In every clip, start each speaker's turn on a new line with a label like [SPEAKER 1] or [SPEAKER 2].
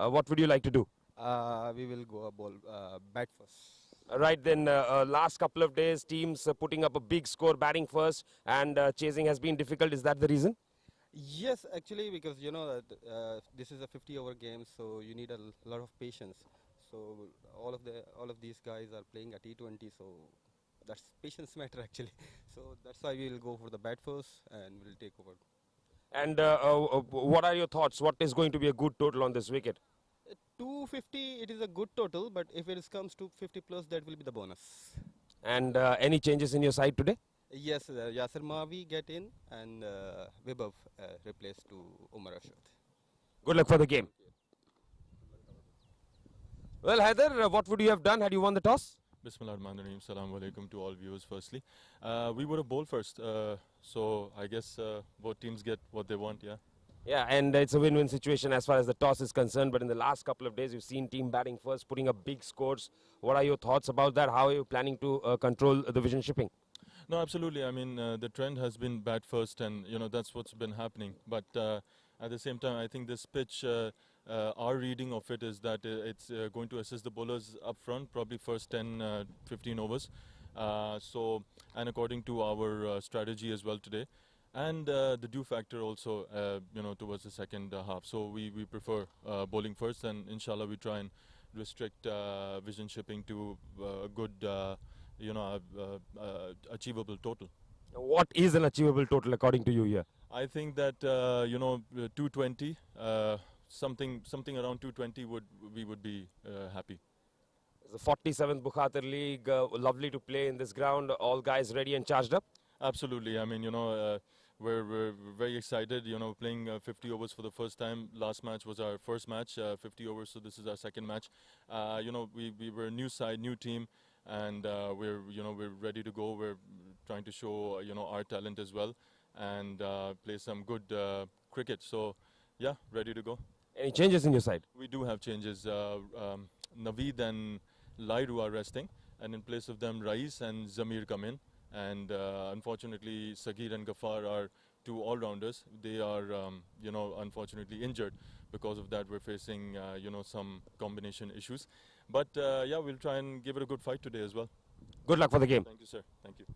[SPEAKER 1] What would you like to do?
[SPEAKER 2] We will go a ball bat first.
[SPEAKER 1] Right then, last couple of days, teams putting up a big score, batting first, and chasing has been difficult. Is that the reason?
[SPEAKER 2] Yes, actually, because you know that this is a 50-over game, so you need a lot of patience. So all of these guys are playing a T20, so that's patience matter actually. So that's why we will go for the bat first, and we'll take over.
[SPEAKER 1] And what are your thoughts? What is going to be a good total on this wicket?
[SPEAKER 2] 250, it is a good total, but if it comes to 50 plus, that will be the bonus.
[SPEAKER 1] And any changes in your side today?
[SPEAKER 2] Yes, Yasser Mavi get in, and Vibhav replaced to Umar Ashad.
[SPEAKER 1] Good luck for the game. Well, Haider, what would you have done had you won the toss?
[SPEAKER 3] Bismillahirrahmanirrahim. Assalamu alaikum to all viewers firstly. We would have bowled first, so I guess both teams get what they want, yeah.
[SPEAKER 1] Yeah, and it's a win-win situation as far as the toss is concerned. But in the last couple of days, you've seen team batting first, putting up big scores. What are your thoughts about that? How are you planning to control the vision shipping?
[SPEAKER 3] No, absolutely. I mean, the trend has been bat first, and you know that's what's been happening. But at the same time, I think this pitch, our reading of it is that it's going to assist the bowlers up front, probably first 10, 15 overs. And according to our strategy as well today, and the dew factor also, you know, towards the second half. So we prefer bowling first, and inshallah we try and restrict vision shipping to a good, you know, achievable total.
[SPEAKER 1] What is an achievable total according to you here?
[SPEAKER 3] I think that you know, 220, something around 220 we would be happy.
[SPEAKER 1] The 47th Bukhatir League, lovely to play in this ground. All guys ready and charged up?
[SPEAKER 3] Absolutely. I mean, you know, we're very excited. You know, playing 50 overs for the first time. Last match was our first match, 50 overs. So this is our second match. You know, we were a new side, new team, and we're ready to go. We're trying to show our talent as well, and play some good cricket. So yeah, ready to go.
[SPEAKER 1] Any changes in your side?
[SPEAKER 3] We do have changes. Naveed and Lairu are resting, and in place of them, Rais and Zamir come in. And unfortunately, Sagir and Ghaffar are two all-rounders. They are, unfortunately injured. Because of that, we're facing, some combination issues. But yeah, we'll try and give it a good fight today as well.
[SPEAKER 1] Good luck for the game.
[SPEAKER 3] Thank you, sir. Thank you.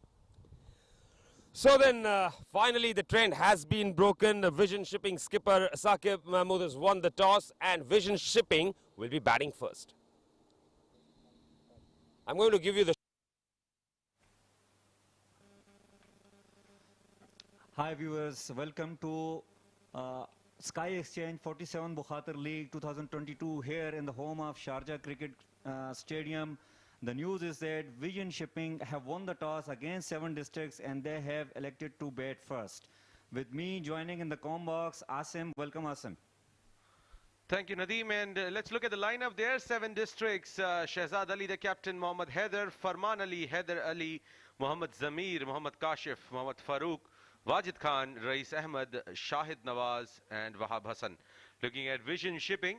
[SPEAKER 1] So then, finally, the trend has been broken. The vision shipping skipper Saqib Mahmood has won the toss, and vision shipping will be batting first. I'm going to give you the.
[SPEAKER 4] Hi viewers, welcome to Sky Exchange 47 Bukhatir League 2022 here in the home of Sharjah Cricket Stadium. The news is that Vision Shipping have won the toss against 7 districts and they have elected to bat first. With me joining in the comm box, Asim. Welcome, Asim.
[SPEAKER 5] Thank you, Nadeem. And let's look at the lineup there. 7 districts. Shehzad Ali, the captain. Mohammad Haider, Farman Ali, Haider Ali, Mohammad Zamir, Mohammad Kashif, Mohammad Farooq, Wajid Khan, Rais Ahmed, Shahid Nawaz, and Wahab Hassan. Looking at Vision Shipping,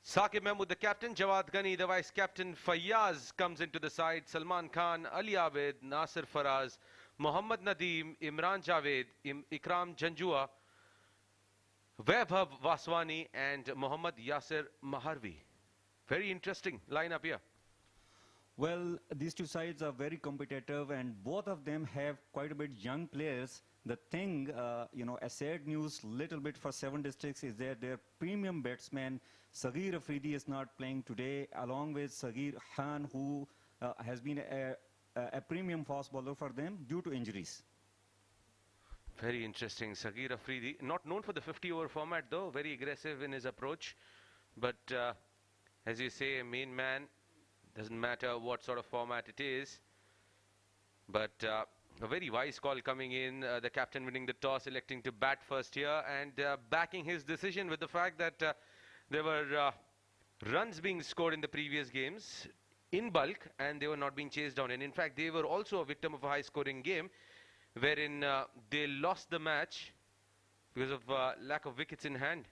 [SPEAKER 5] Saqib Mahmood, the captain. Jawad Ghani, the vice captain. Fayyaz comes into the side. Salman Khan, Ali Abid, Nasir Faraz, Mohammad Nadeem, Imran Javed, Ikram Janjua, Vaibhav Vaswani, and Mohammad Yasir Maharvi. Very interesting lineup here.
[SPEAKER 4] Well, these two sides are very competitive and both of them have quite a bit young players. The thing, a sad news little bit for 7 districts is that their premium batsman, Sagir Afridi, is not playing today, along with Sagir Khan, who has been a premium fast bowler for them due to injuries.
[SPEAKER 5] Very interesting. Sagir Afridi, not known for the 50-over format though, very aggressive in his approach. But as you say, a main man, doesn't matter what sort of format it is. But a very wise call coming in, the captain winning the toss, electing to bat first here, and backing his decision with the fact that there were runs being scored in the previous games in bulk, and they were not being chased down. And in fact, they were also a victim of a high-scoring game, wherein they lost the match because of lack of wickets in hand.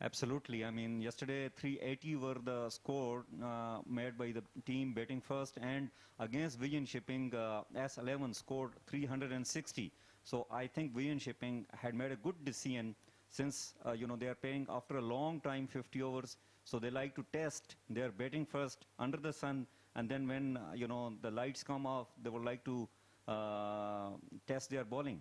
[SPEAKER 4] Absolutely. I mean, yesterday 380 were the score made by the team batting first, and against Vision Shipping, S11 scored 360. So I think Vision Shipping had made a good decision since they are playing after a long time, 50 overs, so they like to test their batting first under the sun, and then when the lights come off, they would like to test their bowling.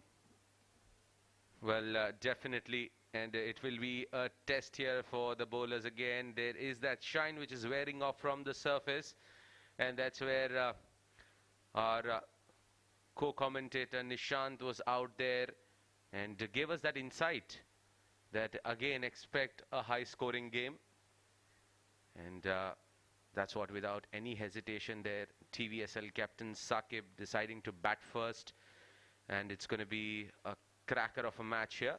[SPEAKER 5] Well, definitely, and it will be a test here for the bowlers again. There is that shine which is wearing off from the surface, and that's where our co-commentator Nishant was out there and gave us that insight that again expect a high-scoring game, and that's what, without any hesitation there, TVSL captain Saqib deciding to bat first, and it's going to be a cracker of a match here.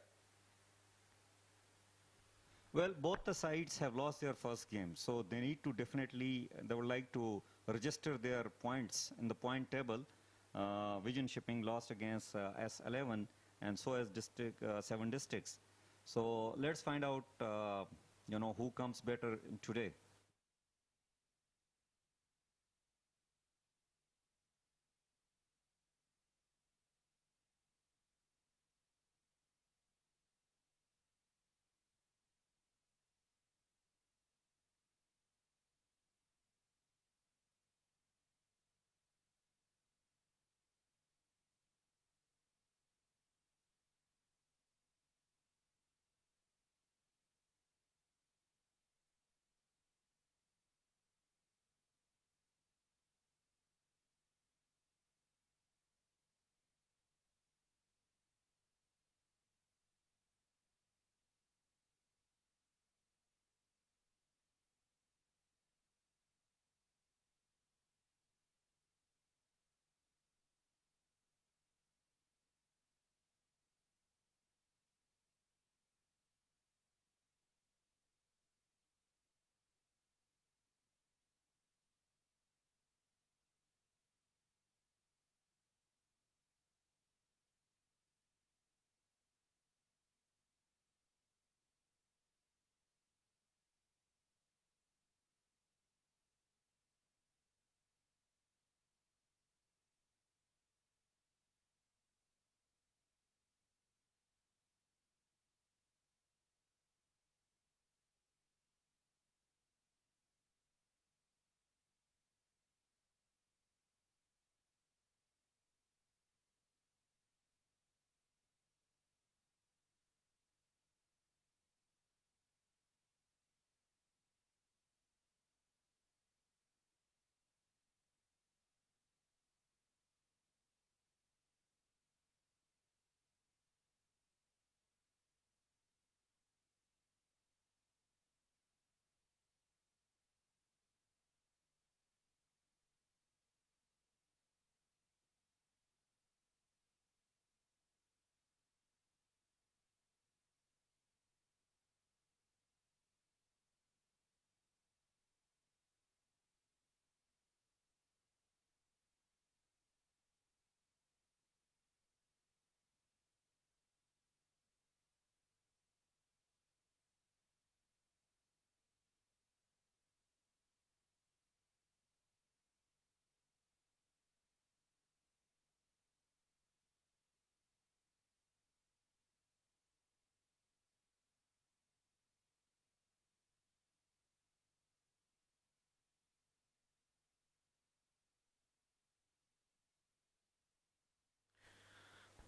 [SPEAKER 4] Well, both the sides have lost their first game, so they need to they would like to register their points in the point table. Vision Shipping lost against S11, and so has 7 districts. So let's find out, who comes better today.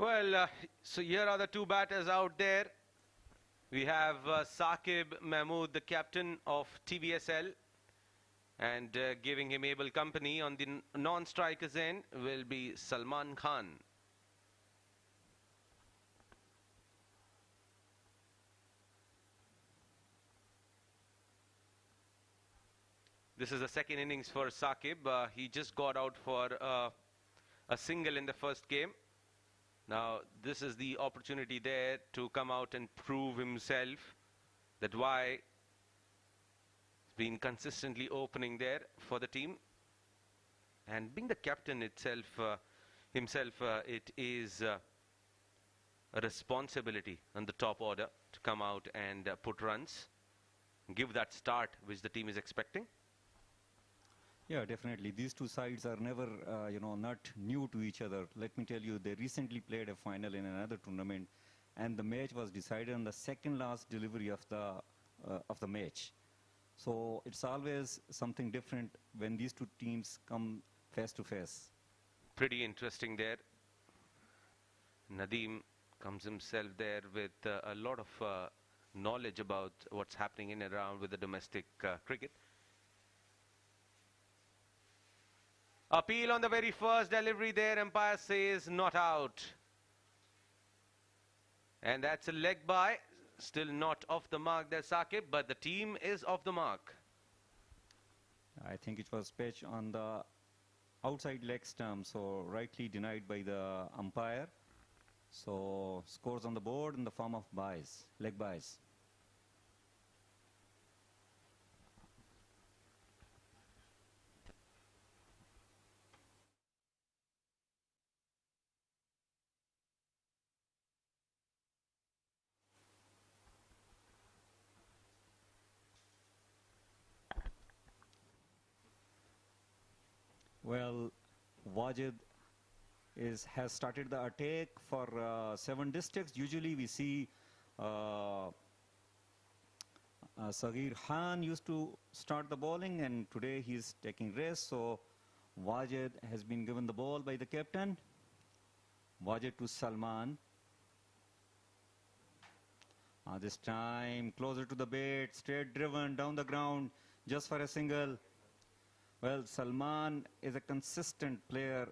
[SPEAKER 5] Well, so here are the two batters out there. We have Saqib Mahmood, the captain of TVSL, and giving him able company on the non-strikers end will be Salman Khan. This is the second innings for Saqib. He just got out for a single in the first game. Now, this is the opportunity there to come out and prove himself, that why he's been consistently opening there for the team. And being the captain himself, it is a responsibility on the top order to come out and put runs, give that start which the team is expecting.
[SPEAKER 4] Yeah, definitely. These two sides are never, not new to each other. Let me tell you, they recently played a final in another tournament, and the match was decided on the second last delivery of the match. So it's always something different when these two teams come face to face.
[SPEAKER 5] Pretty interesting there. Nadeem comes himself there with a lot of knowledge about what's happening in and around with the domestic cricket. Appeal on the very first delivery there. Umpire says not out. And that's a leg by. Still not off the mark there, Saqib, but the team is off the mark.
[SPEAKER 4] I think it was pitch on the outside leg stump, so rightly denied by the umpire. So scores on the board in the form of buys, leg buys. Well, Wajid has started the attack for 7 districts. Usually we see Sagir Khan used to start the bowling, and today he's taking rest. So Wajid has been given the ball by the captain. Wajid to Salman. This time closer to the bat, straight driven down the ground just for a single. Well, Salman is a consistent player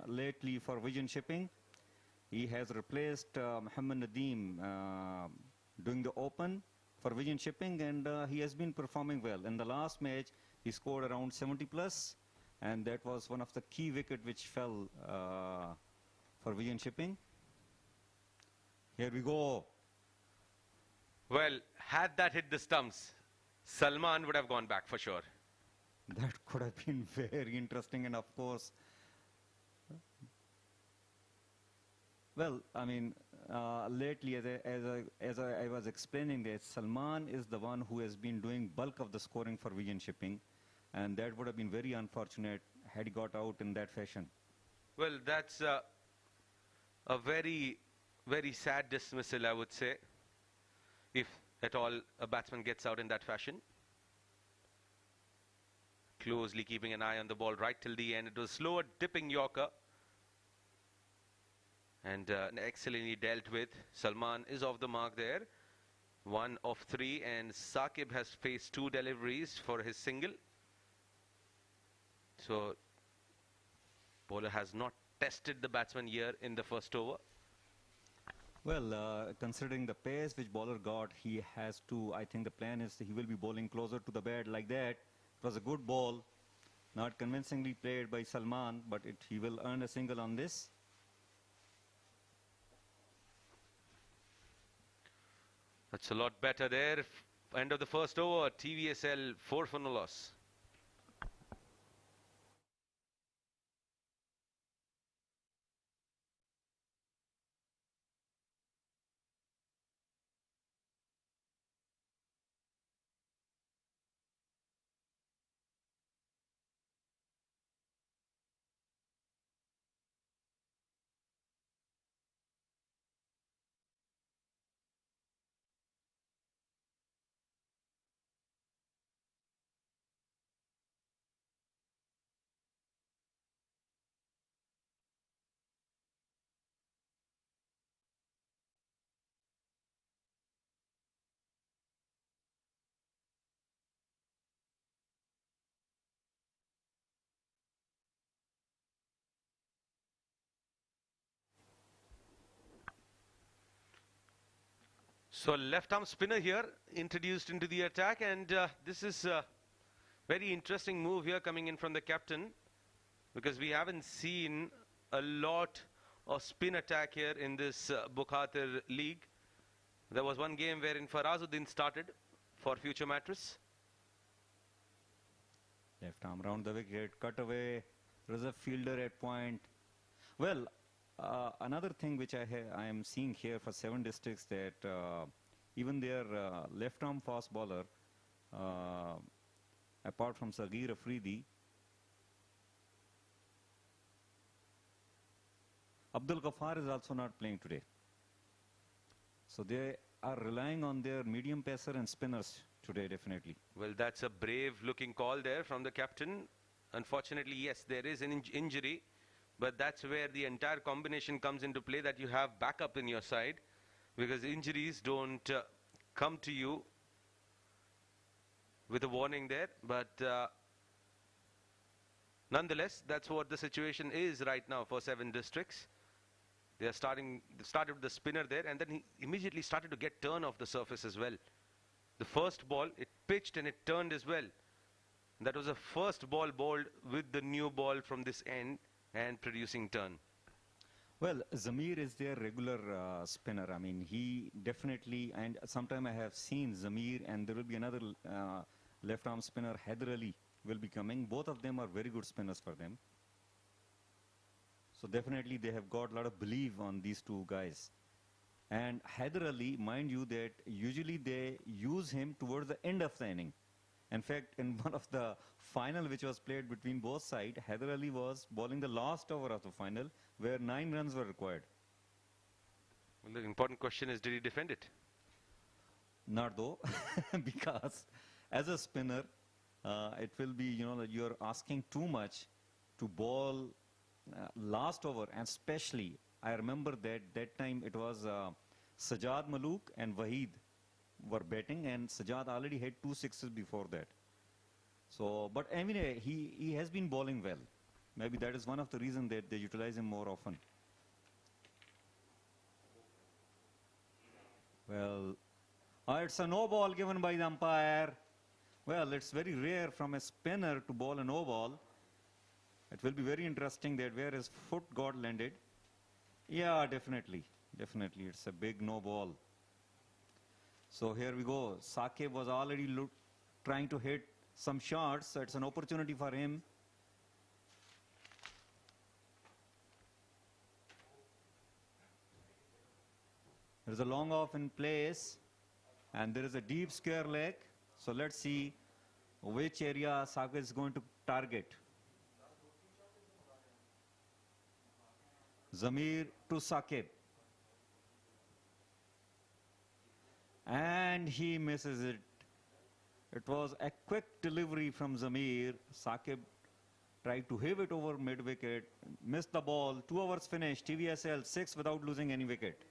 [SPEAKER 4] lately for Vision Shipping. He has replaced Muhammad Nadeem doing the open for Vision Shipping, and he has been performing well. In the last match, he scored around 70 plus, and that was one of the key wickets which fell for Vision Shipping. Here we go.
[SPEAKER 5] Well, had that hit the stumps, Salman would have gone back for sure.
[SPEAKER 4] That could have been very interesting, and of course, well, I mean, lately, as I was explaining this, Salman is the one who has been doing bulk of the scoring for Vision Shipping, and that would have been very unfortunate had he got out in that fashion.
[SPEAKER 5] Well, that's a very, very sad dismissal, I would say, if at all a batsman gets out in that fashion. Closely keeping an eye on the ball right till the end. It was slower dipping Yorker. And excellently dealt with. Salman is off the mark there. 1 of 3, and Saqib has faced 2 deliveries for his single. So bowler has not tested the batsman here in the first over.
[SPEAKER 4] Well, considering the pace which bowler got, he has to, I think the plan is he will be bowling closer to the bat like that. It was a good ball, not convincingly played by Salman, but he will earn a single on this.
[SPEAKER 5] That's a lot better there. End of the first over, TVSL 4 for no loss. So left arm spinner here introduced into the attack, and this is a very interesting move here coming in from the captain, because we haven't seen a lot of spin attack here in this Bukhatir league. There was one game wherein Farazuddin started for Future Mattress.
[SPEAKER 4] Left arm round the wicket, cut away. There is a fielder at point. Well, another thing which I am seeing here for 7 districts, that even their left arm fast bowler, apart from Sagir Afridi, Abdul Ghaffar is also not playing today. So they are relying on their medium pacer and spinners today, definitely.
[SPEAKER 5] Well, that's a brave looking call there from the captain. Unfortunately, yes, there is an injury, but that's where the entire combination comes into play, that you have backup in your side, because injuries don't come to you with a warning there. But nonetheless, that's what the situation is right now for Seven Districts. They started with the spinner there, and then he immediately started to get turn off the surface as well. The first ball, it pitched and it turned as well. That was the first ball bowled with the new ball from this end and producing turn.
[SPEAKER 4] Well, Zamir is their regular spinner. I mean, he definitely, and sometime I have seen Zamir, and there will be another left arm spinner, Haider Ali, will be coming. Both of them are very good spinners for them. So definitely they have got a lot of belief on these two guys. And Haider Ali, mind you, that usually they use him towards the end of the inning. In fact, in one of the final which was played between both sides, Haider Ali was bowling the last over of the final, where 9 runs were required.
[SPEAKER 5] Well, the important question is, did he defend it?
[SPEAKER 4] Not though, because as a spinner, it will be, you know, that you're asking too much to bowl last over, and especially, I remember that time it was Sajad Malook and Waheed were batting, and Sajad already had 2 sixes before that. So, but anyway, he has been bowling well. Maybe that is one of the reasons that they utilize him more often. Well, it's a no ball given by the umpire. Well, it's very rare from a spinner to bowl a no ball. It will be very interesting that where his foot got landed. Yeah, definitely. Definitely, it's a big no ball. So here we go. Saqib was already trying to hit some shots, so it's an opportunity for him. There's a long off in place, and there is a deep square leg. So let's see which area Saqib is going to target. Zamir to Saqib. And he misses it. It was a quick delivery from Zamir. Saqib tried to heave it over mid-wicket, missed the ball. 2 overs finished. TVSL 6 without losing any wicket.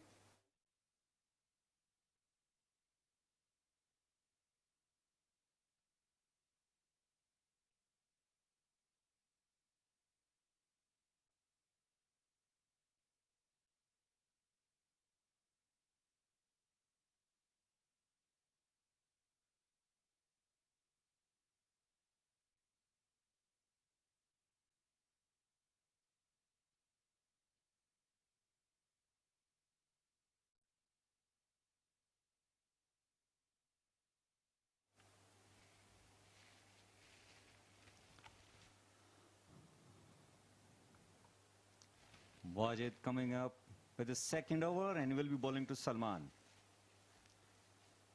[SPEAKER 4] Wajid coming up with his second over, and he will be bowling to Salman.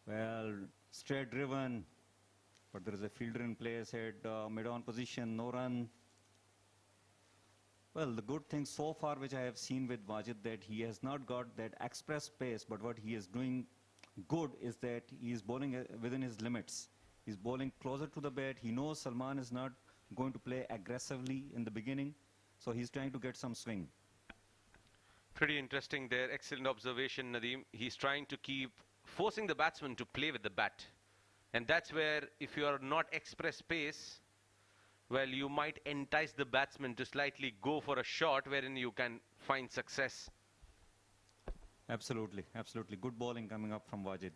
[SPEAKER 4] Well, straight driven, but there is a fielder in place at mid-on position, no run. Well, the good thing so far which I have seen with Wajid, that he has not got that express pace, but what he is doing good is that he is bowling within his limits. He's bowling closer to the bat. He knows Salman is not going to play aggressively in the beginning, so he's trying to get some swing.
[SPEAKER 5] Pretty interesting there. Excellent observation, Nadeem. He's trying to keep forcing the batsman to play with the bat. And that's where, if you are not express pace, well, you might entice the batsman to slightly go for a shot wherein you can find success.
[SPEAKER 4] Absolutely, absolutely. Good bowling coming up from Wajid.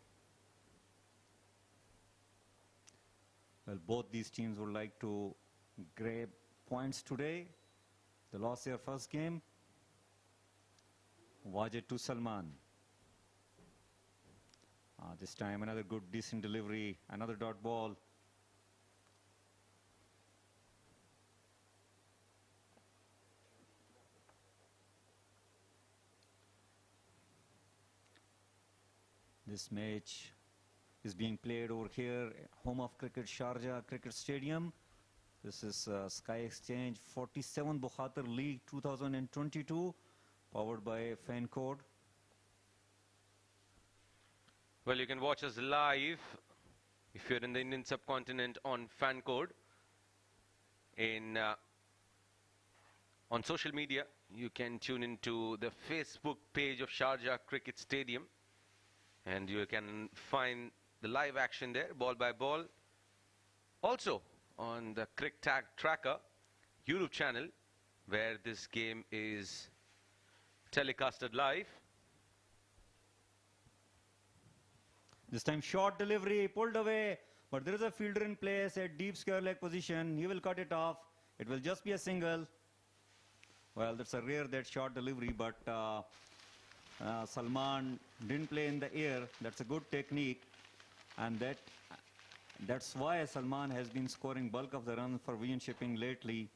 [SPEAKER 4] Well, both these teams would like to grab points today. They lost their first game. Wajid to Salman. This time another good decent delivery, another dot ball. This match is being played over here, home of cricket, Sharjah Cricket Stadium. This is Sky Exchange 47 Bukhatir League 2022, powered by Fan Code.
[SPEAKER 5] Well, you can watch us live if you're in the Indian subcontinent on fan code. On social media, you can tune into the Facebook page of Sharjah Cricket Stadium, and you can find the live action there, ball by ball. Also on the CricTracker YouTube channel, where this game is telecasted live.
[SPEAKER 4] This time short delivery, pulled away, but there is a fielder in place at deep square leg position. He will cut it off. It will just be a single. Well, that's a rare that short delivery, but Salman didn't play in the air. That's a good technique, and that's why Salman has been scoring bulk of the runs for Vision Shipping lately.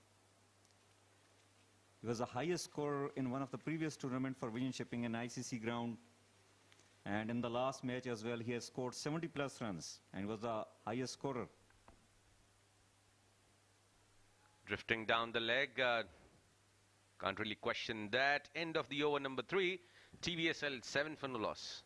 [SPEAKER 4] He was the highest scorer in one of the previous tournaments for Vision Shipping in ICC ground. And in the last match as well, he has scored 70 plus runs and was the highest scorer.
[SPEAKER 5] Drifting down the leg, can't really question that. End of the over number 3, TVSL 7 for no loss.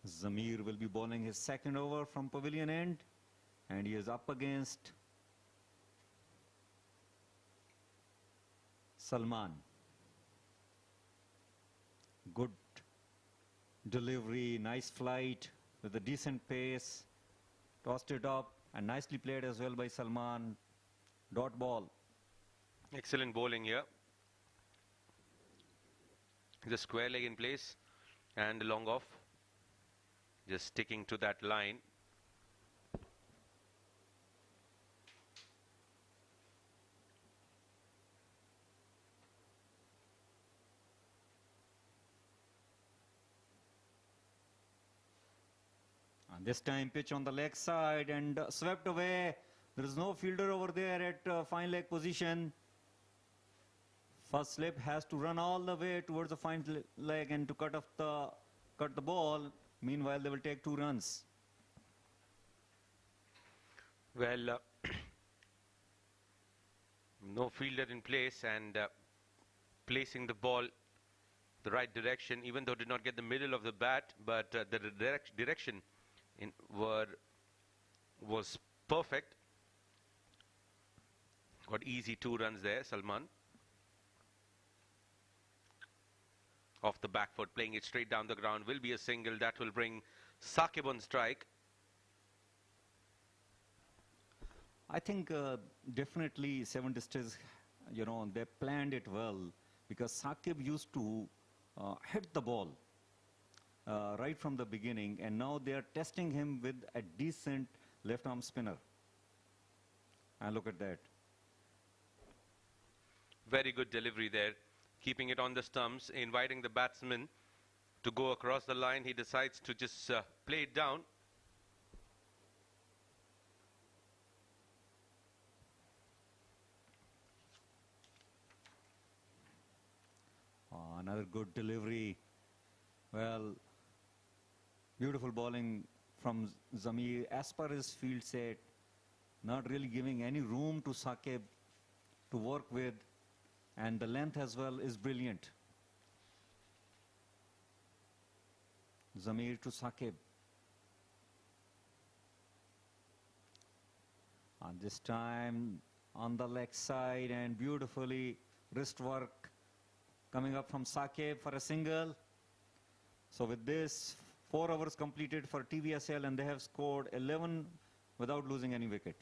[SPEAKER 4] Zamir will be bowling his second over from pavilion end, and he is up against Salman. Good delivery, nice flight with a decent pace, tossed it up and nicely played as well by Salman. Dot ball.
[SPEAKER 5] Excellent bowling here. The square leg in place and long off. Just sticking to that line.
[SPEAKER 4] And this time pitch on the leg side and swept away. There is no fielder over there at fine leg position. First slip has to run all the way towards the fine leg and to cut the ball. Meanwhile, they will take 2 runs.
[SPEAKER 5] Well, no fielder in place, and placing the ball the right direction, even though did not get the middle of the bat, but the direction was perfect. Got easy 2 runs there, Salman. Off the back foot, playing it straight down the ground, will be a single. That will bring Saqib on strike.
[SPEAKER 4] I think definitely 7 Districts, they planned it well, because Saqib used to hit the ball right from the beginning, and now they are testing him with a decent left arm spinner. And look at that.
[SPEAKER 5] Very good delivery there. Keeping it on the stumps, inviting the batsman to go across the line. He decides to just play it down.
[SPEAKER 4] Another good delivery. Well, beautiful bowling from Zamir as per his field set. Not really giving any room to Saqib to work with. And the length as well is brilliant. Zamir to Saqib. And this time on the leg side, and beautifully wrist work coming up from Saqib for a single. So with this, 4 overs completed for TVSL, and they have scored 11 without losing any wicket.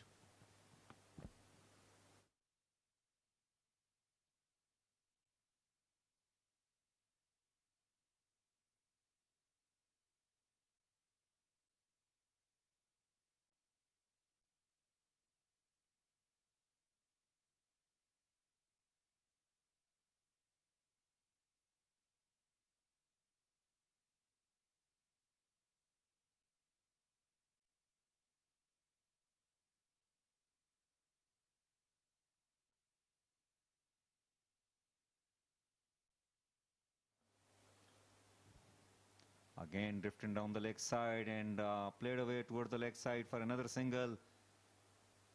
[SPEAKER 4] Again drifting down the leg side and played away towards the leg side for another single.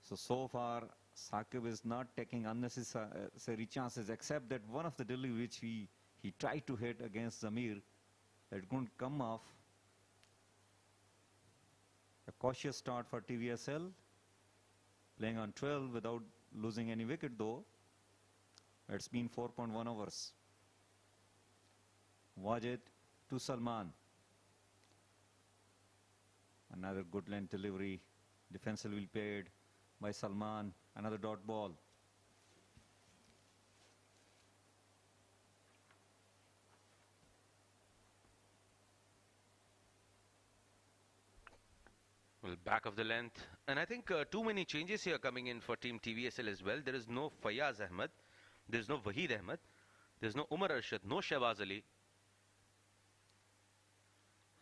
[SPEAKER 4] So far Saqib is not taking unnecessary chances, except that one of the delivery which he tried to hit against Zamir, it couldn't come off. A cautious start for TVSL, playing on 12 without losing any wicket though. It's been 4.1 overs. Wajid to Salman. Another good length delivery, defensively played by Salman. Another dot ball.
[SPEAKER 5] Well, back of the length. And I think too many changes here coming in for Team TVSL as well. There is no Fayaz Ahmed. There is no Waheed Ahmed. There is no Umar Arshad. No Shahbaz Ali.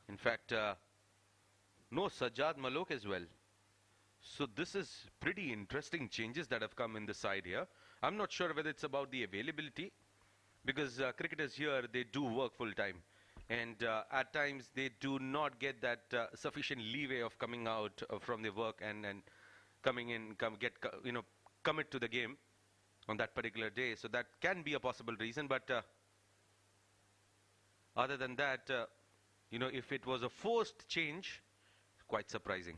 [SPEAKER 5] In fact, no Sajjad Malok as well. So this is pretty interesting changes that have come in the side here. I'm not sure whether it's about the availability, because cricketers here, they do work full time. And at times they do not get that sufficient leeway of coming out from their work and coming in, commit to the game on that particular day. So that can be a possible reason. But other than that, if it was a forced change, quite surprising.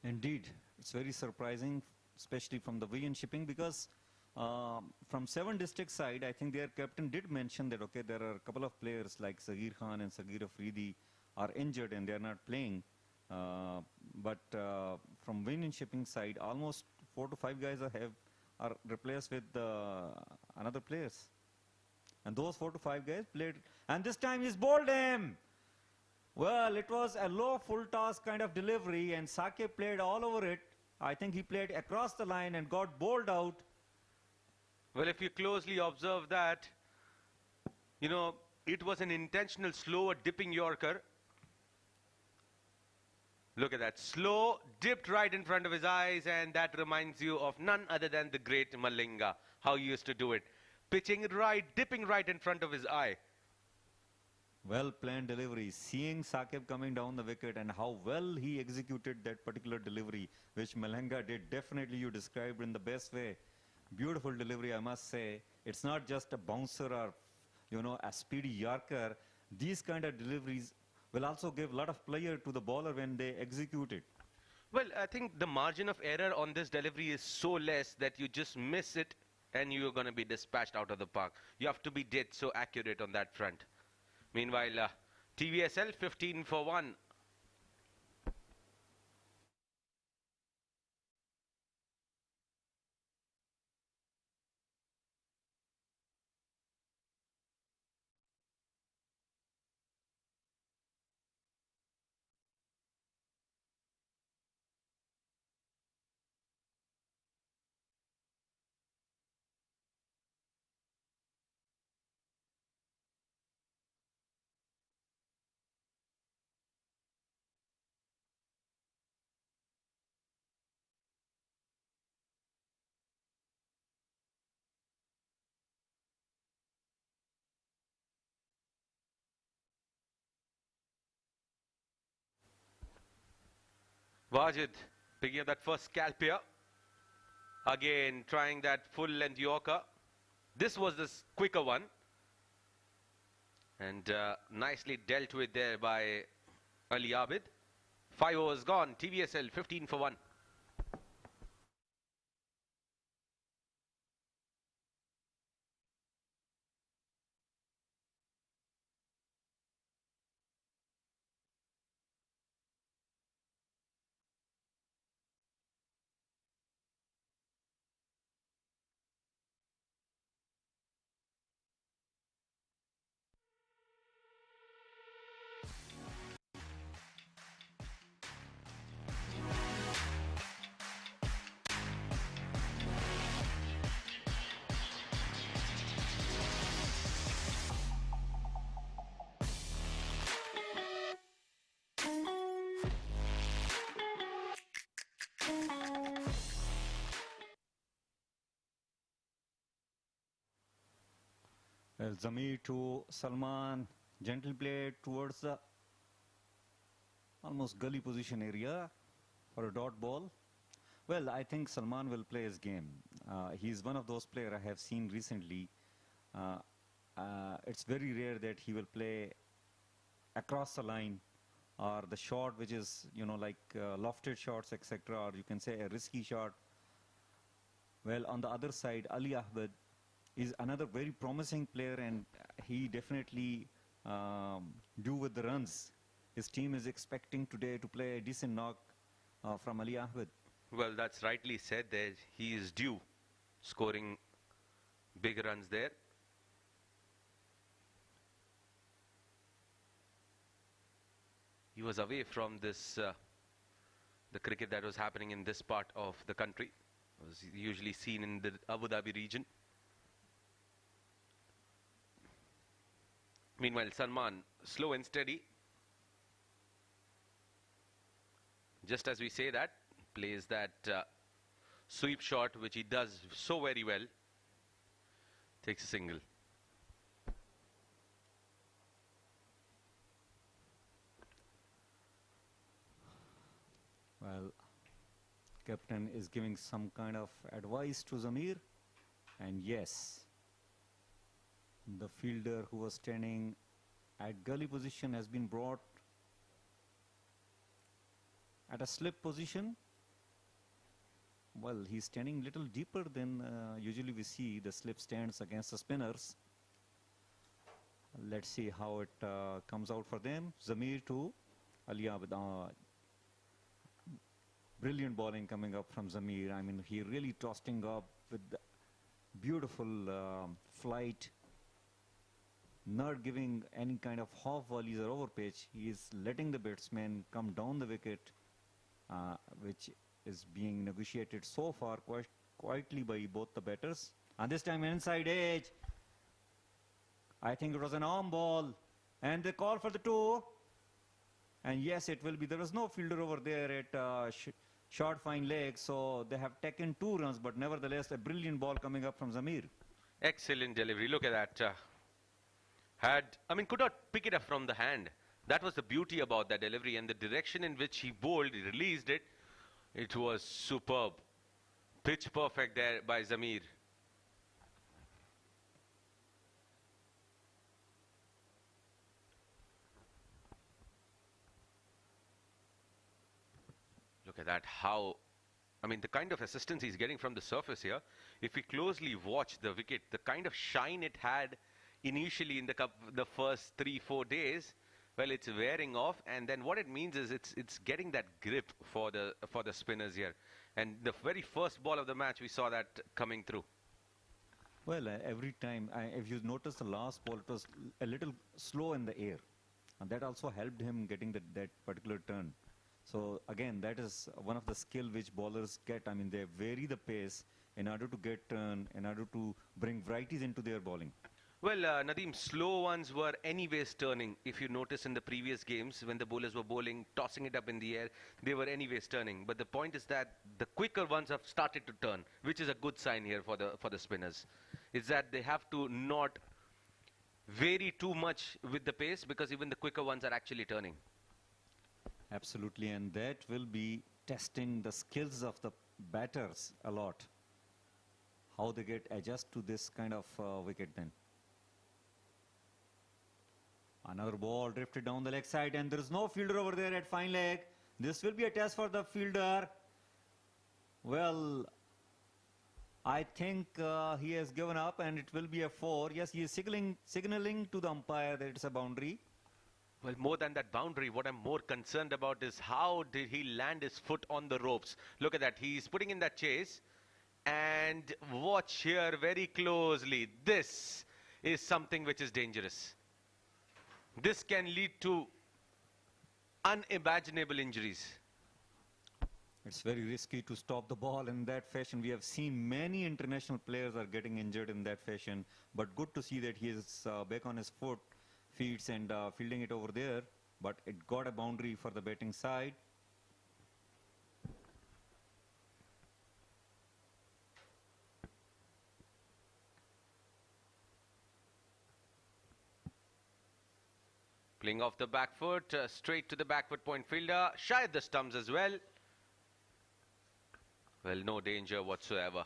[SPEAKER 4] Indeed, it's very surprising, especially from the Vision Shipping, because from 7 district side, I think their captain did mention that, okay, there are a couple of players like Sagir Khan and Sagir Afridi are injured and they are not playing. But from Vision Shipping side, almost 4 to 5 guys are replaced with another players. And those 4 to 5 guys played, and this time he's bowled him. Well, it was a low full toss kind of delivery and Saqib played all over it. I think he played across the line and got bowled out.
[SPEAKER 5] Well, if you closely observe that, it was an intentional slower dipping Yorker. Look at that, slow, dipped right in front of his eyes, and that reminds you of none other than the great Malinga, how he used to do it. Pitching it right, dipping right in front of his eye.
[SPEAKER 4] Well planned delivery, seeing Saqib coming down the wicket and how well he executed that particular delivery, which Malinga did. Definitely you described in the best way. Beautiful delivery, I must say. It's not just a bouncer or, a speedy Yorker. These kind of deliveries will also give a lot of pleasure to the bowler when they execute it.
[SPEAKER 5] Well, I think the margin of error on this delivery is so less that you just miss it and you're going to be dispatched out of the park. You have to be dead so accurate on that front. Meanwhile, TVSL 15 for 1. Wajid picking up that first scalp here. Again, trying that full length Yorker. This was the quicker one. And nicely dealt with there by Ali Abid. 5 overs gone. TVSL 15 for 1.
[SPEAKER 4] Well, Zamir to Salman, gentle play towards the almost gully position area for a dot ball. Well, I think Salman will play his game. He's one of those players I have seen recently. It's very rare that he will play across the line or the shot which is, you know, like lofted shots, etc., or you can say a risky shot. Well, on the other side, Ali Ahmed is another very promising player, and he definitely do with the runs. His team is expecting today to play a decent knock from Ali Ahmed.
[SPEAKER 5] Well, that's rightly said there. He is due scoring big runs there. He was away from this, the cricket that was happening in this part of the country. It was usually seen in the Abu Dhabi region. Meanwhile, Salman, slow and steady. Just as we say that, plays that sweep shot, which he does so very well. Takes a single.
[SPEAKER 4] Well, captain is giving some kind of advice to Zamir, and yes, the fielder who was standing at gully position has been brought at a slip position. Well, he's standing little deeper than usually we see the slip stands against the spinners. Let's see how it comes out for them. Zamir to Ali Abid. Brilliant bowling coming up from Zamir. I mean, he really tossing up with the beautiful flight, not giving any kind of half volleys or over pitch. He is letting the batsman come down the wicket, which is being negotiated so far quite quietly by both the batters. And this time inside edge. I think it was an arm ball. And they call for the two. And yes, it will be. There was no fielder over there at short fine leg, so they have taken 2 runs, but nevertheless a brilliant ball coming up from Zamir.
[SPEAKER 5] Excellent delivery. Look at that. Could not pick it up from the hand. That was the beauty about that delivery, and the direction in which he bowled, he released it. It was superb. Pitch perfect there by Zamir. Look at that, the kind of assistance he's getting from the surface here. If we closely watch the wicket, the kind of shine it had initially in the first 3-4 days, well, it's wearing off, and then what it means is it's getting that grip for the spinners here. And the very first ball of the match, we saw that coming through.
[SPEAKER 4] Well, every time, if you notice the last ball, it was a little slow in the air. And that also helped him getting that particular turn. So again, that is one of the skill which bowlers get. I mean, they vary the pace in order to get turn, in order to bring varieties into their bowling.
[SPEAKER 5] Well, Nadeem, slow ones were anyways turning. If you notice in the previous games, when the bowlers were bowling, tossing it up in the air, they were anyways turning. But the point is that the quicker ones have started to turn, which is a good sign here for the spinners. Is that they have to not vary too much with the pace, because even the quicker ones are actually turning.
[SPEAKER 4] Absolutely, and that will be testing the skills of the batters a lot. How they get adjust to this kind of wicket then. Another ball drifted down the leg side, and there is no fielder over there at fine leg. This will be a test for the fielder. Well, I think he has given up, and it will be a 4. Yes, he is signaling to the umpire that it's a boundary.
[SPEAKER 5] Well, more than that boundary, what I'm more concerned about is how did he land his foot on the ropes. Look at that. He's putting in that chase. And watch here very closely. This is something which is dangerous. This can lead to unimaginable injuries.
[SPEAKER 4] It's very risky to stop the ball in that fashion. We have seen many international players are getting injured in that fashion. But good to see that he is back on his feet and fielding it over there. But it got a boundary for the batting side.
[SPEAKER 5] Playing off the back foot, straight to the back foot point fielder. Shy at the stumps as well. Well, no danger whatsoever.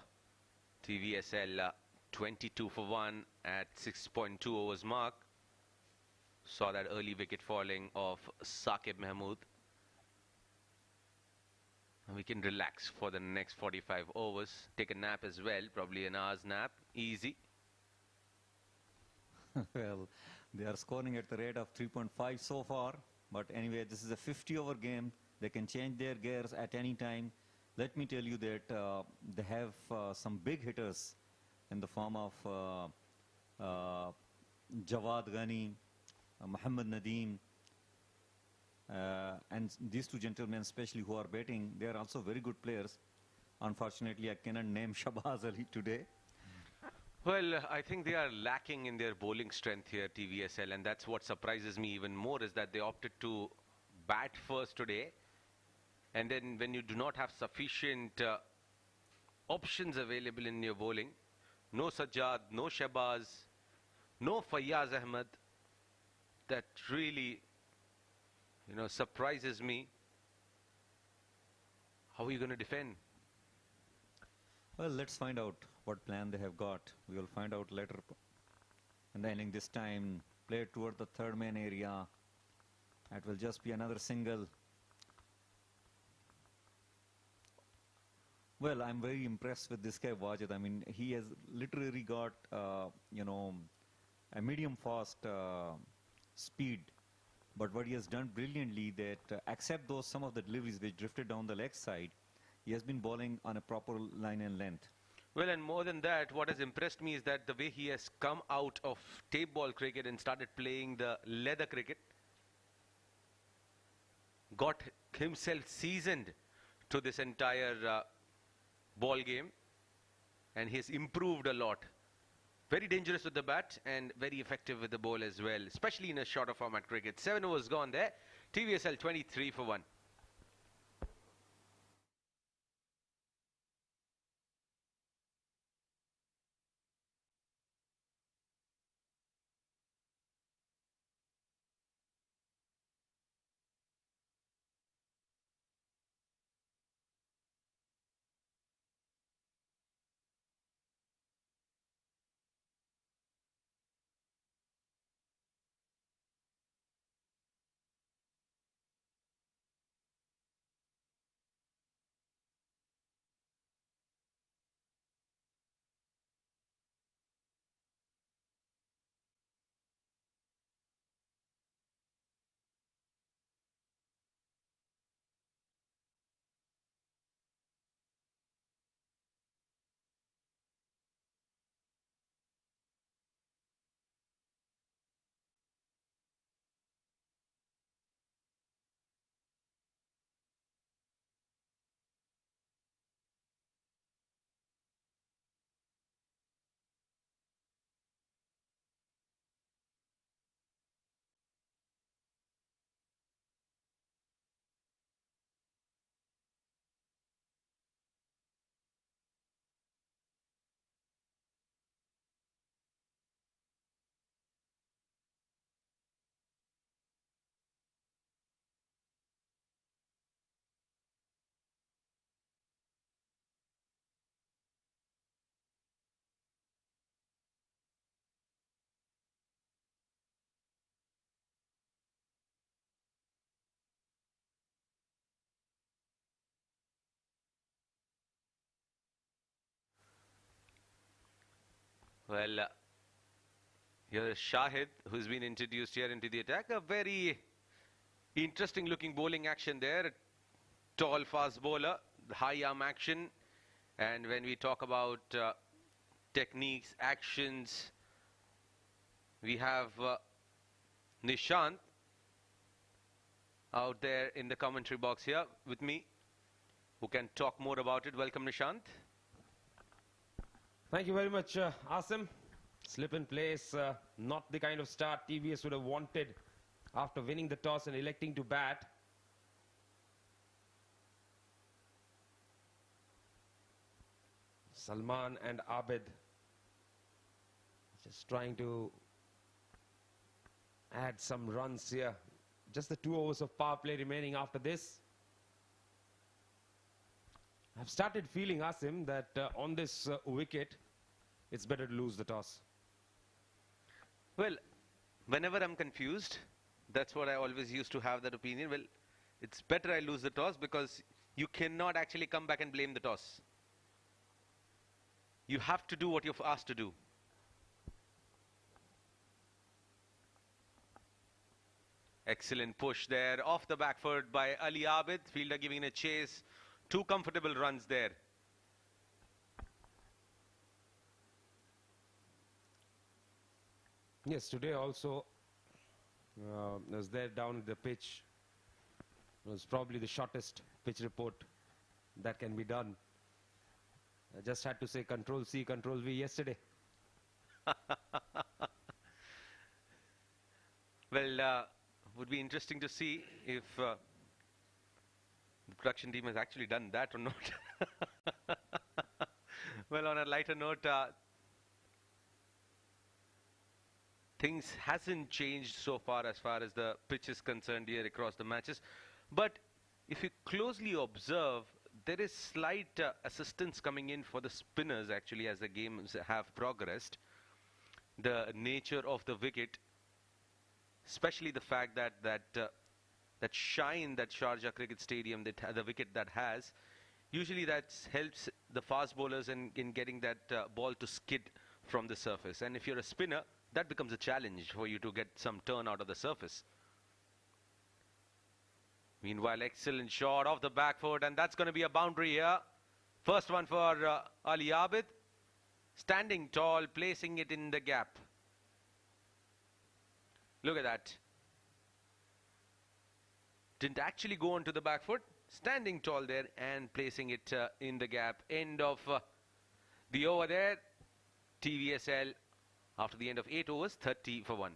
[SPEAKER 5] TVSL 22 for 1 at 6.2 overs mark. Saw that early wicket falling of Saqib Mahmood. We can relax for the next 45 overs. Take a nap as well, probably an hour's nap. Easy.
[SPEAKER 4] Well, they are scoring at the rate of 3.5 so far. But anyway, this is a 50-over game. They can change their gears at any time. Let me tell you that they have some big hitters in the form of Jawad Ghani, Muhammad Nadeem, and these two gentlemen especially who are batting, they are also very good players. Unfortunately, I cannot name Shahbaz Ali today.
[SPEAKER 5] Well, I think they are lacking in their bowling strength here, TVSL, and that's what surprises me even more, is that they opted to bat first today. And then when you do not have sufficient options available in your bowling, no Sajjad, no Shahbaz, no Fayyaz Ahmed, that really, surprises me. How are you going to defend?
[SPEAKER 4] Well, let's find out what plan they have got. We will find out later. And the inning this time, played toward the third man area. That will just be another single. Well, I'm very impressed with this guy, Wajid. I mean, he has literally got, a medium fast speed. But what he has done brilliantly, that except those some of the deliveries which drifted down the leg side, he has been bowling on a proper line and length.
[SPEAKER 5] Well, and more than that, what has impressed me is that the way he has come out of tape ball cricket and started playing the leather cricket, got himself seasoned to this entire ball game, and he's improved a lot. Very dangerous with the bat and very effective with the ball as well, especially in a shorter format cricket. 7 overs gone there. TVSL 23 for 1. Well, here is Shahid, who's been introduced here into the attack. A very interesting looking bowling action there. Tall, fast bowler, high arm action. And when we talk about techniques, actions, we have Nishant out there in the commentary box here with me, who can talk more about it. Welcome, Nishant.
[SPEAKER 1] Thank you very much, Asim. Slip in place, not the kind of start TVS would have wanted after winning the toss and electing to bat. Salman and Abid just trying to add some runs here. Just the 2 overs of power play remaining after this. I've started feeling, Asim, that on this wicket, it's better to lose the toss.
[SPEAKER 5] Well, whenever I'm confused, that's what I always used to have that opinion. Well, it's better I lose the toss because you cannot actually come back and blame the toss. You have to do what you're asked to do. Excellent push there off the back foot by Ali Abid. Fielder giving a chase. 2 comfortable runs there.
[SPEAKER 1] Yes, today also was there down the pitch. It was probably the shortest pitch report that can be done. I just had to say Control C, Control V yesterday.
[SPEAKER 5] Well, would be interesting to see if the production team has actually done that or not. Well, on a lighter note, things hasn't changed so far as the pitch is concerned here across the matches. But if you closely observe, there is slight assistance coming in for the spinners actually as the games have progressed. The nature of the wicket, especially the fact that that shine that Sharjah Cricket Stadium, the wicket that has, usually that helps the fast bowlers in getting that ball to skid from the surface. And if you're a spinner, that becomes a challenge for you to get some turn out of the surface. Meanwhile, excellent shot off the back foot, and that's going to be a boundary here. First one for Ali Abid. Standing tall, placing it in the gap. Look at that. Didn't actually go onto the back foot. Standing tall there and placing it in the gap. End of the over there. TVSL after the end of 8 overs, 30 for 1.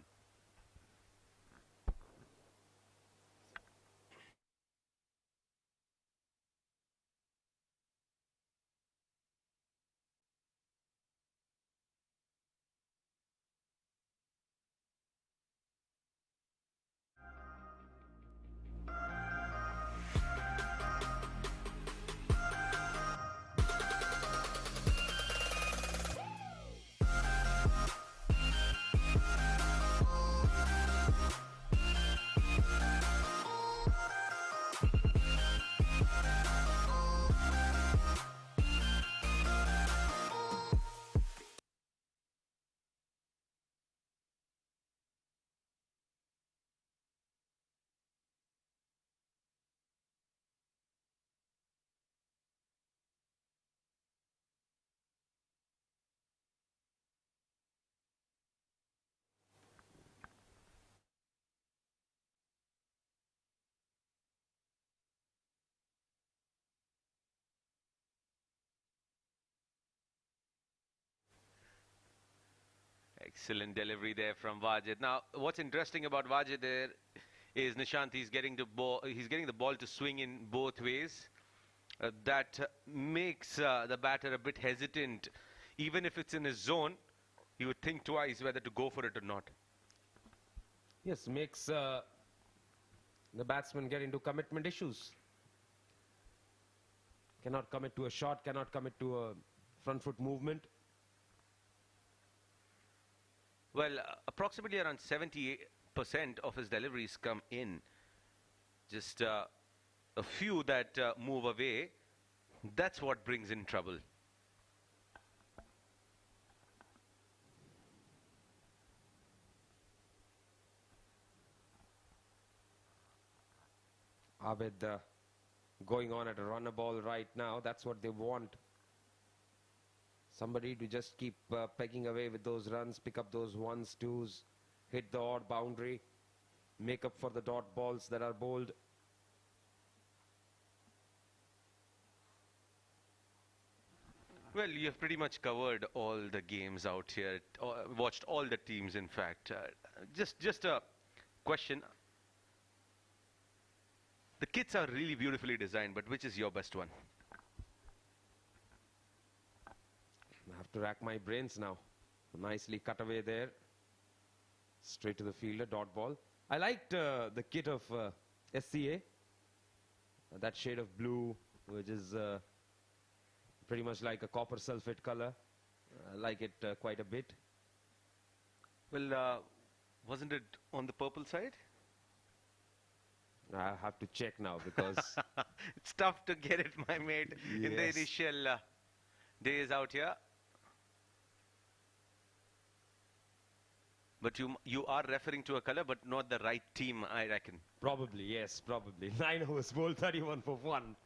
[SPEAKER 5] Excellent delivery there from Wajid. Now, what's interesting about Wajid there is Nishant, he's getting the ball to swing in both ways. That makes the batter a bit hesitant. Even if it's in his zone, he would think twice whether to go for it or not.
[SPEAKER 1] Yes, makes the batsman get into commitment issues. Cannot commit to a shot, cannot commit to a front foot movement.
[SPEAKER 5] Well, approximately around 70% of his deliveries come in. Just a few that move away. That's what brings in trouble.
[SPEAKER 1] Abid going on at a runner ball right now. That's what they want. Somebody to just keep pegging away with those runs, pick up those ones, twos, hit the odd boundary, make up for the dot balls that are bowled.
[SPEAKER 5] Well, you have pretty much covered all the games out here, watched all the teams, in fact. Just a question. The kits are really beautifully designed, but which is your best one?
[SPEAKER 1] I have to rack my brains now. Nicely cut away there. Straight to the fielder, dot ball. I liked the kit of SCA. That shade of blue, which is pretty much like a copper sulfate color. I like it quite a bit.
[SPEAKER 5] Well, wasn't it on the purple side?
[SPEAKER 1] I have to check now because
[SPEAKER 5] It's tough to get it, my mate, in the
[SPEAKER 1] Yes.
[SPEAKER 5] initial days out here. But you are referring to a color, but not the right team, I reckon.
[SPEAKER 1] probably, yes, probably. 9 overs bowled, 31 for 1.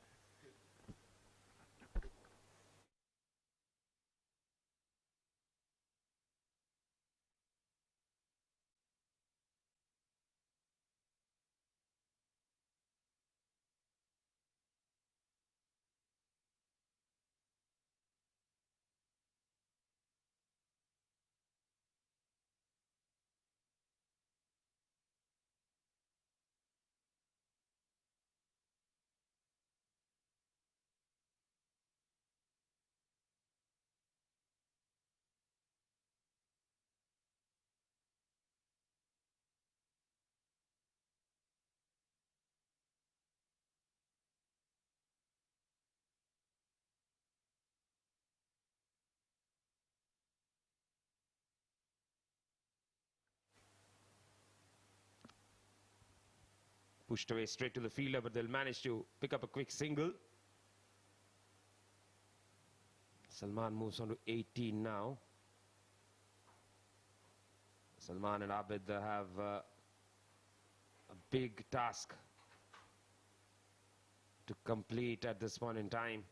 [SPEAKER 1] Pushed away straight to the fielder, but they'll manage to pick up a quick single. Salman moves on to 18 now. Salman and Abid have a big task to complete at this point in time.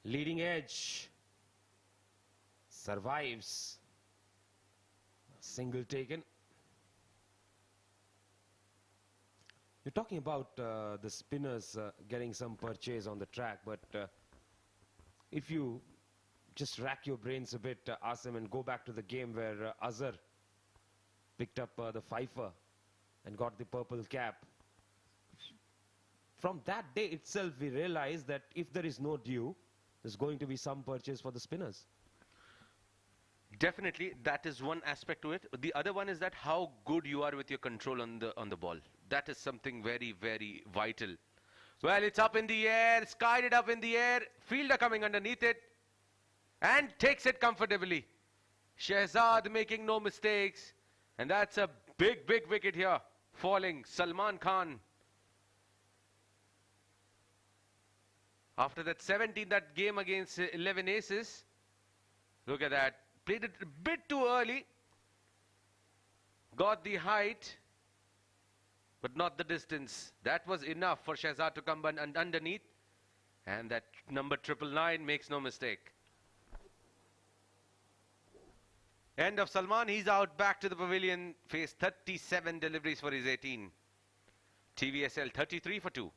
[SPEAKER 1] Leading edge survives. Single taken. You're talking about the spinners getting some purchase on the track, but if you just rack your brains a bit, Asim, and go back to the game where Azhar picked up the fifer and got the purple cap. From that day itself, we realized that if there is no dew, there's going to be some purchase for the spinners.
[SPEAKER 5] Definitely, that is one aspect to it. The other one is that how good you are with your control on the ball. That is something very, very vital. Well, it's up in the air, skied it up in the air. Fielder coming underneath it and takes it comfortably. Shehzad making no mistakes. And that's a big, big wicket here. Falling, Salman Khan. After that 17, that game against 11 aces. Look at that. Played it a bit too early. Got the height, but not the distance. That was enough for Shehzad to come underneath. And that number 999 makes no mistake. End of Salman. He's out back to the pavilion. Faced 37 deliveries for his 18. TVSL 33 for 2.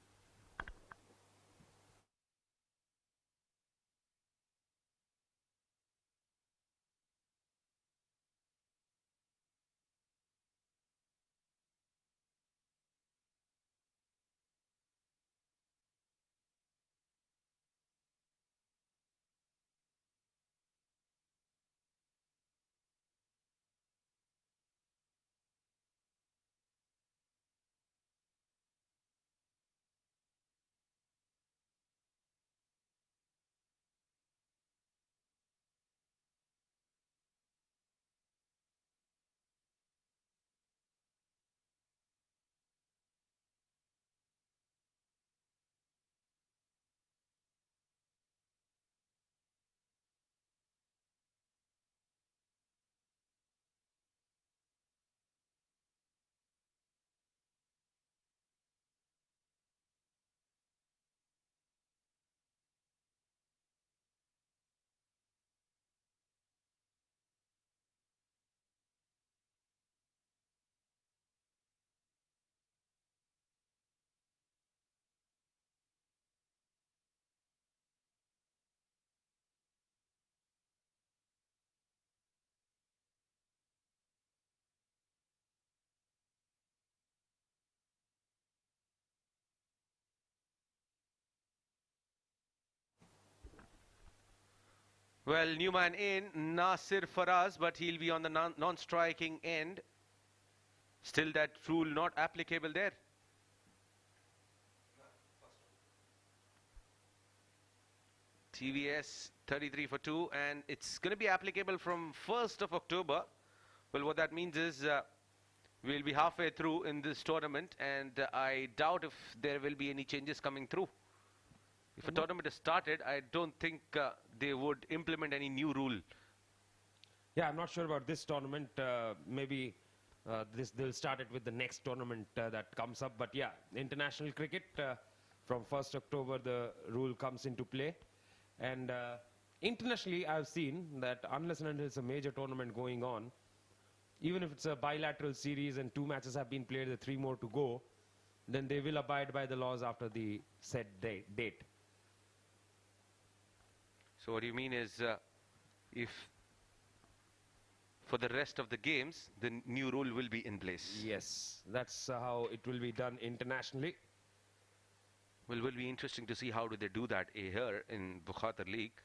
[SPEAKER 5] Well, new man in, Nasir Faraz, but he'll be on the non-striking end. Still that rule not applicable there. TVS 33 for 2, and it's going to be applicable from 1st of October. Well, what that means is we'll be halfway through in this tournament, and I doubt if there will be any changes coming through. If a tournament is started, I don't think they would implement any new rule.
[SPEAKER 1] Yeah, I'm not sure about this tournament. Maybe they'll start it with the next tournament that comes up. But yeah, international cricket, from 1st October, the rule comes into play. And internationally, I've seen that unless and until it's a major tournament going on, even if it's a bilateral series and 2 matches have been played, the 3 more to go, then they will abide by the laws after the set date.
[SPEAKER 5] So what you mean is if for the rest of the games, the new rule will be in place?
[SPEAKER 1] Yes, that's how it will be done internationally.
[SPEAKER 5] Well, it will be interesting to see how do they do that here in Bukhatir League,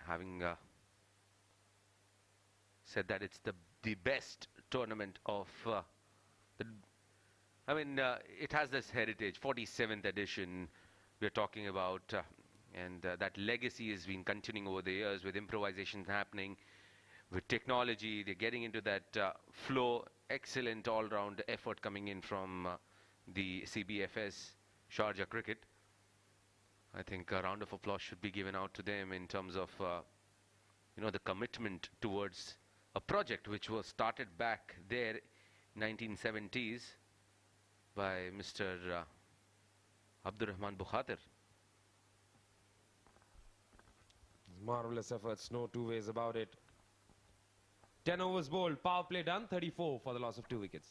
[SPEAKER 5] having said that it's the best tournament of it has this heritage, 47th edition we're talking about, and that legacy has been continuing over the years with improvisation happening, with technology. They're getting into that flow. Excellent all-round effort coming in from the CBFS Sharjah Cricket. I think a round of applause should be given out to them in terms of the commitment towards a project which was started back there 1970s by Mr. Abdurrahman Bukhatir.
[SPEAKER 1] Marvelous efforts, no two ways about it. 10 overs bowled, power play done, 34 for the loss of 2 wickets.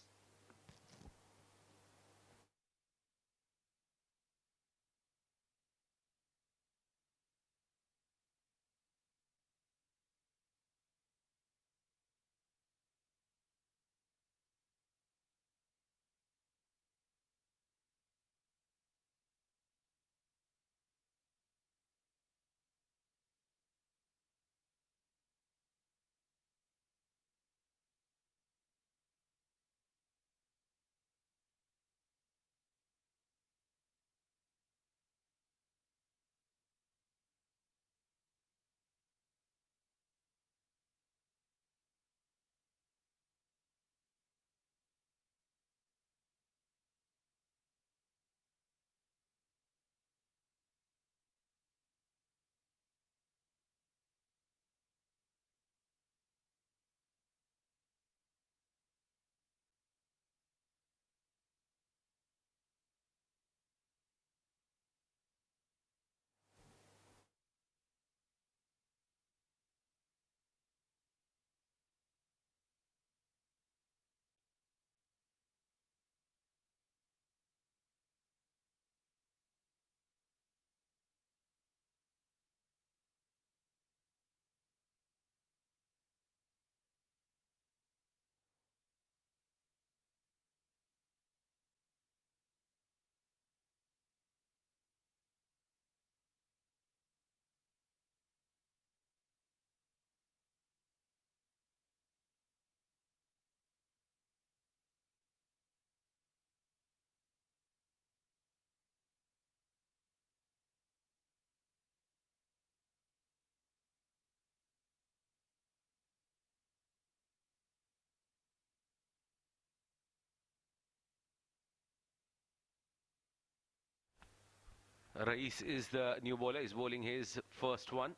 [SPEAKER 5] Rais is the new bowler. He's bowling his first one.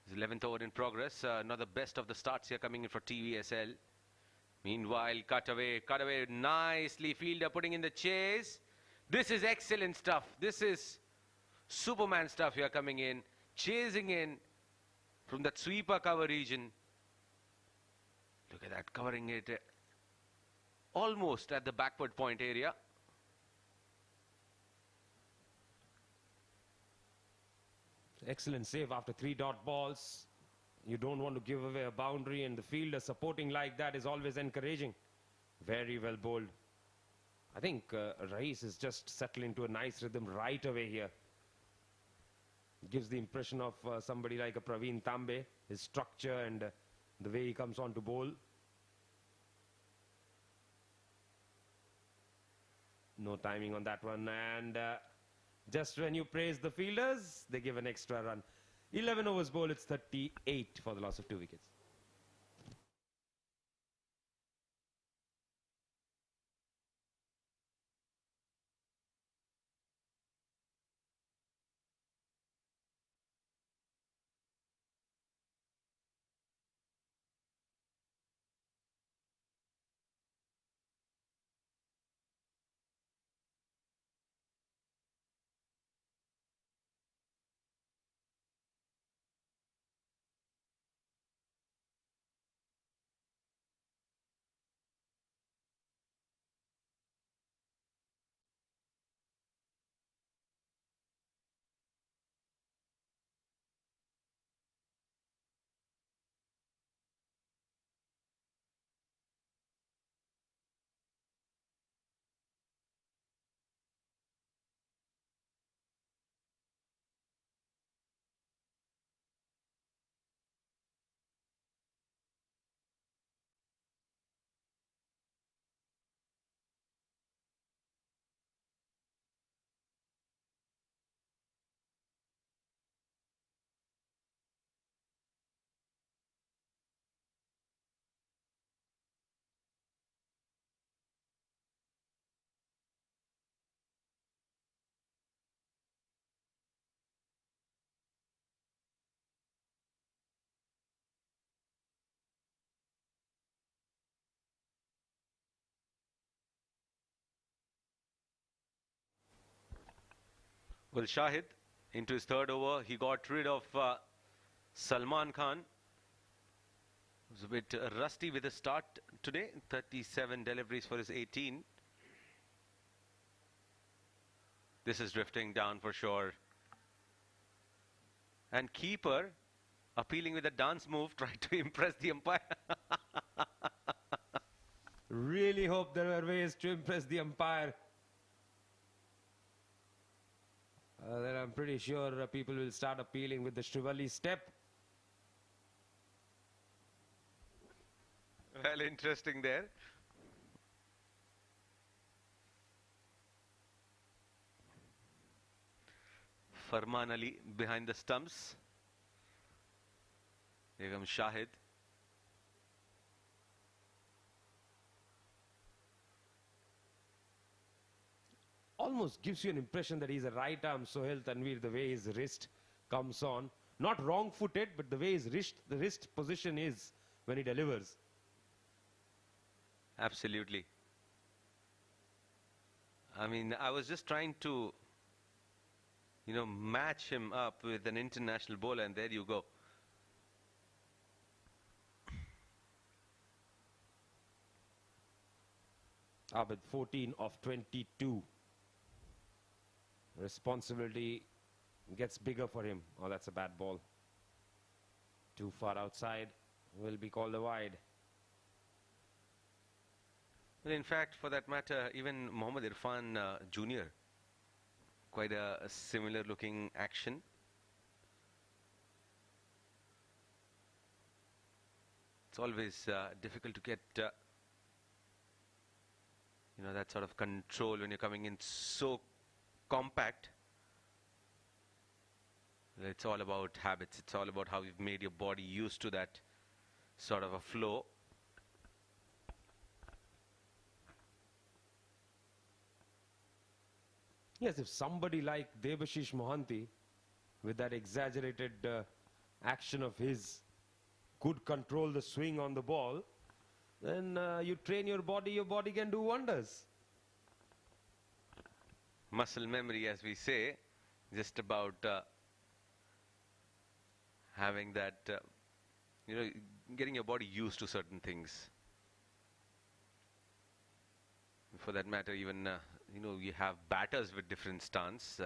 [SPEAKER 5] His 11th over in progress. Another best of the starts here coming in for TVSL. Meanwhile, cut away, nicely fielder putting in the chase. This is excellent stuff. This is Superman stuff here coming in, chasing in from that sweeper cover region. Look at that, covering it almost at the backward point area.
[SPEAKER 1] Excellent save after 3 dot balls. You don't want to give away a boundary, and the fielder supporting like that is always encouraging. Very well bowled. I think Rais is just settling into a nice rhythm right away here. Gives the impression of somebody like a Praveen Tambe, his structure and the way he comes on to bowl. No timing on that one, and just when you praise the fielders, they give an extra run. 11 overs bowl, it's 38 for the loss of 2 wickets.
[SPEAKER 5] Well, Shahid, into his third over, he got rid of Salman Khan. Was a bit rusty with the start today. 37 deliveries for his 18. This is drifting down for sure. And keeper appealing with a dance move, trying to impress the umpire.
[SPEAKER 1] Really hope there are ways to impress the umpire. Then I'm pretty sure people will start appealing with the Shrivalli step.
[SPEAKER 5] Well, interesting there. Farman Ali behind the stumps. Here comes Shahid.
[SPEAKER 1] Almost gives you an impression that he's a right arm Sohail Tanvir, the way his wrist comes on. Not wrong-footed, but the way his the wrist position is when he delivers.
[SPEAKER 5] Absolutely. I mean, I was just trying to, match him up with an international bowler, and there you go.
[SPEAKER 1] Abid 14 of 22. Responsibility gets bigger for him. Oh, that's a bad ball. Too far outside. Will be called a wide.
[SPEAKER 5] Well, in fact, for that matter, even Mohammad Irfan Jr., quite a similar looking action. It's always difficult to get that sort of control when you're coming in so compact. It's all about habits. It's all about how you've made your body used to that sort of a flow.
[SPEAKER 1] Yes, if somebody like Debashish Mohanty, with that exaggerated action of his, could control the swing on the ball, then you train your body can do wonders.
[SPEAKER 5] Muscle memory, as we say, just about having that, getting your body used to certain things. For that matter, even, you have batters with different stance.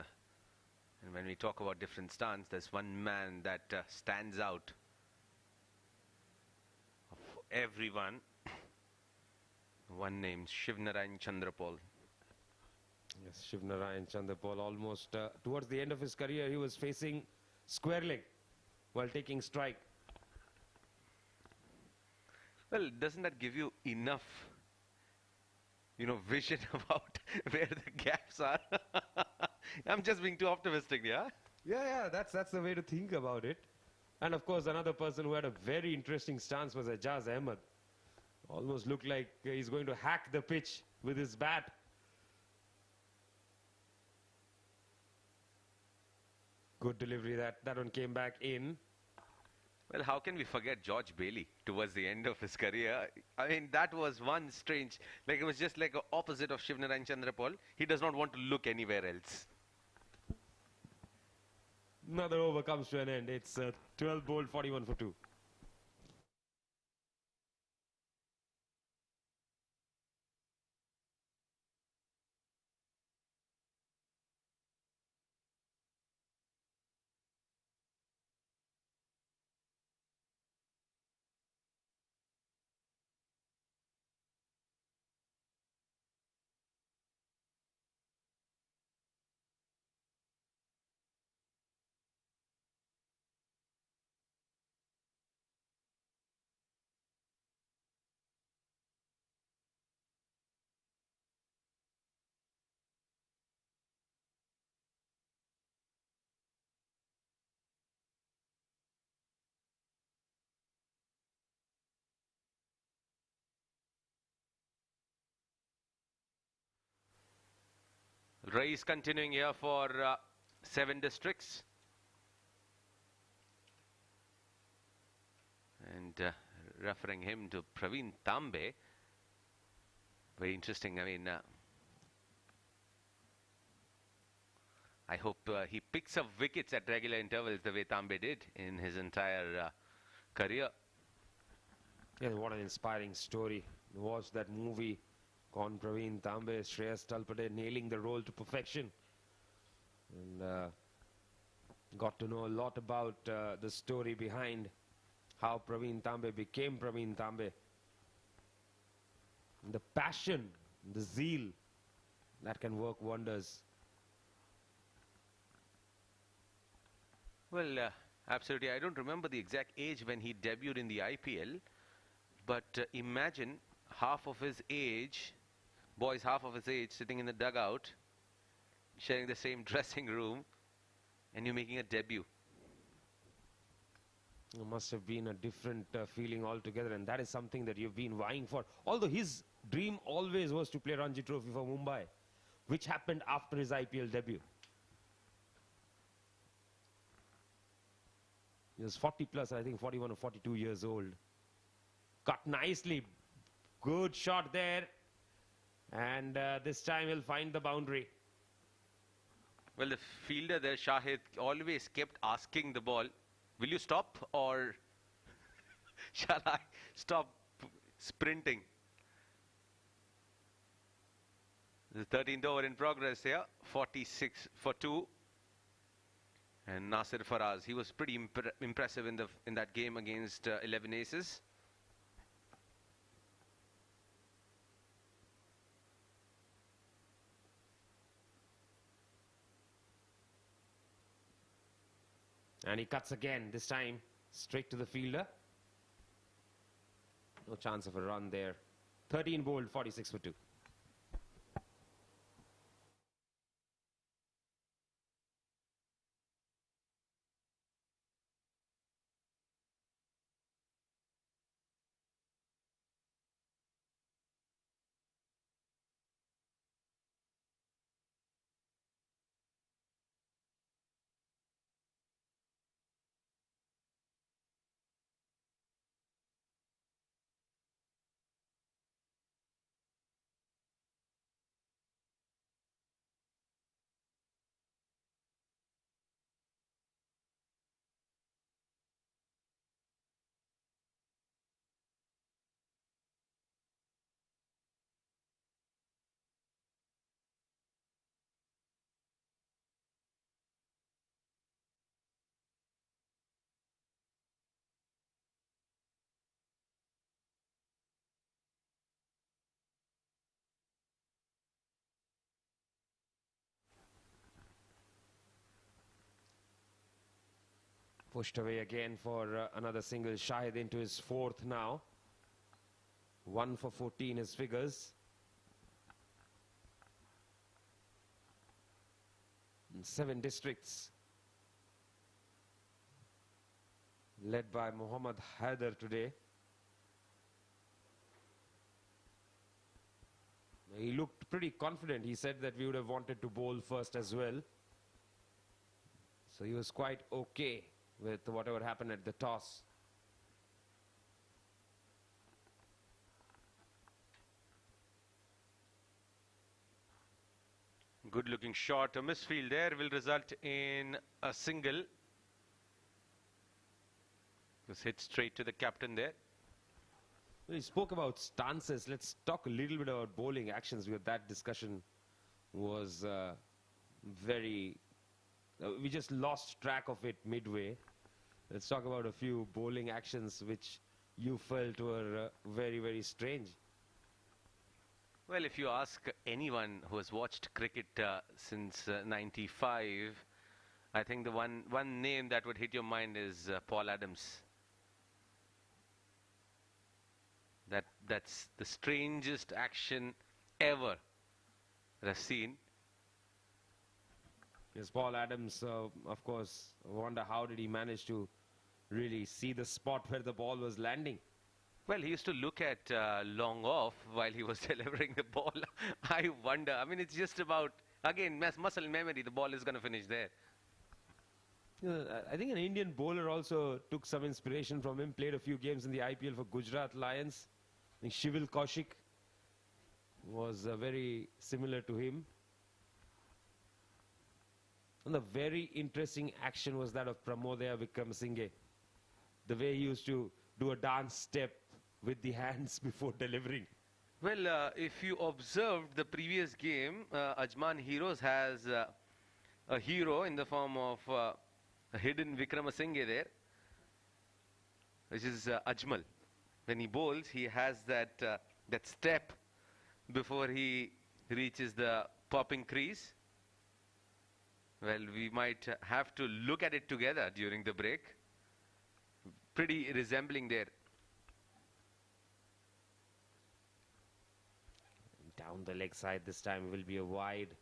[SPEAKER 5] And when we talk about different stance, there's one man that stands out of everyone. One named Shivnarayan Chandrapal.
[SPEAKER 1] Yes, Shivnarayan Chandrapal, almost towards the end of his career, he was facing square leg while taking strike.
[SPEAKER 5] Well, doesn't that give you enough, vision about where the gaps are? I'm just being too optimistic, yeah?
[SPEAKER 1] Yeah, that's the way to think about it. And of course, another person who had a very interesting stance was Ajaz Ahmed. Almost looked like he's going to hack the pitch with his bat. Good delivery, that one came back in.
[SPEAKER 5] Well, how can we forget George Bailey towards the end of his career? I mean, that was one strange, like it was just like the opposite of Shivnarayan Chandrapal. He does not want to look anywhere else.
[SPEAKER 1] Another over comes to an end. It's 12 bowled, 41 for 2.
[SPEAKER 5] Race continuing here for 7 districts. And referring him to Praveen Tambe. Very interesting. I mean, I hope he picks up wickets at regular intervals the way Tambe did in his entire career.
[SPEAKER 1] Yeah, what an inspiring story. Watch that movie, Con Praveen Tambe, Shreyas Talpade nailing the role to perfection. And got to know a lot about the story behind how Praveen Tambe became Praveen Tambe. And the passion, the zeal, that can work wonders.
[SPEAKER 5] Well, absolutely. I don't remember the exact age when he debuted in the IPL. But imagine half of his age, boys half of his age, sitting in the dugout, sharing the same dressing room, and you're making a debut.
[SPEAKER 1] It must have been a different feeling altogether, and that is something that you've been vying for. Although his dream always was to play Ranji Trophy for Mumbai, which happened after his IPL debut. He was 40 plus, I think 41 or 42 years old. Cut nicely. Good shot there. And this time he'll find the boundary.
[SPEAKER 5] Well, the fielder there, Shahid, always kept asking the ball, will you stop or shall I stop sprinting? The 13th over in progress here, 46 for 2. And Nasir Faraz, he was pretty impressive in that game against 11 aces.
[SPEAKER 1] And he cuts again, this time straight to the fielder. No chance of a run there. 13 bowled, 46 for 2. Pushed away again for another single. Shahid into his fourth now. 1 for 14 his figures. In 7 districts. Led by Mohammad Haider today. He looked pretty confident. He said that we would have wanted to bowl first as well. So he was quite okay with whatever happened at the toss.
[SPEAKER 5] Good looking shot. A misfield there will result in a single. Just hit straight to the captain there.
[SPEAKER 1] We spoke about stances. Let's talk a little bit about bowling actions, because that discussion was very... we just lost track of it midway. Let's talk about a few bowling actions which you felt were very, very strange.
[SPEAKER 5] Well, if you ask anyone who has watched cricket since 95, I think the one name that would hit your mind is Paul Adams. That's the strangest action ever that I've seen.
[SPEAKER 1] Yes, Paul Adams, of course, I wonder how did he manage to really see the spot where the ball was landing.
[SPEAKER 5] Well, he used to look at long off while he was delivering the ball. I wonder. I mean, it's just about, again, muscle memory. The ball is going to finish there.
[SPEAKER 1] I think an Indian bowler also took some inspiration from him, played a few games in the IPL for Gujarat Lions. I think Shivil Kaushik was very similar to him. And the very interesting action was that of Pramodaya Vikramasinghe. The way he used to do a dance step with the hands before delivering.
[SPEAKER 5] Well, if you observed the previous game, Ajman Heroes has a hero in the form of a hidden Vikramasinghe there, which is Ajmal. When he bowls, he has that that step before he reaches the popping crease. Well, we might have to look at it together during the break. Pretty resembling there.
[SPEAKER 1] Down the leg side this time will be a wide.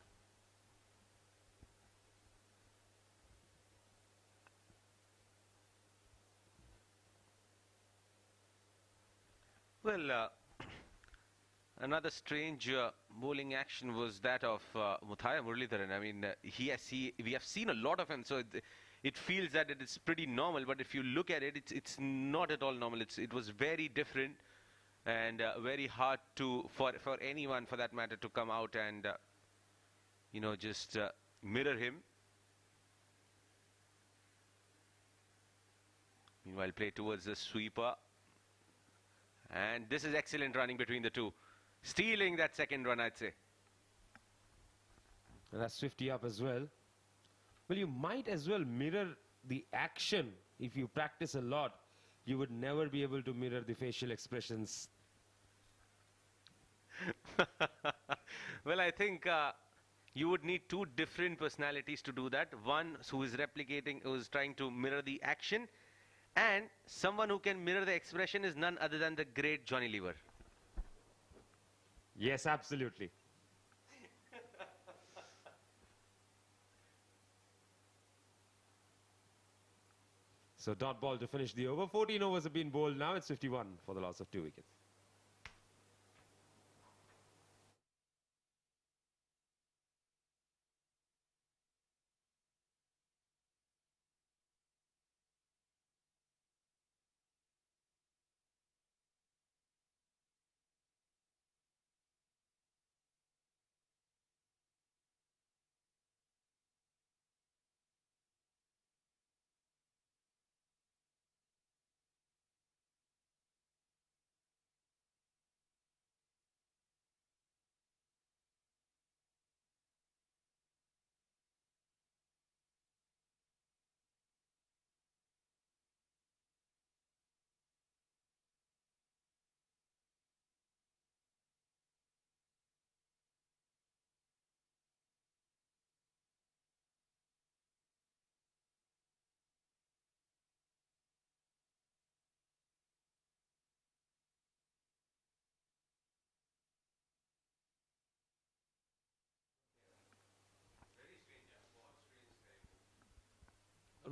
[SPEAKER 5] Well, another strange bowling action was that of Muthaiya Muralitharan. I mean, we have seen a lot of him, so it feels that it is pretty normal. But if you look at it, it's not at all normal. It was very different and very hard for anyone, for that matter, to come out and just mirror him. Meanwhile, play towards the sweeper. And this is excellent running between the two. Stealing that second run, I'd say.
[SPEAKER 1] And that's 50 up as well. Well, you might as well mirror the action. If you practice a lot, you would never be able to mirror the facial expressions.
[SPEAKER 5] Well, I think you would need two different personalities to do that. One who is replicating, who is trying to mirror the action, and someone who can mirror the expression is none other than the great Johnny Lever.
[SPEAKER 1] Yes, absolutely. So dot ball to finish the over. 14 overs have been bowled now. It's 51 for the loss of 2 wickets.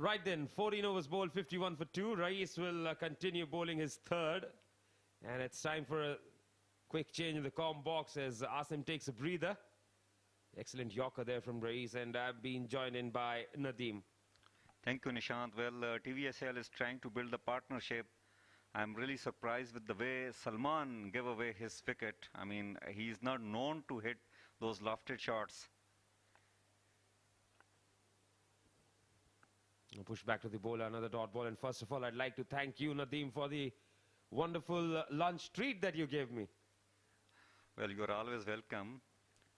[SPEAKER 1] Right then, 14 overs bowled, 51 for 2. Rais will continue bowling his third. And it's time for a quick change in the com box as Asim takes a breather. Excellent yorker there from Rais, and I've been joined in by Nadeem.
[SPEAKER 4] Thank you, Nishant. Well, TVSL is trying to build a partnership. I'm really surprised with the way Salman gave away his wicket. I mean, he's not known to hit those lofted shots.
[SPEAKER 1] I'll push back to the bowler, another dot ball. And first of all, I'd like to thank you, Nadeem, for the wonderful lunch treat that you gave me.
[SPEAKER 4] Well, you're always welcome,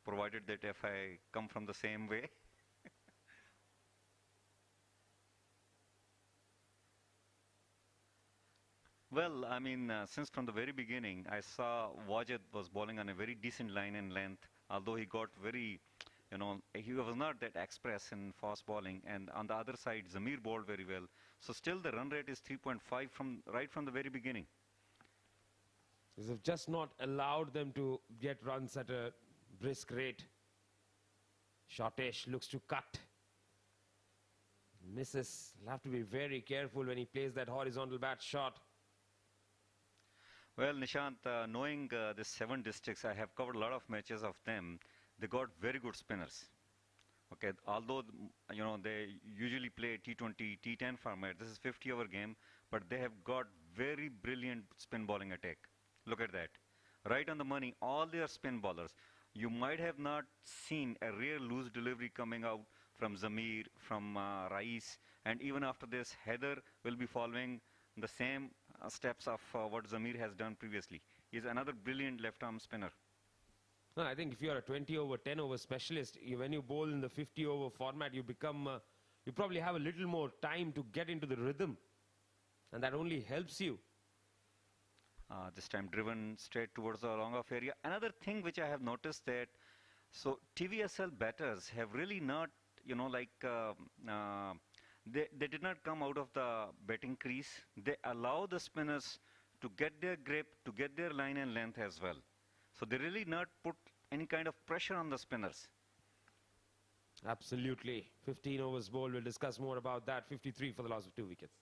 [SPEAKER 4] provided that if I come from the same way. Well, I mean, since from the very beginning, I saw Wajid was bowling on a very decent line and length, although he got very, he was not that express in fast bowling. And on the other side, Zamir bowled very well. So still the run rate is 3.5 right from the very beginning.
[SPEAKER 1] They've just not allowed them to get runs at a brisk rate. Shortish looks to cut. Misses. He'll have to be very careful when he plays that horizontal bat shot.
[SPEAKER 4] Well, Nishant, knowing the 7 districts, I have covered a lot of matches of them. They got very good spinners. Okay, although they usually play T20, T10 format. This is 50-over game, but they have got very brilliant spin bowling attack. Look at that, right on the money. All their spin bowlers. You might have not seen a rare loose delivery coming out from Zamir, from Rais, and even after this, Heather will be following the same steps of what Zamir has done previously. He's another brilliant left-arm spinner.
[SPEAKER 1] No, I think if you're a 20-over, 10-over specialist, when you bowl in the 50-over format, you become, you probably have a little more time to get into the rhythm. And that only helps you.
[SPEAKER 4] This time driven straight towards the long off area. Another thing which I have noticed that, so TVSL batters have really not, they did not come out of the batting crease. They allow the spinners to get their grip, to get their line and length as well. So they really not put any kind of pressure on the spinners.
[SPEAKER 1] Absolutely. 15 overs bowled. We'll discuss more about that. 53 for the loss of 2 wickets.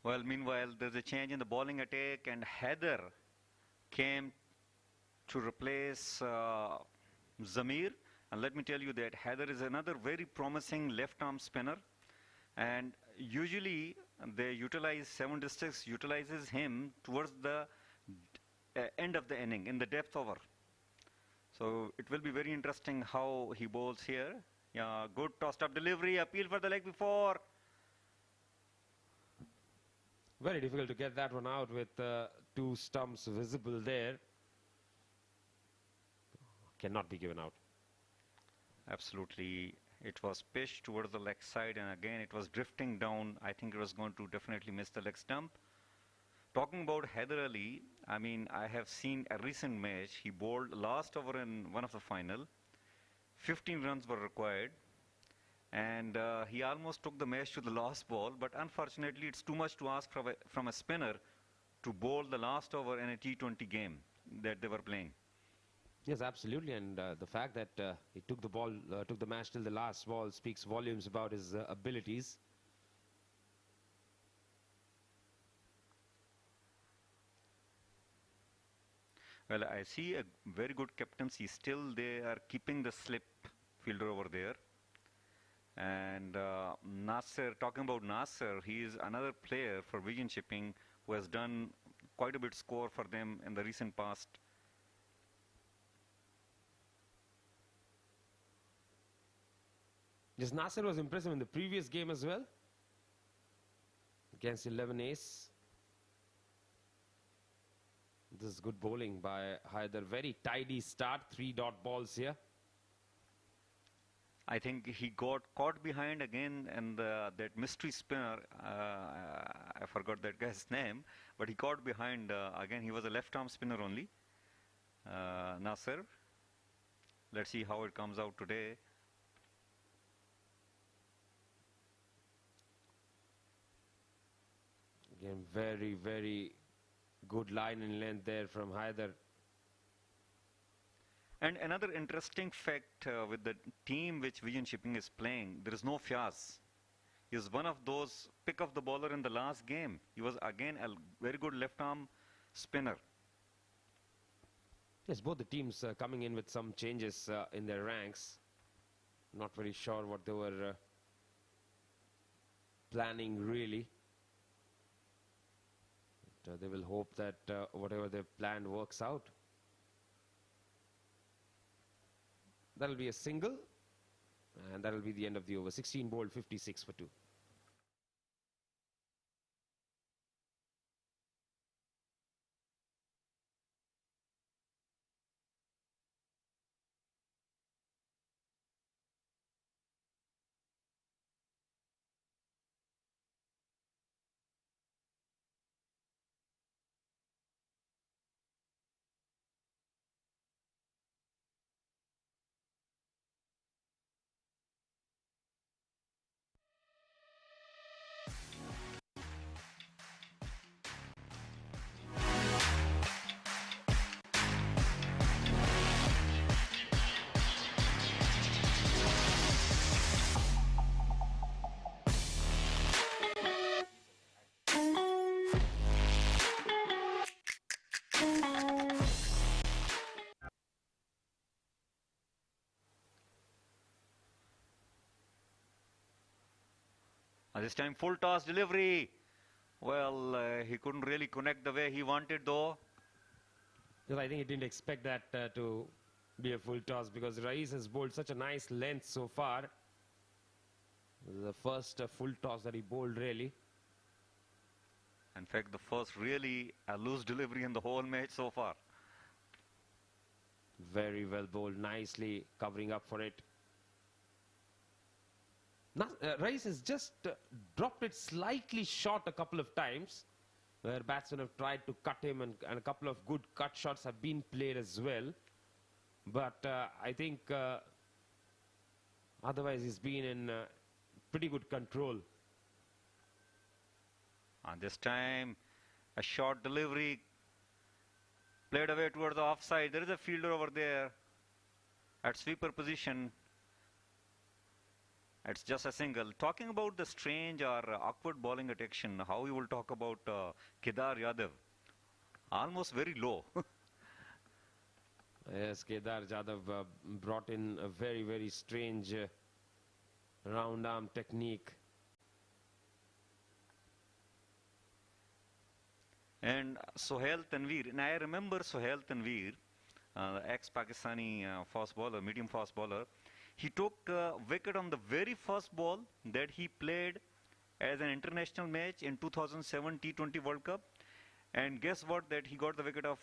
[SPEAKER 4] Well, meanwhile, there's a change in the bowling attack, and Heather came to replace Zamir. And let me tell you that Heather is another very promising left-arm spinner. And usually, they utilize 7 districts, utilizes him towards the end of the inning, in the depth over. So it will be very interesting how he bowls here. Yeah, good tossed-up delivery, appeal for the leg before.
[SPEAKER 1] Very difficult to get that one out with 2 stumps visible there. Cannot be given out.
[SPEAKER 4] Absolutely. It was pitched towards the leg side, and again it was drifting down. I think it was going to definitely miss the leg stump. Talking about Heather Ali, I mean, I have seen a recent match. He bowled last over in one of the final. 15 runs were required. And he almost took the match to the last ball, but unfortunately it's too much to ask from a spinner to bowl the last over in a T20 game that they were playing.
[SPEAKER 1] Yes, absolutely, and the fact that he took the match till the last ball speaks volumes about his abilities.
[SPEAKER 4] Well, I see a very good captaincy. Still, they are keeping the slip fielder over there. And Nasser, talking about Nasser, he is another player for vision chipping who has done quite a bit score for them in the recent past.
[SPEAKER 1] Yes, Nasser was impressive in the previous game as well. Against 11 ace. This is good bowling by Haider. Very tidy start. 3 dot balls here.
[SPEAKER 4] I think he got caught behind again, and that mystery spinner, I forgot that guy's name, but he caught behind again. He was a left arm spinner only. Nasser. Let's see how it comes out today.
[SPEAKER 1] Again, very, very good line and length there from Haider.
[SPEAKER 4] And another interesting fact with the team which Vision Shipping is playing, there is no Fiaz. He is one of those pick of the bowler in the last game. He was again a very good left arm spinner.
[SPEAKER 1] Yes, both the teams coming in with some changes in their ranks. Not very sure what they were planning really. But, they will hope that whatever they planned works out. That'll be a single, and that'll be the end of the over. 16 bowled, 56 for 2.
[SPEAKER 4] This time full toss delivery. Well, he couldn't really connect the way he wanted though.
[SPEAKER 1] Well, I think he didn't expect that to be a full toss because Rais has bowled such a nice length so far. This is the first full toss that he bowled really.
[SPEAKER 4] In fact, the first really loose delivery in the whole match so far.
[SPEAKER 1] Very well bowled, nicely covering up for it. Rais has just dropped it slightly short a couple of times, where batsmen have tried to cut him, and a couple of good cut shots have been played as well. But I think otherwise he's been in pretty good control.
[SPEAKER 4] And this time, a short delivery played away towards the offside. There is a fielder over there at sweeper position. It's just a single. Talking about the strange or awkward bowling action, how you will talk about Kedar Yadav? Almost very low.
[SPEAKER 1] Yes, Kedar Yadav brought in a very, very strange round arm technique.
[SPEAKER 4] And Sohail Tanveer, and I remember Sohail Tanveer, ex-Pakistani fast bowler, medium fast bowler. He took wicket on the very first ball that he played as an international match in 2007 T20 World Cup. And guess what? That he got the wicket of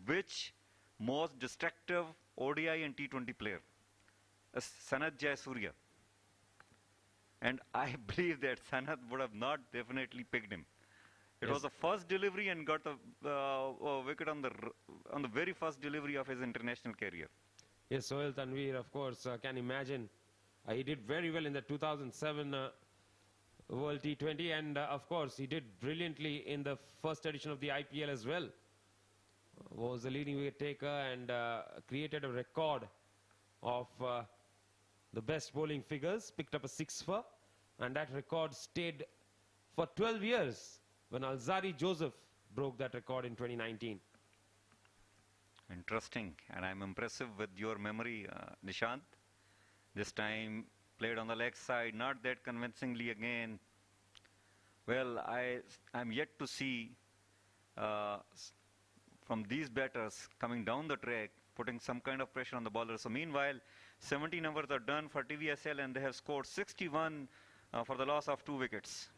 [SPEAKER 4] which most destructive ODI and T20 player? Sanat Jayasuriya. And I believe that Sanat would have not definitely picked him. It was the first delivery and got the wicket on the very first delivery of his international career.
[SPEAKER 1] Yes, Sohail Tanveer, of course, can imagine. He did very well in the 2007 World T20, and of course, he did brilliantly in the first edition of the IPL as well. Was the leading wicket taker and created a record of the best bowling figures, picked up a 6-for, and that record stayed for 12 years when Alzari Joseph broke that record in 2019.
[SPEAKER 4] Interesting, and I'm impressive with your memory, Nishant. This time played on the leg side, not that convincingly again. Well, I'm yet to see from these batters coming down the track, putting some kind of pressure on the bowler. So meanwhile, 70 numbers are done for TVSL and they have scored 61 for the loss of 2 wickets.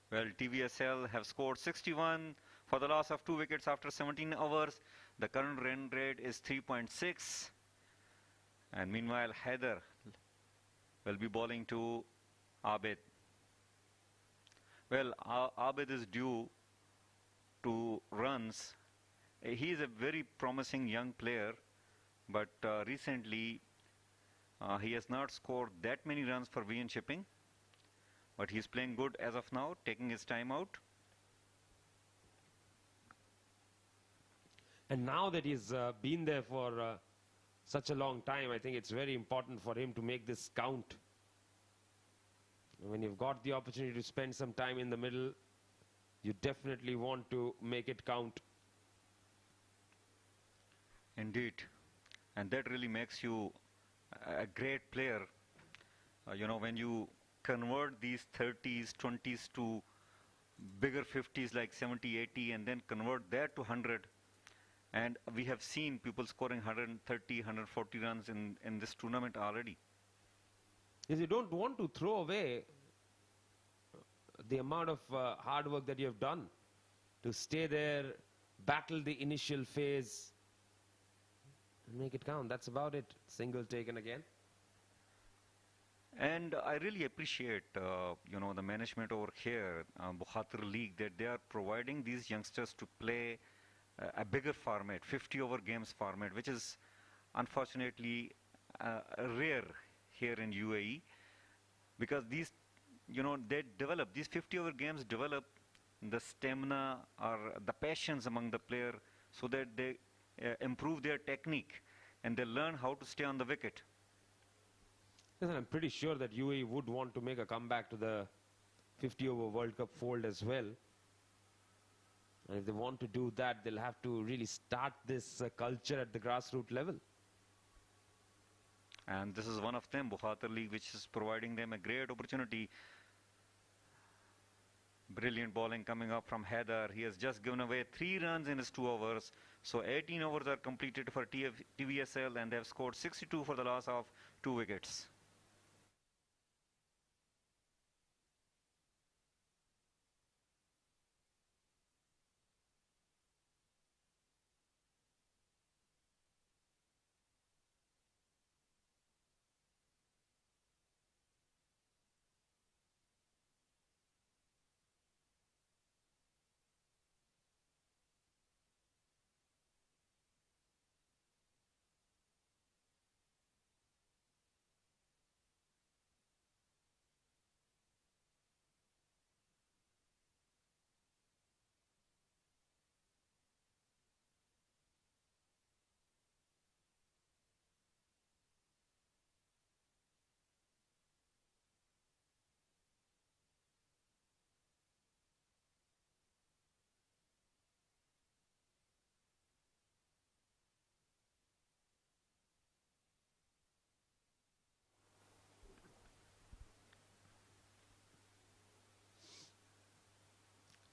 [SPEAKER 4] Well, TVSL have scored 61 for the loss of 2 wickets after 17 overs. The current run rate is 3.6. And meanwhile, Haider will be bowling to Abid. Well, Abid is due to runs. He is a very promising young player, but recently he has not scored that many runs for VN Shipping. But he's playing good as of now, taking his time out.
[SPEAKER 1] And now that he's been there for such a long time, I think it's very important for him to make this count. When you've got the opportunity to spend some time in the middle, you definitely want to make it count.
[SPEAKER 4] Indeed. And that really makes you a great player. When you convert these 30s, 20s to bigger 50s like 70, 80, and then convert that to 100. And we have seen people scoring 130, 140 runs in this tournament already.
[SPEAKER 1] Because you don't want to throw away the amount of hard work that you have done to stay there, battle the initial phase, and make it count. That's about it. Single taken again.
[SPEAKER 4] And I really appreciate, the management over here, Bukhatir League, that they are providing these youngsters to play a bigger format, 50-over games format, which is unfortunately rare here in UAE, because these, these 50-over games develop the stamina or the passions among the player so that they improve their technique and they learn how to stay on the wicket.
[SPEAKER 1] Yes, and I'm pretty sure that UAE would want to make a comeback to the 50-over World Cup fold as well. And if they want to do that, they'll have to really start this culture at the grassroots level.
[SPEAKER 4] And this is one of them, Bukhatir League, which is providing them a great opportunity. Brilliant bowling coming up from Haider. He has just given away 3 runs in his 2 overs. So 18 overs are completed for TVSL and they have scored 62 for the loss of 2 wickets.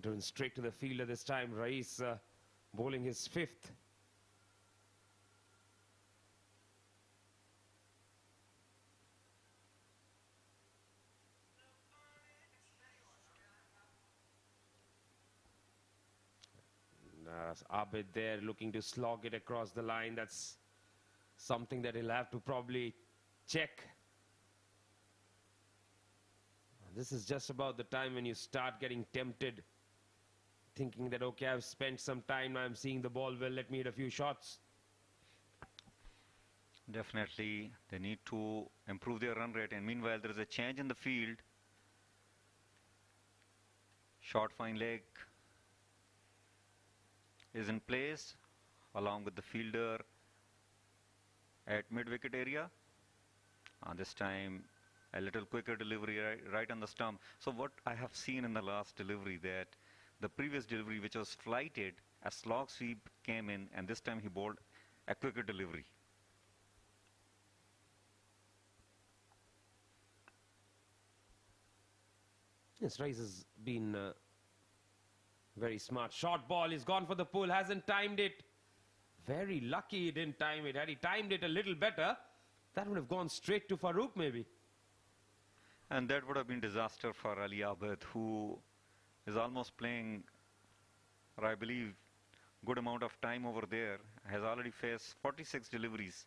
[SPEAKER 1] Driven straight to the fielder this time. Rais bowling his 5th. Abid there looking to slog it across the line. That's something that he'll have to probably check. This is just about the time when you start getting tempted, thinking that, okay, I've spent some time, I'm seeing the ball well, let me hit a few shots.
[SPEAKER 4] Definitely, they need to improve their run rate. And meanwhile, there is a change in the field. Short fine leg is in place along with the fielder at mid-wicket area. This time a little quicker delivery right on the stump. So what I have seen in the last delivery, that the previous delivery which was flighted, a slog sweep came in and this time he bowled a quicker delivery.
[SPEAKER 1] Yes, Rice has been very smart. Short ball, he's gone for the pull, hasn't timed it. Very lucky he didn't time it. Had he timed it a little better, that would have gone straight to Farooq maybe.
[SPEAKER 4] And that would have been disaster for Ali Abid, who is almost playing, or I believe, good amount of time over there, has already faced 46 deliveries.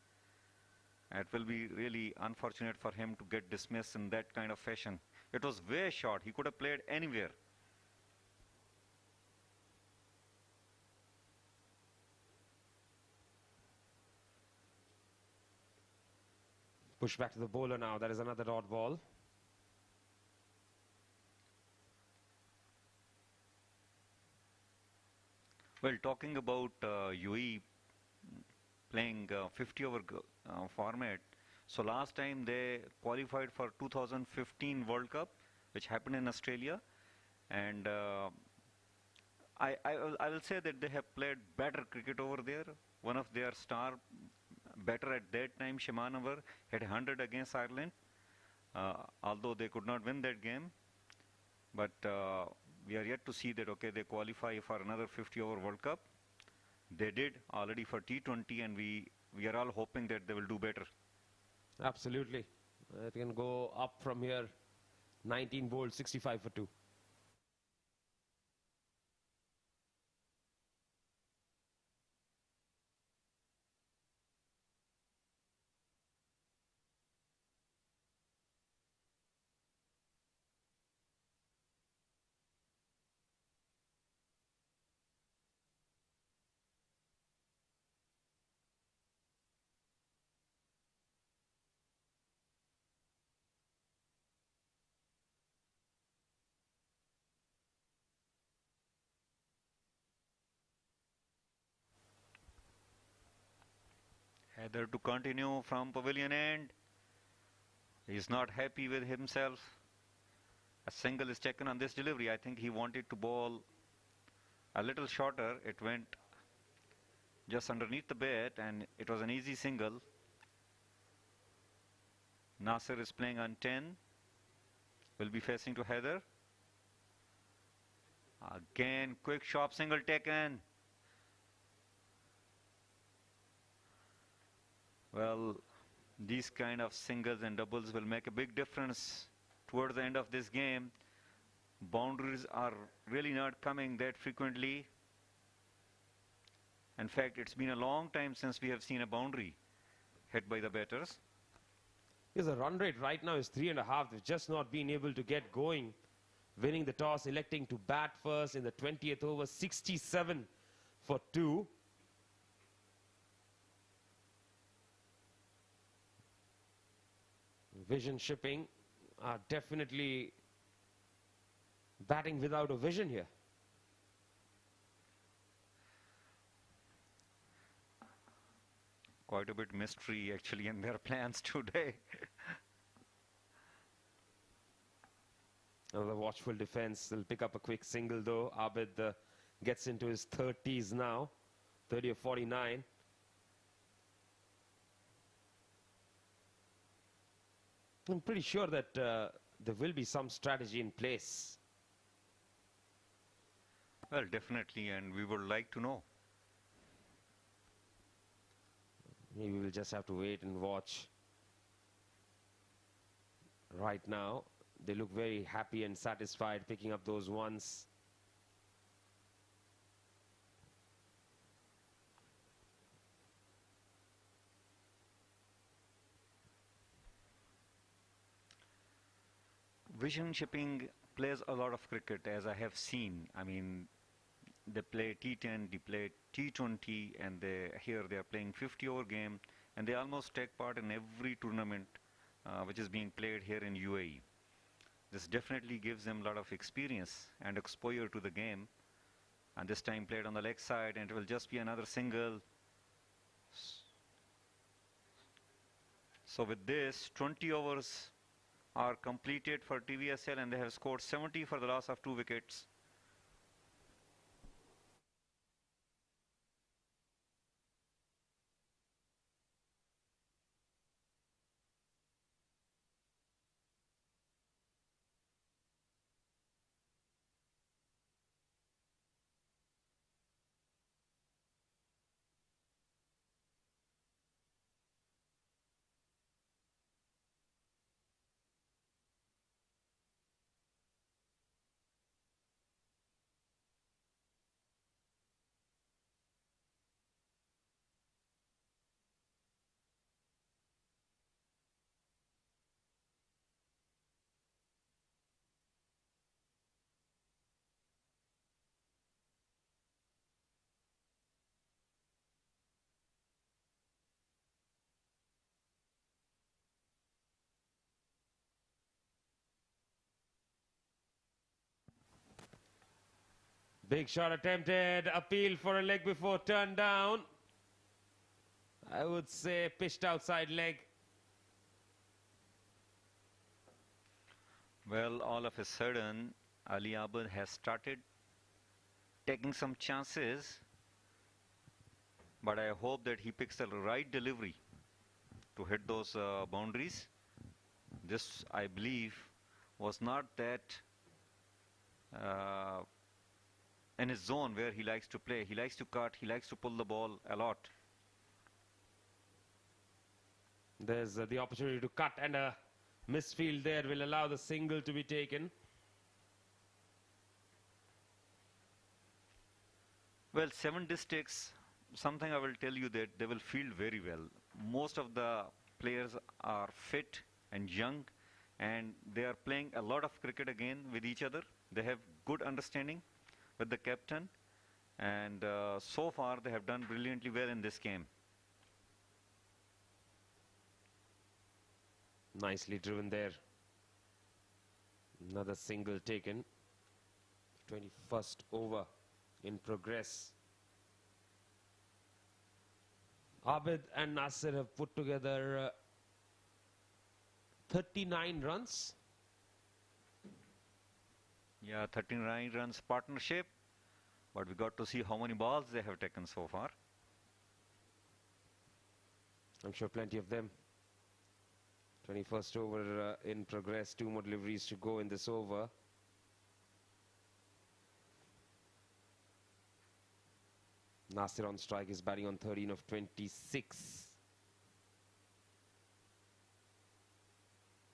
[SPEAKER 4] It will be really unfortunate for him to get dismissed in that kind of fashion. It was way short. He could have played anywhere.
[SPEAKER 1] Push back to the bowler now. That is another odd ball.
[SPEAKER 4] Well, talking about UAE playing 50-over format, so last time they qualified for 2015 World Cup, which happened in Australia, and I will say that they have played better cricket over there. One of their star batter at that time, Shimanawar, had 100 against Ireland, although they could not win that game. But we are yet to see that, okay, they qualify for another 50-over World Cup. They did already for T20, and we are all hoping that they will do better.
[SPEAKER 1] Absolutely. It can go up from here. 19 bowled, 65 for 2.
[SPEAKER 4] Heather to continue from pavilion end. He's not happy with himself. A single is taken on this delivery. I think he wanted to bowl a little shorter. It went just underneath the bat and it was an easy single. Nasser is playing on 10. Will be facing to Heather. Again, quick sharp single taken. Well, these kind of singles and doubles will make a big difference towards the end of this game. Boundaries are really not coming that frequently. In fact, it's been a long time since we have seen a boundary hit by the batters.
[SPEAKER 1] Yes, the run rate right now is 3.5. They've just not been able to get going. Winning the toss, electing to bat first in the 20th over, 67 for 2. Vision shipping are definitely batting without a vision here.
[SPEAKER 4] Quite a bit mystery actually in their plans today.
[SPEAKER 1] Another watchful defense. They'll pick up a quick single though. Abid gets into his 30s now, 30 or 49. I'm pretty sure that there will be some strategy in place.
[SPEAKER 4] Well, definitely, and we would like to know.
[SPEAKER 1] Maybe we'll just have to wait and watch. Right now, they look very happy and satisfied picking up those ones.
[SPEAKER 4] Vision shipping plays a lot of cricket, as I have seen. I mean, they play T10, they play T20, and here they are playing 50-over game, and they almost take part in every tournament which is being played here in UAE. This definitely gives them a lot of experience and exposure to the game. And this time played on the leg side, and it will just be another single. So with this, 20 overs are completed for TVSL, and they have scored 70 for the loss of 2 wickets.
[SPEAKER 1] Big shot attempted, appeal for a leg before turn down. I would say pitched outside leg.
[SPEAKER 4] Well, all of a sudden, Ali Abad has started taking some chances, but I hope that he picks the right delivery to hit those boundaries. This, I believe, was not that in his zone where he likes to play. He likes to cut, he likes to pull the ball a lot.
[SPEAKER 1] There's the opportunity to cut, and a misfield there will allow the single to be taken.
[SPEAKER 4] Well, 7 districts, something I will tell you that they will field very well. Most of the players are fit and young, and they are playing a lot of cricket again with each other. They have good understanding with the captain, and so far they have done brilliantly well in this game.
[SPEAKER 1] Nicely driven there. Another single taken. 21st over in progress. Abid and Nasir have put together 39 runs.
[SPEAKER 4] Yeah, 39 runs partnership. But we got to see how many balls they have taken so far.
[SPEAKER 1] I'm sure plenty of them. 21st over in progress. 2 more deliveries to go in this over. Nasir on strike is batting on 13 of 26.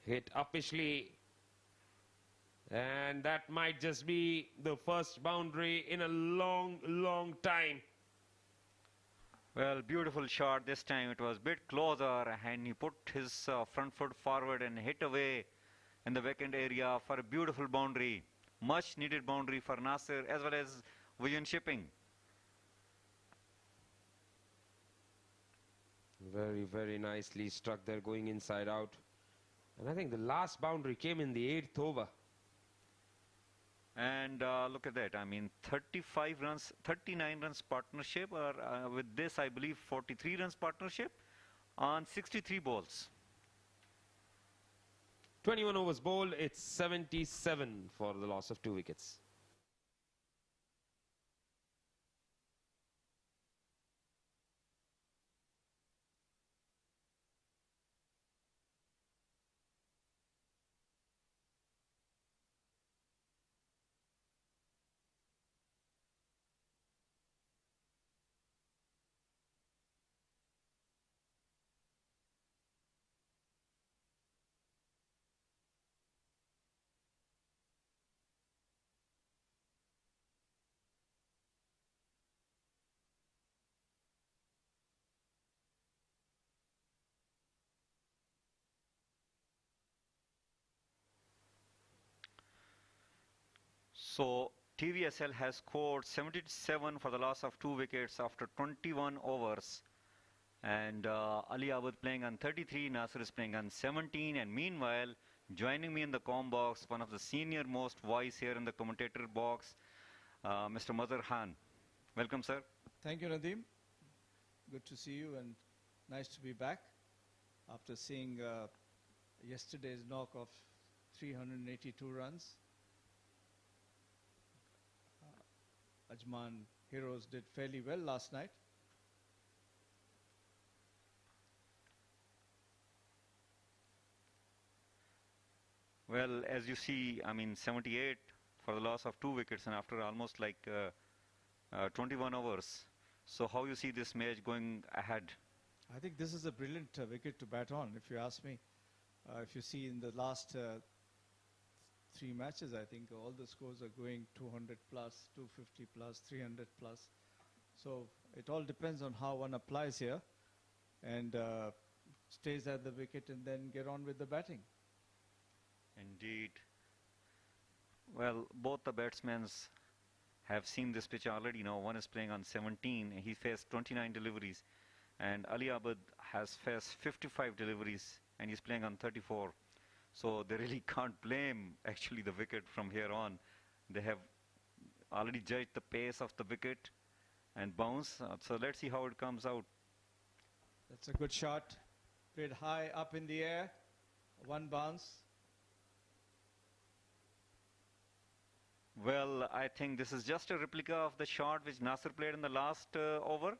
[SPEAKER 1] Hit uppishly. And that might just be the first boundary in a long, long time.
[SPEAKER 4] Well, beautiful shot. This time it was a bit closer and he put his front foot forward and hit away in the vacant area for a beautiful boundary. Much needed boundary for Nasir as well as Vision Shipping.
[SPEAKER 1] Very, very nicely struck there, going inside out. And I think the last boundary came in the 8th over.
[SPEAKER 4] And look at that. I mean, 35 runs, 39 runs partnership, or with this, I believe 43 runs partnership on 63 balls.
[SPEAKER 1] 21 overs bowled, it's 77 for the loss of 2 wickets.
[SPEAKER 4] So TVSL has scored 77 for the loss of 2 wickets after 21 overs. And Ali Abad playing on 33, Nasir is playing on 17. And meanwhile, joining me in the comm box, one of the senior most voice here in the commentator box, Mr. Mazhar Khan. Welcome, sir.
[SPEAKER 6] Thank you, Nadeem. Good to see you and nice to be back after seeing yesterday's knock of 382 runs. Ajman Heroes did fairly well last night.
[SPEAKER 4] Well, as you see, I mean, 78 for the loss of 2 wickets and after almost like 21 overs. So how you see this match going ahead?
[SPEAKER 6] I think this is a brilliant wicket to bat on, if you ask me. If you see in the last 3 matches, I think all the scores are going 200 plus, 250 plus, 300 plus. So it all depends on how one applies here and stays at the wicket and then get on with the batting.
[SPEAKER 4] Indeed. Well, both the batsmen have seen this pitch already now. One is playing on 17. He faced 29 deliveries. And Ali Abad has faced 55 deliveries and he's playing on 34. So they really can't blame actually the wicket from here on. They have already judged the pace of the wicket and bounce. So let's see how it comes out.
[SPEAKER 6] That's a good shot. Played high up in the air. 1 bounce.
[SPEAKER 4] Well, I think this is just a replica of the shot which Nasir played in the last over.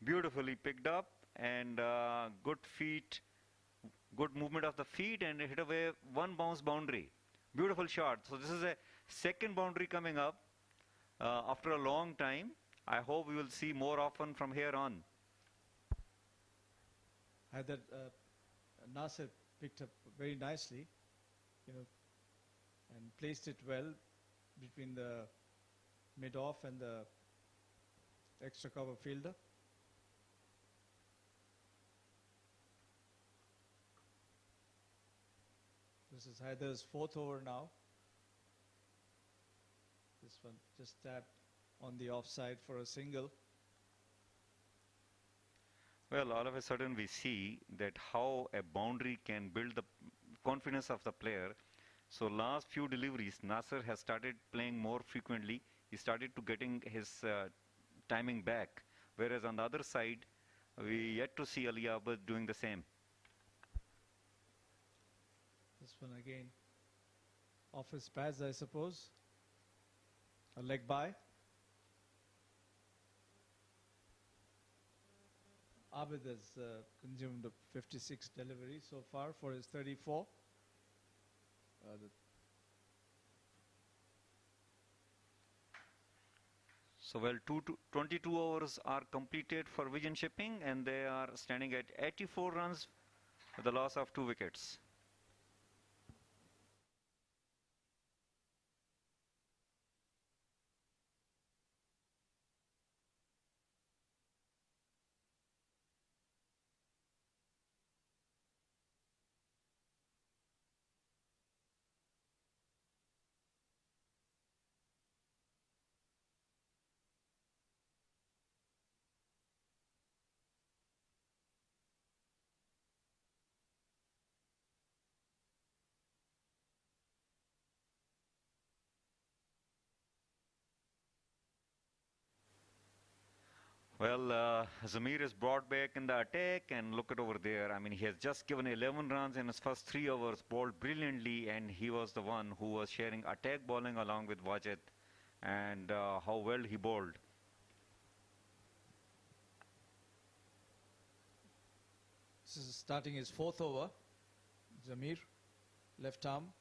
[SPEAKER 4] Beautifully picked up and good feet, good movement of the feet and hit away 1 bounce boundary. Beautiful shot. So this is a second boundary coming up after a long time. I hope we will see more often from here on.
[SPEAKER 6] That Nasir picked up very nicely, and placed it well between the mid-off and the extra cover fielder. This is Haider's 4th over now. This one just tapped on the offside for a single.
[SPEAKER 4] Well, all of a sudden we see that how a boundary can build the confidence of the player. So last few deliveries, Nasir has started playing more frequently. He started to getting his timing back. Whereas on the other side, We yet to see Ali Abad doing the same.
[SPEAKER 6] This one again, off his pads, I suppose. A leg by. Abid has consumed a 56 delivery so far for his 34.
[SPEAKER 4] So, well, 22 overs are completed for Vision Shipping, and they are standing at 84 runs with the loss of 2 wickets. Well, Zamir is brought back in the attack, and look at over there. I mean, he has just given 11 runs in his first 3 overs, bowled brilliantly, and he was the one who was sharing attack bowling along with Wajid, and how well he bowled.
[SPEAKER 6] This is starting his 4th over. Zamir, left arm,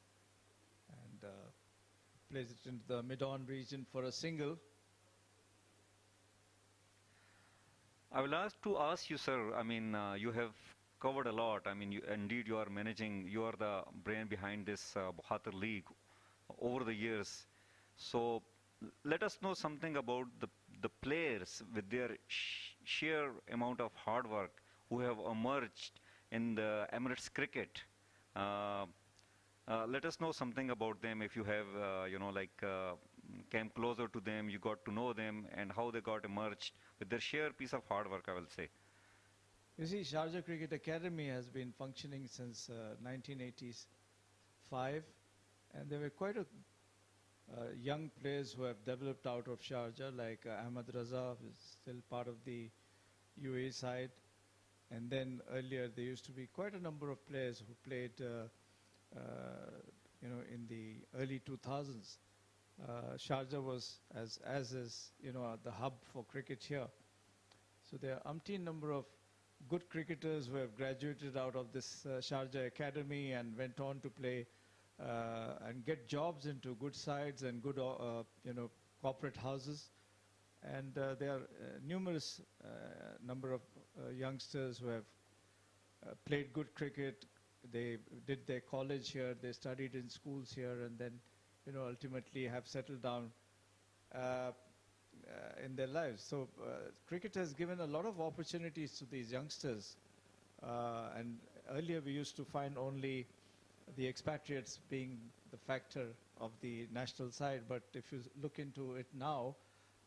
[SPEAKER 6] and plays it into the mid-on region for a single.
[SPEAKER 4] I will ask you, sir. I mean, you have covered a lot. I mean, indeed, you are managing. You are the brain behind this Bukhatir League over the years. So, let us know something about the players with their sheer amount of hard work who have emerged in the Emirates cricket. Let us know something about them. If you have, came closer to them, you got to know them, and how they got emerged with their sheer piece of hard work, I will say.
[SPEAKER 6] You see, Sharjah Cricket Academy has been functioning since 1985, and there were quite a young players who have developed out of Sharjah, like Ahmad Raza, who is still part of the UAE side. And then earlier, there used to be quite a number of players who played, in the early 2000s. Sharjah was, as is, the hub for cricket here. So there are umpteen number of good cricketers who have graduated out of this Sharjah Academy and went on to play and get jobs into good sides and good, corporate houses. And there are numerous number of youngsters who have played good cricket. They did their college here, they studied in schools here, and then ultimately have settled down in their lives. So cricket has given a lot of opportunities to these youngsters. And earlier we used to find only the expatriates being the factor of the national side. But if you look into it now,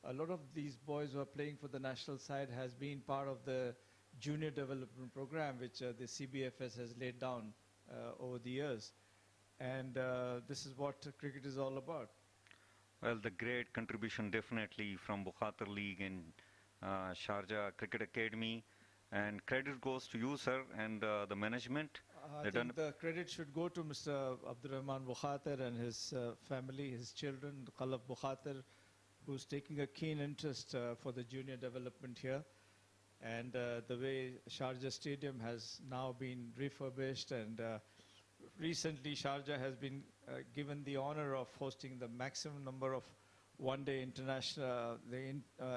[SPEAKER 6] a lot of these boys who are playing for the national side has been part of the junior development program, which the CBFS has laid down over the years. And this is what cricket is all about.
[SPEAKER 4] Well, the great contribution definitely from Bukhatir League and Sharjah Cricket Academy. And credit goes to you, sir, and the management.
[SPEAKER 6] I think the credit should go to Mr. Abdurrahman Bukhatir and his family, his children, Khalaf Bukhatir, who's taking a keen interest for the junior development here. And the way Sharjah Stadium has now been refurbished, and recently Sharjah has been given the honor of hosting the maximum number of one-day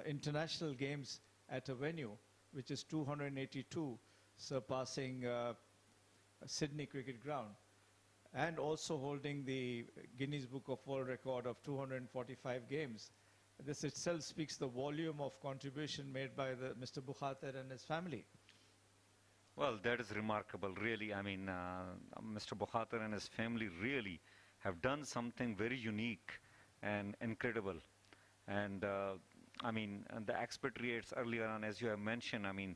[SPEAKER 6] international games at a venue, which is 282, surpassing Sydney Cricket Ground, and also holding the Guinness Book of World Record of 245 games. This itself speaks the volume of contribution made by Mr. Bukhatir and his family.
[SPEAKER 4] Well, that is remarkable, really. I mean, Mr. Bukhatir and his family really have done something very unique and incredible. And I mean, the expatriates earlier on, as you have mentioned, I mean,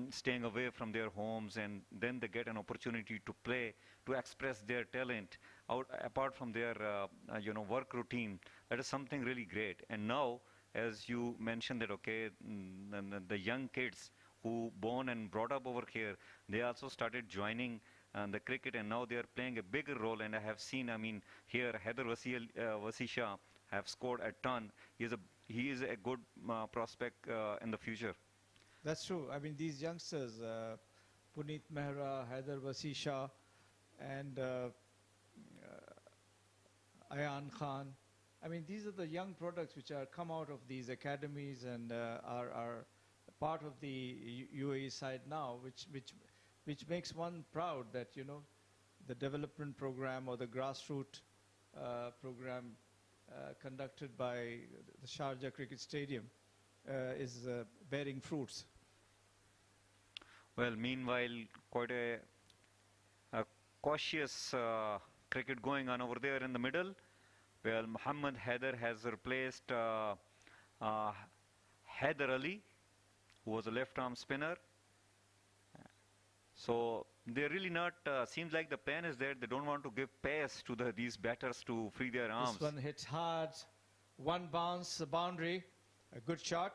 [SPEAKER 4] staying away from their homes, and then they get an opportunity to play, to express their talent apart from their work routine. That is something really great. And now, as you mentioned that, okay, the young kids who born and brought up over here, they also started joining the cricket, and now they are playing a bigger role. And I have seen, I mean, here Heather Vasisha have scored a ton. He is a good prospect in the future.
[SPEAKER 6] That's true. I mean, these youngsters, Puneet Mehra, Haider Vasisha, and Ayan Khan. I mean, these are the young products which are come out of these academies and are part of the UAE side now, which makes one proud that, you know, the development program or the grassroots program conducted by the Sharjah Cricket Stadium is bearing fruits.
[SPEAKER 4] Well, meanwhile, quite a cautious cricket going on over there in the middle. Well, Muhammad Haider has replaced Haider Ali, who was a left-arm spinner. So they're really not, seems like the plan is there. They don't want to give pace to these batters to free their arms.
[SPEAKER 6] This one hits hard, one bounce, a boundary, a good shot.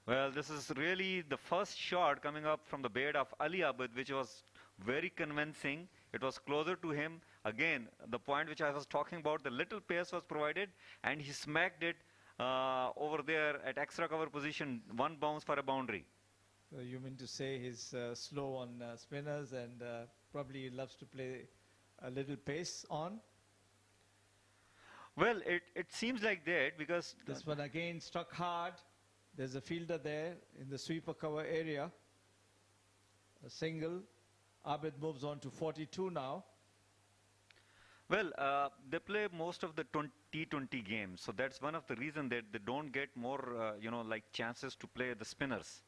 [SPEAKER 4] Well, this is really the first shot coming up from the bat of Ali Abid, which was very convincing. It was closer to him. Again, the point which I was talking about, the little pace was provided, and he smacked it over there at extra cover position, one bounce for a boundary.
[SPEAKER 6] So you mean to say he's slow on spinners and probably loves to play a little pace on?
[SPEAKER 4] Well, it seems like that because...
[SPEAKER 6] This one again struck hard. There's a fielder there in the sweeper cover area. A single. Abid moves on to 42 now.
[SPEAKER 4] Well, they play most of the T20 games, so that's one of the reasons that they don't get more, you know, like chances to play the spinners.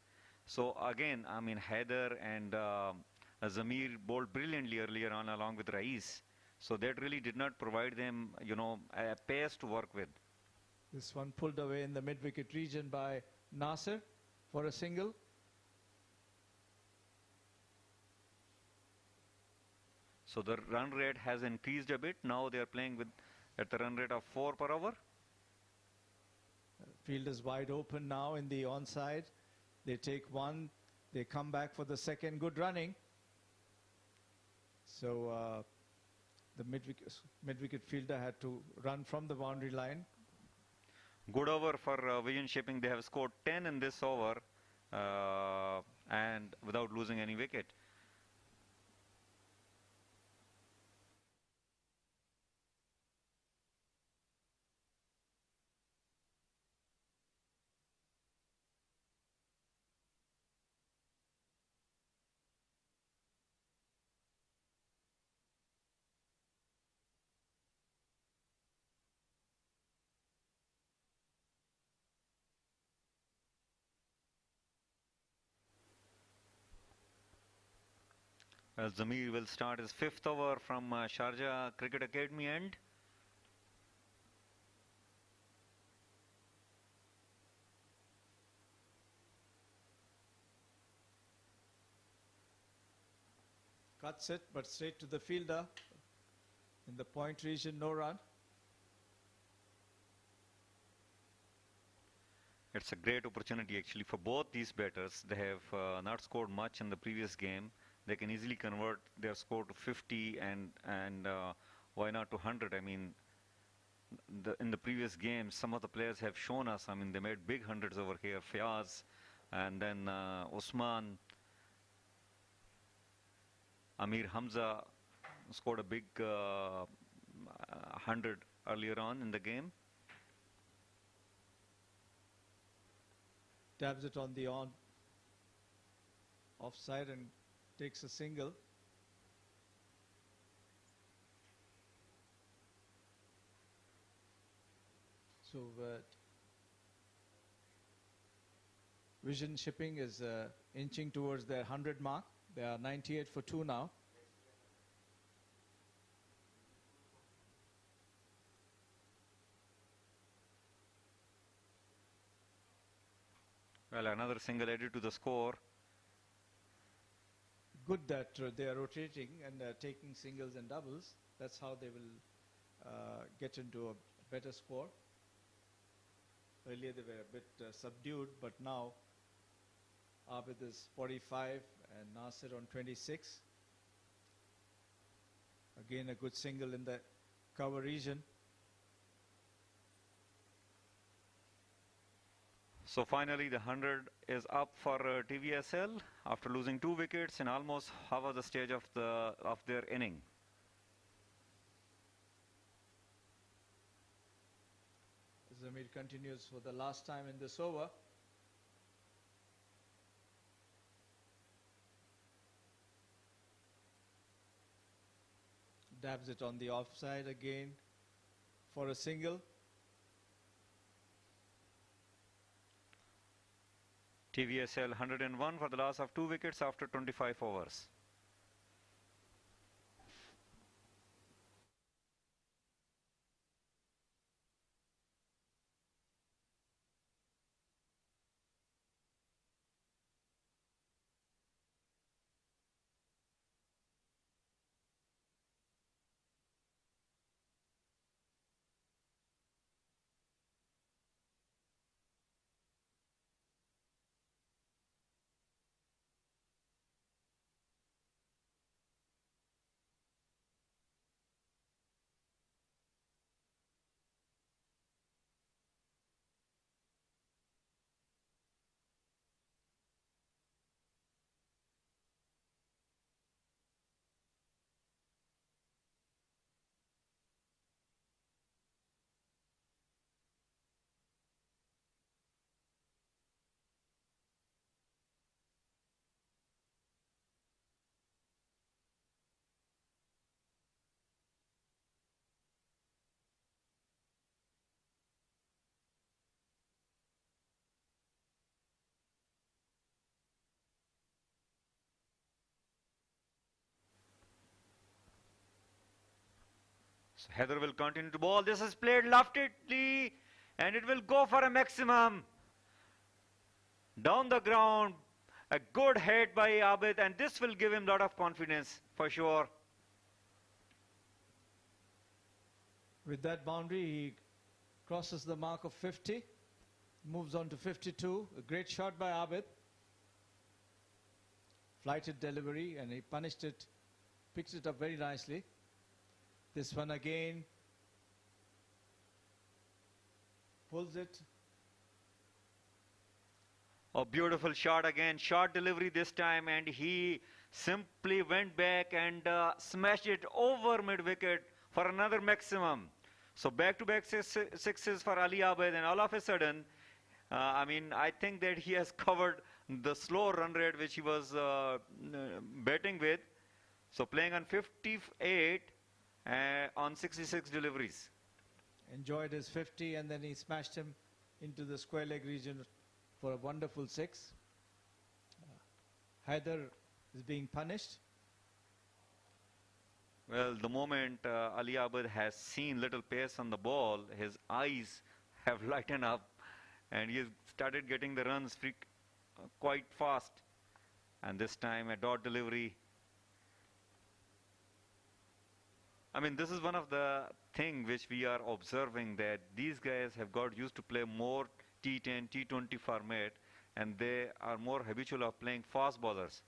[SPEAKER 4] So again, I mean, Haider and Zamir bowled brilliantly earlier on along with Rais. So that really did not provide them, you know, a pace to work with.
[SPEAKER 6] This one pulled away in the mid-wicket region by Nasir for a single.
[SPEAKER 4] So the run rate has increased a bit. Now they are playing at the run rate of 4 per over.
[SPEAKER 6] Field is wide open now in the onside. They take one, they come back for the second. Good running. So the mid-wicket fielder had to run from the boundary line.
[SPEAKER 4] Good over for Vision Shipping. They have scored 10 in this over and without losing any wicket. Zamir will start his 5th over from Sharjah Cricket Academy end.
[SPEAKER 6] Cuts it, but straight to the fielder. In the point region, no run.
[SPEAKER 4] It's a great opportunity actually for both these batters. They have not scored much in the previous game. They can easily convert their score to 50 and why not to 100? I mean, in the previous games, some of the players have shown us. I mean, they made big hundreds over here. Fayaz, and then Usman, Amir Hamza scored a big 100 earlier on in the game.
[SPEAKER 6] Dabs it on the offside and takes a single. So Vision Shipping is inching towards their 100 mark. They are 98 for 2 now.
[SPEAKER 4] Well, another single added to the score.
[SPEAKER 6] Good that they are rotating and taking singles and doubles. That's how they will get into a better score. Earlier they were a bit subdued, but now Abid is 45 and Nasir on 26. Again, a good single in the cover region.
[SPEAKER 4] So finally, the 100 is up for TVSL after losing 2 wickets in almost half of the stage of their inning.
[SPEAKER 6] Zamir continues for the last time in this over. Dabs it on the offside again for a single.
[SPEAKER 4] TVSL 101 for the loss of 2 wickets after 25 overs. So Heather will continue to bowl. This is played loftily and it will go for a maximum. Down the ground, a good hit by Abid, and this will give him a lot of confidence for sure.
[SPEAKER 6] With that boundary, he crosses the mark of 50, moves on to 52. A great shot by Abid. Flighted delivery, and he punished it, picked it up very nicely. This one again, pulls it.
[SPEAKER 4] A beautiful shot again, short delivery this time, and he simply went back and smashed it over mid-wicket for another maximum. So back-to-back sixes for Ali Abid, and all of a sudden, I think that he has covered the slow run rate which he was batting with. So playing on 58 on 66 deliveries.
[SPEAKER 6] Enjoyed his 50, and then he smashed him into the square leg region for a wonderful 6. Haider is being punished.
[SPEAKER 4] Well, the moment Ali Abid has seen little pace on the ball, his eyes have lightened up and he has started getting the runs quite fast. And this time a dot delivery. This is one of the things which we are observing, that these guys have got used to play more T10, T20 format, and they are more habitual of playing fast bowlers.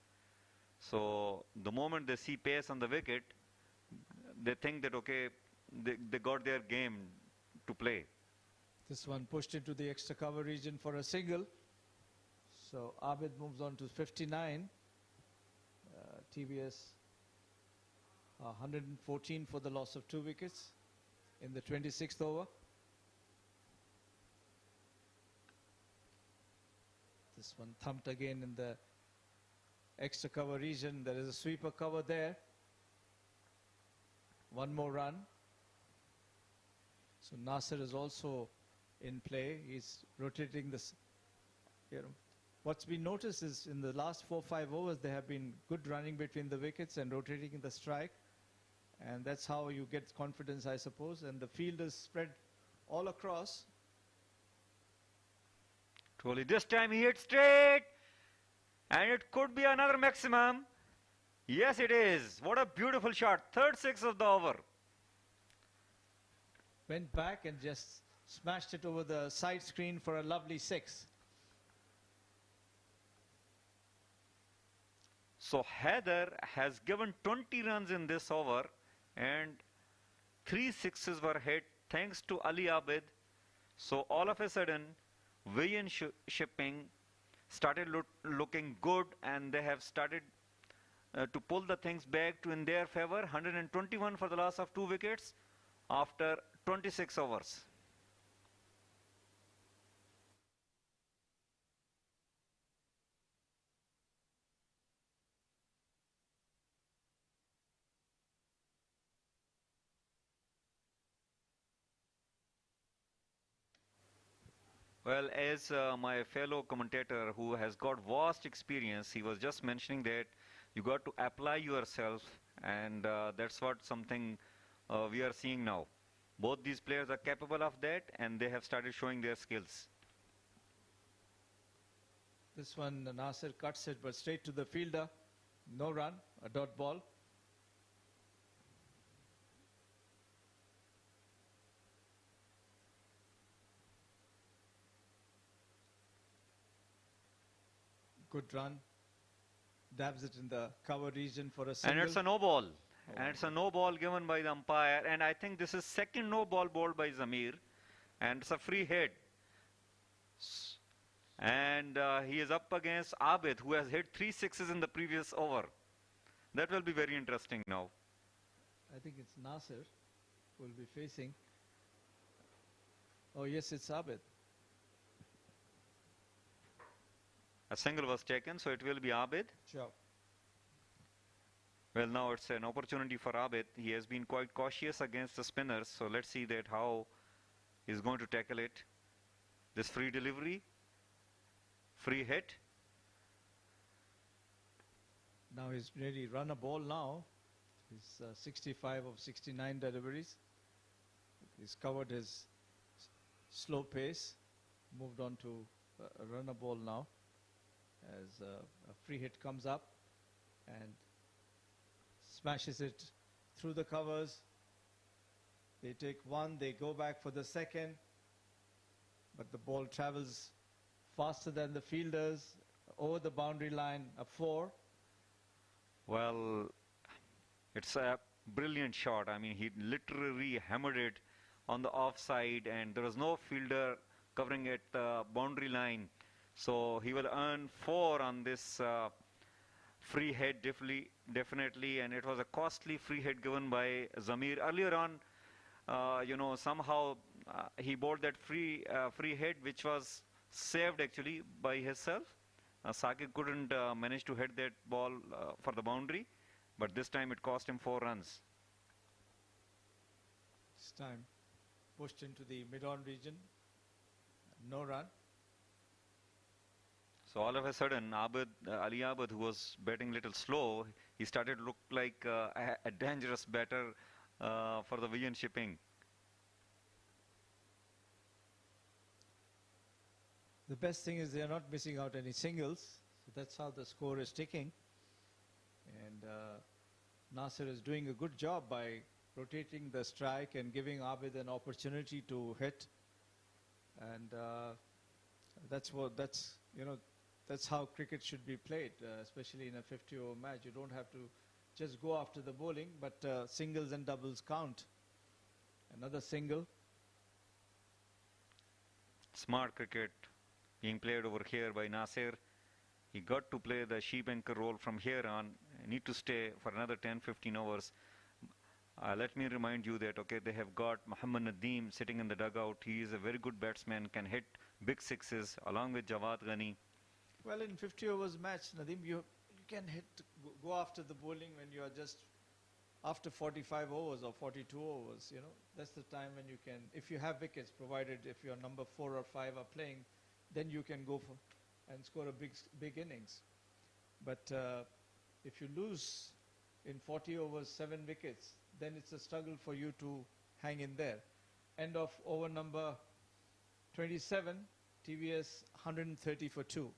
[SPEAKER 4] So the moment they see pace on the wicket, they think that, okay, they got their game to play.
[SPEAKER 6] This one pushed into the extra cover region for a single. So Abid moves on to 59. TVS 114 for the loss of 2 wickets in the 26th over. This one thumped again in the extra cover region. There is a sweeper cover there. One more run. So Nasir is also in play. He's rotating this. What's been noticed is in the last 4-5 overs, there have been good running between the wickets and rotating in the strike. And that's how you get confidence, I suppose. And the field is spread all across.
[SPEAKER 4] Truly, this time he hit straight. And it could be another maximum. Yes, it is. What a beautiful shot. Third 6 of the over.
[SPEAKER 6] Went back and just smashed it over the side screen for a lovely 6.
[SPEAKER 4] So Heather has given 20 runs in this over, and 3 sixes were hit thanks to Ali Abid. So all of a sudden, Vian Shipping started looking good, and they have started to pull the things back to in their favor. 121 for the loss of 2 wickets after 26 overs. Well, as my fellow commentator who has got vast experience, he was just mentioning that you got to apply yourself, and that's what something we are seeing now. Both these players are capable of that, and they have started showing their skills.
[SPEAKER 6] This one, Nasir cuts it, but straight to the fielder. No run, a dot ball. Good run. Dabs it in the cover region for a single.
[SPEAKER 4] And it's a no ball. And it's a no ball given by the umpire. And I think this is second no ball bowled by Zamir. And it's a free hit. And he is up against Abid, who has hit 3 sixes in the previous over. That will be very interesting now.
[SPEAKER 6] I think it's Nasir who will be facing. Oh, yes, it's Abid.
[SPEAKER 4] A single was taken, so it will be Abid.
[SPEAKER 6] Sure.
[SPEAKER 4] Well, now it's an opportunity for Abid. He has been quite cautious against the spinners, so let's see that how he's going to tackle it. This free delivery, free hit.
[SPEAKER 6] Now he's really run a ball now. He's 65 of 69 deliveries. He's covered his slow pace, moved on to a runner ball now as a free hit comes up and smashes it through the covers. They take one, they go back for the second, but the ball travels faster than the fielders over the boundary line, a 4.
[SPEAKER 4] Well, it's a brilliant shot. I mean, he literally hammered it on the offside, and there was no fielder covering at the boundary line. So he will earn 4 on this free hit definitely, and it was a costly free hit given by Zamir. Earlier on, you know, somehow he bowled that free hit, which was saved actually by himself. Saqib couldn't manage to hit that ball for the boundary, but this time it cost him 4 runs.
[SPEAKER 6] This time pushed into the mid-on region, no run.
[SPEAKER 4] So all of a sudden, Ali Abid, who was batting little slow, he started to look like a dangerous batter for the Vian Shipping.
[SPEAKER 6] The best thing is they are not missing out any singles. So that's how the score is ticking. And Nasir is doing a good job by rotating the strike and giving Abid an opportunity to hit. And that's how cricket should be played, especially in a 50-over match. You don't have to just go after the bowling, but singles and doubles count. Another single.
[SPEAKER 4] Smart cricket being played over here by Nasir. He got to play the sheep anchor role from here on. Need to stay for another 10-15 overs. Let me remind you that, okay, they have got Muhammad Nadeem sitting in the dugout. He is a very good batsman, can hit big sixes along with Jawad Ghani.
[SPEAKER 6] Well, in 50 overs match, Nadeem, you can go after the bowling when you are just after 45 overs or 42 overs, you know. That's the time when you can, if you have wickets, provided if your number 4 or 5 are playing, then you can go for and score a big innings. But if you lose in 40 overs, 7 wickets, then it's a struggle for you to hang in there. End of over number 27, TVS 130 for 2.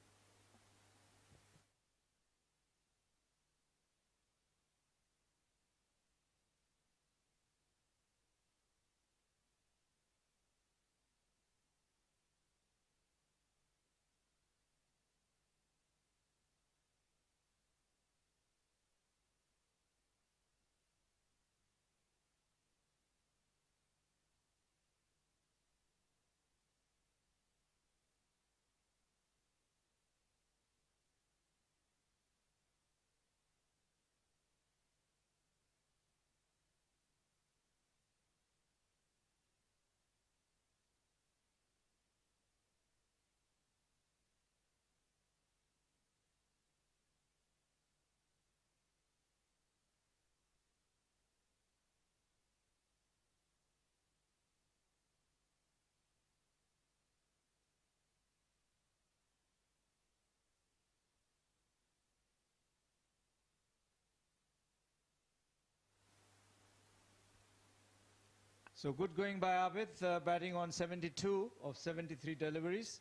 [SPEAKER 6] So good going by Abid, batting on 72 of 73 deliveries.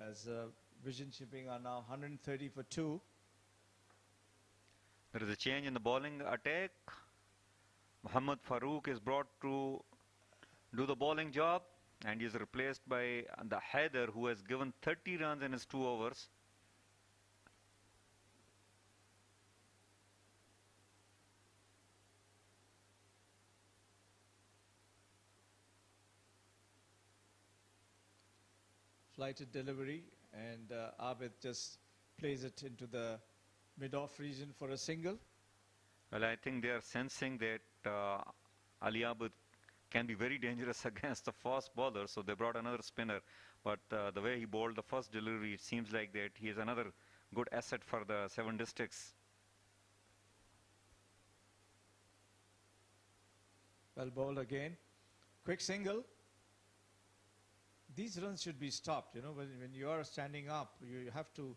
[SPEAKER 6] As Vision Shipping are now 130 for 2.
[SPEAKER 7] There is a change in the bowling attack. Muhammad Farooq is brought to do the bowling job, and he is replaced by the Haider, who has given 30 runs in his 2 overs.
[SPEAKER 6] Flighted delivery, and Abid just plays it into the mid-off region for a single.
[SPEAKER 7] Well, I think they are sensing that Ali Abid can be very dangerous against the fast bowler, so they brought another spinner. But the way he bowled the first delivery, it seems like that he is another good asset for the 7 districts.
[SPEAKER 6] Well bowled again. Quick single. These runs should be stopped. You know, when you are standing up, you have to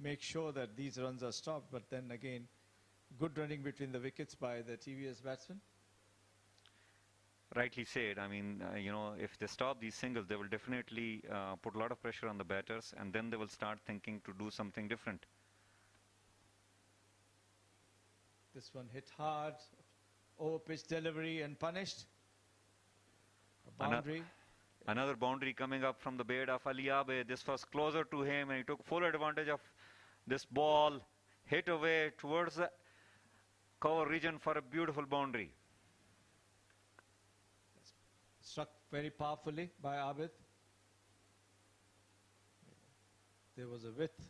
[SPEAKER 6] make sure that these runs are stopped. But then again, good running between the wickets by the TVS batsman.
[SPEAKER 7] Rightly said. I mean, you know, if they stop these singles, they will definitely put a lot of pressure on the batters, and then they will start thinking to do something different.
[SPEAKER 6] This one hit hard, over pitch delivery and punished. A boundary.
[SPEAKER 7] Another boundary coming up from the bat of Ali Abid. This was closer to him, and he took full advantage of this ball, hit away towards the cover region for a beautiful boundary.
[SPEAKER 6] Struck very powerfully by Abid. There was a width,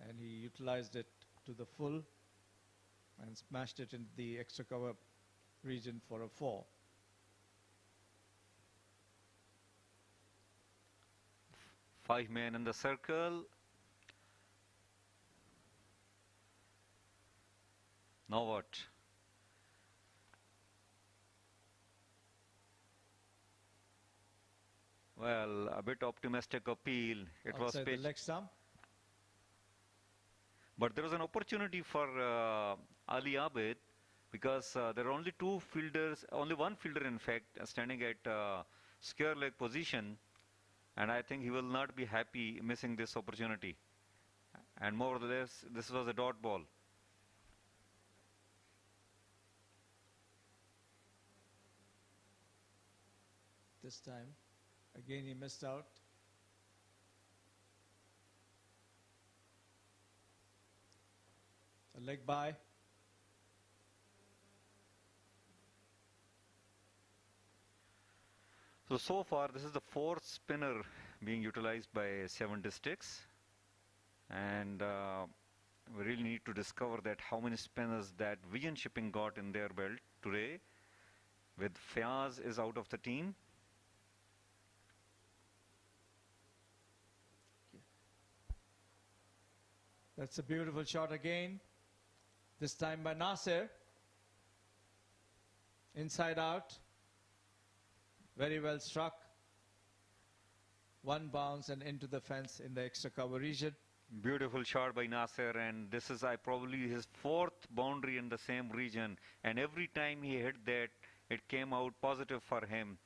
[SPEAKER 6] and he utilized it to the full and smashed it into the extra cover region for a 4.
[SPEAKER 7] Five men in the circle. Now what? Well, a bit optimistic appeal. It was
[SPEAKER 6] Outside the
[SPEAKER 7] pitched.
[SPEAKER 6] leg stump.
[SPEAKER 7] But there was an opportunity for Ali Abid, because there are only 2 fielders, only 1 fielder in fact, standing at square leg position. And I think he will not be happy missing this opportunity. And more or less, this was a dot ball.
[SPEAKER 6] This time, again he missed out. A leg by.
[SPEAKER 7] So far, this is the 4th spinner being utilized by 7 districts. And we really need to discover that how many spinners that Vision Shipping got in their belt today. With Fayaz is out of the team.
[SPEAKER 6] That's a beautiful shot again. This time by Nasir. Inside out. Very well struck. 1 bounce and into the fence in the extra cover region.
[SPEAKER 7] Beautiful shot by Nasir, and this is probably his 4th boundary in the same region. And every time he hit that, it came out positive for him.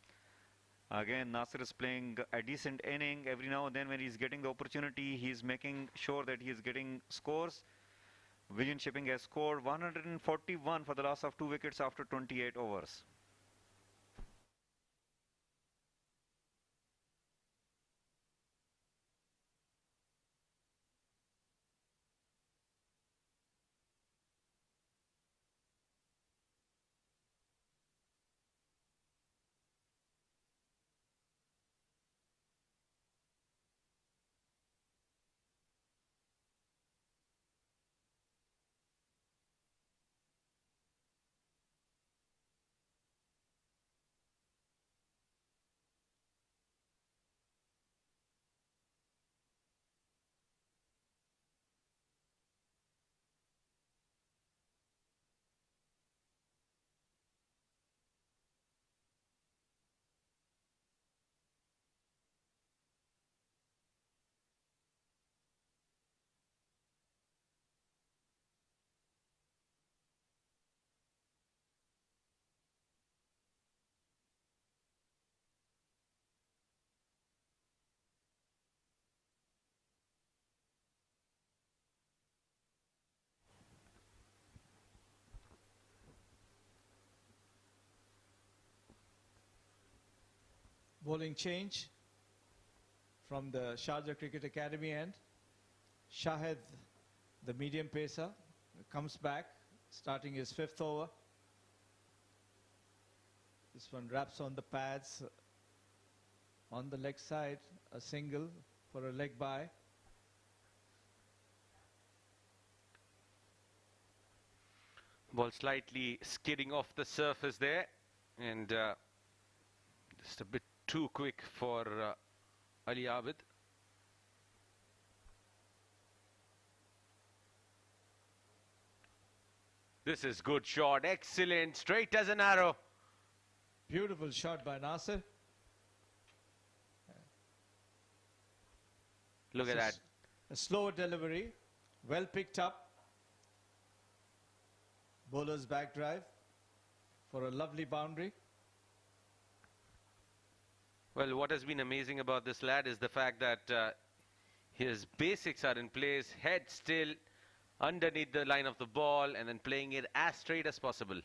[SPEAKER 7] Again, Nasir is playing a decent inning. Every now and then when he's getting the opportunity, he's making sure that he is getting scores. Vision Shipping has scored 141 for the loss of 2 wickets after 28 overs.
[SPEAKER 6] Bowling change from the Sharjah Cricket Academy end. Shahid, the medium pacer, comes back, starting his 5th over. This one wraps on the pads. On the leg side, a single for a leg bye.
[SPEAKER 5] Ball slightly skidding off the surface there, and just a bit too quick for Ali Abid. This is good shot, excellent, straight as an arrow.
[SPEAKER 6] Beautiful shot by Nasir.
[SPEAKER 5] Look at that.
[SPEAKER 6] A slow delivery, well picked up. Bowler's back drive for a lovely boundary.
[SPEAKER 5] Well, what has been amazing about this lad is the fact that his basics are in place, head still, underneath the line of the ball, and then playing it as straight as possible.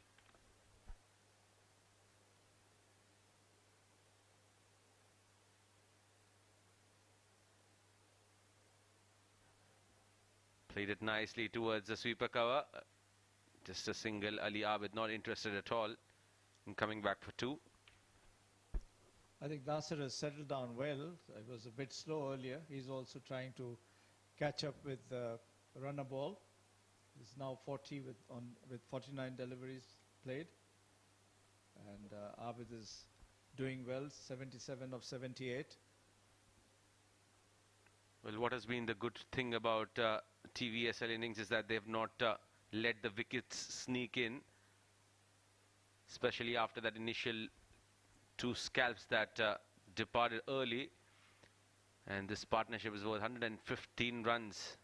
[SPEAKER 5] Played it nicely towards the sweeper cover. Just a single. Ali Abid not interested at all in coming back for 2.
[SPEAKER 6] I think Nasir has settled down well. It was a bit slow earlier. He's also trying to catch up with the runner ball. He's now 40 with 49 deliveries played. And Abid is doing well, 77 of 78.
[SPEAKER 5] Well, what has been the good thing about TVSL innings is that they've not let the wickets sneak in, especially after that initial 2 scalps that departed early. And this partnership is worth 115 runs.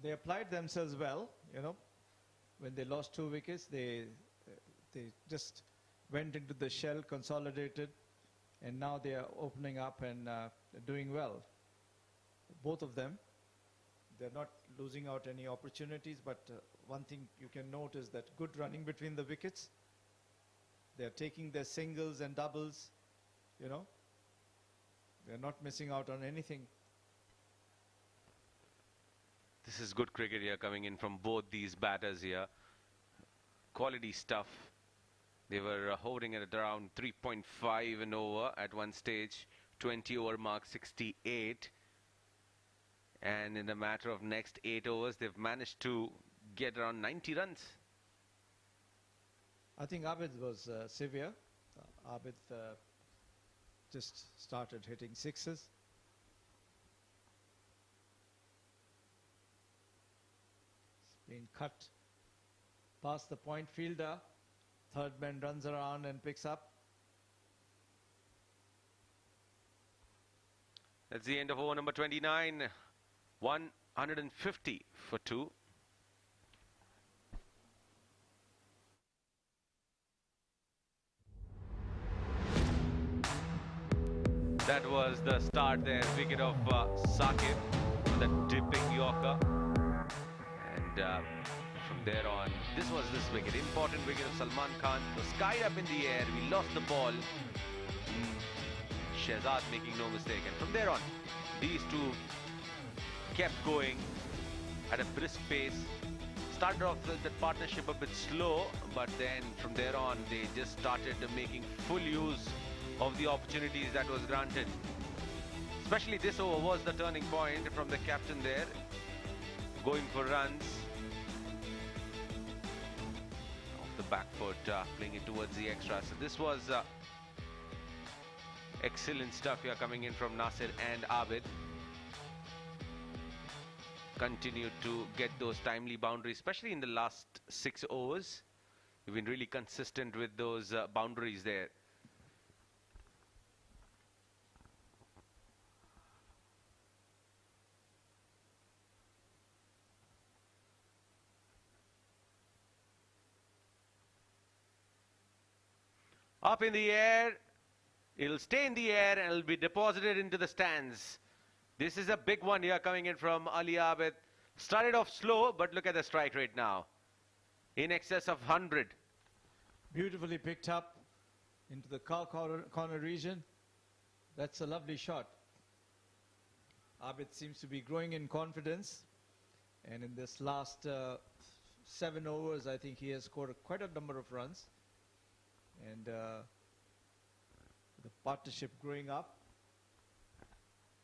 [SPEAKER 6] They applied themselves well, you know. When they lost 2 wickets, they just went into the shell, consolidated, and now they are opening up and doing well. Both of them. They're not losing out any opportunities, but one thing you can note is that good running between the wickets. They're taking their singles and doubles, you know. They're not missing out on anything.
[SPEAKER 5] This is good cricket here coming in from both these batters here. Quality stuff. They were hovering at around 3.5 and over at one stage. 20 over mark 68. And in a matter of next 8 overs, they've managed to get around 90 runs.
[SPEAKER 6] I think Abid was severe. Abid just started hitting 6s. It's been cut past the point fielder. Third man runs around and picks up.
[SPEAKER 5] That's the end of over number 29. 150 for 2. That was the start there. Wicket of Saqib, the dipping Yorker. And from there on, this wicket. Important wicket of Salman Khan. Was skied up in the air. We lost the ball. Shehzad making no mistake. And from there on, these two kept going at a brisk pace. Started off the partnership a bit slow, but then from there on they just started making full use of the opportunities that was granted. Especially this over was the turning point from the captain there, going for runs. Off the back foot, playing it towards the extra. So this was excellent stuff here coming in from Nasir and Abid. Continued to get those timely boundaries, especially in the last 6 overs. We've been really consistent with those boundaries there. Up in the air, it'll stay in the air and it'll be deposited into the stands. This is a big one here coming in from Ali Abid. Started off slow, but look at the strike rate now. in excess of 100.
[SPEAKER 6] Beautifully picked up into the corner region. That's a lovely shot. Abid seems to be growing in confidence. And in this last 7 overs, I think he has scored quite a number of runs. And the partnership growing up.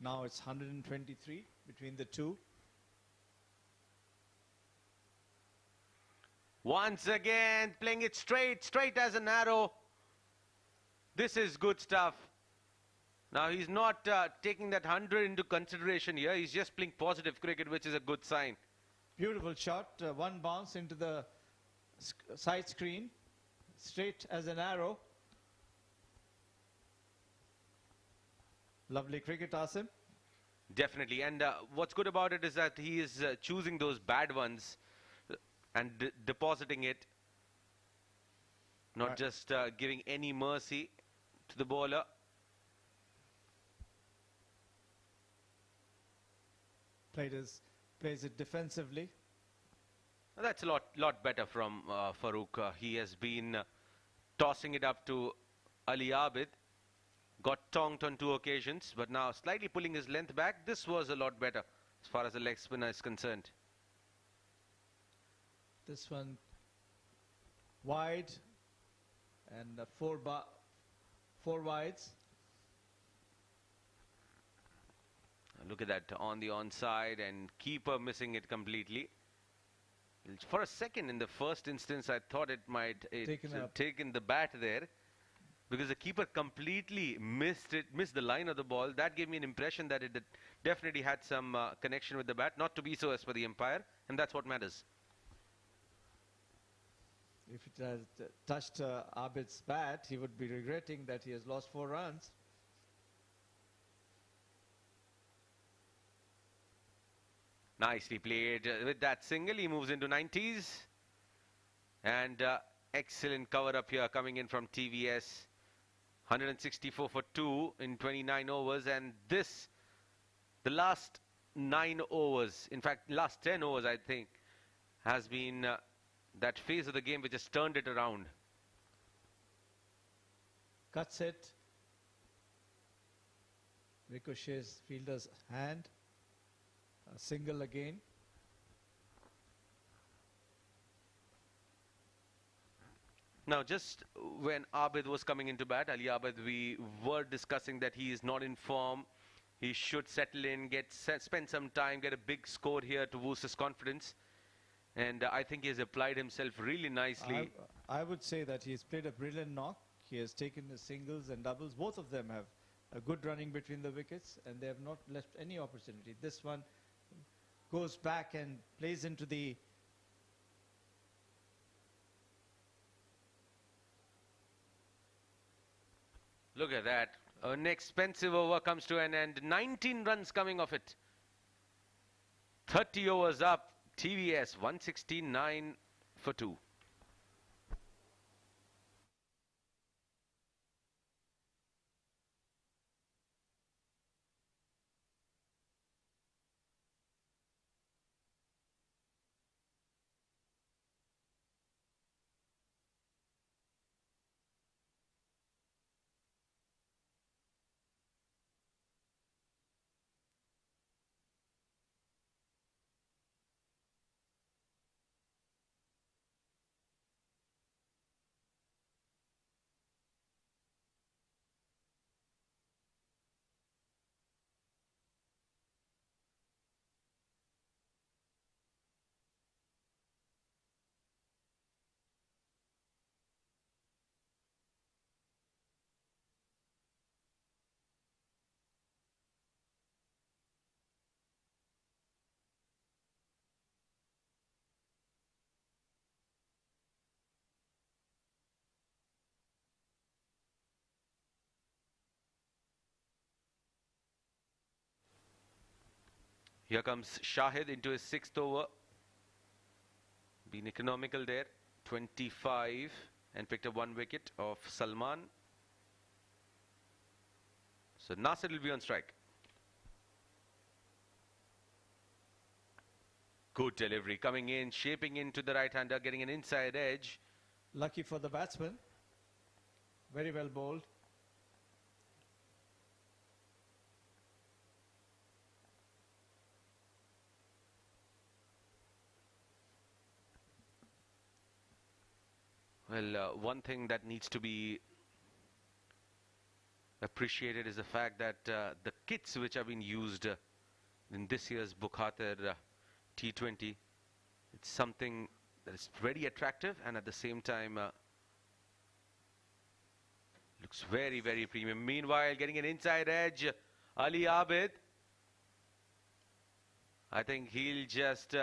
[SPEAKER 6] Now it's 123 between the two.
[SPEAKER 5] Once again, playing it straight as an arrow. This is good stuff. Now he's not taking that 100 into consideration here. He's just playing positive cricket, which is a good sign.
[SPEAKER 6] Beautiful shot. One bounce into the side screen. Straight as an arrow. Lovely cricket, Asim.
[SPEAKER 5] Definitely. And what's good about it is that he is choosing those bad ones and depositing it. Not
[SPEAKER 6] Right.
[SPEAKER 5] just giving any mercy to the bowler.
[SPEAKER 6] Plays it defensively.
[SPEAKER 5] That's a lot better from Farooq. He has been tossing it up to Ali Abid. Got tonked on 2 occasions, but now slightly pulling his length back. This was a lot better as far as the leg spinner is concerned.
[SPEAKER 6] This one wide and 4 wides.
[SPEAKER 5] Look at that on the onside, and keeper missing it completely. For a second in the first instance, I thought it might taken the bat there, because the keeper completely missed the line of the ball. That gave me an impression that it definitely had some connection with the bat, not to be so as per the umpire, and that's what matters.
[SPEAKER 6] If it had touched Abid's bat, he would be regretting that he has lost 4 runs.
[SPEAKER 5] Nicely played. With that single, he moves into 90s. And excellent cover up here coming in from TVS. 164 for 2 in 29 overs. And this, the last 9 overs, in fact, last 10 overs, I think, has been that phase of the game which has turned it around.
[SPEAKER 6] Cuts it. Ricochets fielder's hand. A single again.
[SPEAKER 5] Now, just when Abid was coming into bat, Ali Abid, we were discussing that he is not in form. He should settle in, spend some time, get a big score here to boost his confidence. And I think he has applied himself really nicely.
[SPEAKER 6] I would say that he has played a brilliant knock. He has taken the singles and doubles. Both of them have a good running between the wickets, and they have not left any opportunity. This one goes back and plays into the
[SPEAKER 5] Look at that. An expensive over comes to an end. 19 runs coming off it. 30 overs up. TVS 169 for 2. Here comes Shahid into his 6th over. Been economical there. 25 and picked up 1 wicket of Salman. So Nasir will be on strike. Good delivery coming in, shaping into the right-hander, getting an inside edge.
[SPEAKER 6] Lucky for the batsman. Very well bowled.
[SPEAKER 5] Well, one thing that needs to be appreciated is the fact that the kits which have been used in this year's Bukhatir T20, it's something that is very attractive and at the same time looks very, very premium. Meanwhile, getting an inside edge, Ali Abid. I think he'll just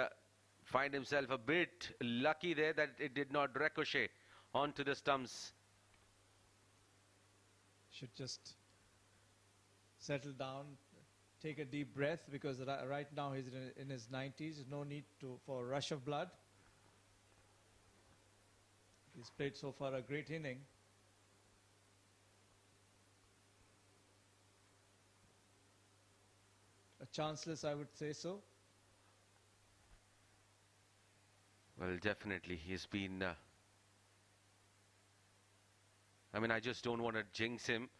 [SPEAKER 5] find himself a bit lucky there that it did not ricochet onto the stumps.
[SPEAKER 6] Should just settle down, take a deep breath, because right now he's in his 90s. No need for a rush of blood. He's played so far a great inning. A chanceless, I would say so.
[SPEAKER 5] Well, definitely he's been I mean, I just don't want to jinx him.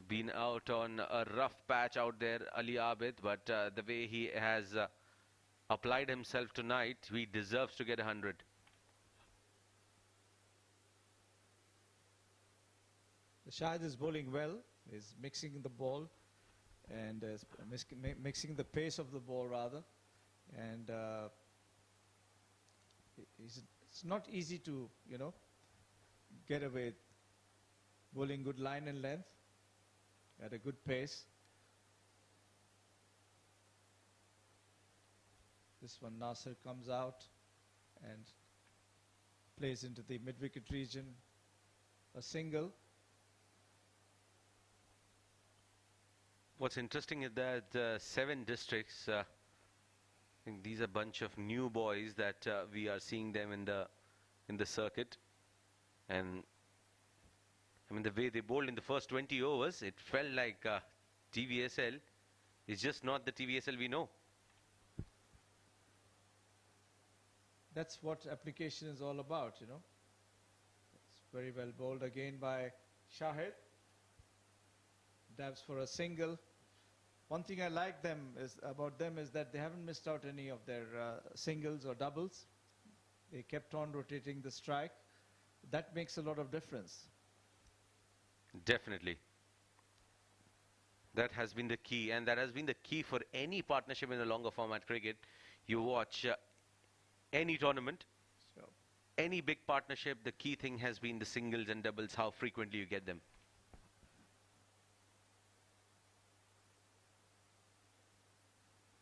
[SPEAKER 5] Been out on a rough patch out there, Ali Abid, but the way he has applied himself tonight, he deserves to get 100.
[SPEAKER 6] Shahid is bowling well. He's mixing the ball and mixing the pace of the ball rather. And it's not easy to, get away. Bowling good line and length at a good pace. This one, Nasser comes out and plays into the mid-wicket region. A single.
[SPEAKER 5] What's interesting is that 7 districts, I think these are a bunch of new boys that we are seeing them in the circuit. And I mean, the way they bowled in the first 20 overs, it felt like TVSL is just not the TVSL we know.
[SPEAKER 6] That's what application is all about, It's very well bowled again by Shahid. Dabs for a single. One thing I like about them is that they haven't missed out any of their singles or doubles. They kept on rotating the strike. That makes a lot of difference.
[SPEAKER 5] Definitely. That has been the key, and that has been the key for any partnership in the longer format cricket. You watch any tournament, any big partnership, the key thing has been the singles and doubles, how frequently you get them.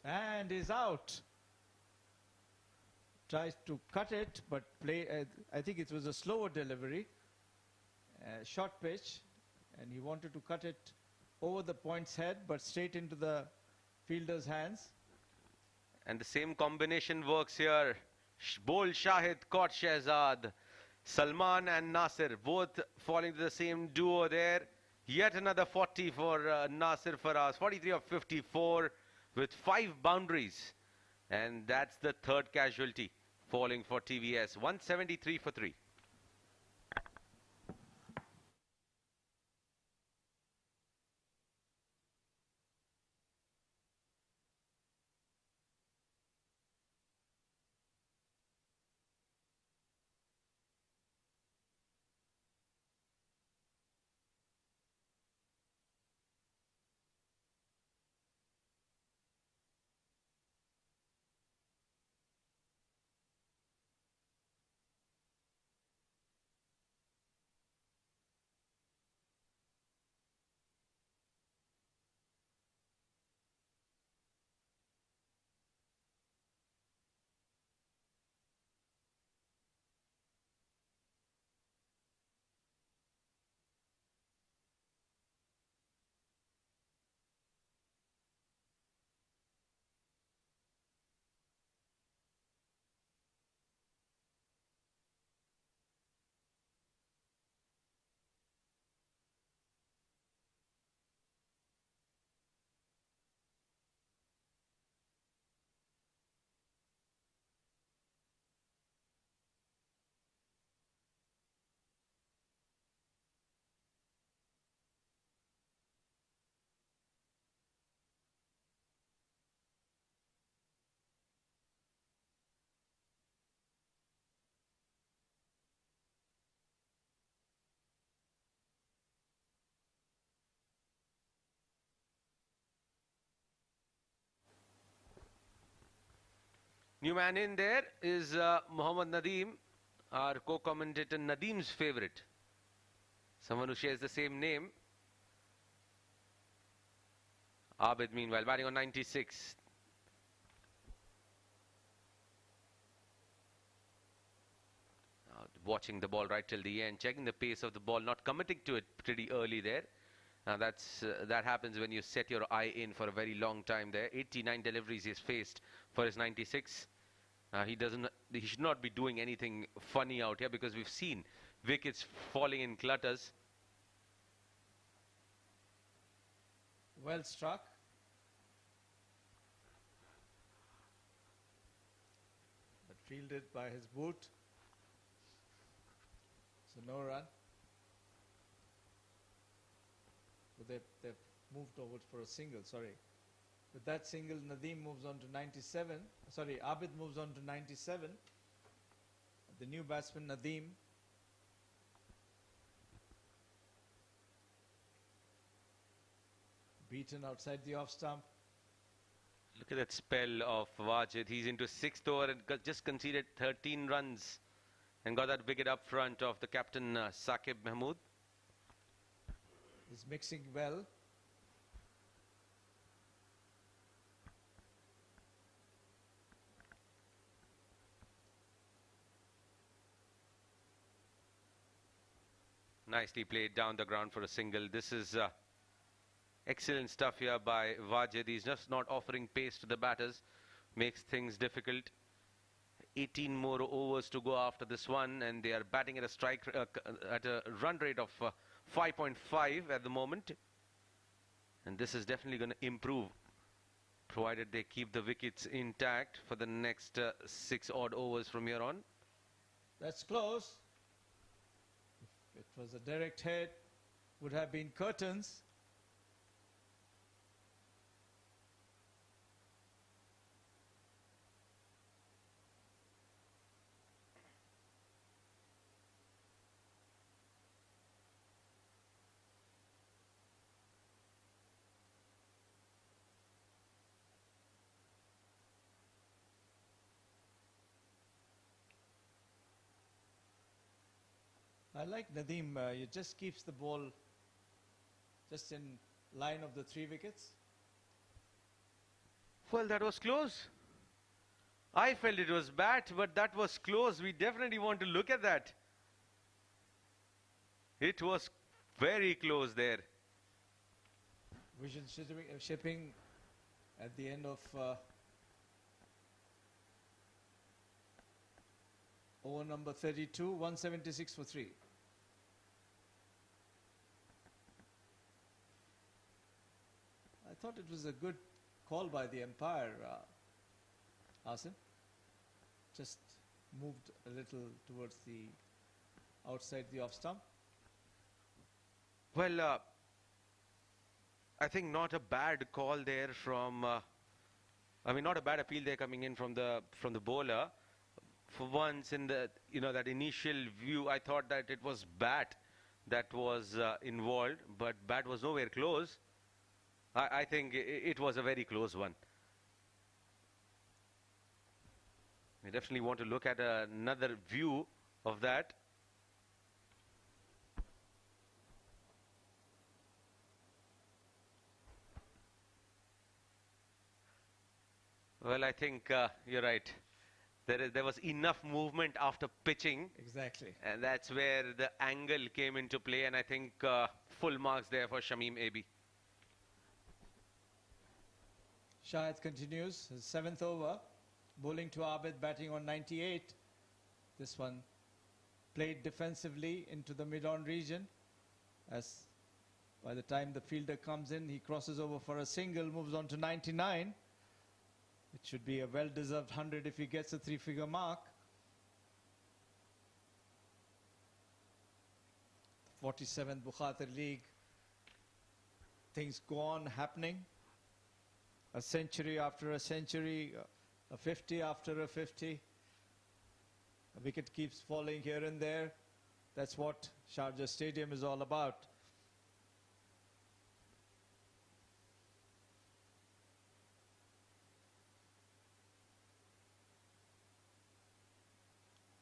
[SPEAKER 6] And is out. Tries to cut it, but I think it was a slower delivery. Short pitch. And he wanted to cut it over the point's head, but straight into the fielder's hands.
[SPEAKER 5] And the same combination works here. Bold Shahid caught Shehzad. Salman and Nasir both falling to the same duo there. Yet another 40 for Nasir Faraz. 43 of 54 with 5 boundaries. And that's the third casualty falling for TVS. 173 for 3. New man in there is Mohammad Nadeem, our co-commentator Nadeem's favorite. Someone who shares the same name. Abid, meanwhile, batting on 96. Watching the ball right till the end, checking the pace of the ball, not committing to it pretty early there. That happens when you set your eye in for a very long time there. 89 deliveries he's faced for his 96. He should not be doing anything funny out here because we've seen wickets falling in clutters.
[SPEAKER 6] Well struck. But fielded by his boot. So no run. But they've moved over for a single, sorry. With that single, Nadeem moves on to 97. Sorry, Abid moves on to 97. The new batsman, Nadeem. Beaten outside the off stump.
[SPEAKER 5] Look at that spell of Wajid. He's into 6th over and just conceded 13 runs and got that wicket up front of the captain, Saqib Mahmood.
[SPEAKER 6] He's mixing well.
[SPEAKER 5] Nicely played down the ground for a single. This is excellent stuff here by Wajid. He's just not offering pace to the batters. Makes things difficult. 18 more overs to go after this one, and they are batting at a strike at a run rate of 5.5 at the moment. And this is definitely going to improve, provided they keep the wickets intact for the next 6 odd overs from here on.
[SPEAKER 6] That's close. If it was a direct hit, would have been curtains. I like Nadeem. He just keeps the ball just in line of the 3 wickets.
[SPEAKER 5] Well, that was close. I felt it was bad, but that was close. We definitely want to look at that. It was very close there.
[SPEAKER 6] Vision shipping at the end of over number 32, 176 for 3. I thought it was a good call by the umpire, Asim. Just moved a little towards the outside the off stump.
[SPEAKER 5] Well, I think not a bad call there from, I mean, not a bad appeal there coming in from the bowler. For once in the, that initial view, I thought that it was bat that was involved, but bat was nowhere close. I think it was a very close one. We definitely want to look at another view of that. Well, I think you're right. There was enough movement after pitching.
[SPEAKER 6] Exactly.
[SPEAKER 5] And that's where the angle came into play. And I think full marks there for Shamim AB.
[SPEAKER 6] Shahid continues his 7th over. Bowling to Abid, batting on 98. This one played defensively into the mid-on region. As by the time the fielder comes in, he crosses over for a single, moves on to 99. It should be a well-deserved 100 if he gets a 3-figure mark. 47th Bukhatir League. Things go on happening. A century after a century, a 50 after a 50. A wicket keeps falling here and there. That's what Sharjah Stadium is all about.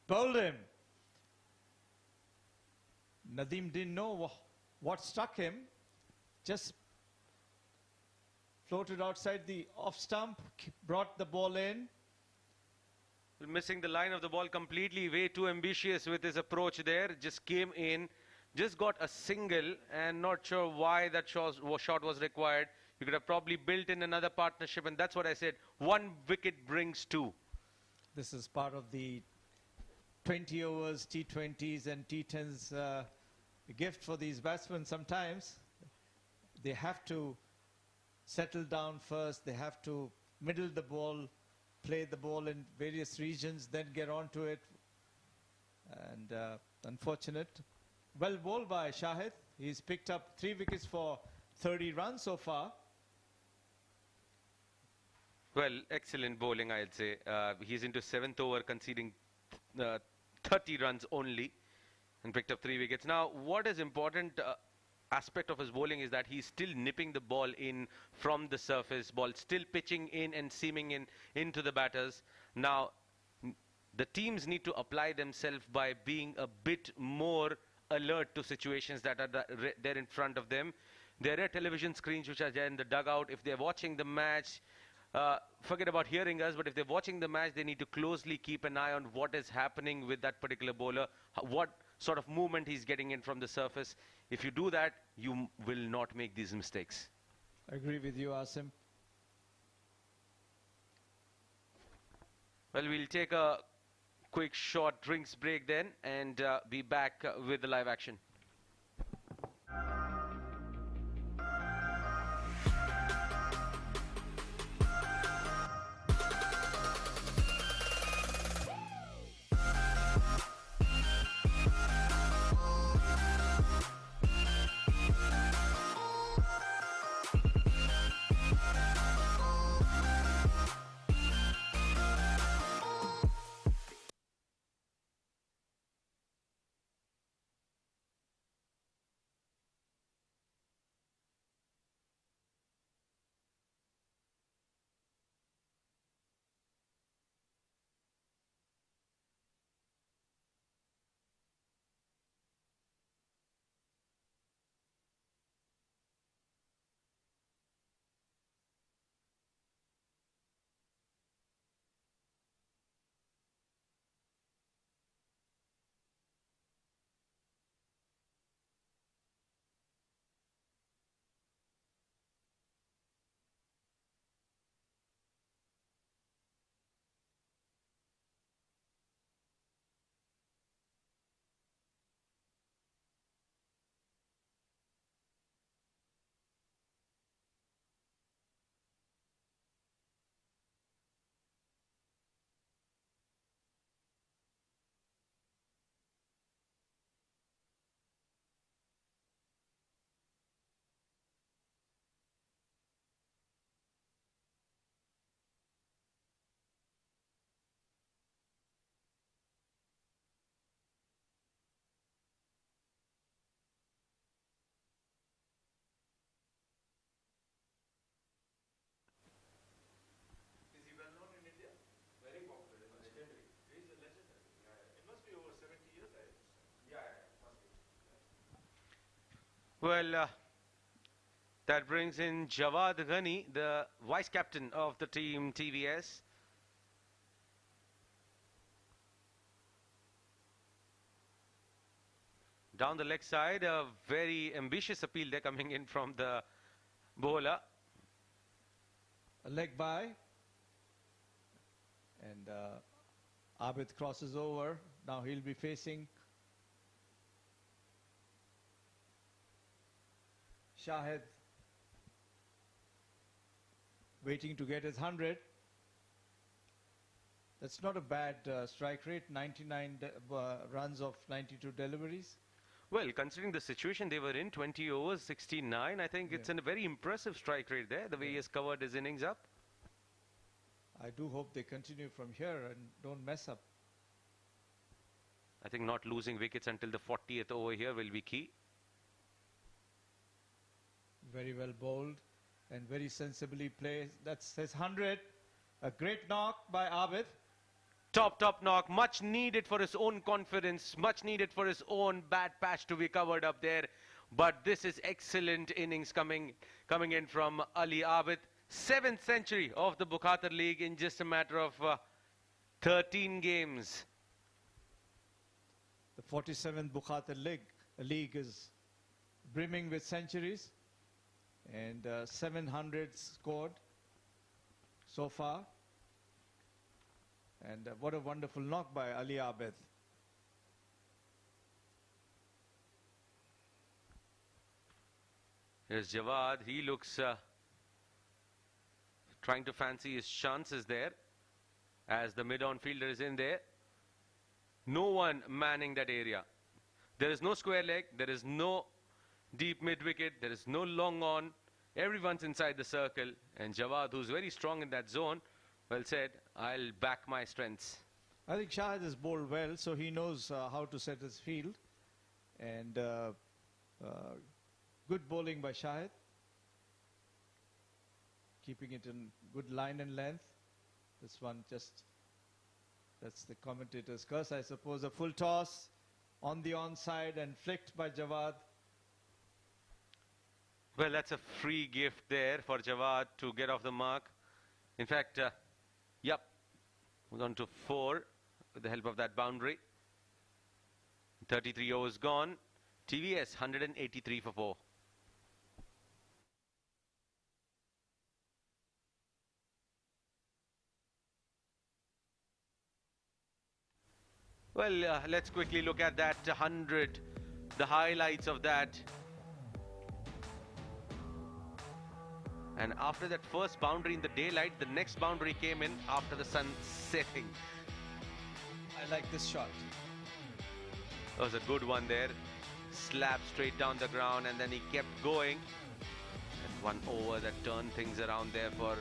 [SPEAKER 6] bowled him. Nadeem didn't know what struck him. Just floated outside the off stump, brought the ball in.
[SPEAKER 5] Missing the line of the ball completely, way too ambitious with his approach there. Just came in, just got a single, and not sure why that shot was required. You could have probably built in another partnership, and that's what I said. One wicket brings two.
[SPEAKER 6] This is part of the 20 overs, T20s and T10s gift for these batsmen. Sometimes they have to settle down first. They have to middle the ball, play the ball in various regions, then get onto it. And unfortunate. Well bowled by Shahid. He's picked up 3 wickets for 30 runs so far.
[SPEAKER 5] Well, excellent bowling, I'd say. He's into 7th over, conceding 30 runs only, and picked up 3 wickets. Now, what is important aspect of his bowling is that he's still nipping the ball in from the surface, ball still pitching in and seaming into the batters. Now, the teams need to apply themselves by being a bit more alert to situations that are there in front of them. There are television screens which are there in the dugout. If they're watching the match, forget about hearing us, but if they're watching the match, they need to closely keep an eye on what is happening with that particular bowler, what sort of movement he's getting in from the surface. If you do that, you will not make these mistakes.
[SPEAKER 6] I agree with you, Asim.
[SPEAKER 5] Well, we'll take a quick short drinks break then and be back with the live action. Well, that brings in Jawad Ghani, the vice captain of the team TVS. Down the leg side, a very ambitious appeal there coming in from the bowler.
[SPEAKER 6] A leg by. And Abid crosses over. Now he'll be facing Shahid, waiting to get his 100. That's not a bad strike rate, 99 runs of 92 deliveries.
[SPEAKER 5] Well, considering the situation they were in, 20 overs, 69, I think it's a very impressive strike rate there, the way he has covered his innings up.
[SPEAKER 6] I do hope they continue from here and don't mess up.
[SPEAKER 5] I think not losing wickets until the 40th over here will be key.
[SPEAKER 6] Very well bowled and very sensibly placed. That's his 100. A great knock by Abid.
[SPEAKER 5] Top knock, much needed for his own confidence, much needed for his own bad patch to be covered up there. But this is excellent innings coming in from Ali Abid. 7th century of the Bukhatir League in just a matter of 13 games.
[SPEAKER 6] The 47th Bukhatir League is brimming with centuries, and 700 scored so far. And what a wonderful knock by Ali Abid.
[SPEAKER 5] Here's Jawad. He looks trying to fancy his chances there as the mid-on fielder is in there. No one manning that area. There is no square leg. There is no deep mid-wicket. There is no long on. Everyone's inside the circle. And Jawad, who's very strong in that zone, well said, I'll back my strengths.
[SPEAKER 6] I think Shahid has bowled well, so he knows how to set his field. And good bowling by Shahid. Keeping it in good line and length. This one just, that's the commentator's curse, I suppose. A full toss on the onside and flicked by Jawad.
[SPEAKER 5] Well, that's a free gift there for Jawad to get off the mark. In fact, yep, we're on to 4 with the help of that boundary. 33 overs gone. TVS 183 for 4. Well, let's quickly look at that 100, the highlights of that. And after that first boundary in the daylight, the next boundary came in after the sun setting.
[SPEAKER 6] I like this shot.
[SPEAKER 5] That was a good one there. Slap straight down the ground, and then he kept going. And one over that turned things around there for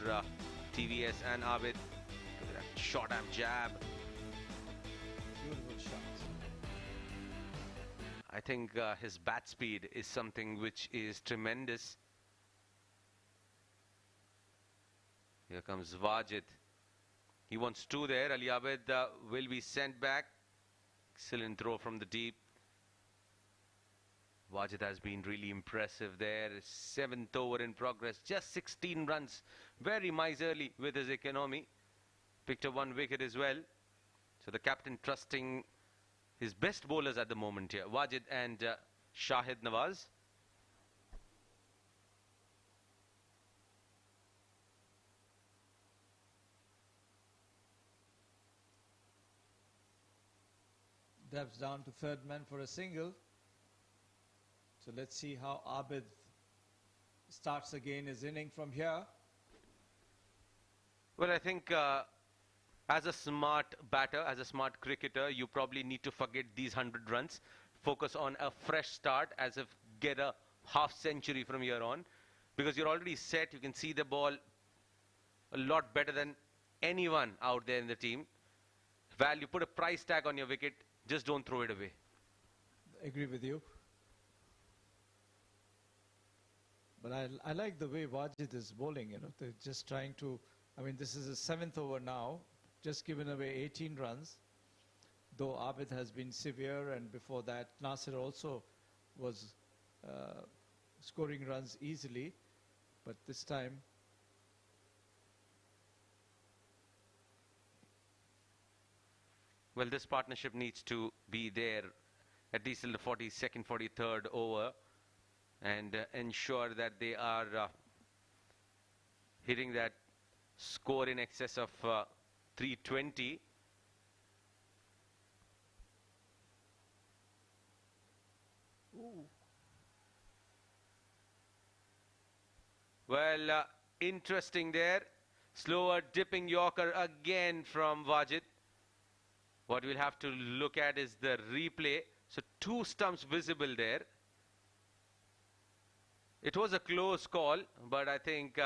[SPEAKER 5] TVS and Abid. Look at that short arm jab.
[SPEAKER 6] Beautiful shot.
[SPEAKER 5] I think his bat speed is something which is tremendous. Here comes Wajid. He wants 2 there. Ali Abid will be sent back. Excellent throw from the deep. Wajid has been really impressive there. 7th over in progress. Just 16 runs. Very miserly with his economy. Picked up 1 wicket as well. So the captain trusting his best bowlers at the moment here. Wajid and Shahid Nawaz.
[SPEAKER 6] Dabs down to 3rd man for a single. So let's see how Abid starts again his inning from here.
[SPEAKER 5] Well, I think as a smart batter, as a smart cricketer, you probably need to forget these 100 runs. Focus on a fresh start, as if get a half century from here on. Because you're already set, you can see the ball a lot better than anyone out there in the team. Well, you put a price tag on your wicket, just don't throw it away.
[SPEAKER 6] I agree with you. But I like the way Wajid is bowling, you know. They're just trying to, I mean, this is his 7th over now, just given away 18 runs. Though Abid has been severe, and before that, Nasir also was scoring runs easily. But this time,
[SPEAKER 5] well, this partnership needs to be there at least till the 42nd, 43rd over, and ensure that they are hitting that score in excess of 320. Well, interesting there. Slower dipping Yorker again from Wajid. What we'll have to look at is the replay. So 2 stumps visible there. It was a close call, but I think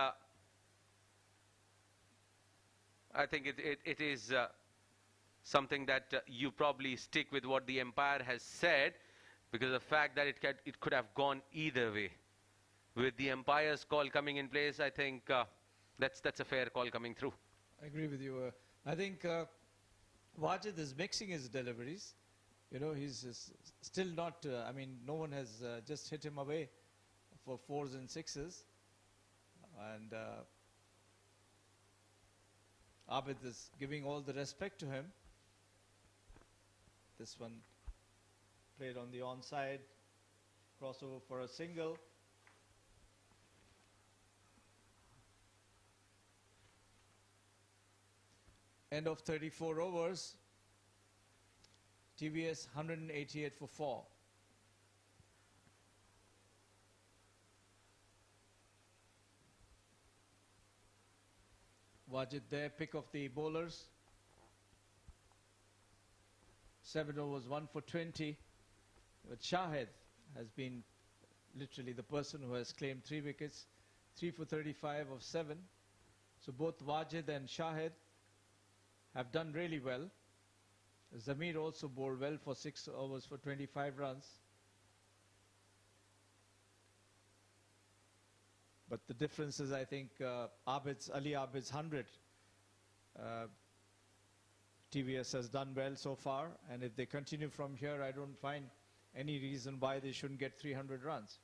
[SPEAKER 5] it is something that you probably stick with what the umpire has said, because of the fact that it could have gone either way. With the umpire's call coming in place, I think that's a fair call coming through.
[SPEAKER 6] I agree with you. I think Wajid is mixing his deliveries. You know, he's still not, I mean, no one has just hit him away for 4s and 6s. And Abid is giving all the respect to him. This one played on the onside, crossover for a single. End of 34 overs. TVS 188 for 4. Wajid there, pick of the bowlers. 7 overs, 1 for 20. But Shahid has been literally the person who has claimed 3 wickets. 3 for 35 of 7. So both Wajid and Shahid have done really well. Zamir also bowled well for 6 overs for 25 runs. But the difference is, I think, Ali Abid's 100. TVS has done well so far, and if they continue from here, I don't find any reason why they shouldn't get 300 runs.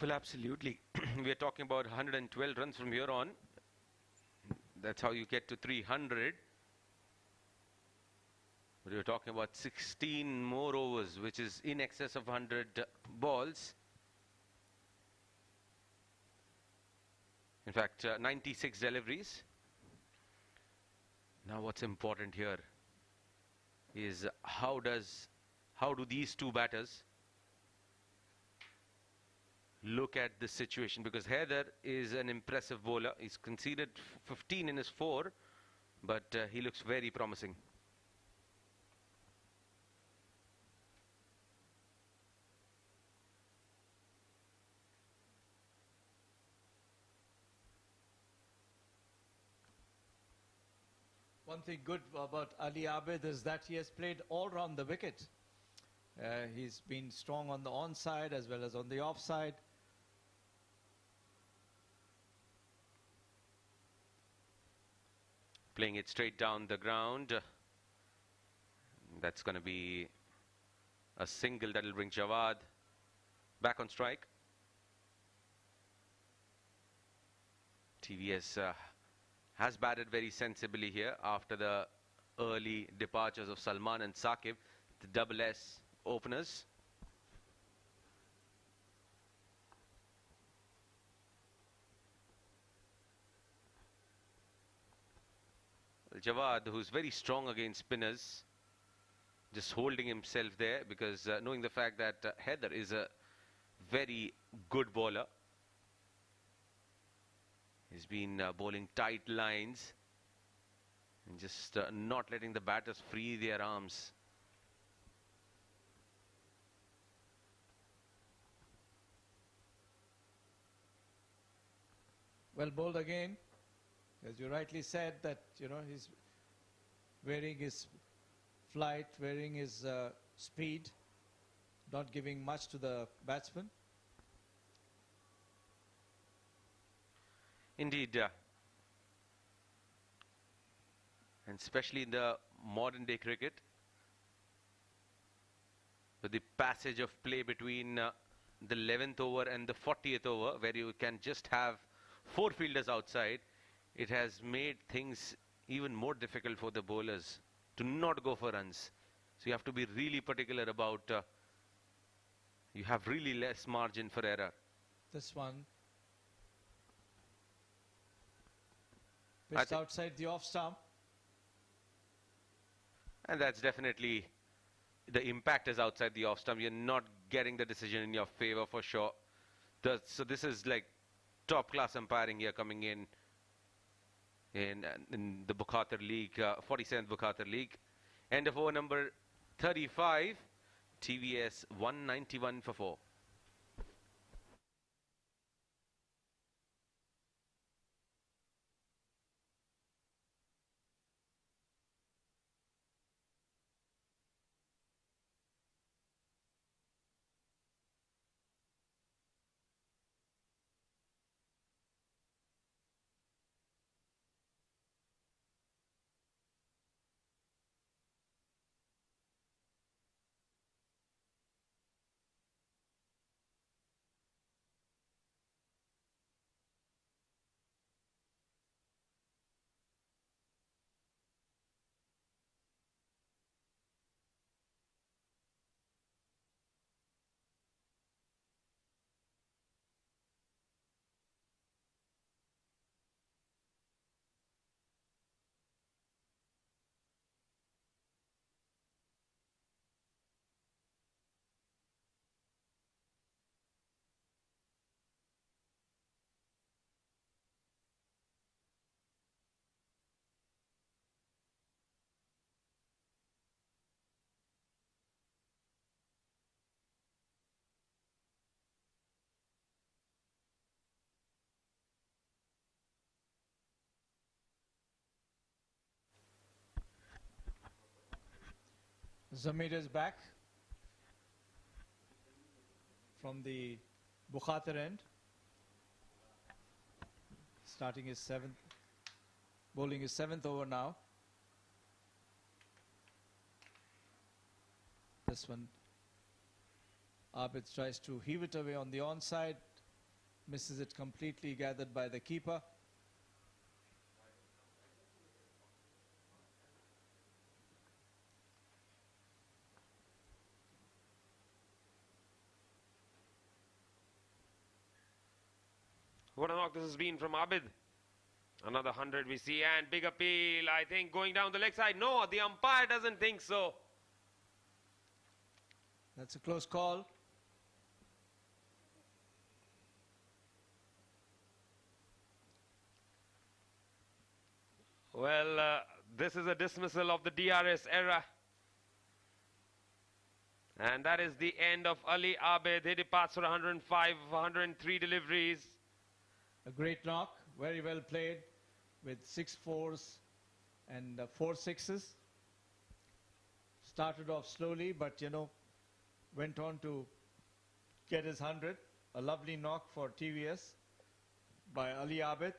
[SPEAKER 5] Well, absolutely. We are talking about 112 runs from here on. That's how you get to 300. But you're talking about 16 more overs, which is in excess of 100 balls. In fact, 96 deliveries. Now what's important here is how do these two batters look at the situation, because Haider is an impressive bowler. He's conceded 15 in his 4, but he looks very promising.
[SPEAKER 6] One thing good about Ali Abid is that he has played all round the wicket. He's been strong on the onside as well as on the offside.
[SPEAKER 5] Playing it straight down the ground. That's going to be a single that will bring Jawad back on strike. TVS has batted very sensibly here after the early departures of Salman and Saqib, the double S openers. Jawad, who's very strong against spinners, just holding himself there because knowing the fact that Haider is a very good bowler. He's been bowling tight lines and just not letting the batters free their arms.
[SPEAKER 6] Well bowled again. As you rightly said, that, you know, he's wearing his flight, wearing his speed, not giving much to the batsman.
[SPEAKER 5] Indeed. And especially in the modern day cricket, with the passage of play between the 11th over and the 40th over, where you can just have 4 fielders outside, it has made things even more difficult for the bowlers to not go for runs. So you have to be really particular about, you have really less margin for error.
[SPEAKER 6] This one pitched outside the off stump.
[SPEAKER 5] And that's definitely, the impact is outside the off stump. You're not getting the decision in your favor for sure. So this is like top class umpiring here coming in the Bukhatir League, 47th Bukhatir League. End of over number 35, TVS 191 for 4.
[SPEAKER 6] Zamir is back from the Bukhatir end, starting his bowling his 7th over now. This one, Abid tries to heave it away on the onside, misses it completely, gathered by the keeper.
[SPEAKER 5] What a knock this has been from Abid. Another 100 we see, and big appeal, I think, going down the leg side. No, the umpire doesn't think so.
[SPEAKER 6] That's a close call.
[SPEAKER 5] Well, this is a dismissal of the DRS era. And that is the end of Ali Abid. He departs for 105, 103 deliveries.
[SPEAKER 6] A great knock, very well played, with 6 fours and 4 sixes. Started off slowly, but went on to get his 100. A lovely knock for TVS by Ali Abid.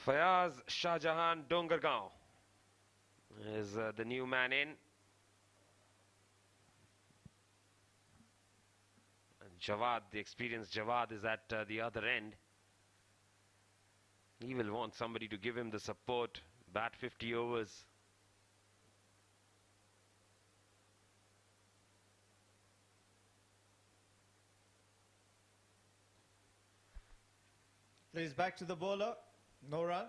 [SPEAKER 5] Fayaz Shahjahan Dongargaon is the new man in. And Jawad, the experienced Jawad, is at the other end. He will want somebody to give him the support, bat 50 overs.
[SPEAKER 6] Plays back to the bowler. No run.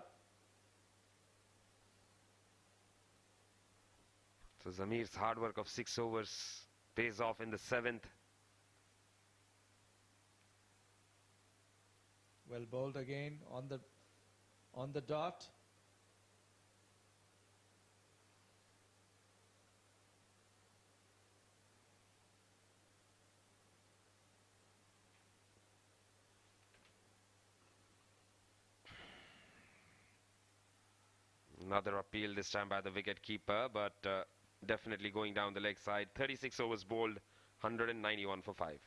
[SPEAKER 5] So Zamir's hard work of 6 overs pays off in the 7th.
[SPEAKER 6] Well bowled again on the dot.
[SPEAKER 5] Another appeal, this time by the wicket keeper, but definitely going down the leg side. 36 overs bowled, 191 for 5.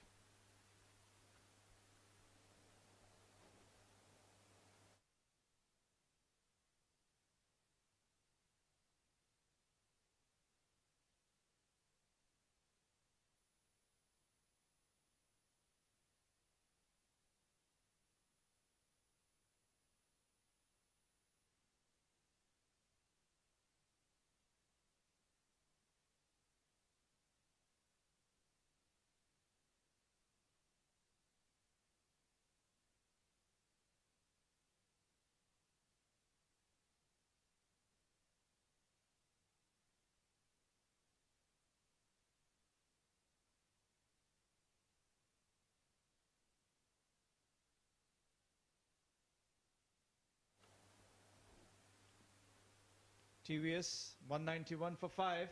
[SPEAKER 6] TVS 191 for 5.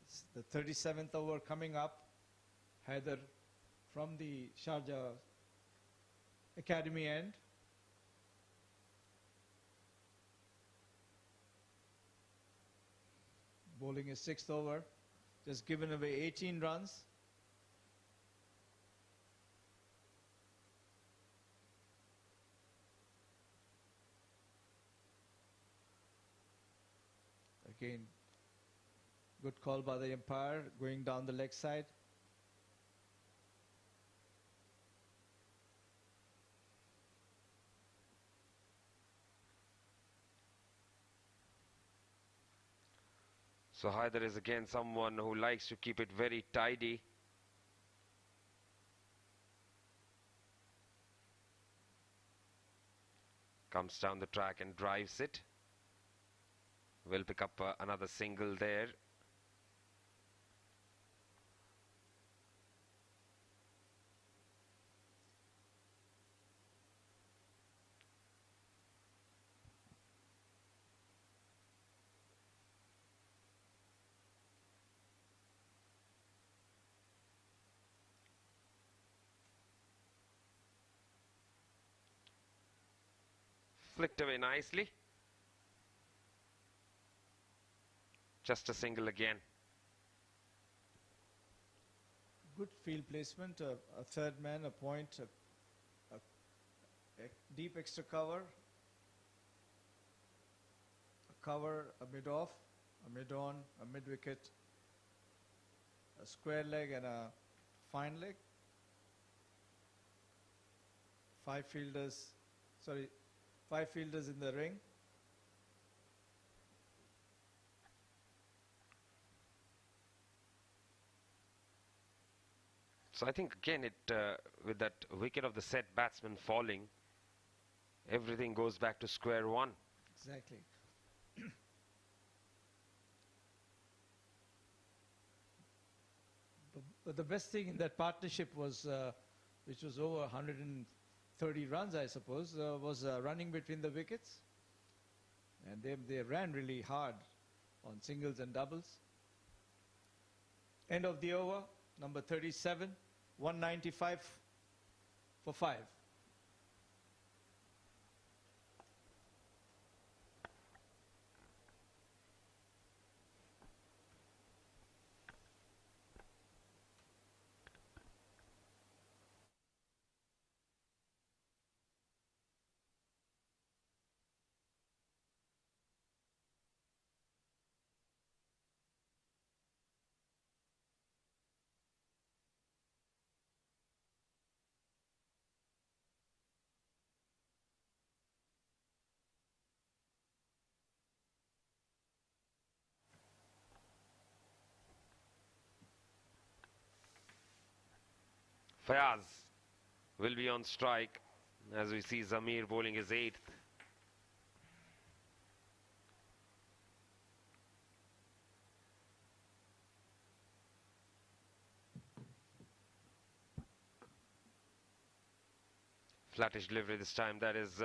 [SPEAKER 6] It's the 37th over coming up. Haider from the Sharjah Academy end. Bowling his 6th over. Just given away 18 runs. Again, good call by the umpire, going down the leg side.
[SPEAKER 5] So Haider is again someone who likes to keep it very tidy. Comes down the track and drives it. Will pick up another single there. Flicked away nicely. Just a single again.
[SPEAKER 6] Good field placement, a third man, a point, a deep extra cover, a cover, a mid off, a mid on, a mid wicket, a square leg and a fine leg. Five fielders in the ring.
[SPEAKER 5] So I think again with that wicket of the set batsman falling, everything goes back to square one.
[SPEAKER 6] Exactly. But the best thing in that partnership was, which was over 130 runs, I suppose, was running between the wickets. And they ran really hard on singles and doubles. End of the over, number 37, 195 for 5.
[SPEAKER 5] Fayaz will be on strike as we see Zamir bowling his 8th. Flattish delivery this time, that is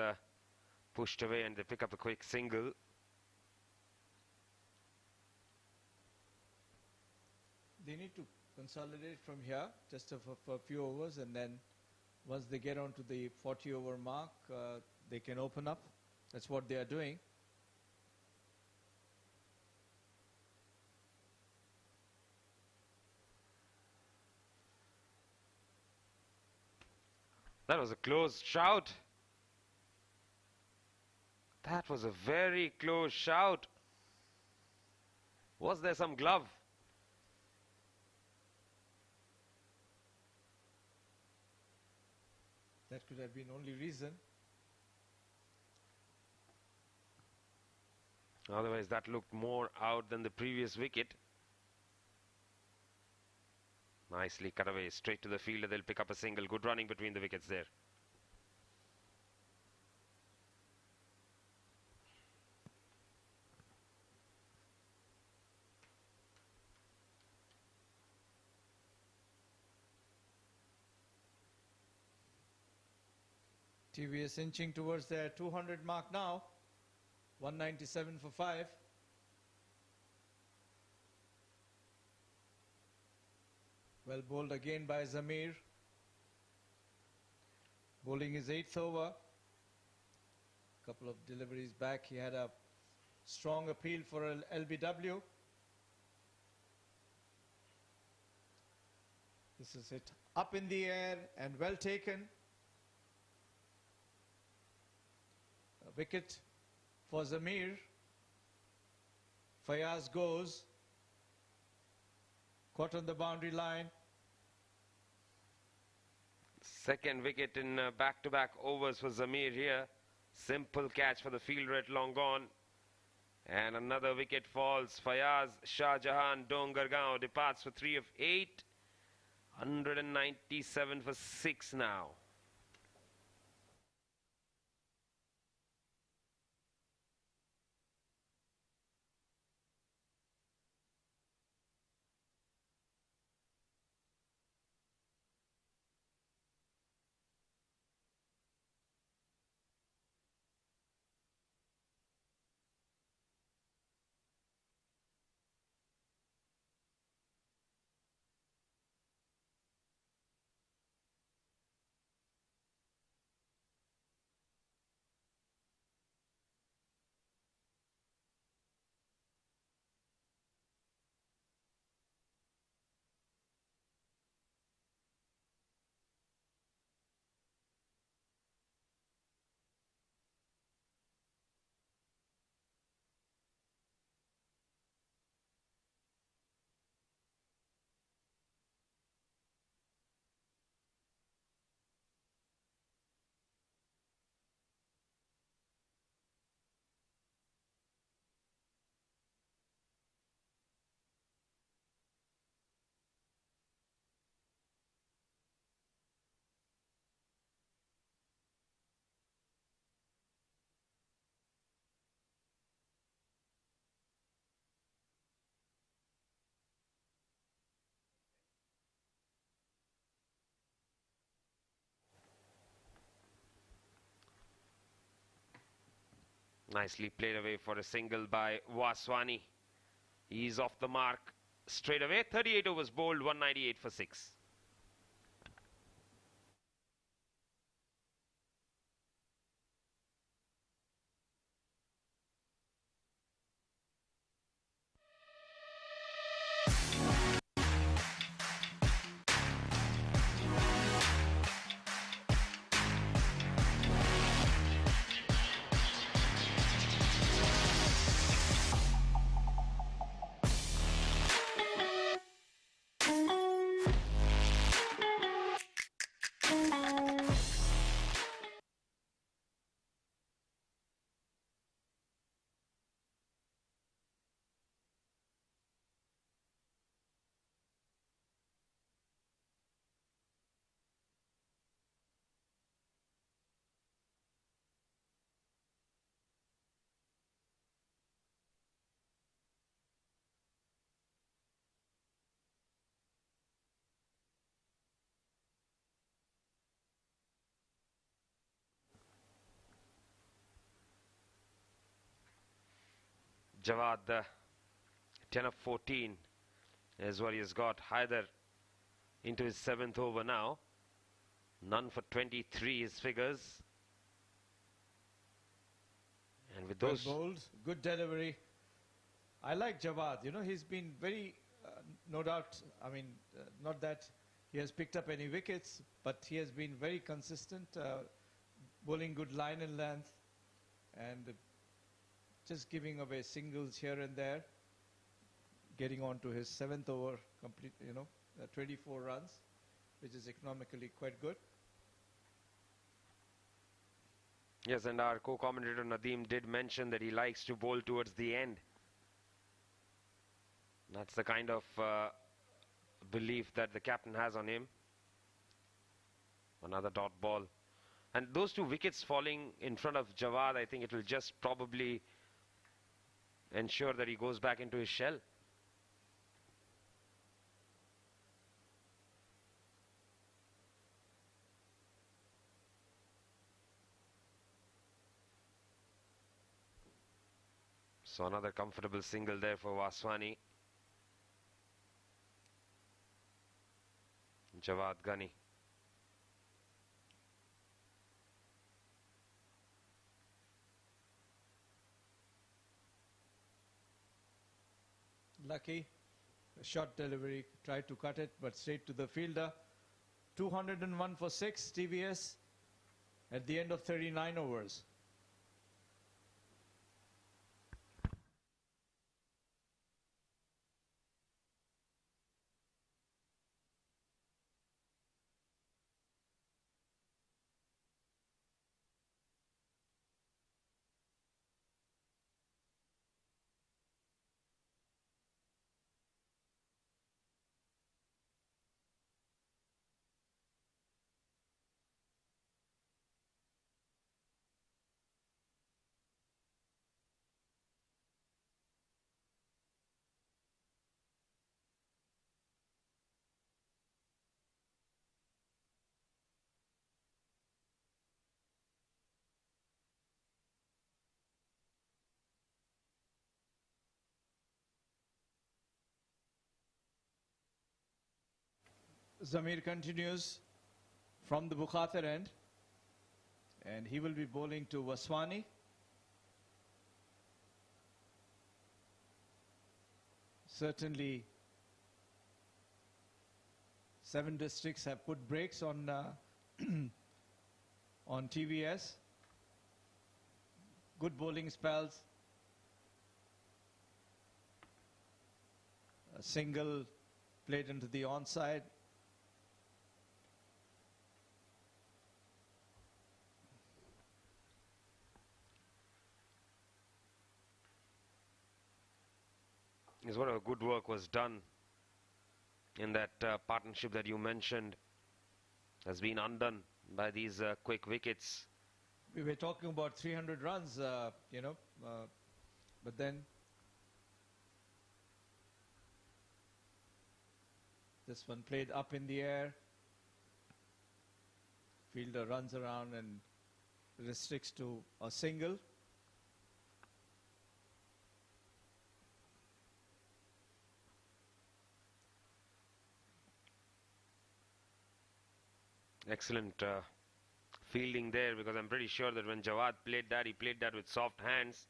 [SPEAKER 5] pushed away and they pick up a quick single.
[SPEAKER 6] They need to consolidate from here just for a few overs, and then once they get onto the 40 over mark, they can open up. That's what they are doing.
[SPEAKER 5] That was a close shout. That was a very close shout. Was there some glove?
[SPEAKER 6] That could have been only reason.
[SPEAKER 5] Otherwise, that looked more out than the previous wicket. Nicely cut away, straight to the fielder. They'll pick up a single. Good running between the wickets there.
[SPEAKER 6] TVS inching towards their 200 mark now. 197 for 5. Well bowled again by Zamir. Bowling his 8th over. Couple of deliveries back. He had a strong appeal for an LBW. This is it. Up in the air and well taken. A wicket for Zamir. Fayaz goes. Caught on the boundary line.
[SPEAKER 5] Second wicket in back-to-back overs for Zamir here. Simple catch for the fielder at long gone. And another wicket falls. Fayaz Shah Jahan Dongargaon departs for 3 of 8. 197 for 6 now. Nicely played away for a single by Waswani. He's off the mark straight away. 38 overs bowled, 198 for 6. Jawad, 10 of 14 is what he has got. Haider into his 7th over now. None for 23 his figures. And with
[SPEAKER 6] Well
[SPEAKER 5] those...
[SPEAKER 6] bowled, good delivery. I like Jawad. You know, he's been very, no doubt, I mean, not that he has picked up any wickets, but he has been very consistent, bowling good line and length, and just giving away singles here and there, getting on to his 7th over, complete, 24 runs, which is economically quite good.
[SPEAKER 5] Yes, and our co-commentator Nadeem did mention that he likes to bowl towards the end. That's the kind of belief that the captain has on him. Another dot ball. And those 2 wickets falling in front of Jawad, I think it will just probably ensure that he goes back into his shell. So another comfortable single there for Waswani. Jawad Ghani.
[SPEAKER 6] Lucky, a short delivery, tried to cut it, but straight to the fielder. 201 for 6, TVS, at the end of 39 overs. Zamir continues from the Bukhatir end, and he will be bowling to Vaswani. Certainly, 7 districts have put brakes on on TVS. Good bowling spells. A single played into the onside.
[SPEAKER 5] Is what a good work was done in that partnership that you mentioned has been undone by these quick wickets.
[SPEAKER 6] We were talking about 300 runs, but then this one played up in the air. Fielder runs around and restricts to a single.
[SPEAKER 5] Excellent fielding there, because I'm pretty sure that when Jawad played that, he played that with soft hands.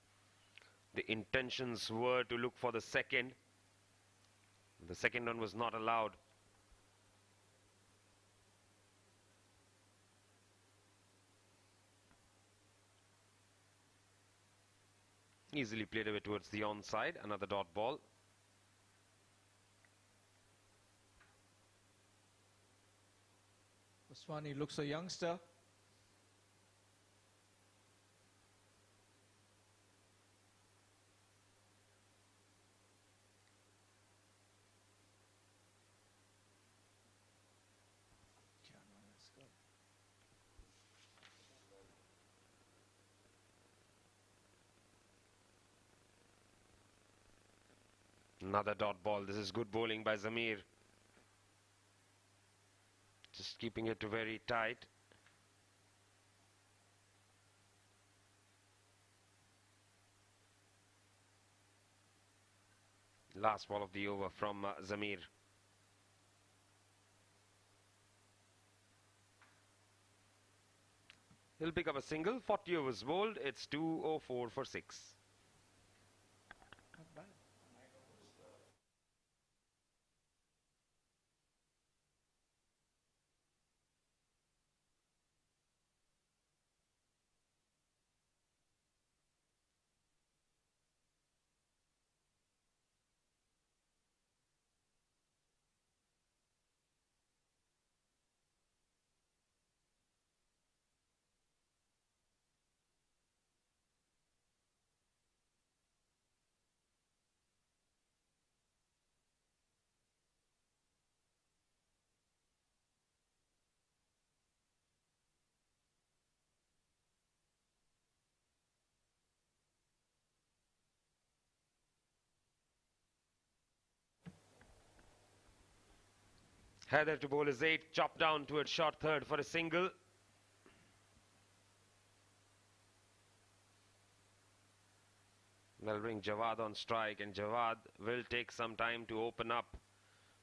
[SPEAKER 5] The intentions were to look for the second. The second one was not allowed. Easily played away towards the onside, another dot ball.
[SPEAKER 6] Vaswani looks a youngster.
[SPEAKER 5] Another dot ball. This is good bowling by Zamir. Just keeping it very tight. Last ball of the over from Zamir. He'll pick up a single. 40 overs bowled. It's 204 for 6. Heather to bowl is 8, chop down towards short third for a single. They'll bring Jawad on strike, and Jawad will take some time to open up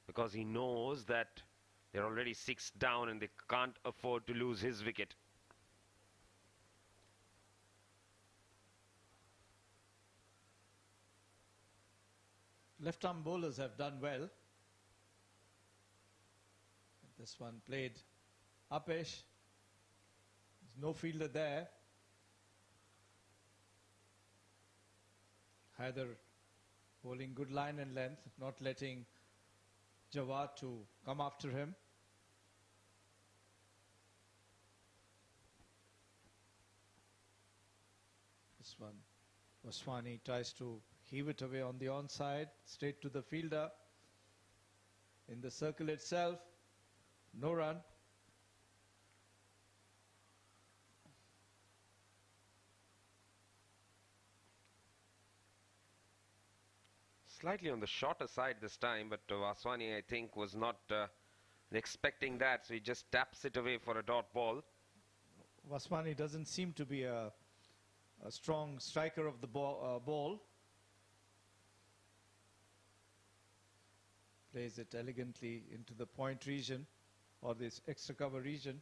[SPEAKER 5] because he knows that they're already 6 down and they can't afford to lose his wicket.
[SPEAKER 6] Left-arm bowlers have done well. This one played upish. There's no fielder there. Haider bowling good line and length, not letting Jawad to come after him. This one, Vaswani tries to heave it away on the onside, straight to the fielder. In the circle itself, no run.
[SPEAKER 5] Slightly on the shorter side this time, but Vaswani, I think, was not expecting that, so he just taps it away for a dot ball.
[SPEAKER 6] Vaswani doesn't seem to be a strong striker of the ball. plays it elegantly into the point region or this extra cover region.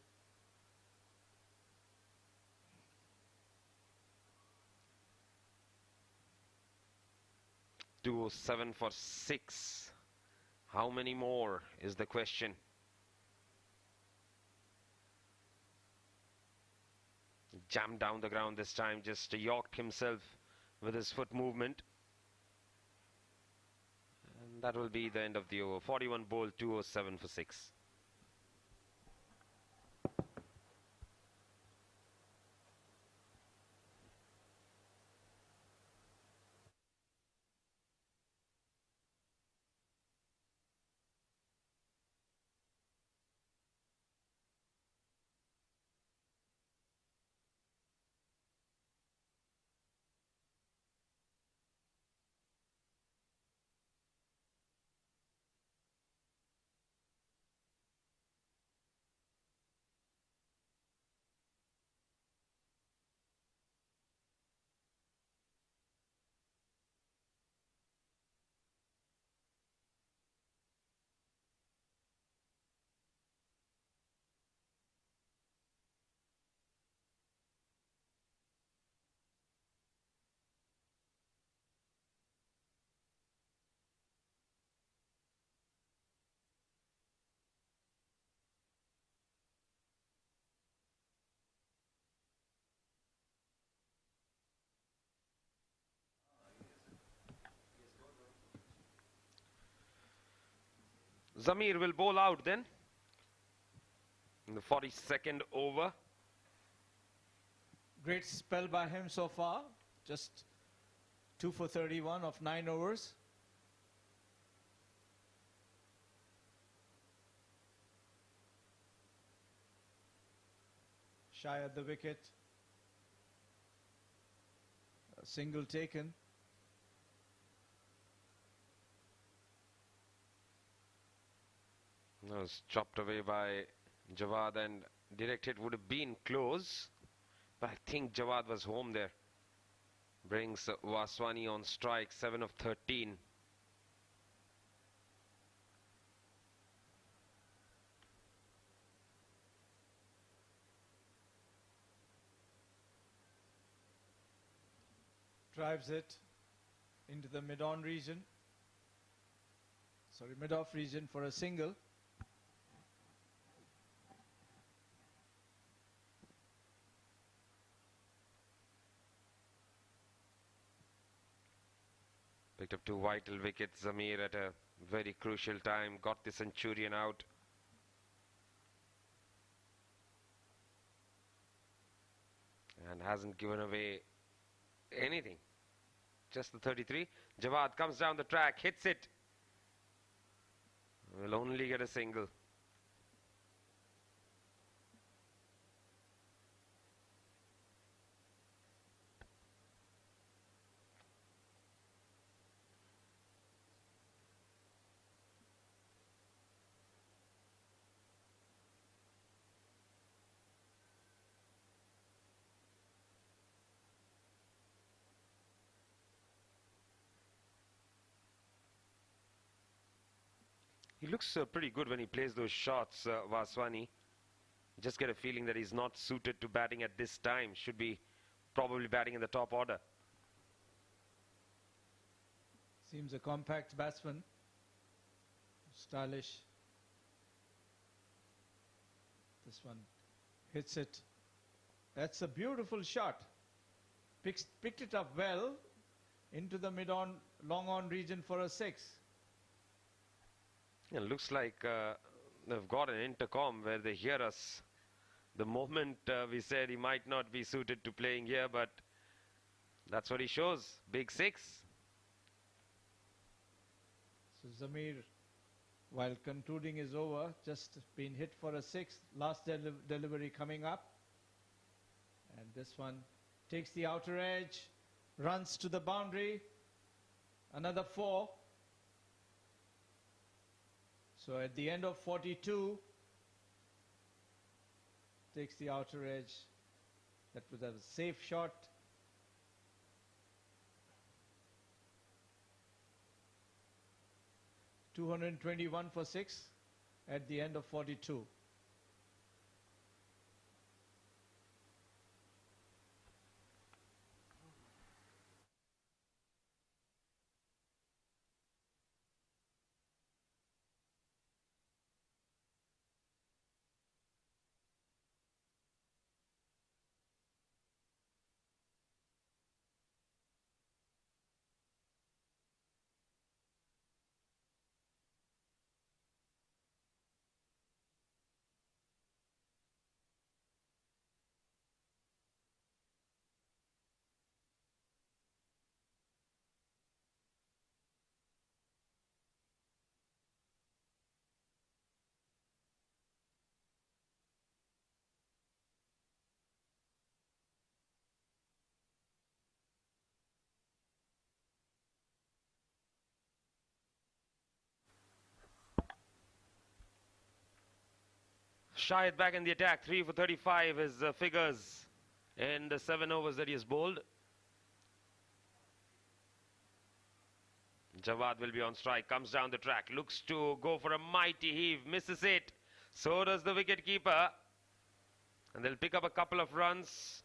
[SPEAKER 5] .207 for 6. How many more is the question? Jammed down the ground this time, just yorked himself with his foot movement. And that will be the end of the over. 41 ball, 207 for 6. Zamir will bowl out then in the 42nd over.
[SPEAKER 6] Great spell by him so far. Just 2 for 31 of 9 overs. Shy at the wicket. A single taken.
[SPEAKER 5] That was chopped away by Jawad, and directed would have been close, but I think Jawad was home there. Brings Vaswani on strike, 7 of 13.
[SPEAKER 6] Drives it into the mid-on region. Sorry, mid-off region for a single.
[SPEAKER 5] Picked up 2 vital wickets, Zamir, at a very crucial time. Got the Centurion out. And hasn't given away anything. Just the 33. Jawad comes down the track, hits it. Will only get a single. He looks pretty good when he plays those shots, Vaswani. Just get a feeling that he's not suited to batting at this time. Should be probably batting in the top order.
[SPEAKER 6] Seems a compact batsman. Stylish. This one hits it. That's a beautiful shot. Picked it up well into the mid-on, long-on region for a 6.
[SPEAKER 5] It looks like they've got an intercom where they hear us. The moment we said he might not be suited to playing here, but that's what he shows. Big 6.
[SPEAKER 6] So Zamir, while concluding his over, just been hit for a 6. Last delivery coming up. And this one takes the outer edge, runs to the boundary. Another 4. So at the end of 42, takes the outer edge. That was a safe shot. 221 for 6 at the end of 42.
[SPEAKER 5] Shahid back in the attack, 3 for 35 his figures in the 7 overs that he has bowled. Jawad will be on strike, comes down the track, looks to go for a mighty heave, misses it. So does the wicketkeeper. And they'll pick up a couple of runs.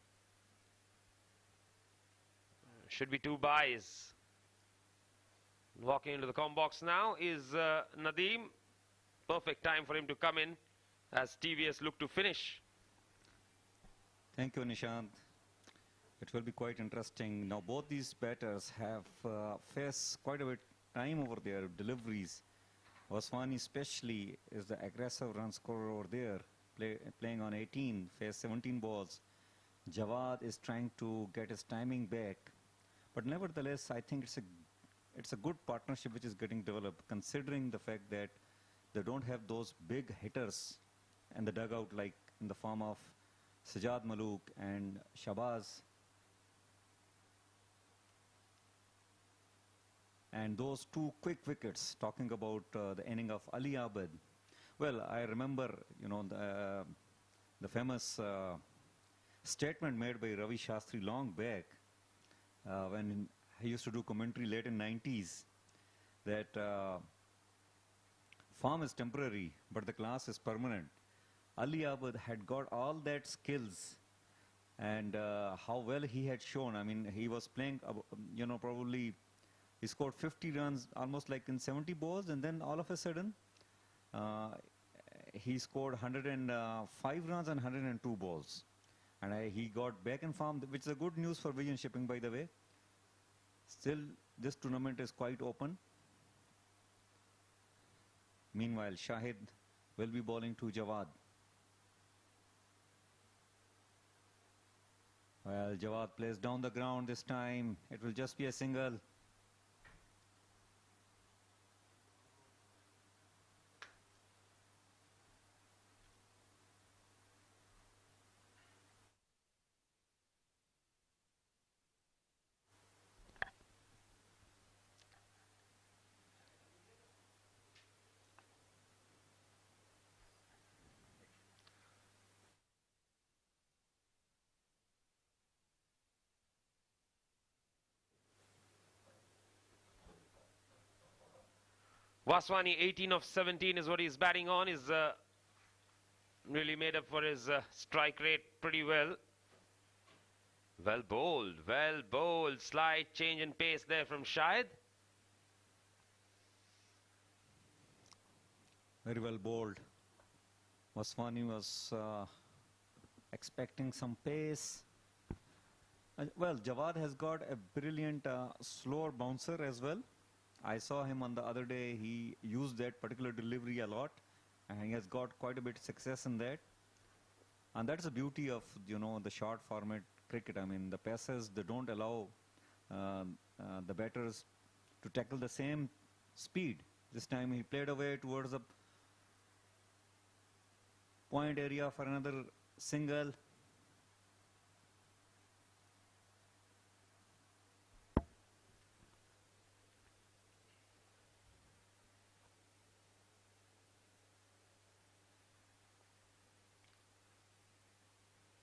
[SPEAKER 5] Should be 2 byes. Walking into the com box now is Nadeem. Perfect time for him to come in as TVS look to finish.
[SPEAKER 4] Thank you, Nishant. It will be quite interesting. Now, both these batters have faced quite a bit time over their deliveries. Vaswani especially is the aggressive run scorer over there, playing on 18, faced 17 balls. Jawad is trying to get his timing back. But nevertheless, I think it's a good partnership which is getting developed, considering the fact that they don't have those big hitters in the dugout like in the form of Sajad Malook and Shabazz. And those 2 quick wickets, talking about the inning of Ali Abid. Well, I remember, you know, the famous statement made by Ravi Shastri long back when he used to do commentary late in 90s that form is temporary, but the class is permanent. Ali Abid had got all that skills and how well he had shown. I mean, he was playing, you know, probably he scored 50 runs almost like in 70 balls, and then all of a sudden he scored 105 runs and 102 balls. And he got back in form, which is a good news for Vision Shipping, by the way. Still, this tournament is quite open. Meanwhile, Shahid will be bowling to Jawad. Well, Jawad plays down the ground this time. It will just be a single.
[SPEAKER 5] Vaswani 18 of 17 is what he's batting on. He's really made up for his strike rate pretty well. Well bowled. Slight change in pace there from Shahid.
[SPEAKER 4] Very well bowled. Vaswani was expecting some pace. Well, Jawad has got a brilliant slower bouncer as well. I saw him on the other day. He used that particular delivery a lot, and he has got quite a bit of success in that. And that's the beauty of, you know, the short format cricket. I mean, the pacers, they don't allow the batters to tackle the same speed. This time he played away towards the point area for another single.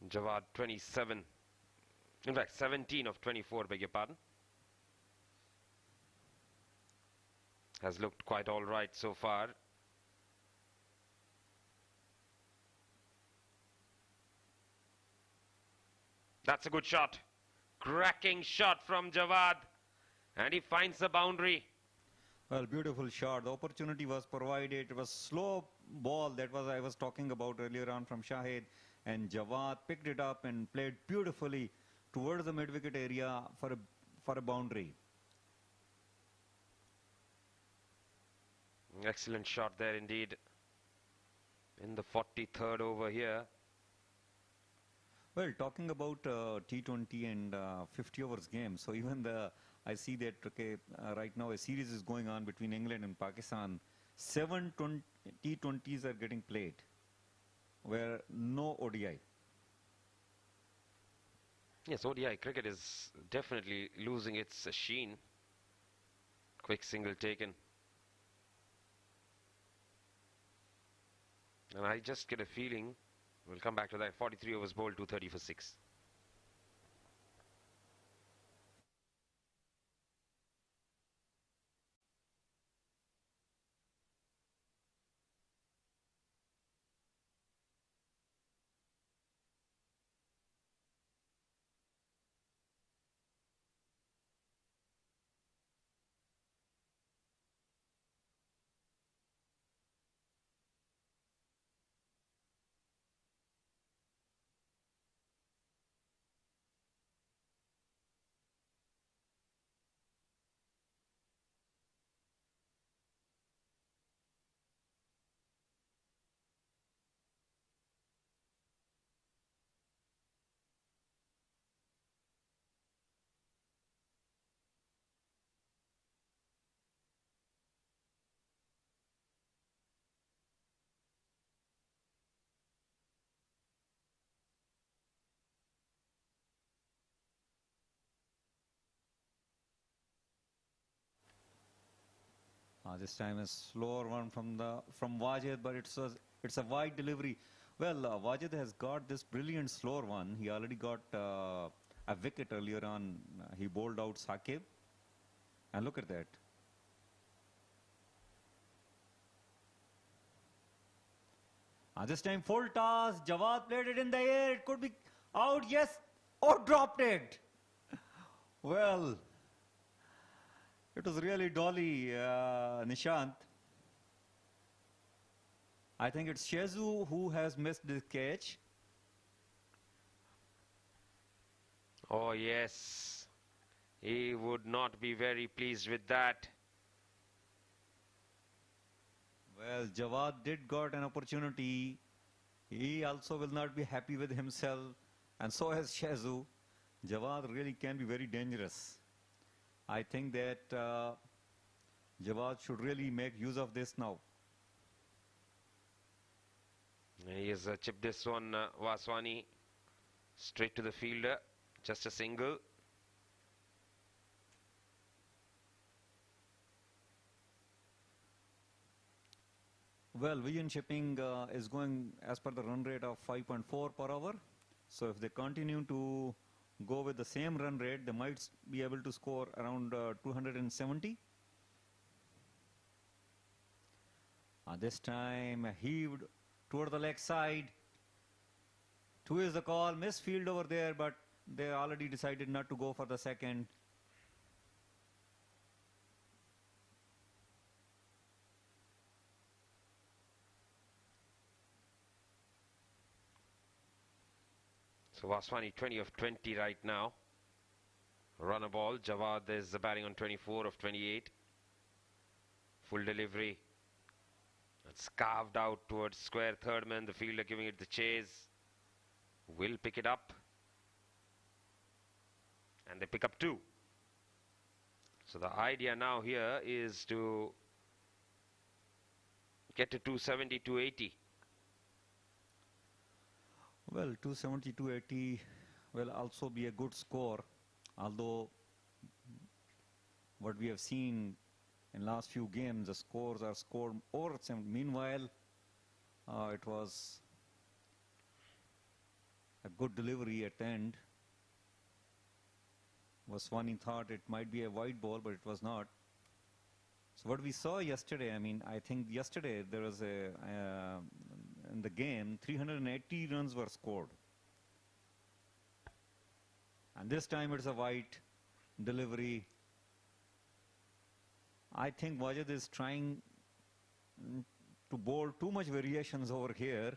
[SPEAKER 5] Jawad 27, in fact 17 of 24, beg your pardon. has looked quite all right so far. That's a good shot. Cracking shot from Jawad. And he finds the boundary.
[SPEAKER 4] Well, beautiful shot. The opportunity was provided. It was slow ball that was I was talking about earlier on from Shahid. And Jawad picked it up and played beautifully towards the mid-wicket area for a boundary.
[SPEAKER 5] Excellent shot there indeed. In the 43rd over here.
[SPEAKER 4] Well, talking about T20 and 50 overs game, so even I see that right now a series is going on between England and Pakistan. 7 T20s are getting played, where no ODI.
[SPEAKER 5] Yes, ODI cricket is definitely losing its sheen. Quick single taken. And I just get a feeling, we'll come back to that, 43 overs bowled, 230 for 6.
[SPEAKER 4] This time a slower one from Wajid, but it's a wide delivery. Well, Wajid has got this brilliant slower one. He already got a wicket earlier on. He bowled out Saqib, and look at that. This time full toss. Jawad played it in the air. It could be out. Yes, or dropped it. Well, it was really dolly, Nishant. I think it's Shezu who has missed this catch.
[SPEAKER 5] Oh yes, he would not be very pleased with that.
[SPEAKER 4] Well, Jawad did got an opportunity. He also will not be happy with himself, and so has Shezu. Jawad really can be very dangerous. I think that Jawad should really make use of this now.
[SPEAKER 5] He has chipped this one, Vaswani, straight to the fielder. Just a single.
[SPEAKER 4] Well, Vision Shipping is going as per the run rate of 5.4 per hour. So if they continue to go with the same run rate, they might be able to score around 270. This time heaved toward the leg side. 2 is the call. Misfield over there, but they already decided not to go for the second.
[SPEAKER 5] So Vaswani 20 of 20 right now. Run a ball. Jawad is batting on 24 of 28. Full delivery. It's carved out towards square third man. The fielder giving it the chase. Will pick it up. And they pick up 2. So the idea now here is to get to 270, 280.
[SPEAKER 4] Well, 270, 280 will also be a good score, although what we have seen in last few games, the scores are scored over 70. Meanwhile, it was a good delivery at the end. Vaswani thought it might be a wide ball, but it was not. So what we saw yesterday, I mean, I think yesterday there was in the game, 380 runs were scored. And this time it's a white delivery. I think Wajid is trying to bowl too much variations over here.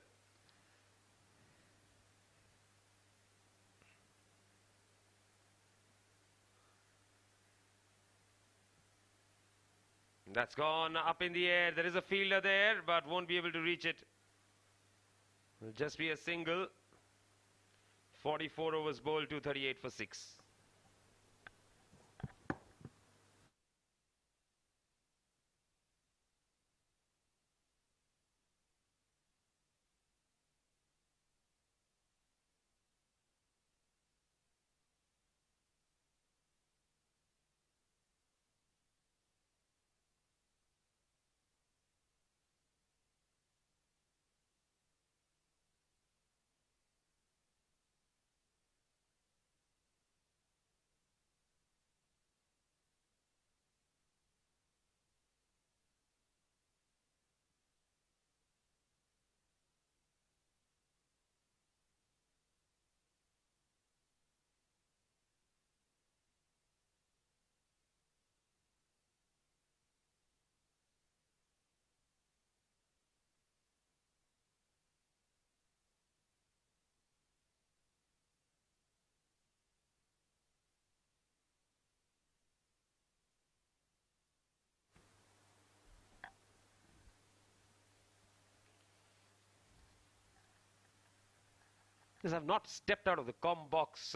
[SPEAKER 5] That's gone up in the air. There is a fielder there, but won't be able to reach it. It'll just be a single. 44 overs bowled, 238 for 6. Because I've not stepped out of the comm box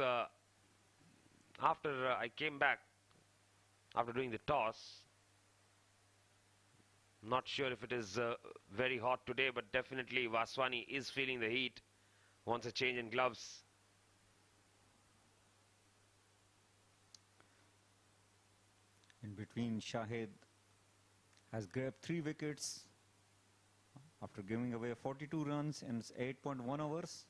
[SPEAKER 5] after I came back after doing the toss. Not sure if it is very hot today, but definitely Vaswani is feeling the heat. Wants a change in gloves.
[SPEAKER 4] In between, Shahid has grabbed 3 wickets after giving away 42 runs in 8.1 overs.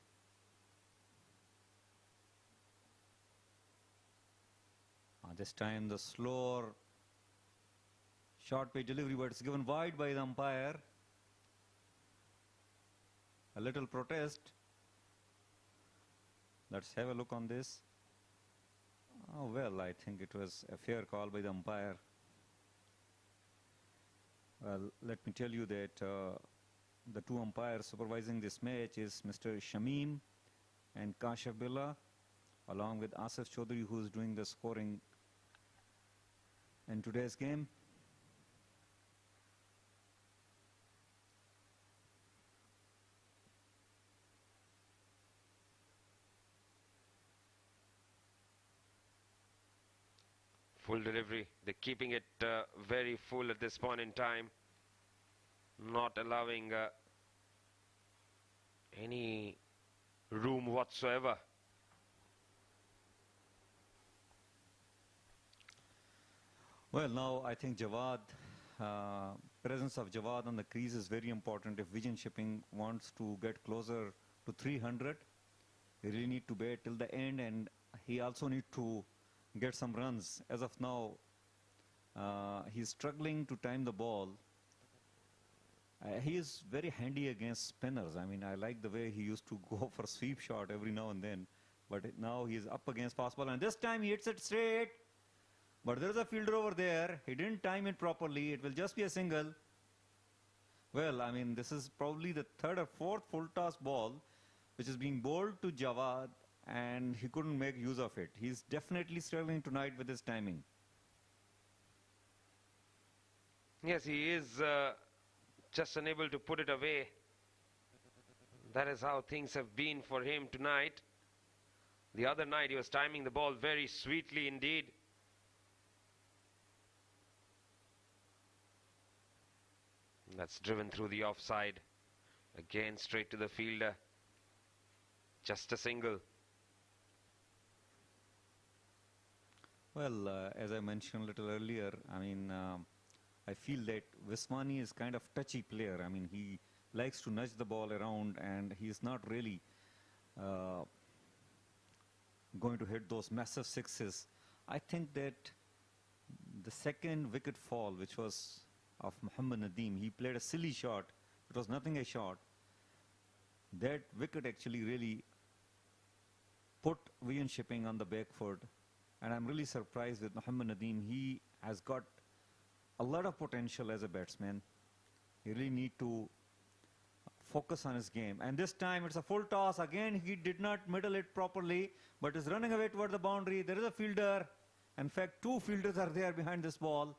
[SPEAKER 4] This time the slower short pitch delivery, but it's given wide by the umpire. A little protest. Let's have a look on this. Oh, well, I think it was a fair call by the umpire. Well, let me tell you that the 2 umpires supervising this match is Mr. Shamim and Kashif Billah, along with Asif Chaudhary, who is doing the scoring in today's game.
[SPEAKER 5] Full delivery. They're keeping it very full at this point in time. Not allowing any room whatsoever.
[SPEAKER 4] Well, now I think Jawad, presence of Jawad on the crease is very important. If Vision Shipping wants to get closer to 300, he really need to bat till the end, and he also need to get some runs. As of now, he's struggling to time the ball. He is very handy against spinners. I mean, I like the way he used to go for sweep shot every now and then, but now he's up against fast ball, and this time he hits it straight. But there is a fielder over there. He didn't time it properly. It will just be a single. Well, I mean, this is probably the 3rd or 4th full toss ball which is being bowled to Jawad, and he couldn't make use of it. He's definitely struggling tonight with his timing.
[SPEAKER 5] Yes, he is just unable to put it away. That is how things have been for him tonight. The other night he was timing the ball very sweetly indeed. That's driven through the offside. Again straight to the fielder. Just a single.
[SPEAKER 4] Well, as I mentioned a little earlier, I mean, I feel that Viswani is kind of touchy player. I mean, he likes to nudge the ball around, and he's not really going to hit those massive sixes. I think that the second wicket fall, which was of Muhammad Nadeem. He played a silly shot. It was nothing a shot. That wicket actually really put Vivian Shipping on the back foot. And I'm really surprised with Muhammad Nadeem. He has got a lot of potential as a batsman. He really need to focus on his game. And this time it's a full toss. Again, he did not middle it properly, but is running away toward the boundary. There is a fielder. In fact, two fielders are there behind this ball.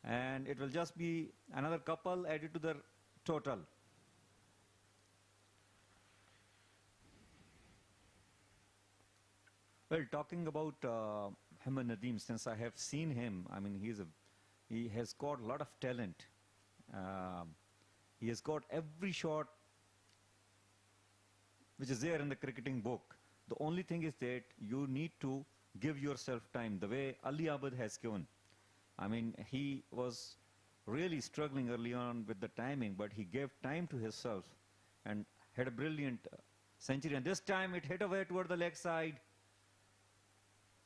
[SPEAKER 4] And it will just be another couple added to the total. Well, talking about Muhammad Nadeem, since I have seen him, I mean, he has got a lot of talent. He has got every shot which is there in the cricketing book. The only thing is that you need to give yourself time, the way Ali Abad has given. I mean, he was really struggling early on with the timing, but he gave time to himself and had a brilliant century. And this time it hit away toward the leg side.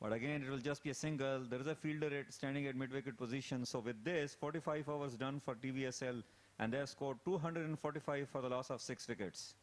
[SPEAKER 4] But again, it will just be a single. There is a fielder standing at mid-wicket position. So with this, 45 overs done for TVSL, and they have scored 245 for the loss of 6 wickets.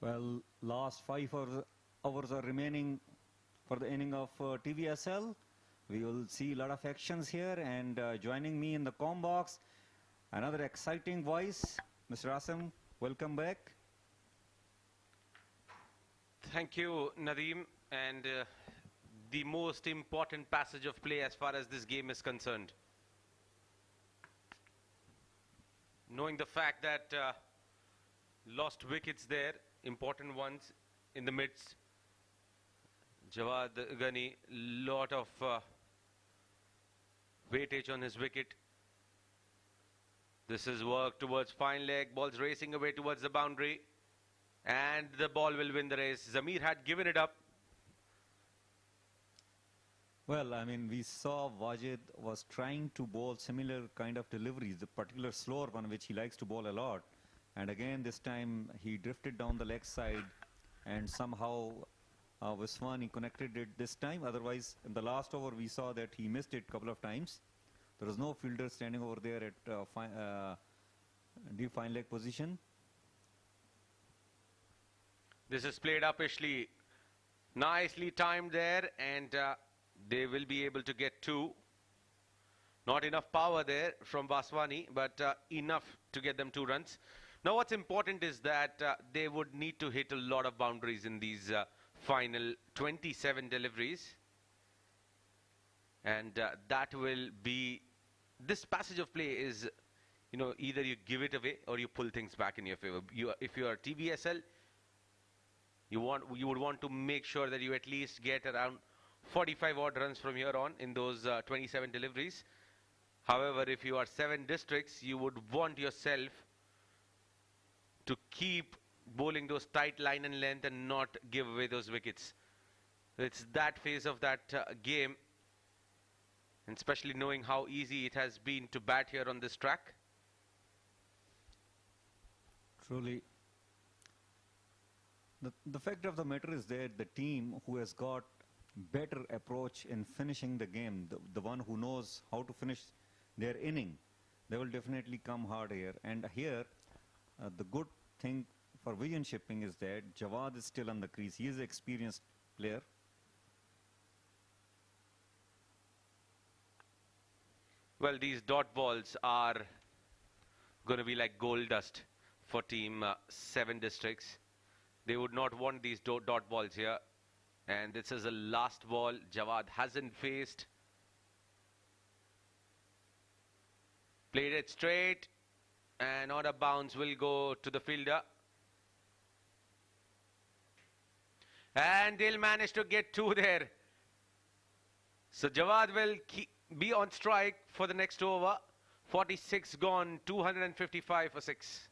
[SPEAKER 4] Well, last 5 hours are remaining for the inning of TVSL. We will see a lot of actions here, and joining me in the comm box, another exciting voice, Mr. Asim. Welcome back.
[SPEAKER 5] Thank you, Nadeem. And the most important passage of play as far as this game is concerned. Knowing the fact that lost wickets there, important ones in the midst. Jawad Ghani, lot of weightage on his wicket. This is work towards fine leg, ball's racing away towards the boundary, and the ball will win the race. Zamir had given it up.
[SPEAKER 4] Well, I mean, we saw Wajid was trying to bowl similar kind of deliveries, the particular slower one which he likes to bowl a lot. And again, this time he drifted down the leg side, and somehow Viswani connected it this time. Otherwise, in the last over, we saw that he missed it a couple of times. There was no fielder standing over there at deep fine leg position.
[SPEAKER 5] This is played uppishly. Nicely timed there, and they will be able to get 2. Not enough power there from Vaswani, but enough to get them 2 runs. Now what's important is that they would need to hit a lot of boundaries in these final 27 deliveries. And that will be, this passage of play is, you know, either you give it away or you pull things back in your favor. If you are TVSL, you would want to make sure that you at least get around 45 odd runs from here on in those 27 deliveries. However, if you are 7 districts, you would want yourself to keep bowling those tight line and length and not give away those wickets. It's that phase of that game, and especially knowing how easy it has been to bat here on this track.
[SPEAKER 4] Truly. The fact of the matter is that the team who has got better approach in finishing the game, the one who knows how to finish their inning, they will definitely come hard here. And here, the good thing for Vivian Shipping is that Jawad is still on the crease. He is an experienced player.
[SPEAKER 5] Well, these dot balls are going to be like gold dust for team 7 districts. They would not want these dot balls here. And this is the last ball Jawad hasn't faced. Played it straight. And on a bounce will go to the fielder. And they'll manage to get 2 there. So Jawad will be on strike for the next over. 46 gone, 255 for 6.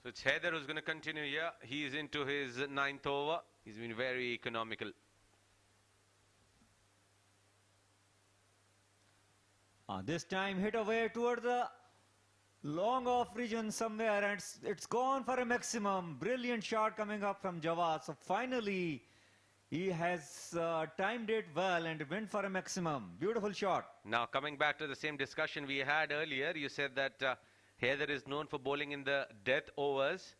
[SPEAKER 5] So it's Heather who's going to continue here. He's into his 9th over. He's been very economical.
[SPEAKER 4] This time hit away toward the long off region somewhere, and it's gone for a maximum. Brilliant shot coming up from Jawad. So finally he has timed it well and went for a maximum. Beautiful shot.
[SPEAKER 5] Now coming back to the same discussion we had earlier, you said that Heather is known for bowling in the death overs.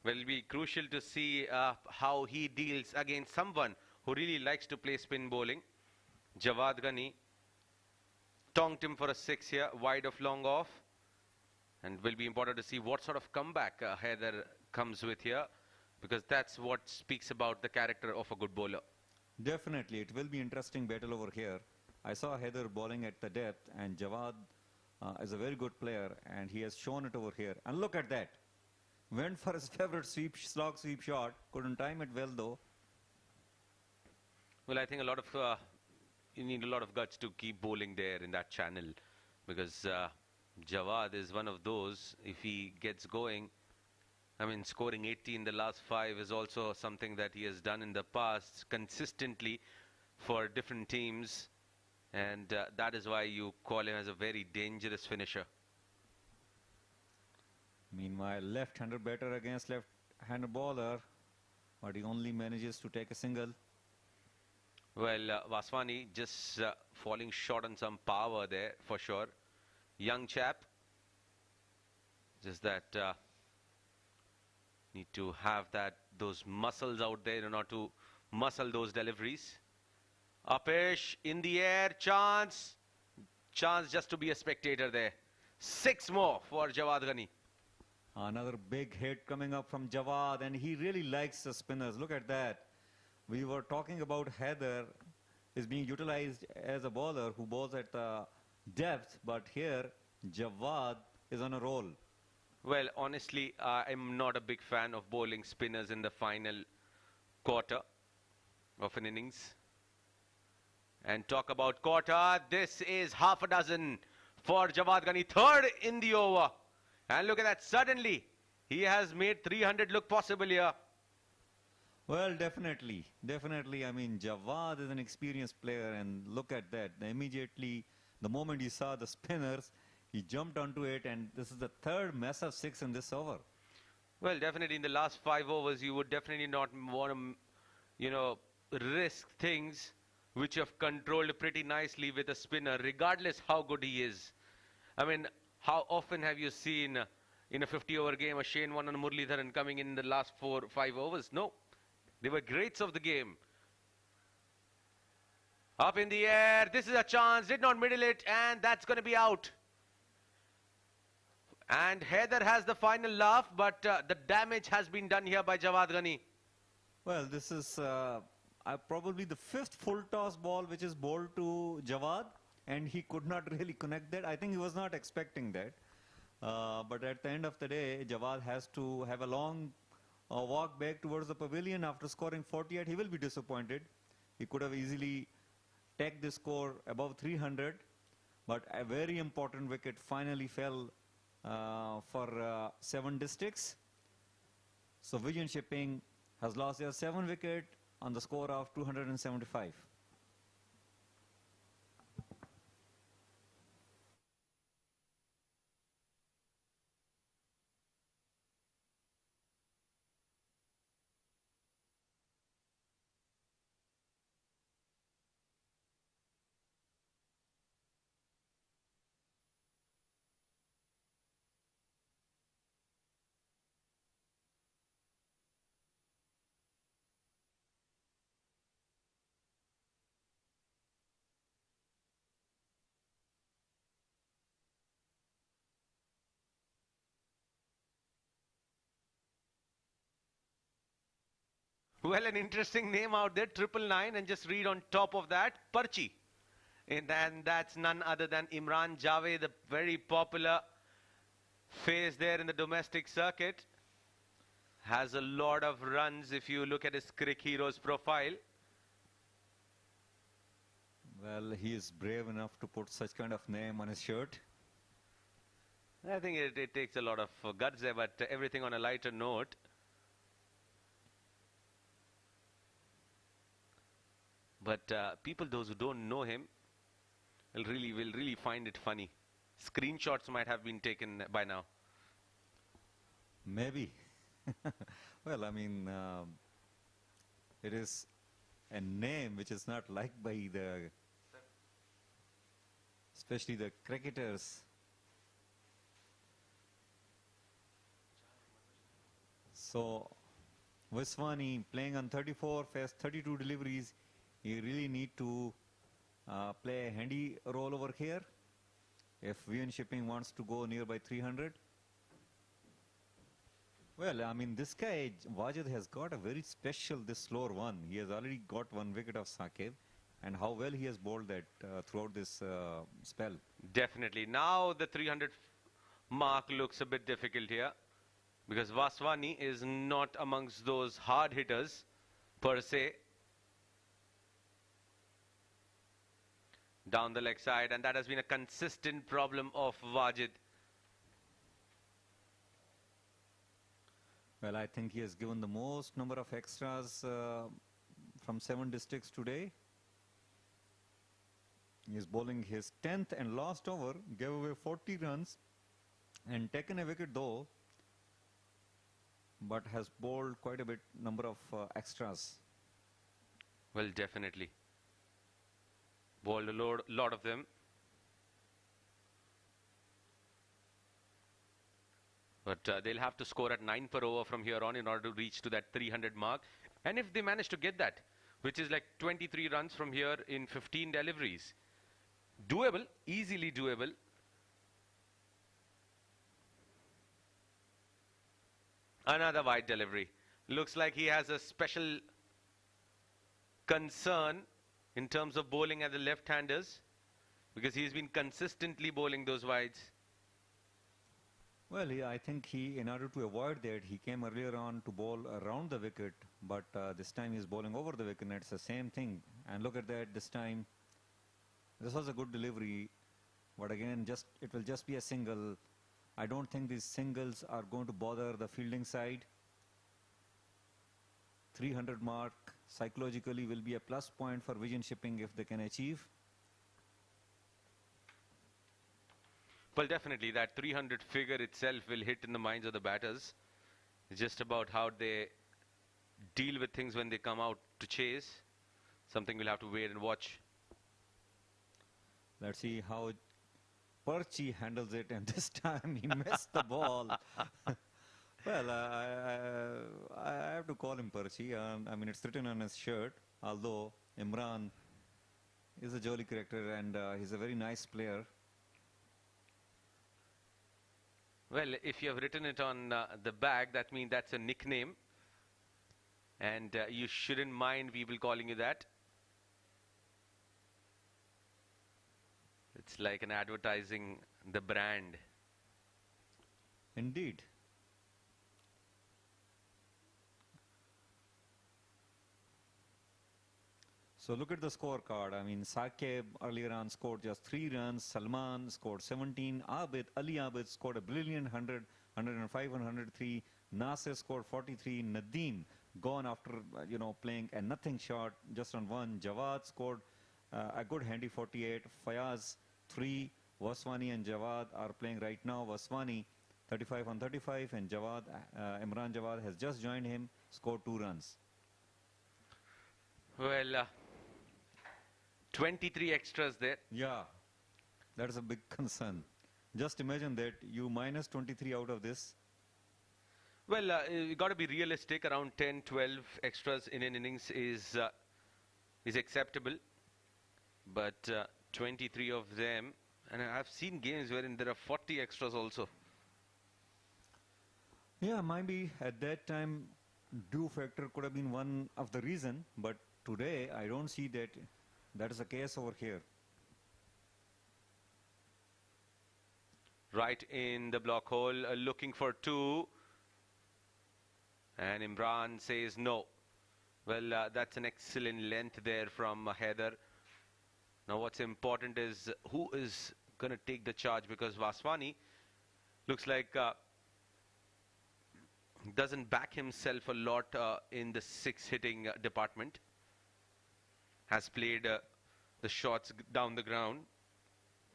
[SPEAKER 5] Well, it'll be crucial to see how he deals against someone who really likes to play spin bowling. Jawad Ghani tonked him for a 6 here, wide of long off. And will be important to see what sort of comeback Heather comes with here, because that's what speaks about the character of a good bowler.
[SPEAKER 4] Definitely, it will be interesting battle over here. I saw Heather bowling at the depth, and Jawad is a very good player, and he has shown it over here. And look at that. Went for his favorite slog sweep shot. Couldn't time it well though.
[SPEAKER 5] Well, I think a lot of you need a lot of guts to keep bowling there in that channel, because Jawad is one of those, if he gets going, I mean, scoring 80 in the last 5 is also something that he has done in the past consistently for different teams, and that is why you call him as a very dangerous finisher.
[SPEAKER 4] Meanwhile, left-hander batter against left-hander bowler, but he only manages to take a single.
[SPEAKER 5] Well, Vaswani just falling short on some power there for sure. Young chap, just that need to have those muscles out there in order to muscle those deliveries. Upish in the air, chance just to be a spectator there. 6 more for Jawad Ghani.
[SPEAKER 4] Another big hit coming up from Jawad, and he really likes the spinners. Look at that. We were talking about Heather is being utilized as a bowler who bowls at the depth, but here Jawad is on a roll.
[SPEAKER 5] Well, honestly, I'm not a big fan of bowling spinners in the final quarter of an innings. And talk about quarter, this is half a dozen for Jawad Ghani, 3rd in the over. And look at that, suddenly he has made 300 look possible here.
[SPEAKER 4] Well, definitely. I mean, Jawad is an experienced player, and look at that. Immediately, the moment he saw the spinners, he jumped onto it, and this is the 3rd massive 6 in this over.
[SPEAKER 5] Well, definitely in the last 5 overs, you would definitely not want to, risk things which you have controlled pretty nicely with a spinner, regardless how good he is. I mean, how often have you seen in a 50-over game a Shane Warne and Muralidharan coming in the last 4 or 5 overs? No. They were greats of the game. Up in the air. This is a chance. Did not middle it, and that's going to be out. And Haider has the final laugh, but the damage has been done here by Jawad Ghani.
[SPEAKER 4] Well, this is probably the fifth full toss ball which is bowled to Jawad, and he could not really connect that. I think he was not expecting that. But at the end of the day, Jawad has to have a long walk back towards the pavilion after scoring 48. He will be disappointed. He could have easily tagged the score above 300, but a very important wicket finally fell for 7 districts. So Vision Shipping has lost their 7th wicket on the score of 275.
[SPEAKER 5] Well, an interesting name out there, 999, and just read on top of that, Parchi. And that's none other than Imran Javed, the very popular face there in the domestic circuit. Has a lot of runs if you look at his Crick Heroes profile.
[SPEAKER 4] Well, he is brave enough to put such kind of name on his shirt.
[SPEAKER 5] I think it takes a lot of guts there, but everything on a lighter note. But people, those who don't know him, will really find it funny. Screenshots might have been taken by now.
[SPEAKER 4] Maybe. Well, I mean, it is a name which is not liked by especially the cricketers. So, Viswani playing on 34, faced 32 deliveries. You really need to play a handy role over here if VN Shipping wants to go nearby 300. Well, I mean, this guy, Wajid, has got a very special, this slower one. He has already got 1 wicket of Saqib, and how well he has bowled that throughout this spell.
[SPEAKER 5] Definitely. Now the 300 mark looks a bit difficult here, because Vaswani is not amongst those hard hitters per se. Down the leg side, and that has been a consistent problem of Wajid.
[SPEAKER 4] Well, I think he has given the most number of extras from 7 districts today. He is bowling his 10th and last over, gave away 40 runs and taken a wicket though, but has bowled quite a bit number of extras.
[SPEAKER 5] Well, definitely. Bowled a lot of them. But they'll have to score at 9 per over from here on in order to reach to that 300 mark. And if they manage to get that, which is like 23 runs from here in 15 deliveries, doable, easily doable. Another wide delivery. Looks like he has a special concern in terms of bowling at the left-handers, because he's been consistently bowling those wides.
[SPEAKER 4] Well, I think he, in order to avoid that, he came earlier on to bowl around the wicket, but this time he's bowling over the wicket, and it's the same thing. And look at that, this time, this was a good delivery, but again, it will just be a single. I don't think these singles are going to bother the fielding side. 300 mark psychologically will be a plus point for Vision Shipping if they can achieve.
[SPEAKER 5] Well, definitely that 300 figure itself will hit in the minds of the batters. It's just about how they deal with things when they come out to chase. Something we'll have to wait and watch.
[SPEAKER 4] Let's see how Parchi handles it, and this time he missed the ball. Well, I have to call him Parchi. I mean, it's written on his shirt, although Imran
[SPEAKER 7] He's a jolly character and he's a very nice player.
[SPEAKER 5] Well, if you have written it on the bag, that means that's a nickname. And you shouldn't mind people calling you that. It's like an advertising the brand.
[SPEAKER 7] Indeed. So look at the scorecard. I mean, Saqib earlier on scored just 3 runs. Salman scored 17. Ali Abid scored a brilliant 100, 105 and 103. Nasir scored 43. Nadeem gone after, playing a nothing shot, just on 1. Jawad scored a good handy 48. Fayaz 3. Waswani and Jawad are playing right now. Waswani 35 on 35 and Jawad, Imran Jawad has just joined him, scored 2 runs.
[SPEAKER 5] Well, 23 extras there.
[SPEAKER 7] Yeah, that is a big concern. Just imagine that you minus 23 out of this.
[SPEAKER 5] Well, you got to be realistic. Around 10, 12 extras in an innings is acceptable. But 23 of them, and I've seen games wherein there are 40 extras also.
[SPEAKER 7] Yeah, maybe at that time, dew factor could have been one of the reason, but today I don't see that is the case over here.
[SPEAKER 5] Right in the block hole, looking for 2. And Imran says no. Well, that's an excellent length there from Haider. Now what's important is who is going to take the charge, because Waswani looks like doesn't back himself a lot in the 6 hitting department. Has played the shots down the ground.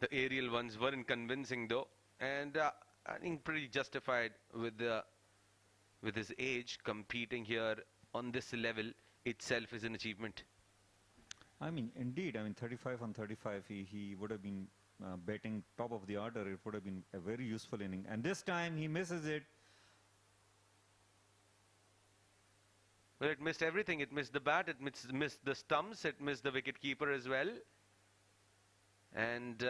[SPEAKER 5] The aerial ones weren't convincing though, and I think pretty justified with his age. Competing here on this level itself is an achievement.
[SPEAKER 7] I mean, indeed, 35 on 35, he would have been batting top of the order. It would have been a very useful inning. And this time he misses it.
[SPEAKER 5] Well, it missed everything. It missed the bat, it missed the stumps, it missed the wicket keeper as well. And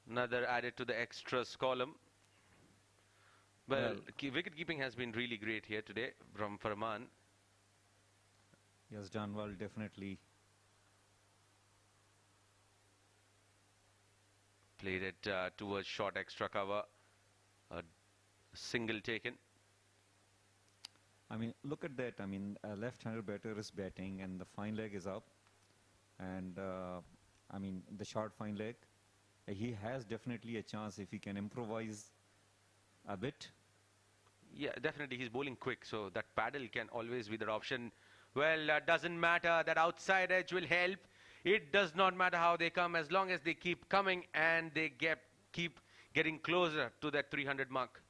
[SPEAKER 5] another added to the extras column. Well, wicket keeping has been really great here today from Farman.
[SPEAKER 7] He has done well, definitely.
[SPEAKER 5] Played it towards short extra cover. A single taken.
[SPEAKER 7] I mean, look at that. I mean, a left-hander batter is batting and the fine leg is up. And, I mean, the short fine leg. He has definitely a chance if he can improvise a bit.
[SPEAKER 5] Yeah, definitely. He's bowling quick, so that paddle can always be their option. Well, doesn't matter. That outside edge will help. It does not matter how they come, as long as they keep coming and they keep getting closer to that 300 mark.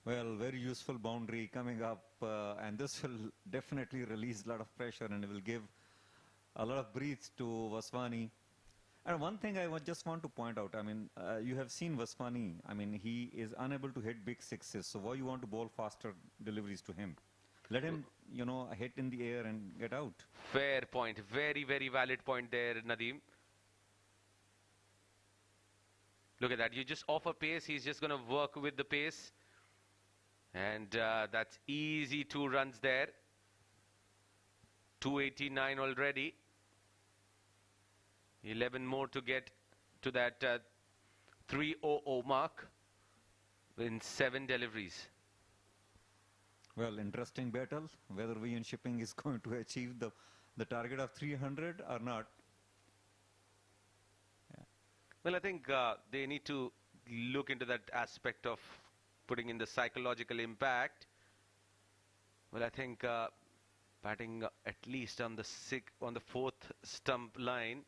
[SPEAKER 7] Well, very useful boundary coming up, and this will definitely release a lot of pressure and it will give a lot of breath to Waswani. And one thing I just want to point out, I mean, you have seen Waswani. I mean, he is unable to hit big sixes. So why you want to bowl faster deliveries to him? Let him, hit in the air and get out.
[SPEAKER 5] Fair point. Very, very valid point there, Nadeem. Look at that. You just offer pace. He's just going to work with the pace. And that's easy 2 runs there. 289 already. 11 more to get to that 300 mark in 7 deliveries.
[SPEAKER 7] Well, interesting battle, whether VN Shipping is going to achieve the target of 300 or not.
[SPEAKER 5] Yeah. Well, I think they need to look into that aspect of putting in the psychological impact. Well, I think batting at least on the 4th stump line.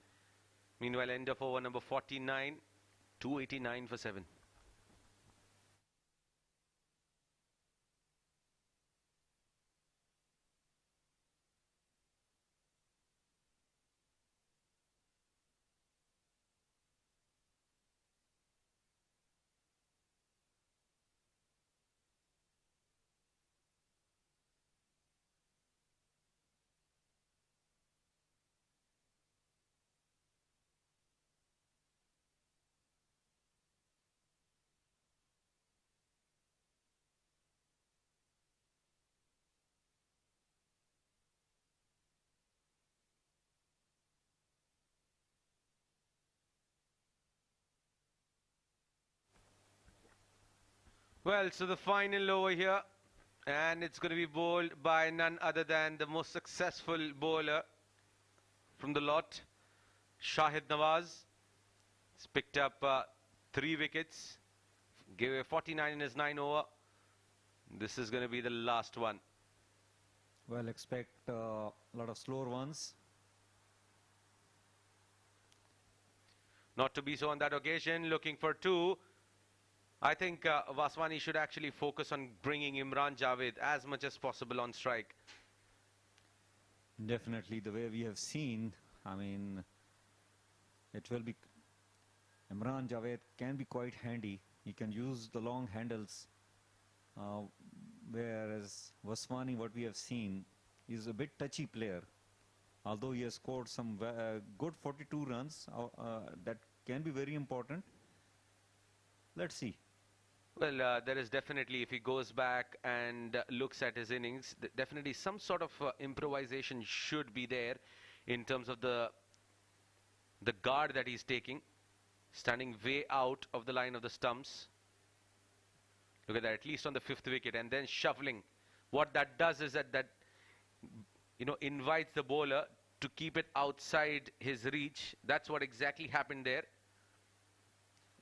[SPEAKER 5] Meanwhile, end of over number 49, 289 for 7. Well, so the final over here, and it's going to be bowled by none other than the most successful bowler from the lot, Shahid Nawaz. He's picked up 3 wickets, gave away 49 in his 9 over. This is going to be the last one.
[SPEAKER 4] Well, expect a lot of slower ones.
[SPEAKER 5] Not to be so on that occasion, looking for 2. I think Vaswani should actually focus on bringing Imran Javed as much as possible on strike.
[SPEAKER 4] Definitely, the way we have seen, I mean, it will be... Imran Javed can be quite handy. He can use the long handles. Whereas Vaswani, what we have seen, is a bit touchy player. Although he has scored some good 42 runs, that can be very important. Let's see.
[SPEAKER 5] Well, there is definitely, if he goes back and looks at his innings, definitely some sort of improvisation should be there in terms of the guard that he's taking, standing way out of the line of the stumps. Look at that, at least on the 5th wicket, and then shuffling. What that does is that invites the bowler to keep it outside his reach. That's what exactly happened there.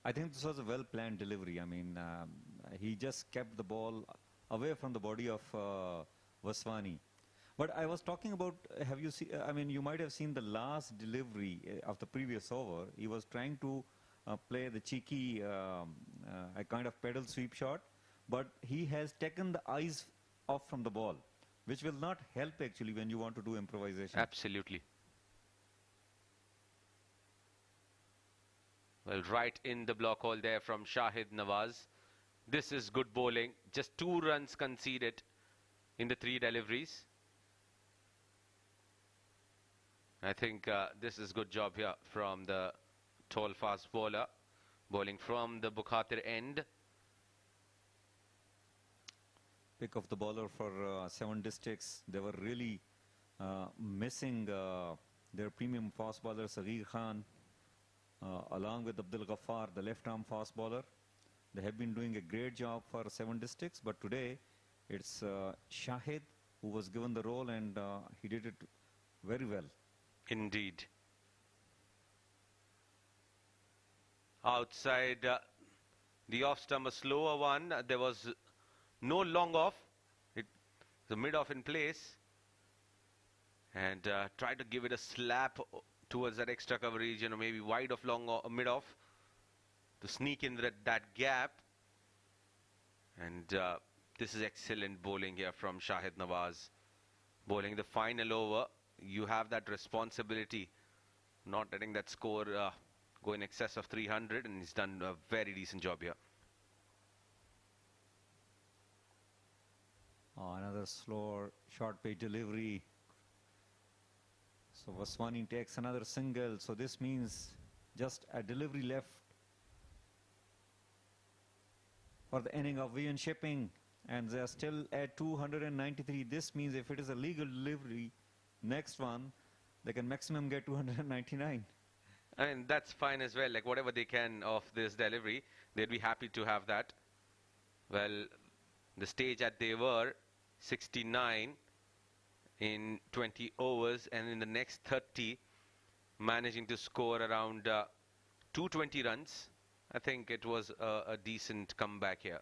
[SPEAKER 4] I think this was a well-planned delivery. I mean, he just kept the ball away from the body of Vaswani. But I was talking about, have you seen, I mean, you might have seen the last delivery of the previous over. He was trying to play the cheeky, a kind of pedal sweep shot, but he has taken the eyes off from the ball, which will not help actually when you want to do improvisation.
[SPEAKER 5] Absolutely. Well, right in the block hole there from Shahid Nawaz. This is good bowling. Just 2 runs conceded in the 3 deliveries. I think this is good job here from the tall fast bowler, bowling from the Bukhatir end.
[SPEAKER 4] Pick of the bowler for 7 districts. They were really missing their premium fast bowler, Saghir Khan, along with Abdul Ghaffar, the left-arm fast bowler. They have been doing a great job for 7 districts, but today it's Shahid who was given the role, and he did it very well.
[SPEAKER 5] Indeed. Outside the off stump, a slower one. There was no long off. The mid off in place. And try to give it a slap towards that extra cover region, or maybe wide of long or mid off to sneak in that gap. And this is excellent bowling here from Shahid Nawaz. Bowling the final over. You have that responsibility, not letting that score go in excess of 300, and he's done a very decent job here.
[SPEAKER 4] Oh, another slower short pitch delivery. So Vaswani takes another single. So this means just a delivery left for the inning of Vian Shipping, and they are still at 293. This means if it is a legal delivery, next one, they can maximum get 299.
[SPEAKER 5] I mean, that's fine as well. Like, whatever they can of this delivery, they'd be happy to have that. Well, the stage that they were, 69 in 20 overs, and in the next 30, managing to score around 220 runs. I think it was a decent comeback here.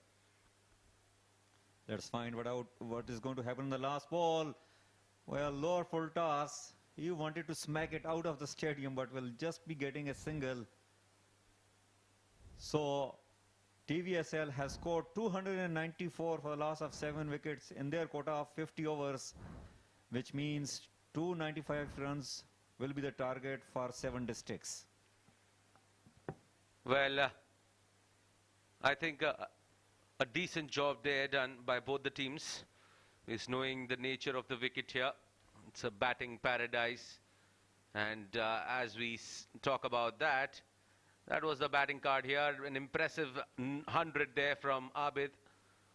[SPEAKER 4] Let's find out what is going to happen in the last ball. Well, lower full toss. He wanted to smack it out of the stadium, but will just be getting a single. So TVSL has scored 294 for the loss of 7 wickets in their quota of 50 overs, which means 295 runs will be the target for 7 districts.
[SPEAKER 5] Well, I think a decent job there done by both the teams. Is knowing the nature of the wicket here. It's a batting paradise, and as we talk about that, that was the batting card here. An impressive 100 there from Abid,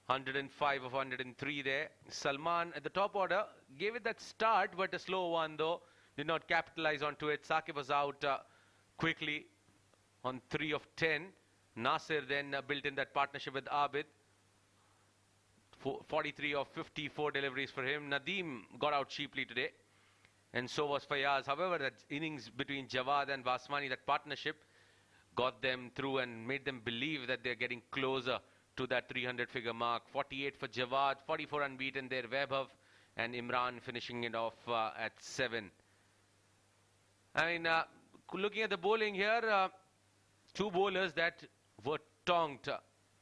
[SPEAKER 5] 105 of 103 there. Salman at the top order gave it that start, but a slow one though, did not capitalize onto it. Saqib was out quickly on 3 of 10. Nasir then built in that partnership with Abid. 43 of 54 deliveries for him. Nadeem got out cheaply today, and so was Fayaz. However, that innings between Jawad and Vasmani, that partnership, got them through and made them believe that they're getting closer to that 300 figure mark. 48 for Jawad, 44 unbeaten there, Vaibhav and Imran finishing it off at 7. I mean, looking at the bowling here, two bowlers that were tonked.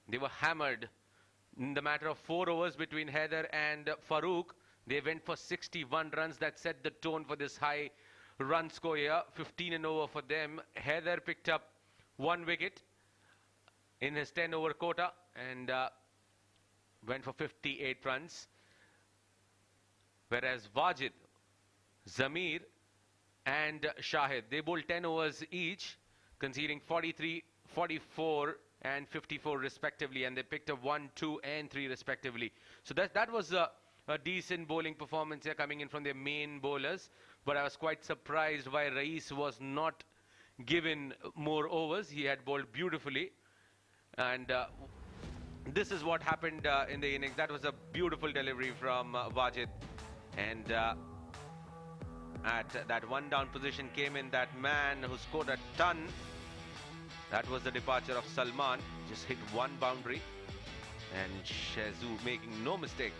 [SPEAKER 5] They were hammered. In the matter of 4 overs between Haider and Farooq, they went for 61 runs. That set the tone for this high run score here. 15 and over for them. Haider picked up 1 wicket in his 10 over quota and went for 58 runs. Whereas Wajid, Zamir and Shahid, they bowled 10 overs each, conceding 43, 44 and 54 respectively, and they picked up 1, 2 and 3 respectively. So that was a decent bowling performance here coming in from their main bowlers, but I was quite surprised why Rais was not given more overs. He had bowled beautifully, and this is what happened in the innings. That was a beautiful delivery from Wajid, and at that one down position came in that man who scored a ton. That was the departure of Salman. Just hit one boundary, and Shazu making no mistake.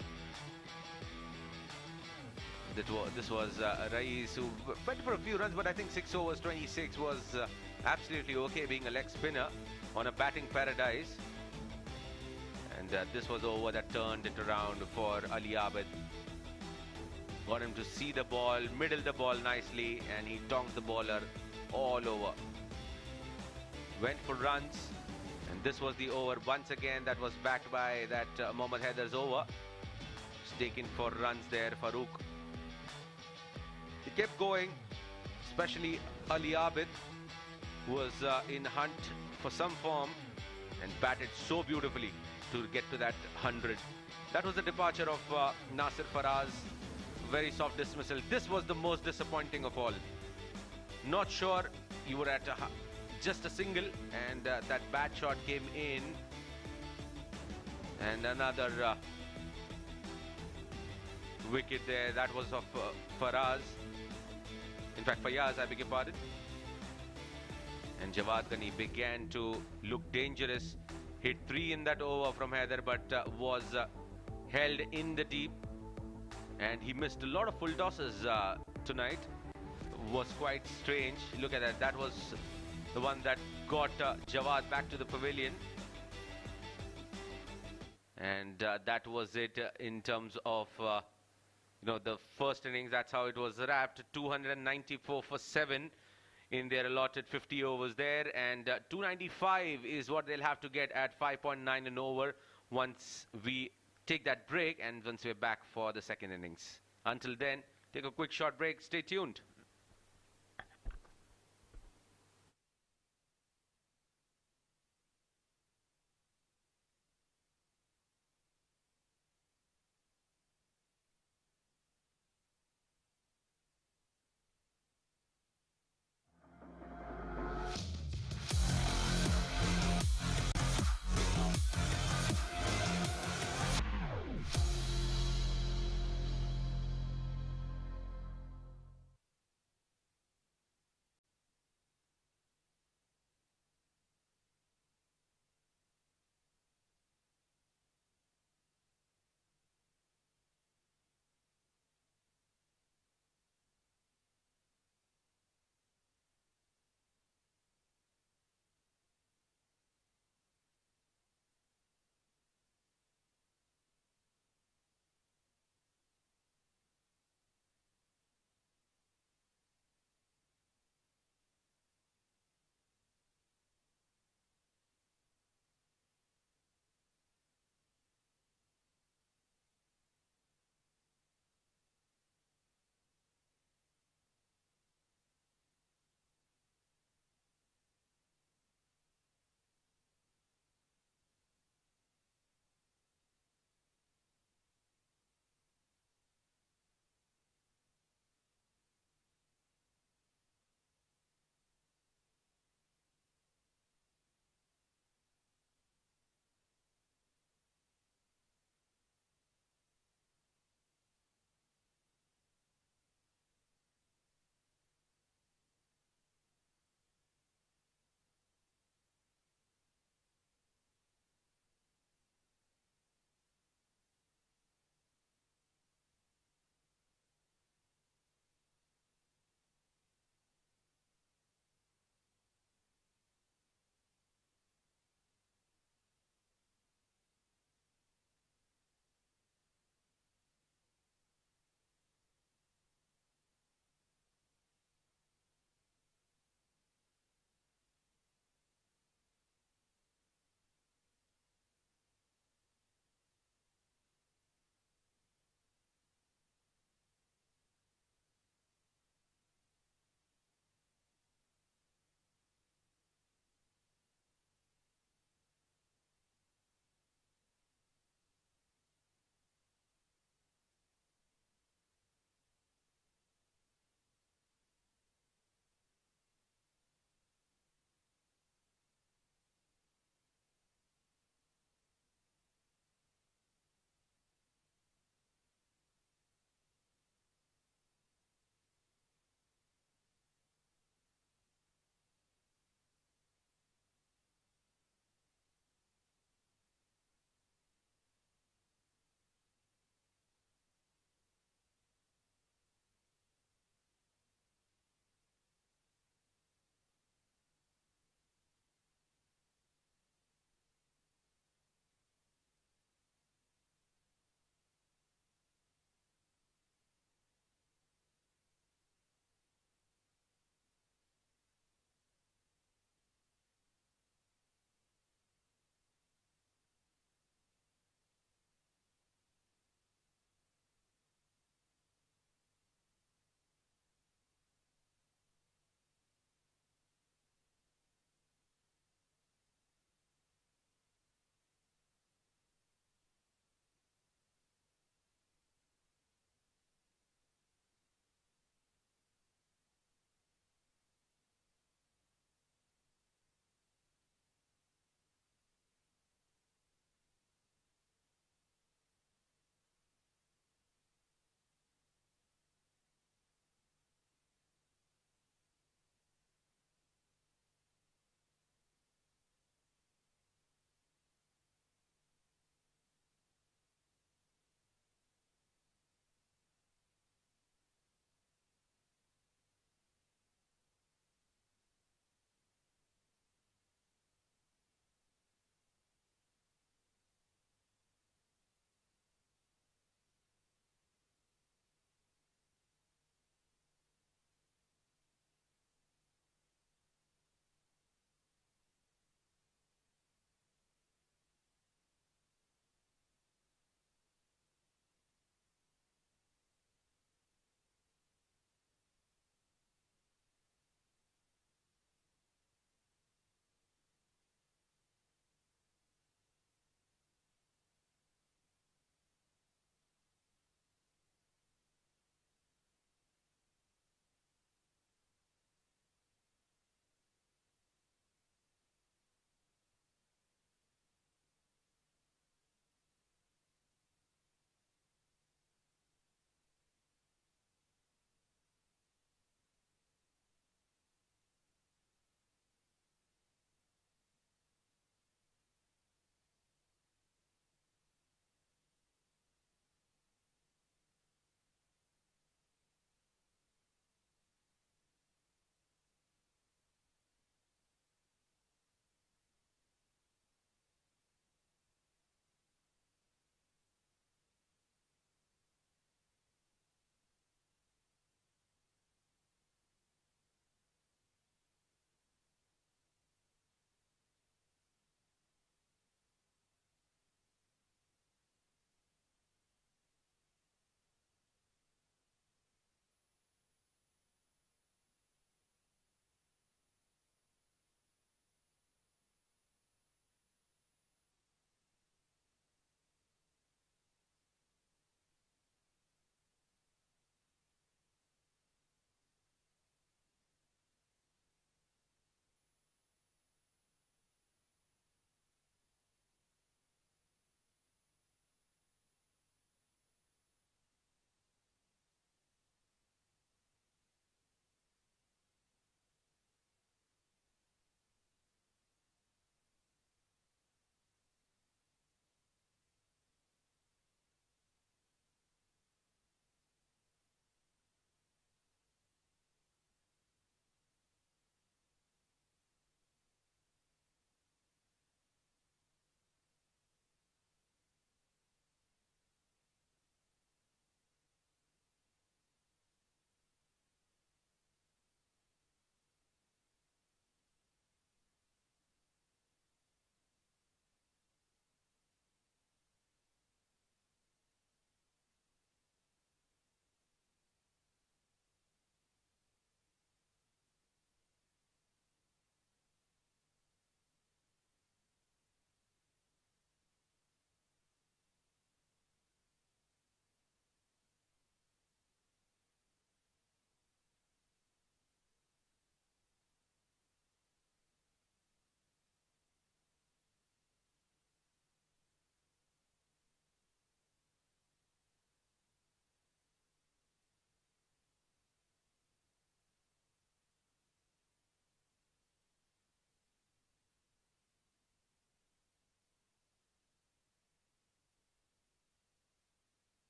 [SPEAKER 5] This was Rais, who went for a few runs, but I think 6 overs 26 was absolutely okay, being a leg spinner on a batting paradise. And this was the over that turned it around for Ali Abid. Got him to see the ball, middle the ball nicely, and he tonked the bowler all over. Went for runs, and this was the over once again that was backed by that Mohammad Haider's over. He's taken for runs there, Farooq. He kept going, especially Ali Abid, who was in hunt for some form and batted so beautifully to get to that 100. That was the departure of Nasir Faraz. Very soft dismissal. This was the most disappointing of all. Not sure, you were at just a single, and that bad shot came in, and another wicket there. That was of Faraz. In fact, Fayaz, I beg your pardon. And Jawad Ghani began to look dangerous. Hit 3 in that over from Haider, but was held in the deep. And he missed a lot of full tosses tonight. Was quite strange. Look at that. That was the one that got Jawad back to the pavilion. And that was it in terms of the first innings. That's how it was wrapped. 294 for 7 in their allotted 50 overs there, and 295 is what they'll have to get at 5.9 and over once we take that break and once we're back for the second innings. Until then, take a quick short break. Stay tuned.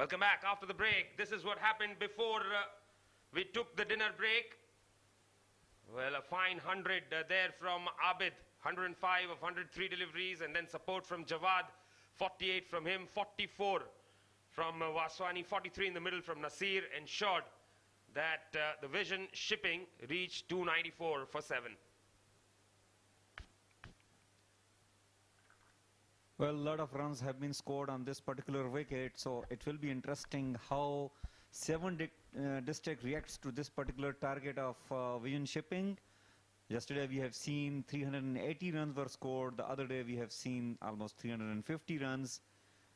[SPEAKER 5] Welcome back after the break. This is what happened before we took the dinner break. Well, a fine 100 there from Abid, 105 of 103 deliveries, and then support from Jawad, 48 from him, 44 from Waswani, 43 in the middle from Nasir, ensured that the Vision shipping reached 294 for 7.
[SPEAKER 4] Well, a lot of runs have been scored on this particular wicket, so it will be interesting how district reacts to this particular target of Vision shipping. Yesterday we have seen 380 runs were scored. The other day we have seen almost 350 runs,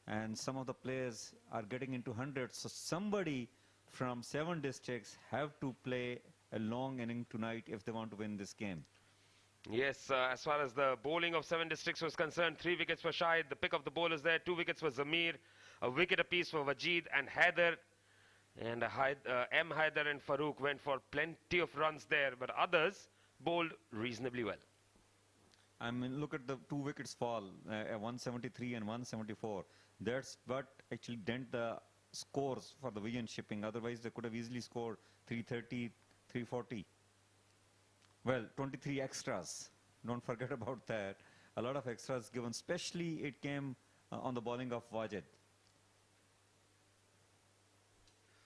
[SPEAKER 4] and some of the players are getting into hundreds. So somebody from 7 districts have to play a long inning tonight if they want to win this game.
[SPEAKER 5] Yes, as far as the bowling of 7 districts was concerned, 3 wickets for Shahid. The pick of the bowlers there, 2 wickets for Zamir, a wicket apiece for Wajid and Haider. And M. Haider and Farooq went for plenty of runs there, but others bowled reasonably well.
[SPEAKER 4] I mean, look at the 2 wickets fall, 173 and 174. That's what actually dent the scores for the Vision shipping. Otherwise, they could have easily scored 330, 340. Well, 23 extras. Don't forget about that. A lot of extras given, especially it came on the bowling of Wajid.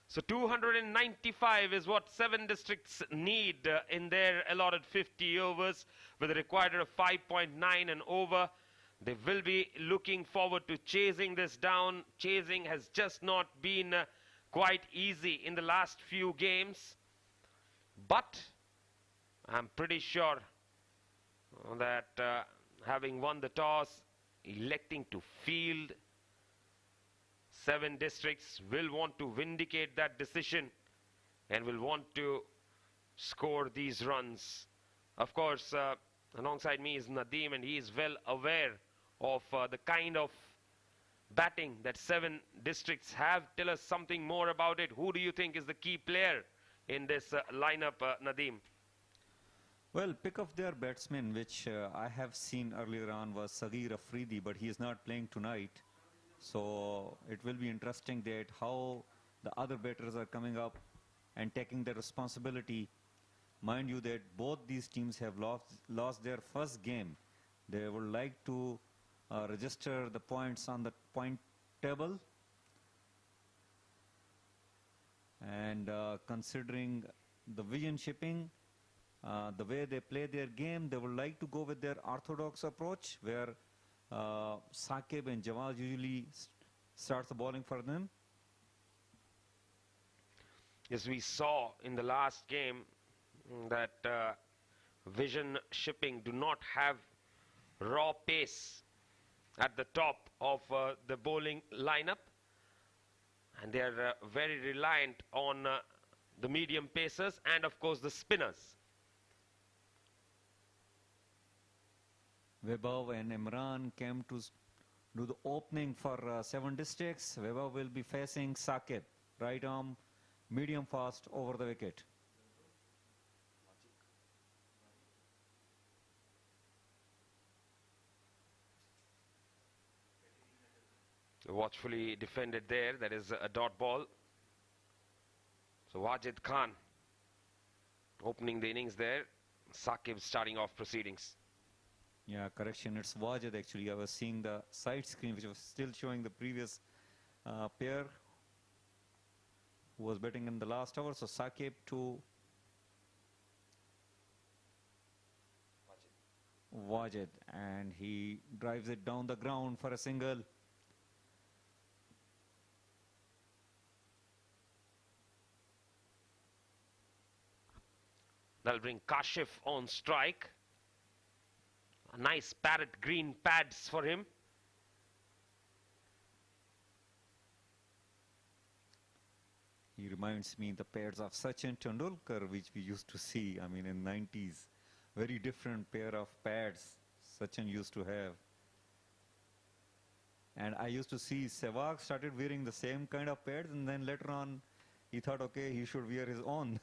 [SPEAKER 5] So 295 is what 7 districts need in their allotted 50 overs with a required of 5.9 and over. They will be looking forward to chasing this down. Chasing has just not been quite easy in the last few games. But I'm pretty sure that having won the toss, electing to field, 7 districts will want to vindicate that decision and will want to score these runs. Of course, alongside me is Nadeem, and he is well aware of the kind of batting that 7 districts have. Tell us something more about it. Who do you think is the key player in this lineup, Nadeem?
[SPEAKER 4] Well, pick of their batsman, which I have seen earlier on, was Saghir Afridi, but he is not playing tonight. So it will be interesting that how the other batters are coming up and taking their responsibility. Mind you that both these teams have lost their first game. They would like to register the points on the point table. And considering the Vision shipping, the way they play their game, they would like to go with their orthodox approach, where Saqib and Jawad usually starts the bowling for them.
[SPEAKER 5] Yes, we saw in the last game that Vision shipping do not have raw pace at the top of the bowling lineup, and they are very reliant on the medium pacers and of course the spinners.
[SPEAKER 4] Webber and Imran came to do the opening for 7 districts. Webber will be facing Saqib, right arm, medium fast over the wicket.
[SPEAKER 5] Watchfully defended there. That is a dot ball. So Wajid Khan opening the innings there. Saqib starting off proceedings.
[SPEAKER 4] Yeah, correction, it's Wajid actually. I was seeing the side screen which was still showing the previous pair who was batting in the last over. So Saqib to Wajid, and he drives it down the ground for a single.
[SPEAKER 5] That'll bring Kashif on strike. A nice parrot green pads for him.
[SPEAKER 4] He reminds me the pairs of Sachin Tendulkar, which we used to see, I mean, in 90s. Very different pair of pads Sachin used to have. And I used to see Sehwag started wearing the same kind of pads, and then later on he thought, okay, he should wear his own.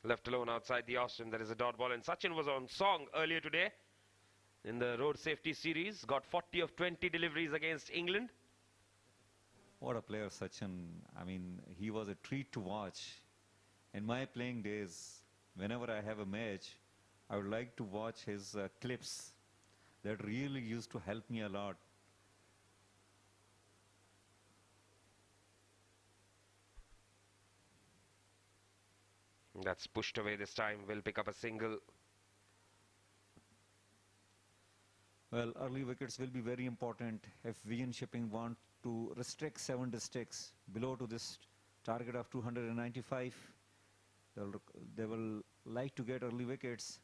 [SPEAKER 5] Left alone outside the Austin, there is a dot ball, and Sachin was on song earlier today. in the road safety series. Got 40 of 20 deliveries against England.
[SPEAKER 7] What a player, Sachin. I mean, he was a treat to watch. In my playing days, whenever I have a match, I would like to watch his clips. That really used to help me a lot.
[SPEAKER 5] That's pushed away this time. Will pick up a single.
[SPEAKER 7] Well, early wickets will be very important if Vision Shipping want to restrict 7 districts below to this target of 295. They will like to get early wickets.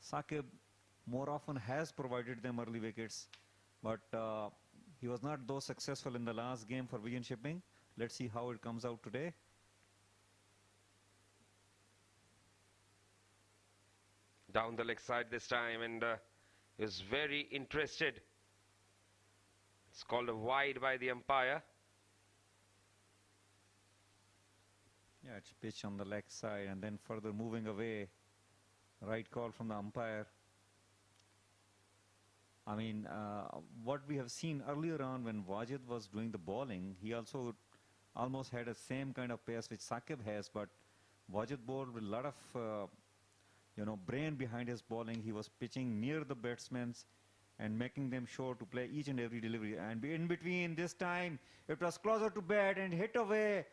[SPEAKER 7] Saqib more often has provided them early wickets, but he was not though successful in the last game for Vision Shipping. Let's see how it comes out today.
[SPEAKER 5] Down the leg side this time, and is very interested. It's called a wide by the umpire.
[SPEAKER 7] Yeah, it's pitch on the leg side and then further moving away. Right call from the umpire. I mean, what we have seen earlier on when Wajid was doing the bowling, he also almost had the same kind of pace which Saqib has, but Wajid bowled with a lot of brain behind his bowling. He was pitching near the batsmen and making them sure to play each and every delivery. And in between this time, it was closer to bat and hit away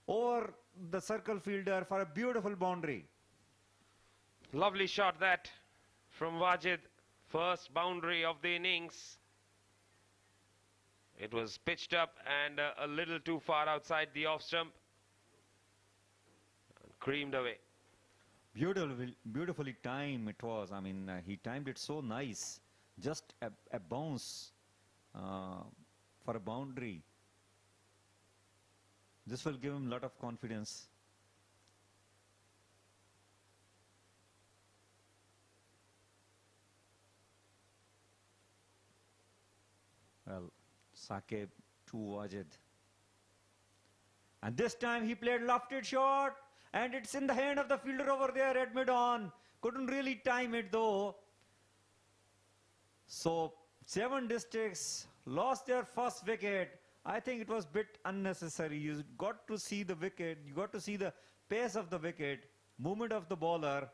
[SPEAKER 7] over the circle fielder for a beautiful boundary.
[SPEAKER 5] Lovely shot that from Wajid. First boundary of the innings. It was pitched up and a little too far outside the off stump. Creamed away.
[SPEAKER 7] Beautifully timed it was. I mean, he timed it so nice. Just a bounce for a boundary. This will give him a lot of confidence. Well, Saqib to Wajid. And this time he played lofted shot. And it's in the hand of the fielder over there at mid-on. Couldn't really time it though. So 7 districts lost their first wicket. I think it was a bit unnecessary. You got to see the wicket. You got to see the pace of the wicket, movement of the bowler.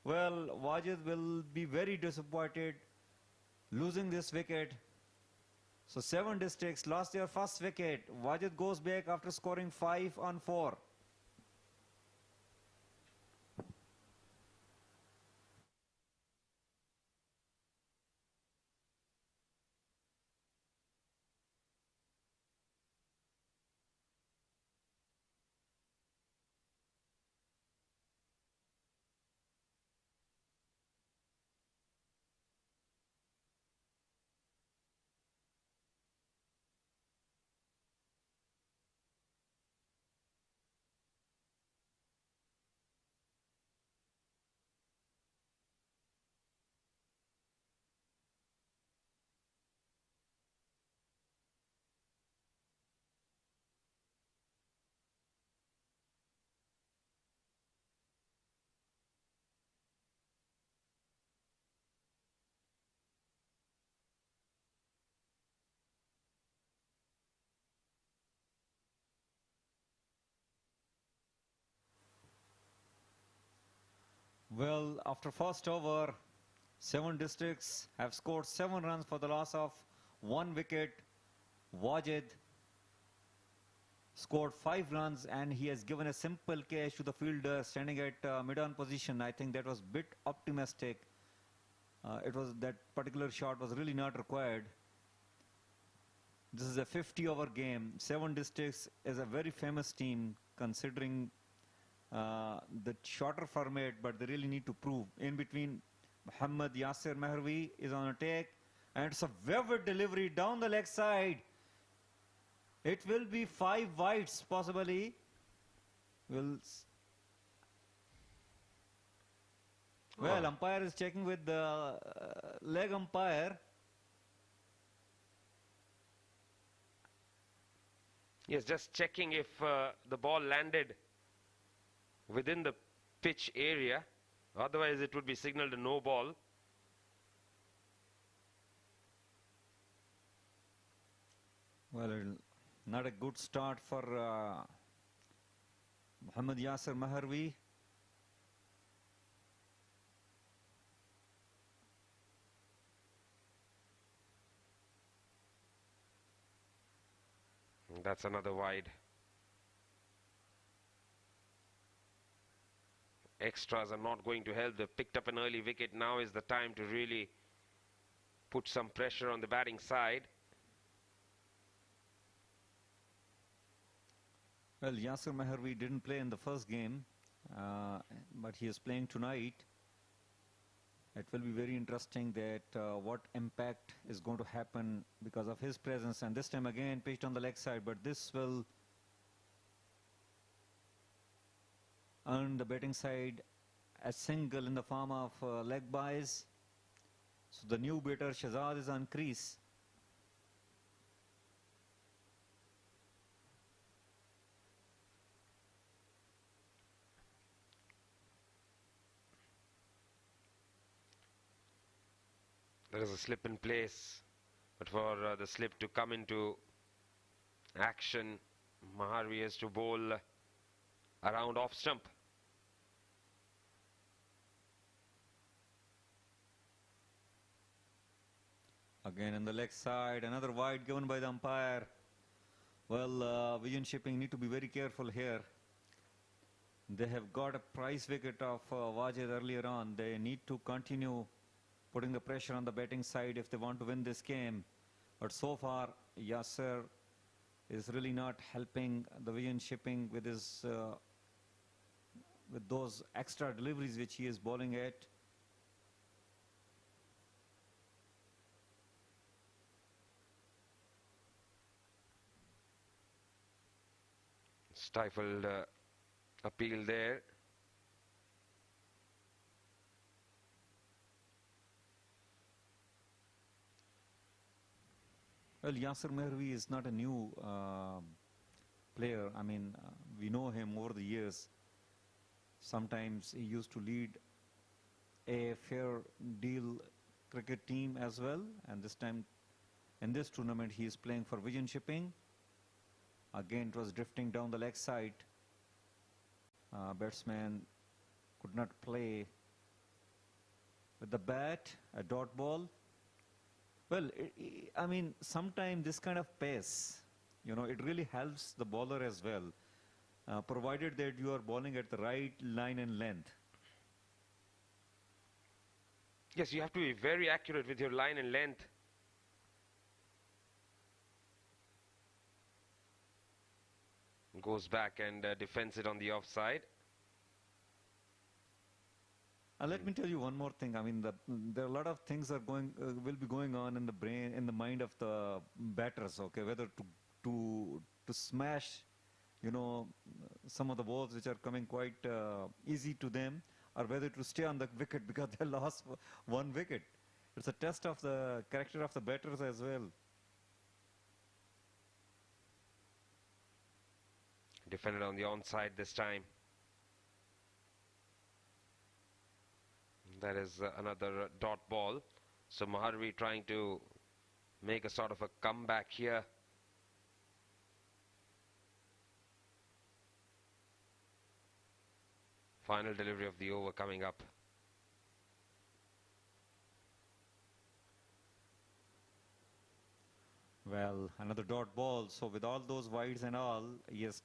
[SPEAKER 7] Well, Wajid will be very disappointed losing this wicket. So 7 districts lost their first wicket. Wajid goes back after scoring 5 on 4. Well, after first over, 7 districts have scored 7 runs for the loss of 1 wicket. Wajid scored 5 runs and he has given a simple catch to the fielder standing at mid-on position. I think that was a bit optimistic. That particular shot was really not required. This is a 50-over game. 7 districts is a very famous team considering the shorter format, but they really need to prove. In between, Muhammad Yasir Mehrwi is on attack, and it's a vivid delivery down the leg side. It will be 5 wides possibly. Well, umpire is checking with the leg umpire.
[SPEAKER 5] Yes, just checking if the ball landed within the pitch area. Otherwise, it would be signaled a no ball.
[SPEAKER 4] Well, not a good start for Muhammad Yasir Maharwi.
[SPEAKER 5] That's another wide. Extras are not going to help. They've picked up an early wicket. Now is the time to really put some pressure on the batting side.
[SPEAKER 4] Well, Yasir Maharwi didn't play in the first game, but he is playing tonight. It will be very interesting that what impact is going to happen because of his presence. And this time again pitched on the leg side, but this will earn the batting side a single in the form of leg byes. So the new batter Shehzad is on crease.
[SPEAKER 5] There is a slip in place, but for the slip to come into action, Maharwi has to bowl around off stump.
[SPEAKER 4] Again on the leg side, another wide given by the umpire. Well, Vision Shipping need to be very careful here. They have got a prize wicket of Wajid earlier on. They need to continue putting the pressure on the batting side if they want to win this game. But so far, Yasir is really not helping the Vision Shipping with his with those extra deliveries which he is bowling at.
[SPEAKER 5] Stifled appeal there.
[SPEAKER 4] Well, Yasir Maharwi is not a new player. I mean, we know him over the years. Sometimes he used to lead a fair deal cricket team as well. And this time, in this tournament, he is playing for Vision Shipping. Again, it was drifting down the leg side. Batsman could not play with the bat, a dot ball. Well, I mean, sometimes this kind of pace, you know, it really helps the bowler as well, provided that you are bowling at the right line and length.
[SPEAKER 5] Yes, you have to be very accurate with your line and length. Goes back and defends it on the offside.
[SPEAKER 4] Let me tell you one more thing. I mean, there are a lot of things are will be going on in the brain, in the mind of the batters. Okay, whether to smash, you know, some of the balls which are coming quite easy to them, or whether to stay on the wicket because they lost one wicket. It's a test of the character of the batters as well.
[SPEAKER 5] Defended on the onside this time. That is another dot ball. So Maharwi trying to make a sort of a comeback here. Final delivery of the over coming up.
[SPEAKER 4] Well, another dot ball. So with all those wides and all, he has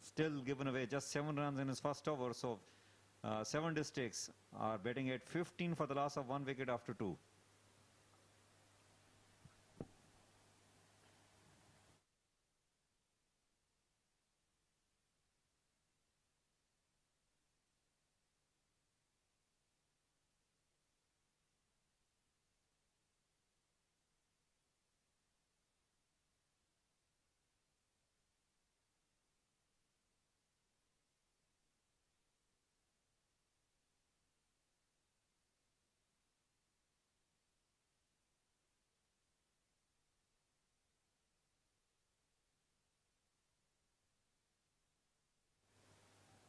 [SPEAKER 4] still given away just 7 runs in his first over. So 7 districts are betting at 15 for the loss of 1 wicket after 2.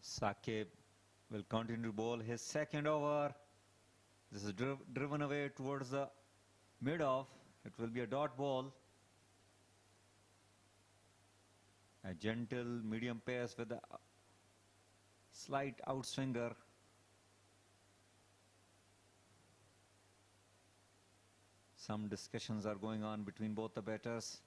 [SPEAKER 4] Saqib will continue to bowl his second over. This is driven away towards the mid-off. It will be a dot ball. A gentle medium pace with a slight outswinger. Some discussions are going on between both the batters.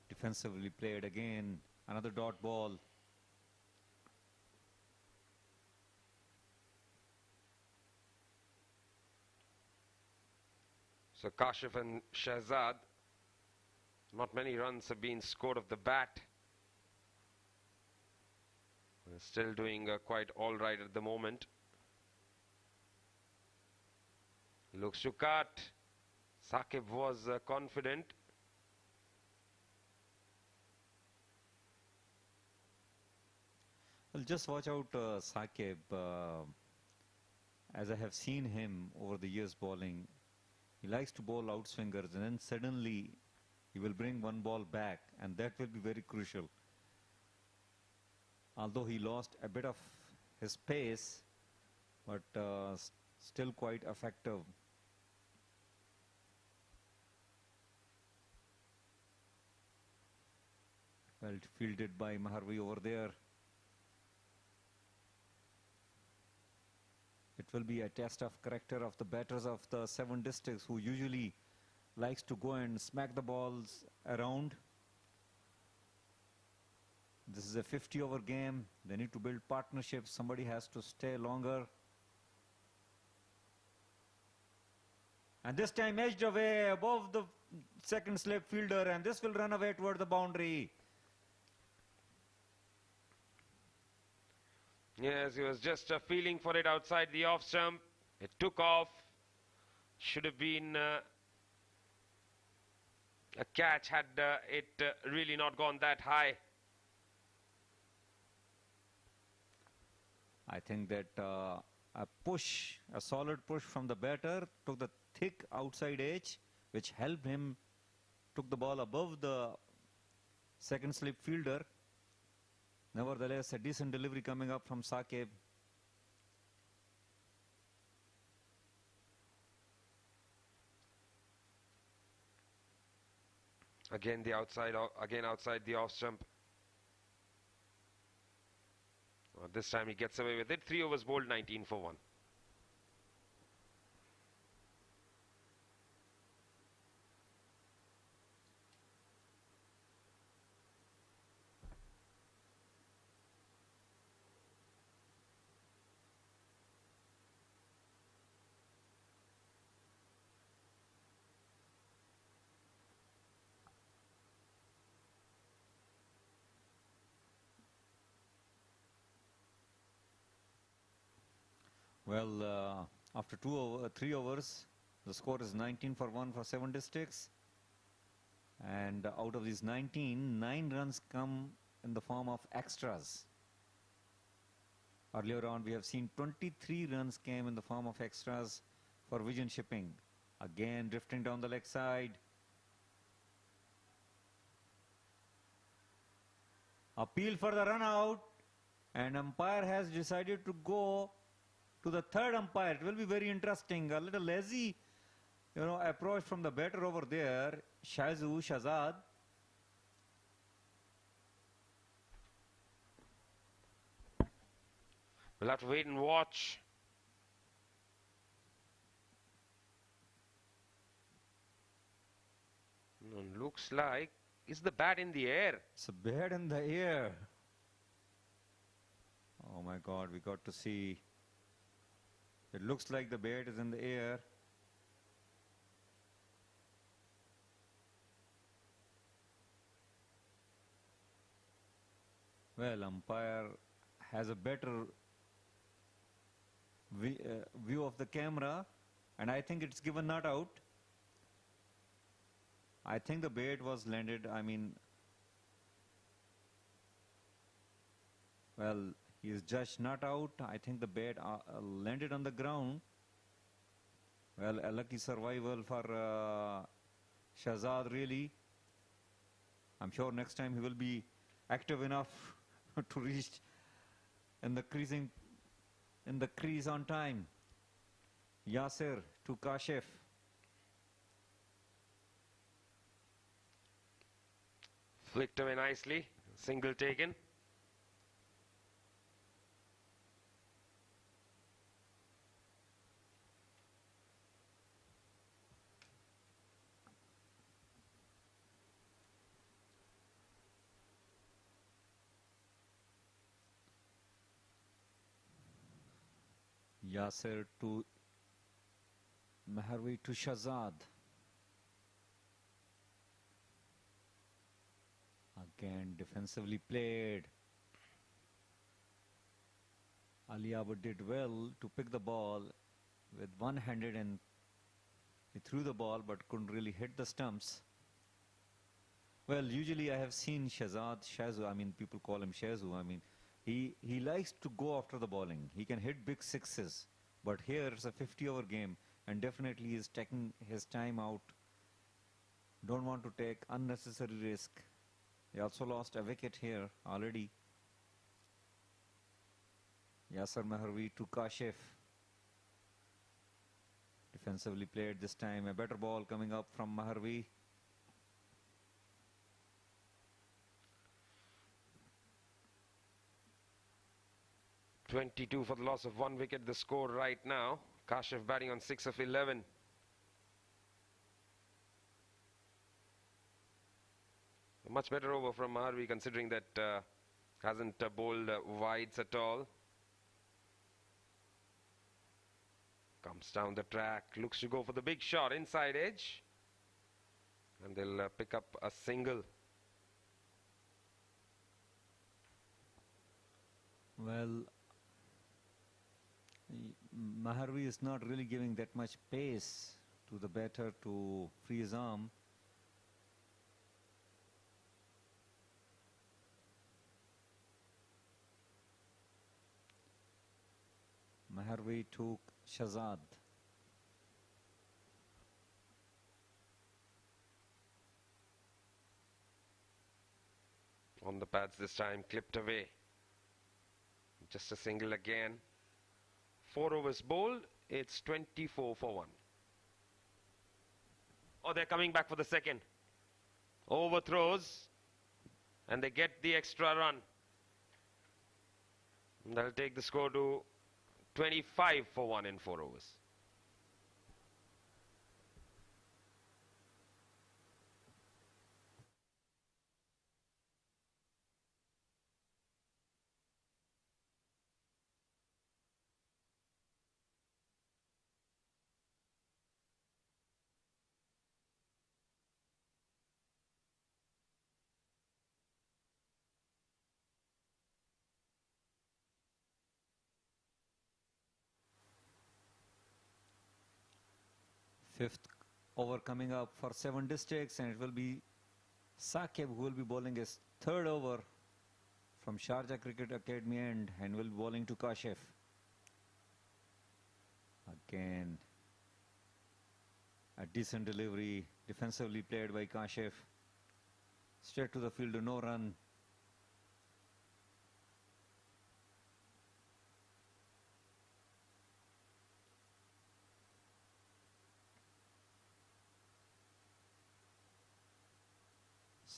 [SPEAKER 4] Defensively played again, another dot ball.
[SPEAKER 5] So Kashif and Shahzad, not many runs have been scored off the bat. They're still doing quite all right at the moment. Looks to cut. Saqib was confident.
[SPEAKER 4] Well, just watch out Saqib. As I have seen him over the years bowling, he likes to bowl outswingers and then suddenly he will bring one ball back, and that will be very crucial. Although he lost a bit of his pace, but still quite effective. Well fielded by Maharvi over there. It will be a test of character of the batters of the 7 districts, who usually likes to go and smack the balls around. This is a 50-over game. They need to build partnerships. Somebody has to stay longer. And this time edged away above the second slip fielder, and this will run away toward the boundary.
[SPEAKER 5] Yes, he was just feeling for it outside the off stump. It took off. Should have been a catch had it really not gone that high.
[SPEAKER 4] I think that a push, a solid push from the batter, took the thick outside edge, which helped him, took the ball above the second slip fielder. Nevertheless, a decent delivery coming up from Saqib.
[SPEAKER 5] Again the outside, again outside the off stump. This time he gets away with it. 3 overs bowled, 19 for 1.
[SPEAKER 4] Well, after 3 overs, the score is 19 for 1 for 7 districts. And out of these 19, 9 runs come in the form of extras. Earlier on, we have seen 23 runs came in the form of extras for Vision Shipping. Again, drifting down the leg side. Appeal for the run out. And umpire has decided to go to the third umpire. It will be very interesting. A little lazy, approach from the batter over there, Shahzad.
[SPEAKER 5] We'll have to wait and watch. Looks like, is the bat in the air?
[SPEAKER 4] It's a bat in the air. Oh my God, we got to see. It looks like the bat is in the air. Well, umpire has a better view of the camera, and I think it's given not out. I think the bat was landed, well, he is judged not out. I think the bat landed on the ground. Well, a lucky survival for Shahzad, really. I'm sure next time he will be
[SPEAKER 7] active enough to reach in the crease on time. Yasir to Kashif.
[SPEAKER 5] Flicked away nicely. Single taken.
[SPEAKER 7] Yasir to Maharvi to Shahzad. Again defensively played. Ali Abad did well to pick the ball with one-handed, and he threw the ball but couldn't really hit the stumps. Well, usually I have seen Shazu, I mean people call him Shazu, I mean he likes to go after the bowling. He can hit big sixes, but here it's a 50-over game and definitely he's taking his time out. Don't want to take unnecessary risk. He also lost a wicket here already. Yasir Maharvi to Kashif. Defensively played this time. A better ball coming up from Maharvi.
[SPEAKER 5] .22 for the loss of 1 wicket. The score right now. Kashif batting on 6 of 11. A much better over from Maharvi, considering that hasn't bowled wides at all. Comes down the track, looks to go for the big shot, inside edge. And they'll pick up a single.
[SPEAKER 7] Well, Maharvi is not really giving that much pace to the batter to free his arm. Maharvi took Shahzad.
[SPEAKER 5] On the pads this time, clipped away. Just a single again. 4 overs bowled, it's 24 for 1. Oh, they're coming back for the second. Overthrows, and they get the extra run. That'll take the score to 25 for 1 in 4 overs.
[SPEAKER 7] Fifth over coming up for 7 districts, and it will be Saqib who will be bowling his 3rd over from Sharjah Cricket Academy end, and will be bowling to Kashif. Again, a decent delivery, defensively played by Kashif. Straight to the fielder, no run.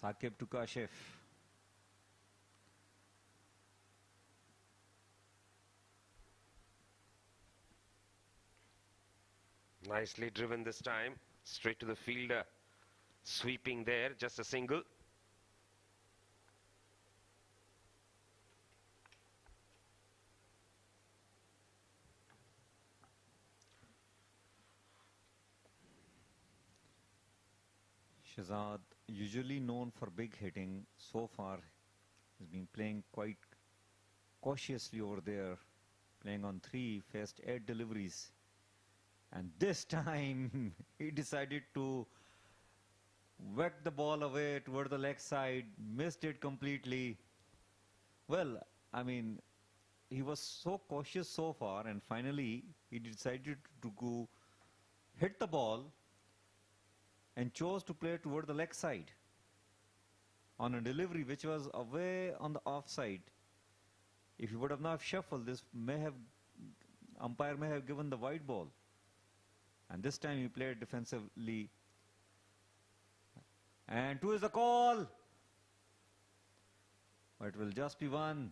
[SPEAKER 7] Saqib to Kashif.
[SPEAKER 5] Nicely driven this time. Straight to the fielder. Sweeping there, just a single.
[SPEAKER 7] Shahzad, usually known for big hitting, so far has been playing quite cautiously over there, playing on 3, faced 8 deliveries. And this time he decided to whack the ball away toward the leg side, missed it completely. Well, I mean, he was so cautious so far, and finally he decided to go hit the ball and chose to play toward the leg side.
[SPEAKER 4] on a delivery which was away on the offside. If he would have not shuffled, this may have, umpire may have given the white ball. And this time he played defensively. And 2 is the call. But it will just be 1.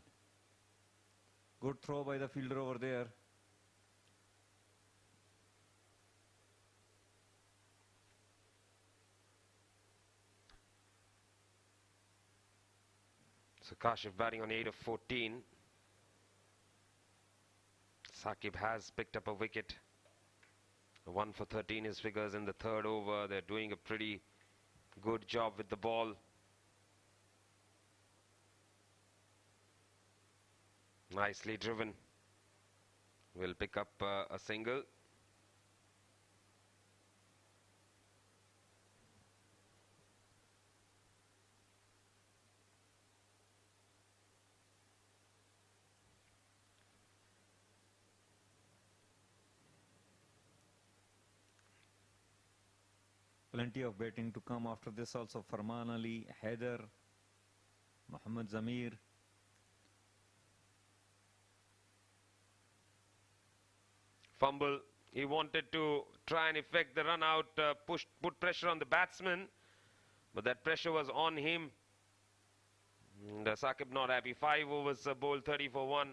[SPEAKER 4] Good throw by the fielder over there.
[SPEAKER 5] So Kashif batting on 8 of 14. Saqib has picked up a wicket. 1 for 13 his figures in the third over. They're doing a pretty good job with the ball. Nicely driven. Will pick up a single.
[SPEAKER 4] Plenty of batting to come after this also. Farman Ali, Haider, Mohammad Zamir.
[SPEAKER 5] Fumble. He wanted to try and effect the run out, put pressure on the batsman, but that pressure was on him. And Saqib not happy. 5 overs bowled, 30 for 1.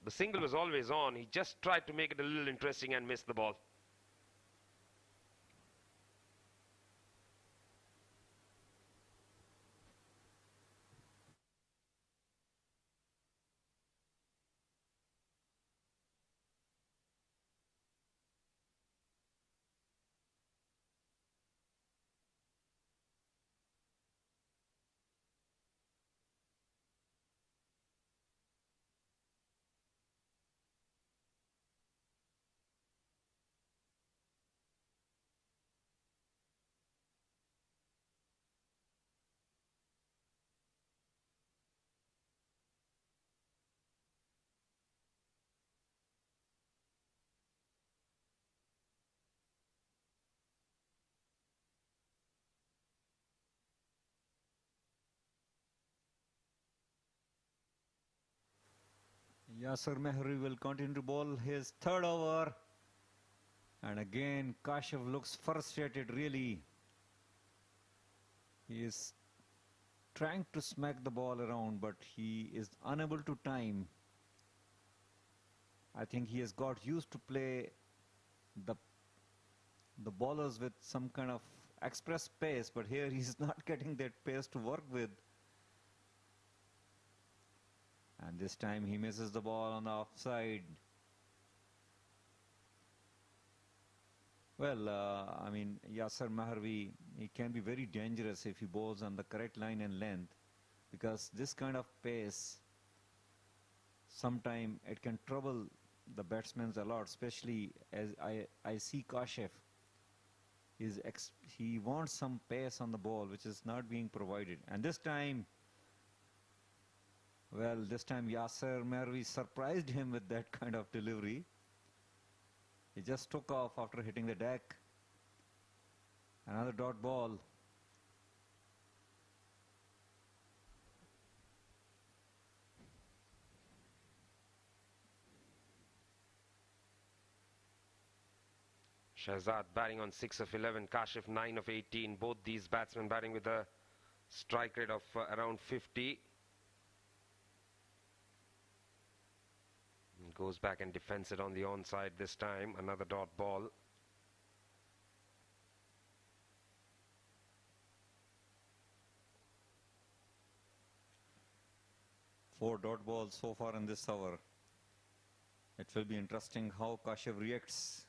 [SPEAKER 5] The single was always on. He just tried to make it a little interesting and missed the ball.
[SPEAKER 4] Yasir Mehri will continue to bowl his third over. And again, Kashif looks frustrated, really. He is trying to smack the ball around, but he is unable to time. I think he has got used to play the bowlers with some kind of express pace, but here he's not getting that pace to work with. And this time he misses the ball on the offside. Well, I mean, Yasir Maharvi, he can be very dangerous if he bowls on the correct line and length, because this kind of pace, sometime it can trouble the batsmen a lot, especially as I see Kashif. He wants some pace on the ball, which is not being provided. And this time, well, this time Yasir Maharvi surprised him with that kind of delivery. He just took off after hitting the deck. Another dot ball.
[SPEAKER 5] Shahzad batting on 6 of 11, Kashif 9 of 18. Both these batsmen batting with a strike rate of around 50. Goes back and defends it on the onside this time. Another dot ball.
[SPEAKER 4] Four dot balls so far in this over. It will be interesting how Kashif reacts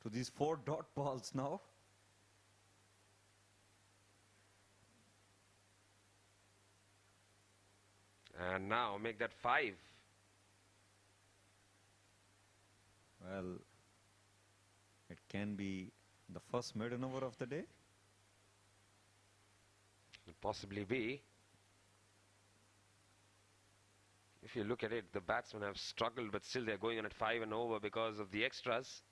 [SPEAKER 4] to these 4 dot balls now.
[SPEAKER 5] And now make that 5.
[SPEAKER 4] Well, it can be the first maiden over of the day.
[SPEAKER 5] Could possibly be. If you look at it, the batsmen have struggled, but still they're going on at 5 and over because of the extras.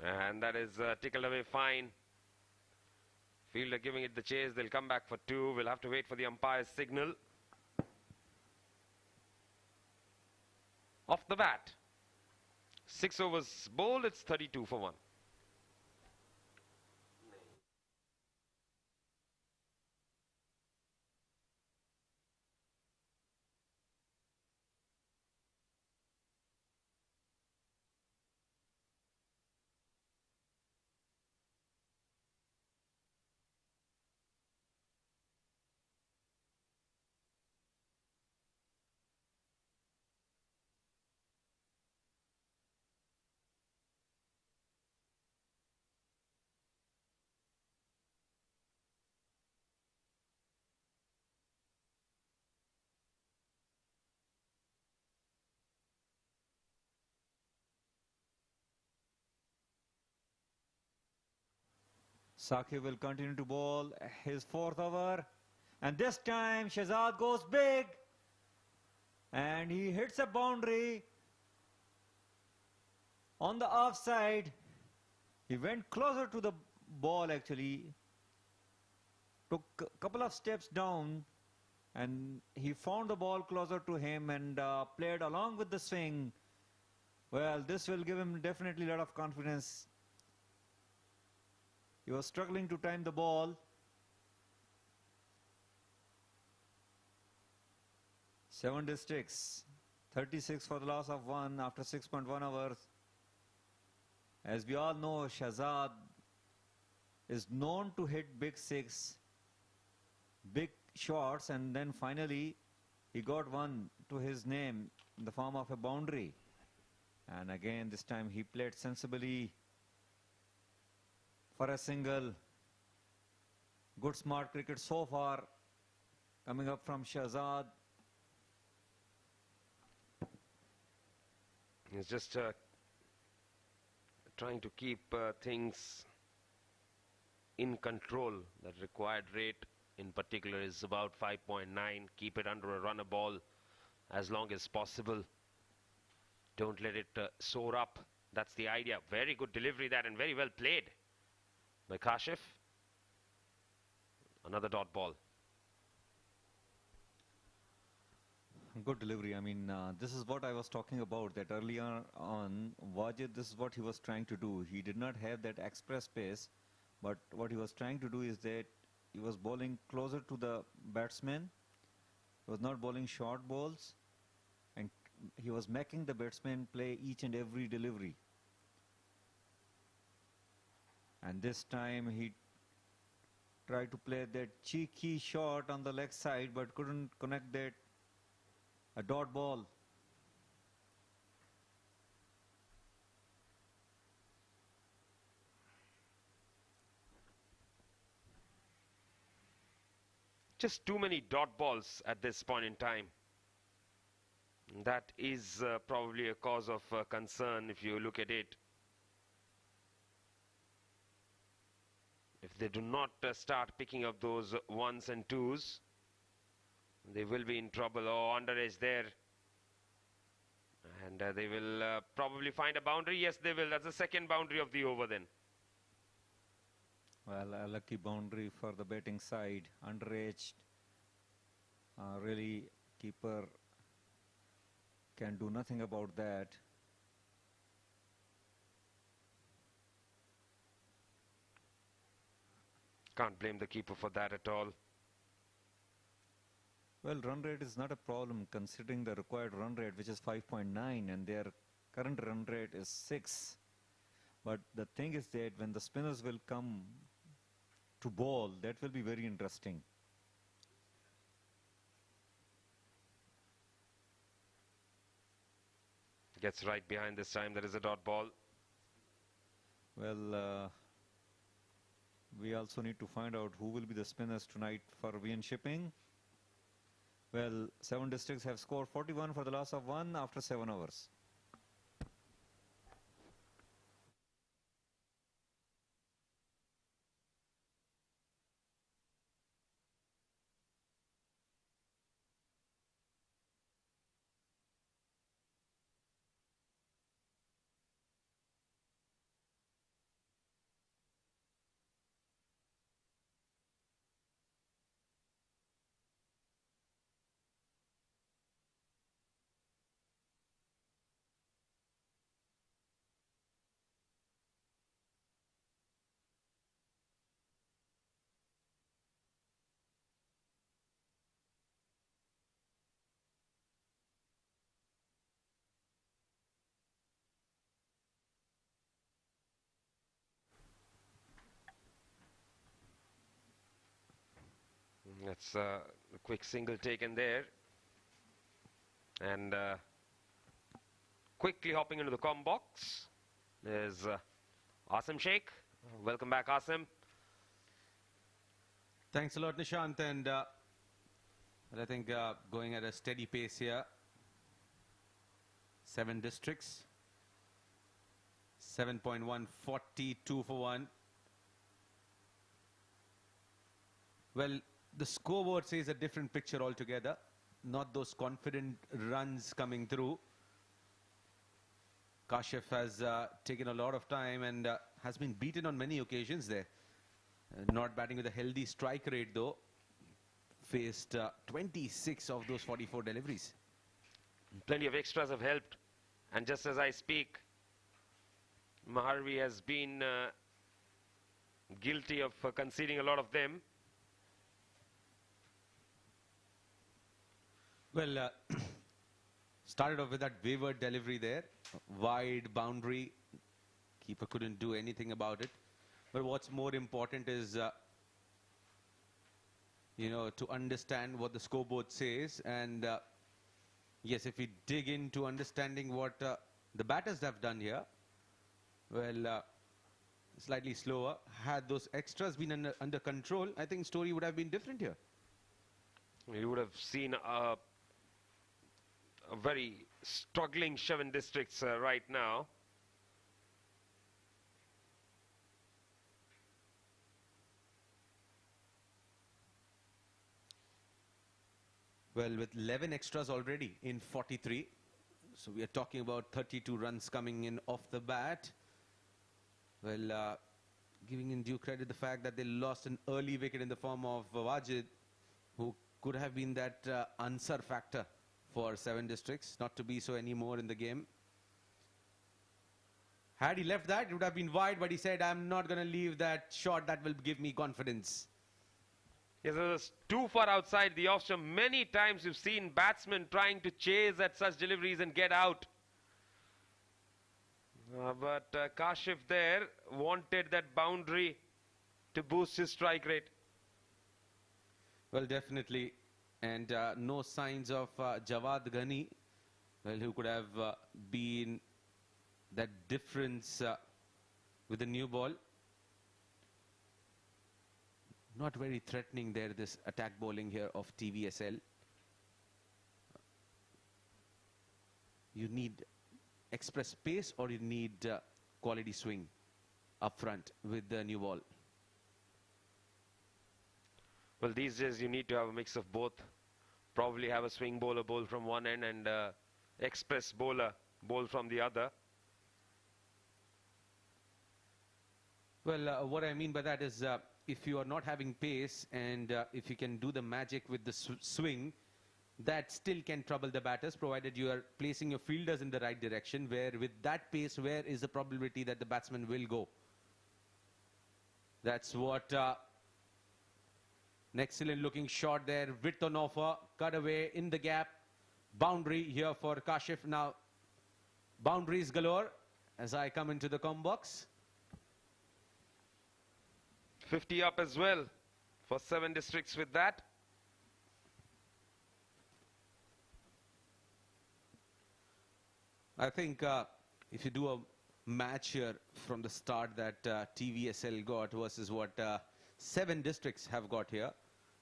[SPEAKER 5] And that is tickled away fine. Fielder giving it the chase. They'll come back for 2. We'll have to wait for the umpire's signal. Off the bat. 6 overs bowled. It's 32 for 1.
[SPEAKER 4] Saqib will continue to bowl his 4th over. And this time Shehzad goes big. And he hits a boundary on the offside. He went closer to the ball actually. Took a couple of steps down. And he found the ball closer to him and played along with the swing. Well, this will give him definitely a lot of confidence. He was struggling to time the ball. 7 districts, 36 for the loss of 1 after 6.1 hours. As we all know, Shehzad is known to hit big 6, big shots, and then finally he got one to his name in the form of a boundary. And again, this time he played sensibly for a single. Good smart cricket so far coming up from Shehzad.
[SPEAKER 5] He's just trying to keep things in control. That required rate in particular is about 5.9. Keep it under a runner ball as long as possible. Don't let it soar up. That's the idea. Very good delivery that, and very well played by Kashif. Another dot ball.
[SPEAKER 4] Good delivery. I mean, this is what I was talking about, that earlier on, Wajid, this is what he was trying to do. He did not have that express pace, but what he was trying to do is that he was bowling closer to the batsman. He was not bowling short balls, and he was making the batsman play each and every delivery. And this time he tried to play that cheeky shot on the leg side, but couldn't connect that. A dot ball.
[SPEAKER 5] Just too many dot balls at this point in time. That is probably a cause of concern if you look at it. If they do not start picking up those 1s and 2s, they will be in trouble. Oh, under edge there. And they will probably find a boundary. Yes, they will. That's the second boundary of the over then.
[SPEAKER 4] Well, a lucky boundary for the batting side. Underaged. Really, keeper can do nothing about that.
[SPEAKER 5] Can't blame the keeper for that at all.
[SPEAKER 4] Well, run rate is not a problem considering the required run rate, which is 5.9, and their current run rate is 6. But the thing is that when the spinners will come to bowl, that will be very interesting.
[SPEAKER 5] Gets right behind this time. There is a dot ball.
[SPEAKER 4] Well, we also need to find out who will be the spinners tonight for VN Shipping. Well, 7 districts have scored 41 for the loss of 1 after 7 hours.
[SPEAKER 5] That's a quick single taken there. And quickly hopping into the com box is Asim Sheikh. Welcome back, Asim.
[SPEAKER 1] Thanks a lot, Nishant. And I think going at a steady pace here. 7 districts. 7.1, 42 for 1. Well, the scoreboard says a different picture altogether. Not those confident runs coming through. Kashif has taken a lot of time and has been beaten on many occasions there. Not batting with a healthy strike rate though. Faced 26 of those 44 deliveries.
[SPEAKER 5] Plenty of extras have helped. And just as I speak, Maharvi has been guilty of conceding a lot of them.
[SPEAKER 1] Well, started off with that wayward delivery there. Wide boundary. Keeper couldn't do anything about it. But what's more important is, you know, to understand what the scoreboard says. And yes, if we dig into understanding what the batters have done here, well, slightly slower. Had those extras been under control, I think story would have been different here.
[SPEAKER 5] You would have seen a very struggling Seven Districts right now.
[SPEAKER 1] Well, with 11 extras already in 43. So we are talking about 32 runs coming in off the bat. Well, giving in due credit the fact that they lost an early wicket in the form of Wajid, who could have been that answer factor for 7 districts, not to be so anymore in the game. Had he left that, it would have been wide, but he said, I'm not going to leave that shot that will give me confidence.
[SPEAKER 5] Yes, it was too far outside the off stump. Many times you've seen batsmen trying to chase at such deliveries and get out. But Kashif there wanted that boundary to boost his strike rate.
[SPEAKER 1] Well, definitely. And no signs of Jawad Ghani, well, who could have been that difference with the new ball. Not very threatening there, this attack bowling here of TVSL. You need express pace or you need quality swing up front with the new ball.
[SPEAKER 5] Well, these days you need to have a mix of both. Probably have a swing bowler bowl from one end and express bowler bowl from the other.
[SPEAKER 1] Well, what I mean by that is if you are not having pace and if you can do the magic with the swing, that still can trouble the batters, provided you are placing your fielders in the right direction, where with that pace, where is the probability that the batsman will go? That's what... an excellent looking shot there, width on offer, cut away in the gap, boundary here for Kashif. Now, boundaries galore as I come into the com box.
[SPEAKER 5] 50 up as well for 7 districts with that.
[SPEAKER 1] I think if you do a match here from the start that TVSL got versus what 7 districts have got here,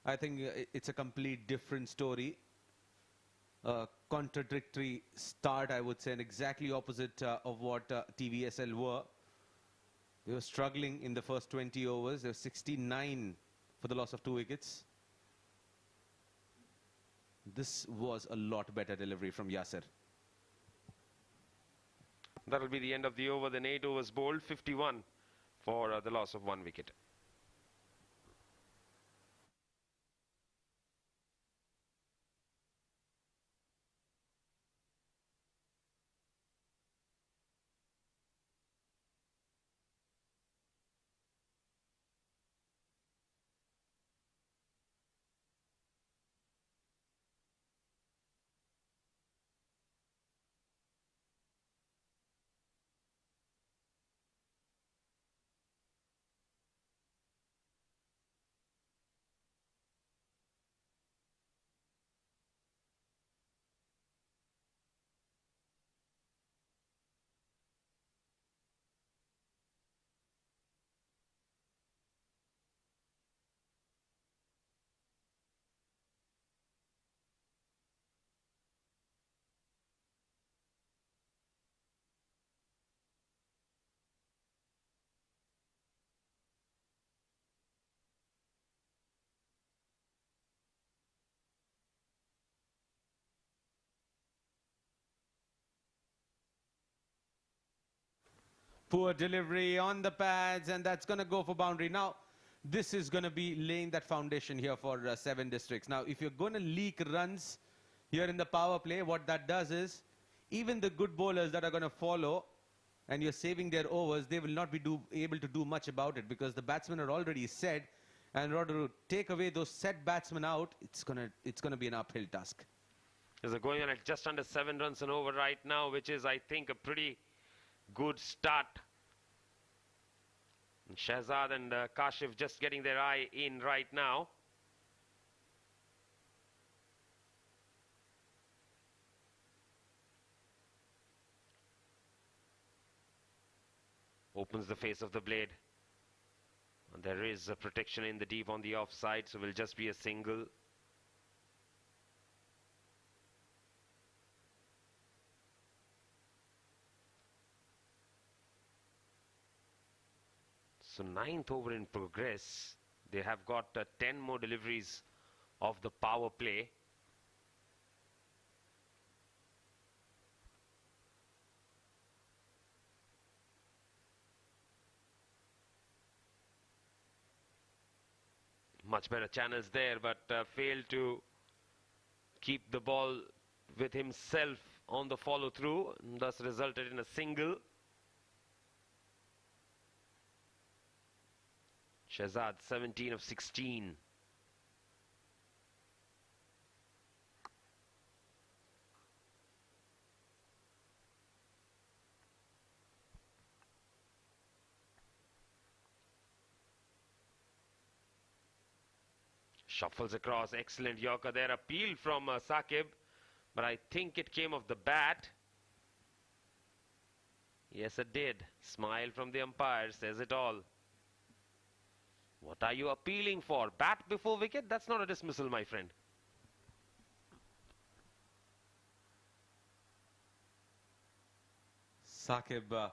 [SPEAKER 1] I think it's a complete different story. Contradictory start, I would say, and exactly opposite of what TVSL were. They were struggling in the first 20 overs. They were 69 for the loss of 2 wickets. This was a lot better delivery from Yasser.
[SPEAKER 5] That'll be the end of the over. Then 8 overs bowled, 51 for the loss of 1 wicket. Poor delivery on the pads, and that's going to go for boundary. Now, this is going to be laying that foundation here for 7 districts. Now, if you're going to leak runs here in the power play, what that does is, even the good bowlers that are going to follow, and you're saving their overs, they will not be able to do much about it because the batsmen are already set, and in order to take away those set batsmen out, it's gonna be an uphill task.
[SPEAKER 8] They're going on at just under 7 runs and over right now, which is, I think, a pretty good start. And Shehzad and Kashif just getting their eye in right now. Opens the face of the blade. And there is a protection in the deep on the offside, so will just be a single. So 9th over in progress. They have got 10 more deliveries of the power play. Much better channels there, but failed to keep the ball with himself on the follow through, and thus resulted in a single. Shehzad 17 of 16. Shuffles across, excellent Yorker there. Appeal from Saqib, but I think it came off the bat. Yes, it did. Smile from the umpire says it all. What are you appealing for? Bat before wicket? That's not a dismissal, my friend.
[SPEAKER 5] Saqib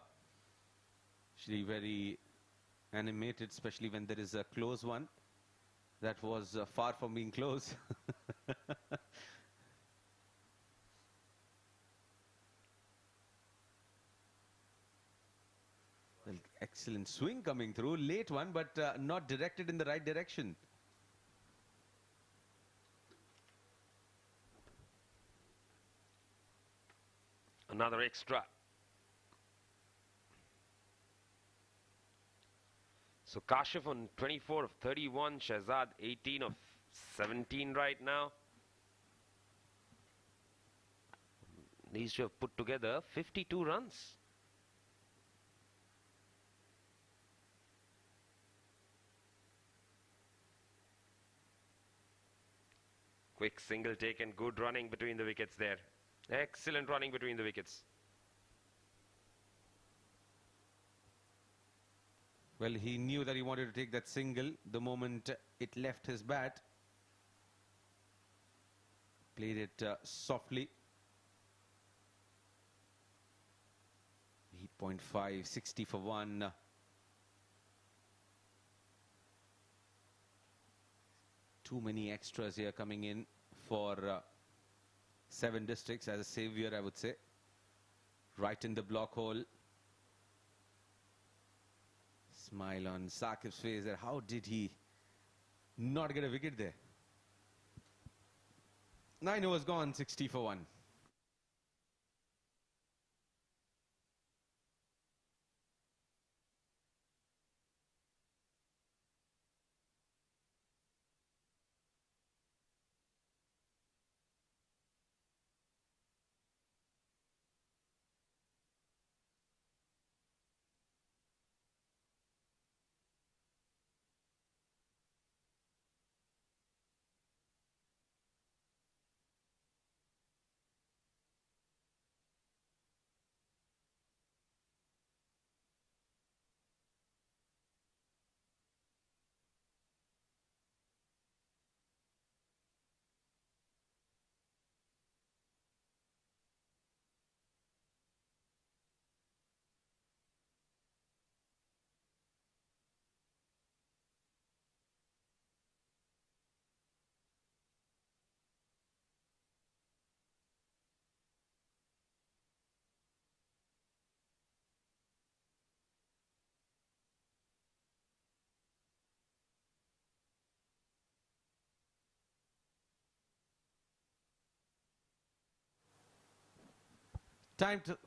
[SPEAKER 5] actually very animated, especially when there is a close one. That was far from being close. Well, excellent swing coming through. Late one, but not directed in the right direction.
[SPEAKER 8] Another extra. So Kashif on 24 of 31, Shehzad 18 of 17 right now. These two have put together 52 runs. Quick single take and good running between the wickets there. Excellent running between the wickets.
[SPEAKER 5] Well, he knew that he wanted to take that single the moment it left his bat. Played it softly. 8.5, 60 for 1. Too many extras here coming in for 7 districts as a savior, I would say. Right in the block hole. Smile on Saqib's face there. How did he not get a wicket there? 9 overs gone, 60 for 1.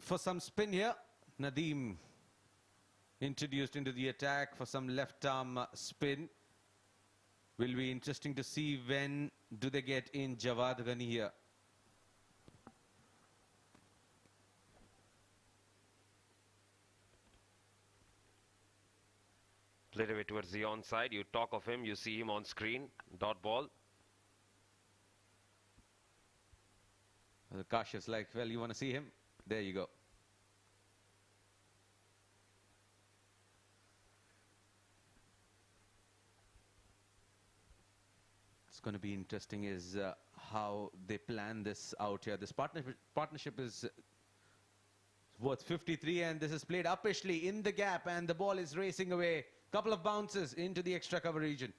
[SPEAKER 5] For some spin here. Nadeem introduced into the attack for some left arm spin. Will be interesting to see when do they get in Jawad Ghani here.
[SPEAKER 8] Little bit towards the onside. You talk of him, you see him on screen. Dot ball.
[SPEAKER 5] Kashif's like, well, you want to see him? There you go. It's going to be interesting is how they plan this out here. This partnership is worth 53, and this is played uppishly in the gap, and the ball is racing away. Couple of bounces into the extra cover region.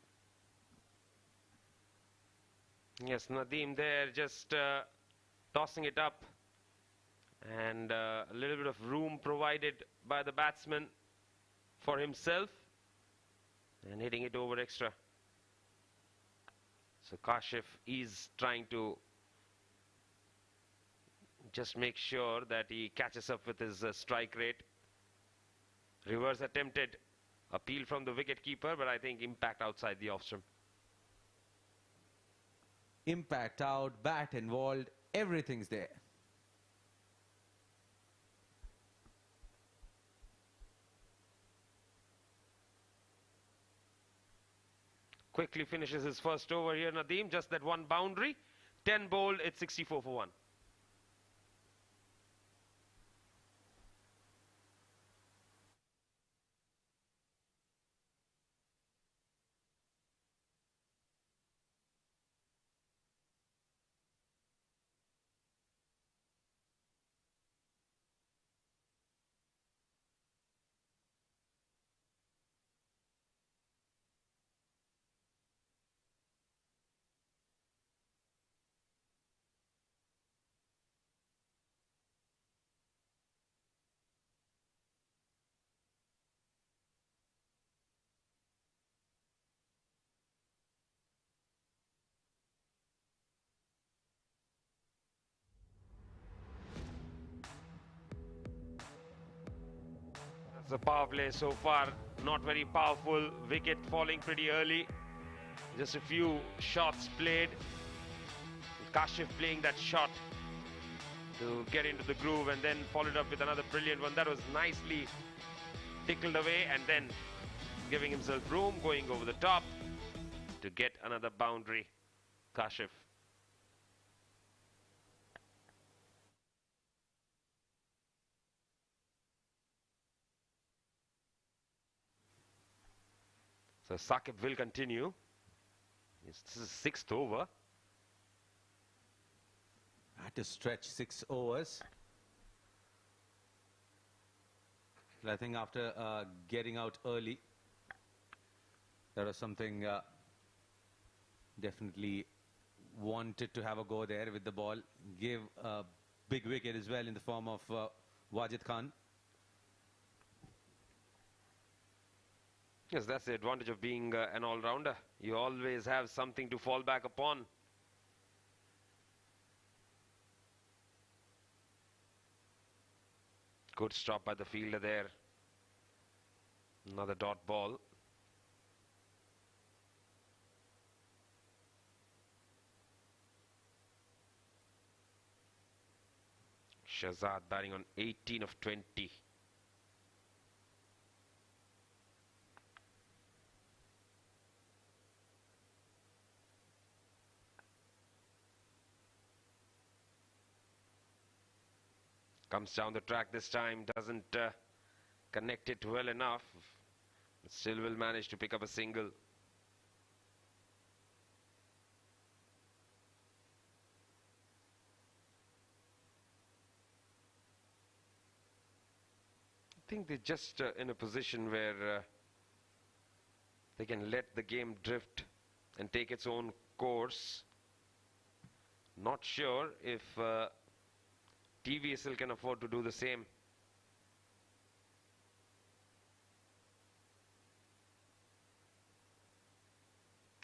[SPEAKER 8] Yes, Nadeem there just tossing it up, and a little bit of room provided by the batsman for himself, and hitting it over extra. So Kashif is trying to just make sure that he catches up with his strike rate. Reverse attempted, appeal from the wicket keeper, but I think impact outside the off-stump.
[SPEAKER 5] Impact out, bat involved, everything's there.
[SPEAKER 8] Quickly finishes his first over here, Nadeem. Just that one boundary. 10 bowled, it's 64 for 1. The power play so far not very powerful. Wicket falling pretty early. Just a few shots played. Kashif playing that shot to get into the groove, and then followed up with another brilliant one that was nicely tickled away, and then giving himself room, going over the top to get another boundary. Kashif. So Saqib will continue. This is 6th over.
[SPEAKER 5] Had to stretch 6 overs. But I think after getting out early, there was something definitely wanted to have a go there with the ball. Gave a big wicket as well in the form of Wajid Khan.
[SPEAKER 8] Yes, that's the advantage of being an all-rounder. You always have something to fall back upon. Good stop by the fielder there. Another dot ball. Shahzad batting on 18 of 20. Comes down the track this time, doesn't connect it well enough, but still will manage to pick up a single. I think they're just in a position where they can let the game drift and take its own course. Not sure if TVSL can afford to do the same.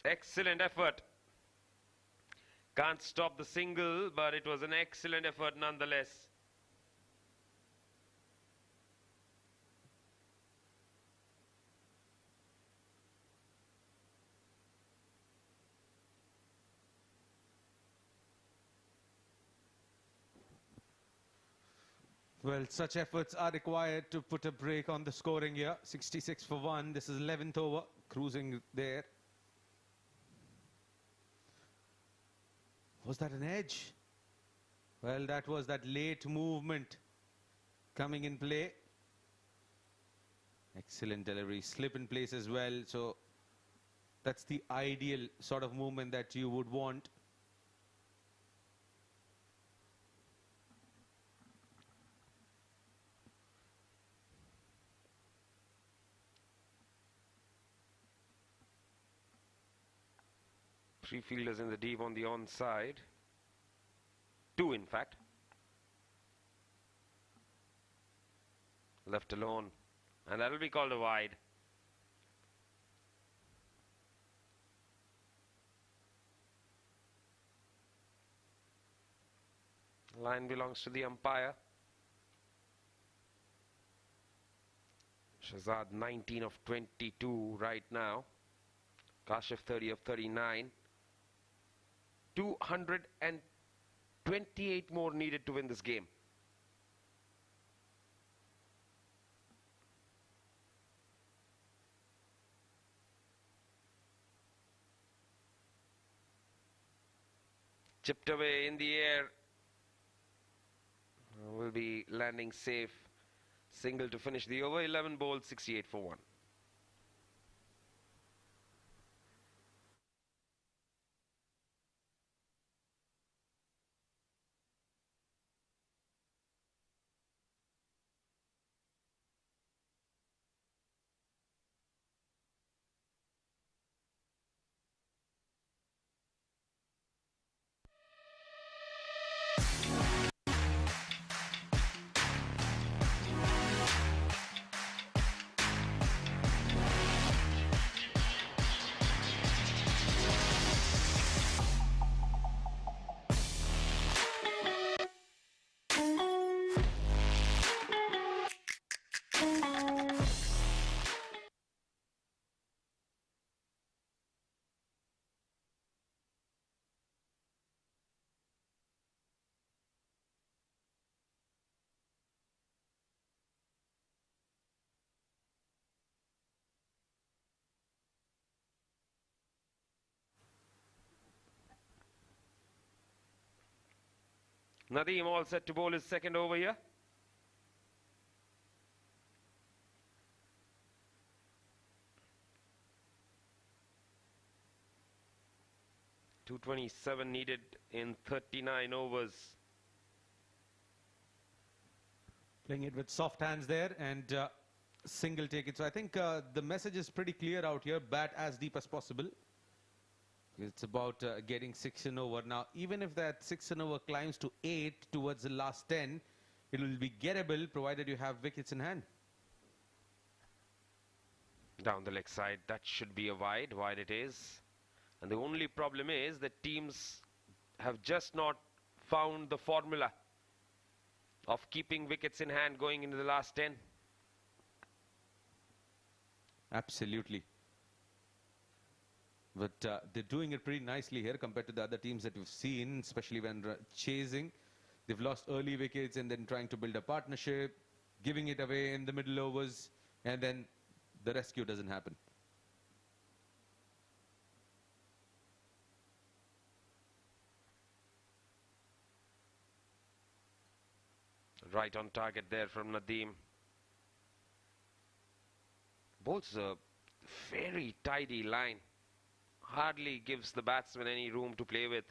[SPEAKER 8] Excellent effort. Can't stop the single, but it was an excellent effort nonetheless.
[SPEAKER 5] Well, such efforts are required to put a break on the scoring here. 66 for 1. This is 11th over, cruising there. Was that an edge? Well, that was that late movement coming in play. Excellent delivery, slip in place as well. So that's the ideal sort of movement that you would want.
[SPEAKER 8] Three fielders in the deep on the onside. Two, in fact. Left alone. And that will be called a wide. Line belongs to the umpire. Shahzad 19 of 22 right now. Kashif 30 of 39. 228 more needed to win this game. Chipped away in the air. Will be landing safe. Single to finish the over. 11 bowls, 68 for 1. Nadeem all set to bowl his second over here. .227 needed in 39 overs.
[SPEAKER 5] Playing it with soft hands there and single take it. So I think the message is pretty clear out here. Bat as deep as possible. It's about getting 6 and over. Now, even if that 6 and over climbs to 8 towards the last 10, it will be gettable provided you have wickets in hand.
[SPEAKER 8] Down the leg side, that should be a wide. Wide it is. And the only problem is that teams have just not found the formula of keeping wickets in hand going into the last 10.
[SPEAKER 5] Absolutely. But they're doing it pretty nicely here compared to the other teams that we've seen, especially when chasing. They've lost early wickets and then trying to build a partnership, giving it away in the middle overs, and then the rescue doesn't happen.
[SPEAKER 8] Right on target there from Nadeem. Bowls a very tidy line. Hardly gives the batsman any room to play with.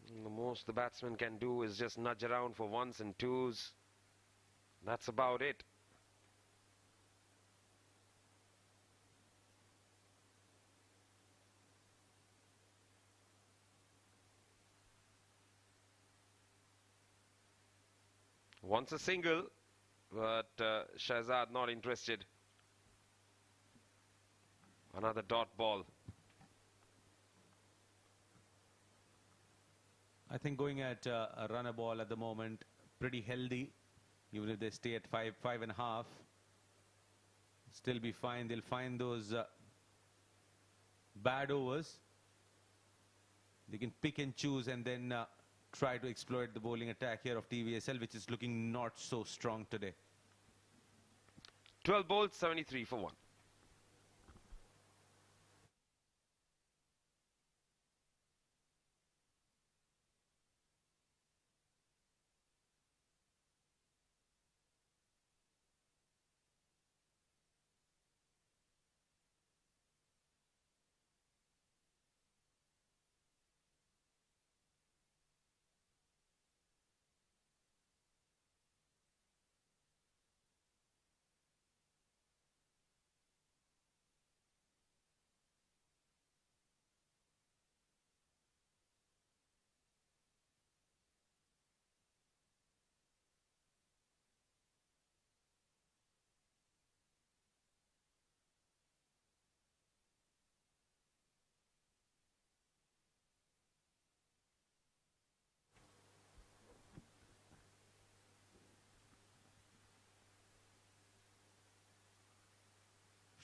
[SPEAKER 8] And the most the batsman can do is just nudge around for ones and twos. That's about it. Wants a single, but Shahzad not interested. Another dot ball.
[SPEAKER 5] I think going at a runner ball at the moment, pretty healthy. Even if they stay at 5.5, still be fine. They'll find those bad overs. They can pick and choose and then try to exploit the bowling attack here of TVSL, which is looking not so strong today.
[SPEAKER 8] 12 bowls, 73 for 1.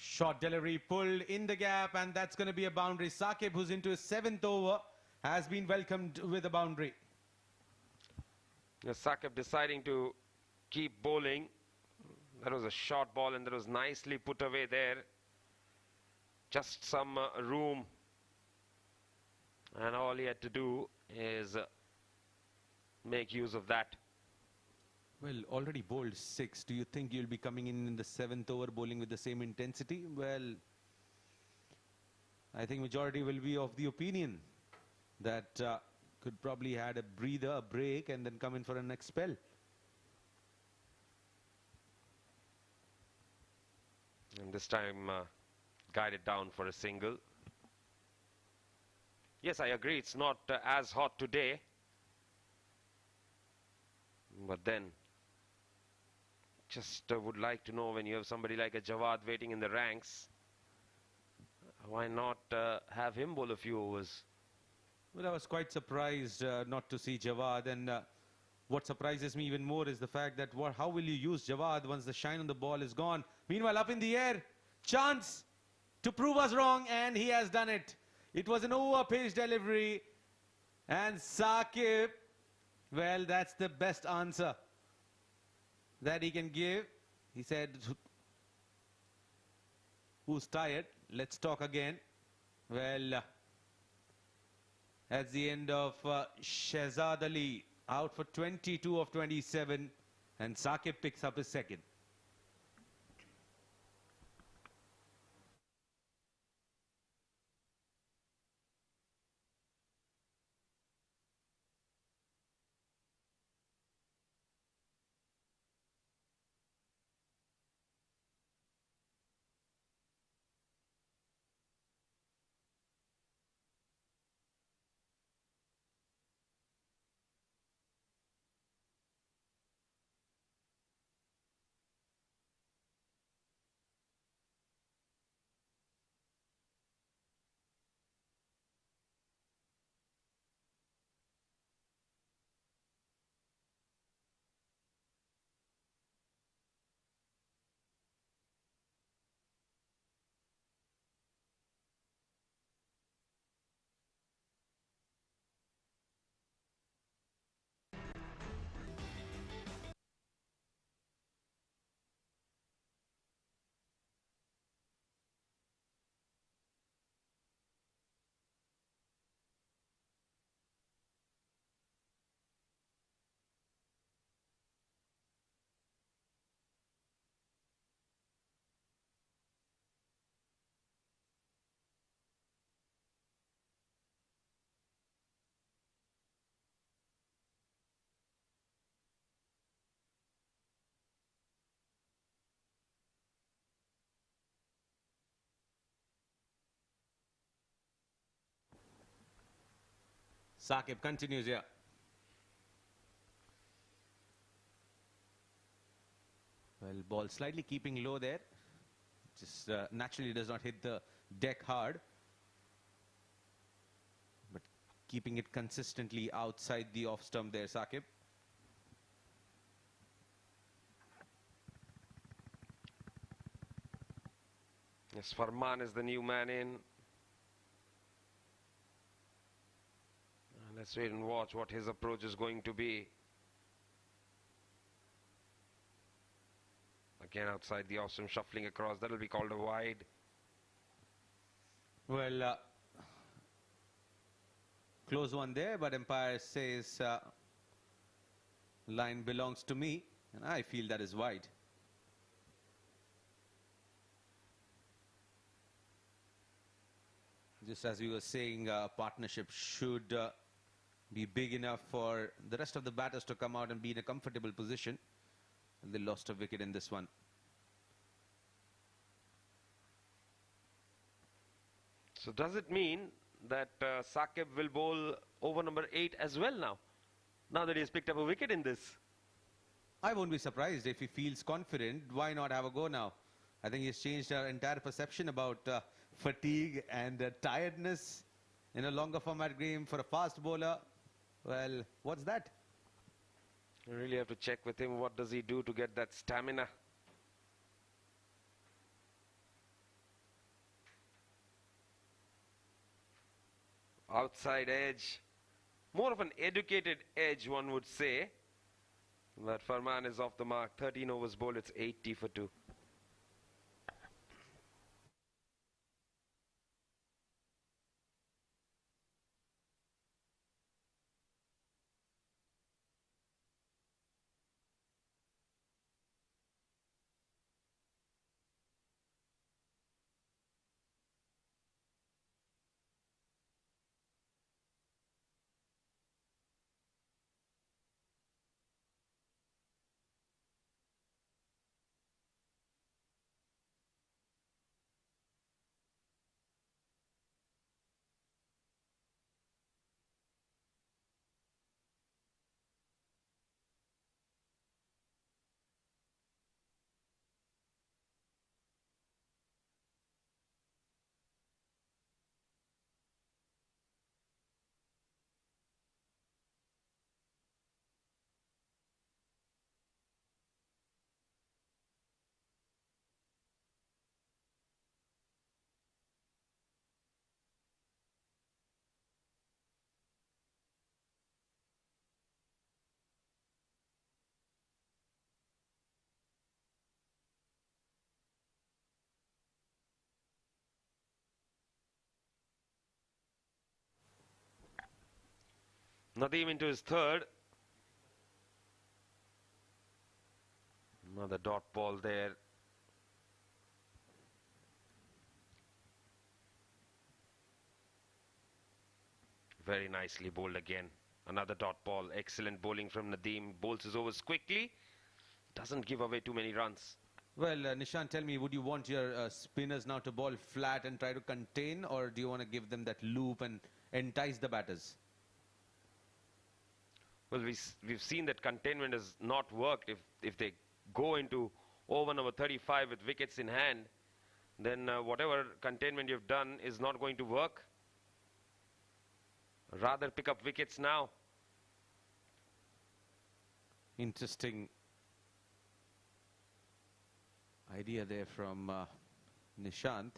[SPEAKER 5] Short delivery pulled in the gap, and that's going to be a boundary. Saqib, who's into his 7th over, has been welcomed with a boundary.
[SPEAKER 8] Saqib deciding to keep bowling. That was a short ball and that was nicely put away there. Just some room. And all he had to do is make use of that.
[SPEAKER 5] Well, already bowled 6. Do you think you'll be coming in the 7th over bowling with the same intensity? Well, I think majority will be of the opinion that could probably had a breather, a break, and then come in for a next spell.
[SPEAKER 8] And this time guided down for a single. Yes, I agree, it's not as hot today. But then, just would like to know, when you have somebody like a Jawad waiting in the ranks, why not have him bowl a few overs?
[SPEAKER 5] Well, I was quite surprised not to see Jawad, and what surprises me even more is the fact that how will you use Jawad once the shine on the ball is gone? Meanwhile, up in the air, chance to prove us wrong, and he has done it. It was an over-pitch delivery, and Saqib, well, that's the best answer that he can give. He said, who's tired? Let's talk again. Well, that's the end of Shehzad Ali, out for 22 of 27, and Saqib picks up his 2nd. Saqib continues here. Well, ball slightly keeping low there. Just naturally does not hit the deck hard. But keeping it consistently outside the off stump there, Saqib.
[SPEAKER 8] Yes, Farman is the new man in. Let's wait and watch what his approach is going to be. Again outside the awesome shuffling across. That'll be called a wide.
[SPEAKER 5] Well, close one there, but umpire says line belongs to me, and I feel that is wide. Just as we were saying, partnership should be big enough for the rest of the batters to come out and be in a comfortable position. And they lost a wicket in this one.
[SPEAKER 8] So does it mean that Saqib will bowl over number 8 as well now that he has picked up a wicket in this?
[SPEAKER 5] I won't be surprised if he feels confident. Why not have a go now? I think he's changed our entire perception about fatigue and tiredness in a longer format game for a fast bowler. Well, what's that?
[SPEAKER 8] You really have to check with him. What does he do to get that stamina? Outside edge. More of an educated edge, one would say. But Farman is off the mark. 13 overs bowled. It's 80 for 2. Nadeem into his third. Another dot ball there. Very nicely bowled again. Another dot ball. Excellent bowling from Nadeem. Bowls his overs quickly. Doesn't give away too many runs.
[SPEAKER 5] Well, Nishant, tell me, would you want your spinners now to bowl flat and try to contain, or do you want to give them that loop and entice the batters?
[SPEAKER 8] Well, we've seen that containment has not worked. If they go into over number 35 with wickets in hand, then whatever containment you've done is not going to work. Rather pick up wickets now.
[SPEAKER 5] Interesting idea there from Nishant.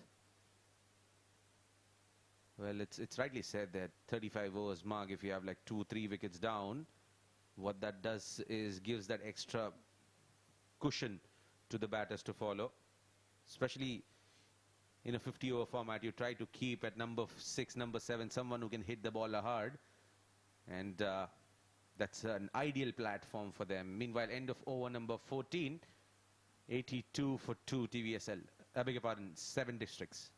[SPEAKER 5] Well, it's rightly said that 35 overs mark, if you have like 2-3 wickets down, what that does is gives that extra cushion to the batters to follow. Especially in a 50-over format, you try to keep at number 6, number 7, someone who can hit the ball hard. And that's an ideal platform for them. Meanwhile, end of over number 14, 82 for 2 TVSL. I beg your pardon, 7 districts.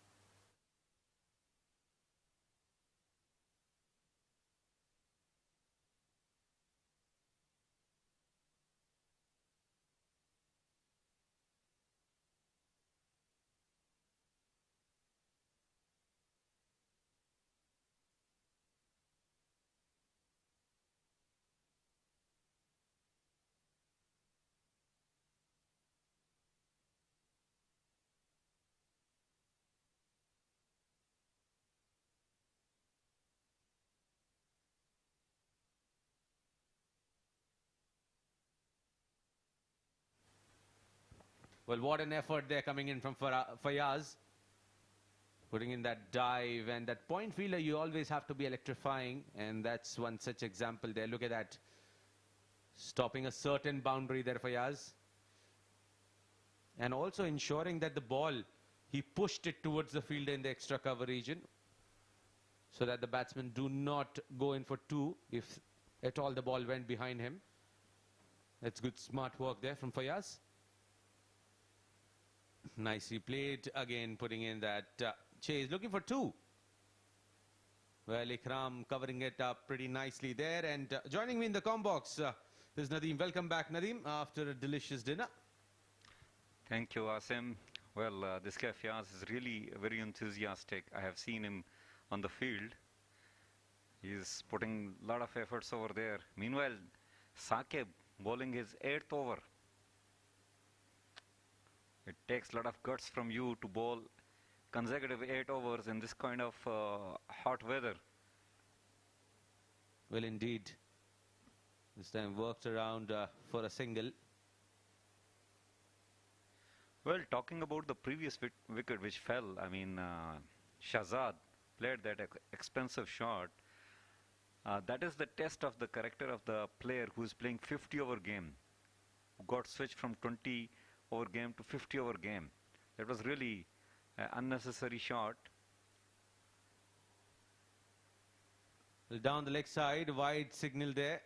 [SPEAKER 5] Well, what an effort there coming in from Fayaz.
[SPEAKER 1] Putting in that dive, and that point fielder, you always have to be electrifying, and that's one such example there. Look at that. Stopping a certain boundary there for Yaz. And also ensuring that the ball, he pushed it towards the fielder in the extra cover region, so that the batsmen do not go in for two if at all the ball went behind him. That's good smart work there from Fayaz. Nicely played. Again putting in that chase, looking for two. Well, Ikram covering it up pretty nicely there. And joining me in the comm box, this is Nadeem. Welcome back, Nadeem, after a delicious dinner.
[SPEAKER 7] Thank you, Asim. Well, this guy Fiaz is really very enthusiastic. I have seen him on the field. He's putting a lot of efforts over there. Meanwhile, Saqib bowling his 8th over. It takes a lot of guts from you to bowl consecutive 8 overs in this kind of hot weather.
[SPEAKER 1] Well, indeed. This time worked around for a single.
[SPEAKER 7] Well, talking about the previous wicket which fell, I mean, Shahzad played that expensive shot. That is the test of the character of the player who is playing 50-over game, who got switched from 20-over game to 50-over game. That was really an unnecessary shot.
[SPEAKER 1] Well, down the leg side, wide signal there.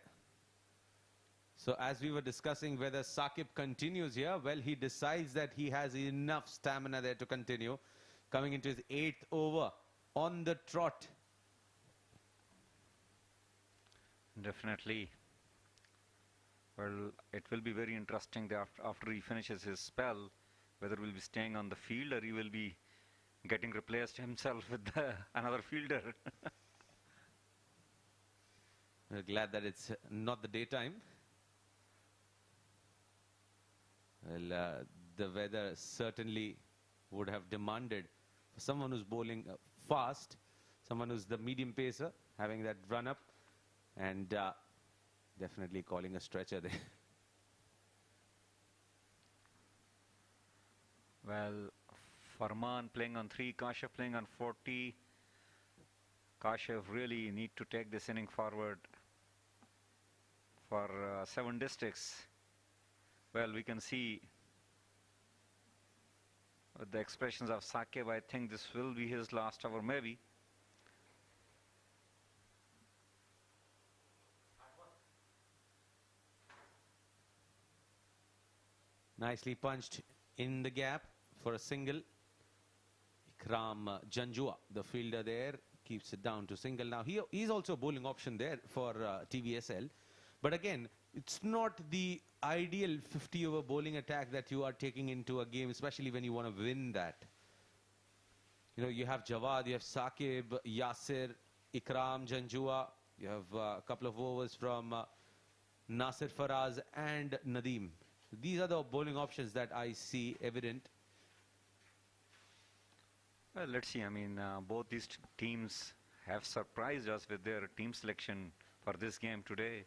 [SPEAKER 1] So as we were discussing whether Saqib continues here, well, he decides that he has enough stamina there to continue. Coming into his 8th over on the trot.
[SPEAKER 7] Definitely. Well, it will be very interesting that after he finishes his spell, whether he will be staying on the field or he will be getting replaced himself with another fielder.
[SPEAKER 1] We're glad that it's not the daytime. Well, the weather certainly would have demanded for someone who's bowling fast, someone who's the medium pacer, having that run up, and definitely calling a stretcher there.
[SPEAKER 7] Well, Farman playing on 3, Kashif playing on 40. Kashif really need to take this inning forward for 7 districts. Well, we can see with the expressions of Saqib, I think this will be his last over, maybe.
[SPEAKER 1] Nicely punched in the gap for a single. Ikram Janjua, the fielder there, keeps it down to single. Now, he's also a bowling option there for TVSL. But again, it's not the ideal 50-over bowling attack that you are taking into a game, especially when you want to win that. You know, you have Jawad, you have Saqib, Yasir, Ikram, Janjua. You have a couple of overs from Nasir Faraz and Nadeem. These are the bowling options that I see evident.
[SPEAKER 7] Well, let's see. I mean, both these teams have surprised us with their team selection for this game today.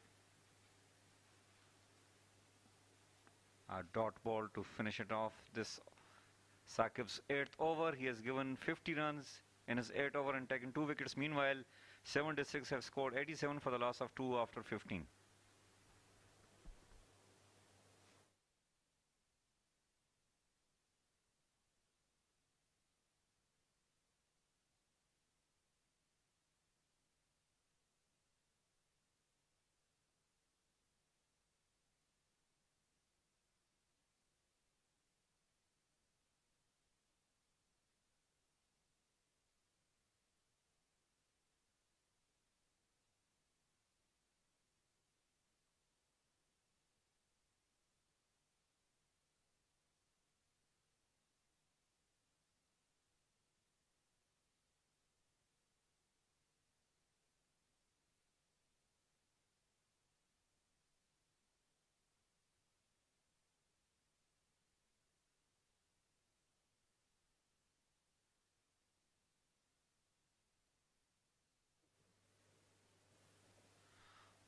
[SPEAKER 7] A dot ball to finish it off. This Saqib's 8th over. He has given 50 runs in his 8th over and taken 2 wickets. Meanwhile, 7 districts have scored 87 for the loss of 2 after 15.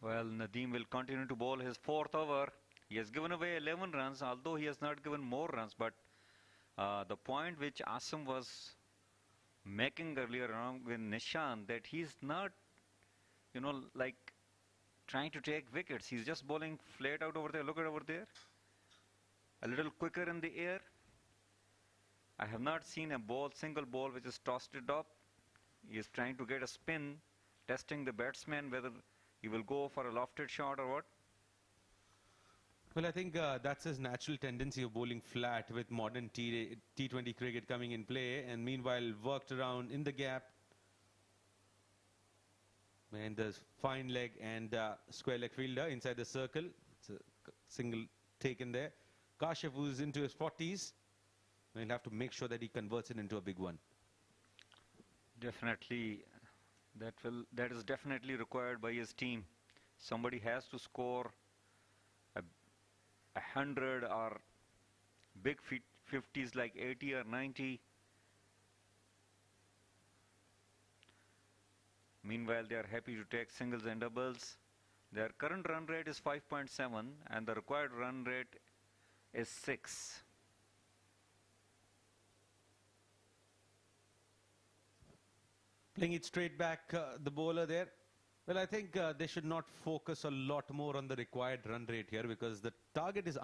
[SPEAKER 7] Well, Nadeem will continue to bowl his 4th over. He has given away 11 runs, although he has not given more runs. But the point which Asim was making earlier along with Nishan that he's not, like trying to take wickets. He's just bowling flat out over there. Look at over there. A little quicker in the air. I have not seen a single ball which is tossed it up. He is trying to get a spin, testing the batsman whether he will go for a lofted shot or what.
[SPEAKER 1] Well, I think that's his natural tendency of bowling flat with modern T20 cricket coming in play, and meanwhile worked around in the gap. And the fine leg and square leg fielder inside the circle. It's a single taken there. Kashif, who's into his 40s, he'll have to make sure that he converts it into a big one.
[SPEAKER 7] Definitely, that is definitely required by his team. Somebody has to score 100 or big 50s like 80 or 90. Meanwhile, they are happy to take singles and doubles. Their current run rate is 5.7 and the required run rate is 6.
[SPEAKER 1] Playing it straight back, the bowler there. Well, I think they should not focus a lot more on the required run rate here, because the target is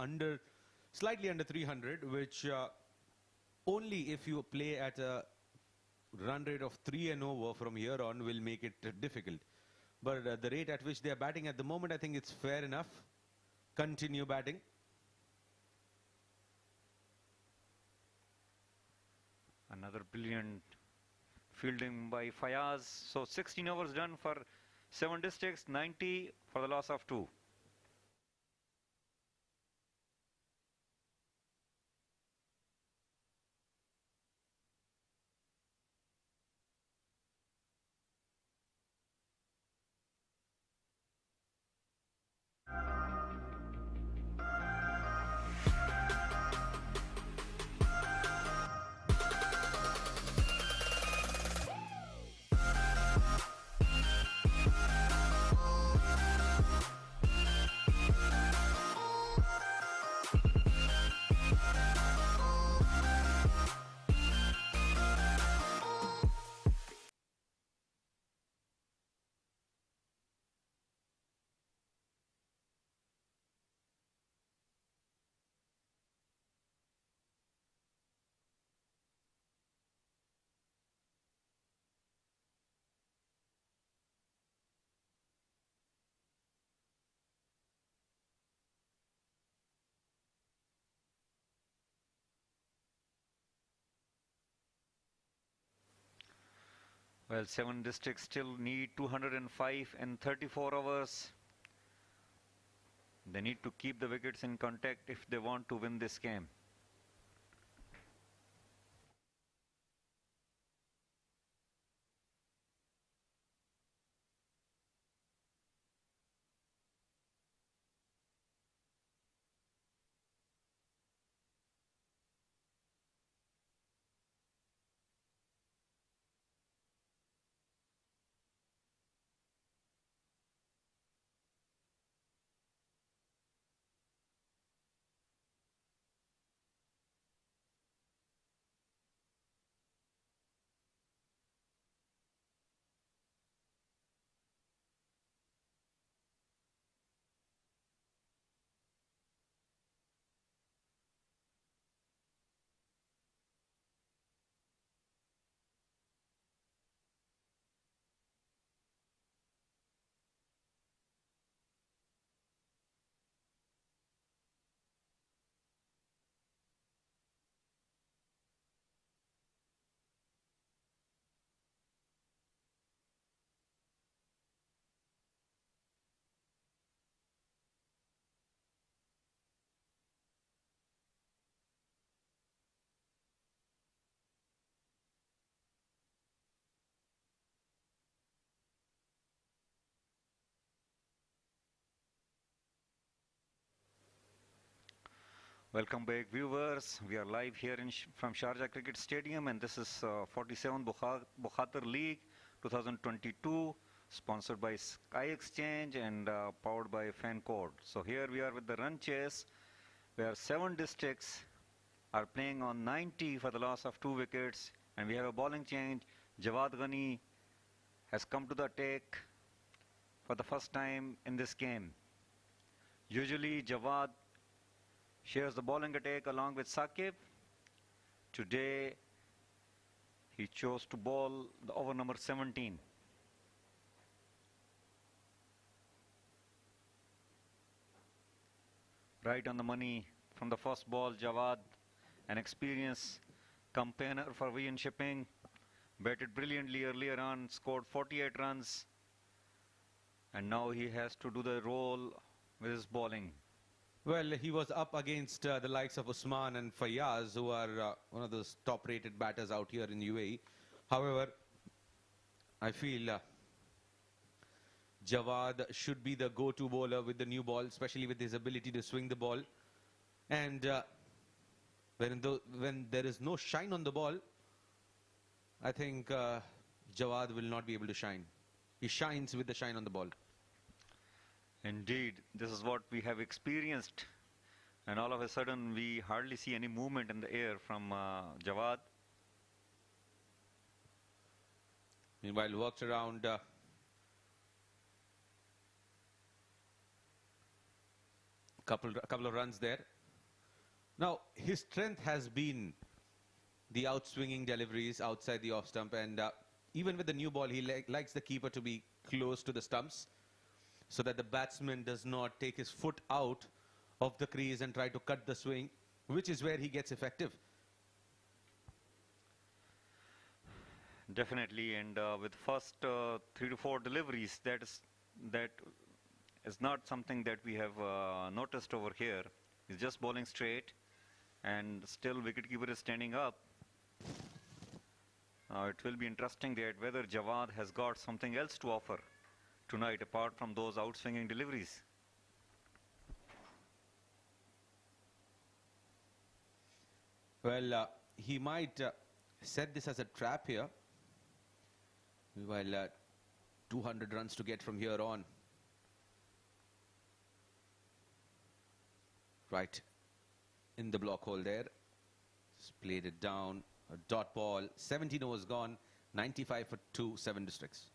[SPEAKER 1] slightly under 300, which only if you play at a run rate of 3 and over from here on will make it difficult. But the rate at which they are batting at the moment, I think it's fair enough. Continue batting.
[SPEAKER 7] Another brilliant fielding by Fayaz. So 16 overs done for 7 districts, 90 for the loss of 2. Well, 7 districts still need 205 and 34 overs. They need to keep the wickets in contact if they want to win this game. Welcome back, viewers. We are live here from Sharjah Cricket Stadium, and this is 47 Bukhatir League 2022, sponsored by Sky Exchange and powered by FanCode. So here we are with the run chase, where 7 districts are playing on 90 for the loss of 2 wickets, And we have a bowling change. Jawad Ghani has come to the attack for the first time in this game. Usually Jawad shares the bowling attack along with Saqib. Today he chose to bowl the over number 17. Right on the money from the first ball. Jawad, an experienced campaigner for VN Shipping, batted brilliantly earlier on, scored 48 runs, and now he has to do the role with his bowling.
[SPEAKER 5] Well, he was up against the likes of Usman and Fayyaz, who are one of those top-rated batters out here in UAE. However, I feel Jawad should be the go-to bowler with the new ball, especially with his ability to swing the ball. And when there is no shine on the ball, I think Jawad will not be able to shine. He shines with the shine on the ball.
[SPEAKER 7] Indeed, this is what we have experienced, and all of a sudden we hardly see any movement in the air from Jawad.
[SPEAKER 5] Meanwhile, worked around couple of runs there. Now, his strength has been the outswinging deliveries outside the off stump, and even with the new ball, he likes the keeper to be close to the stumps, so that the batsman does not take his foot out of the crease and try to cut the swing, which is where he gets effective.
[SPEAKER 7] Definitely, and with first 3 to 4 deliveries, that is not something that we have noticed over here. He's just bowling straight, and still wicketkeeper is standing up. It will be interesting that whether Jawad has got something else to offer tonight apart from those outswinging deliveries.
[SPEAKER 5] Well, he might set this as a trap here. Meanwhile, 200 runs to get from here on. Right in the block hole there. Just played it down. A dot ball. 17 overs gone. 95 for 2, 7 districts.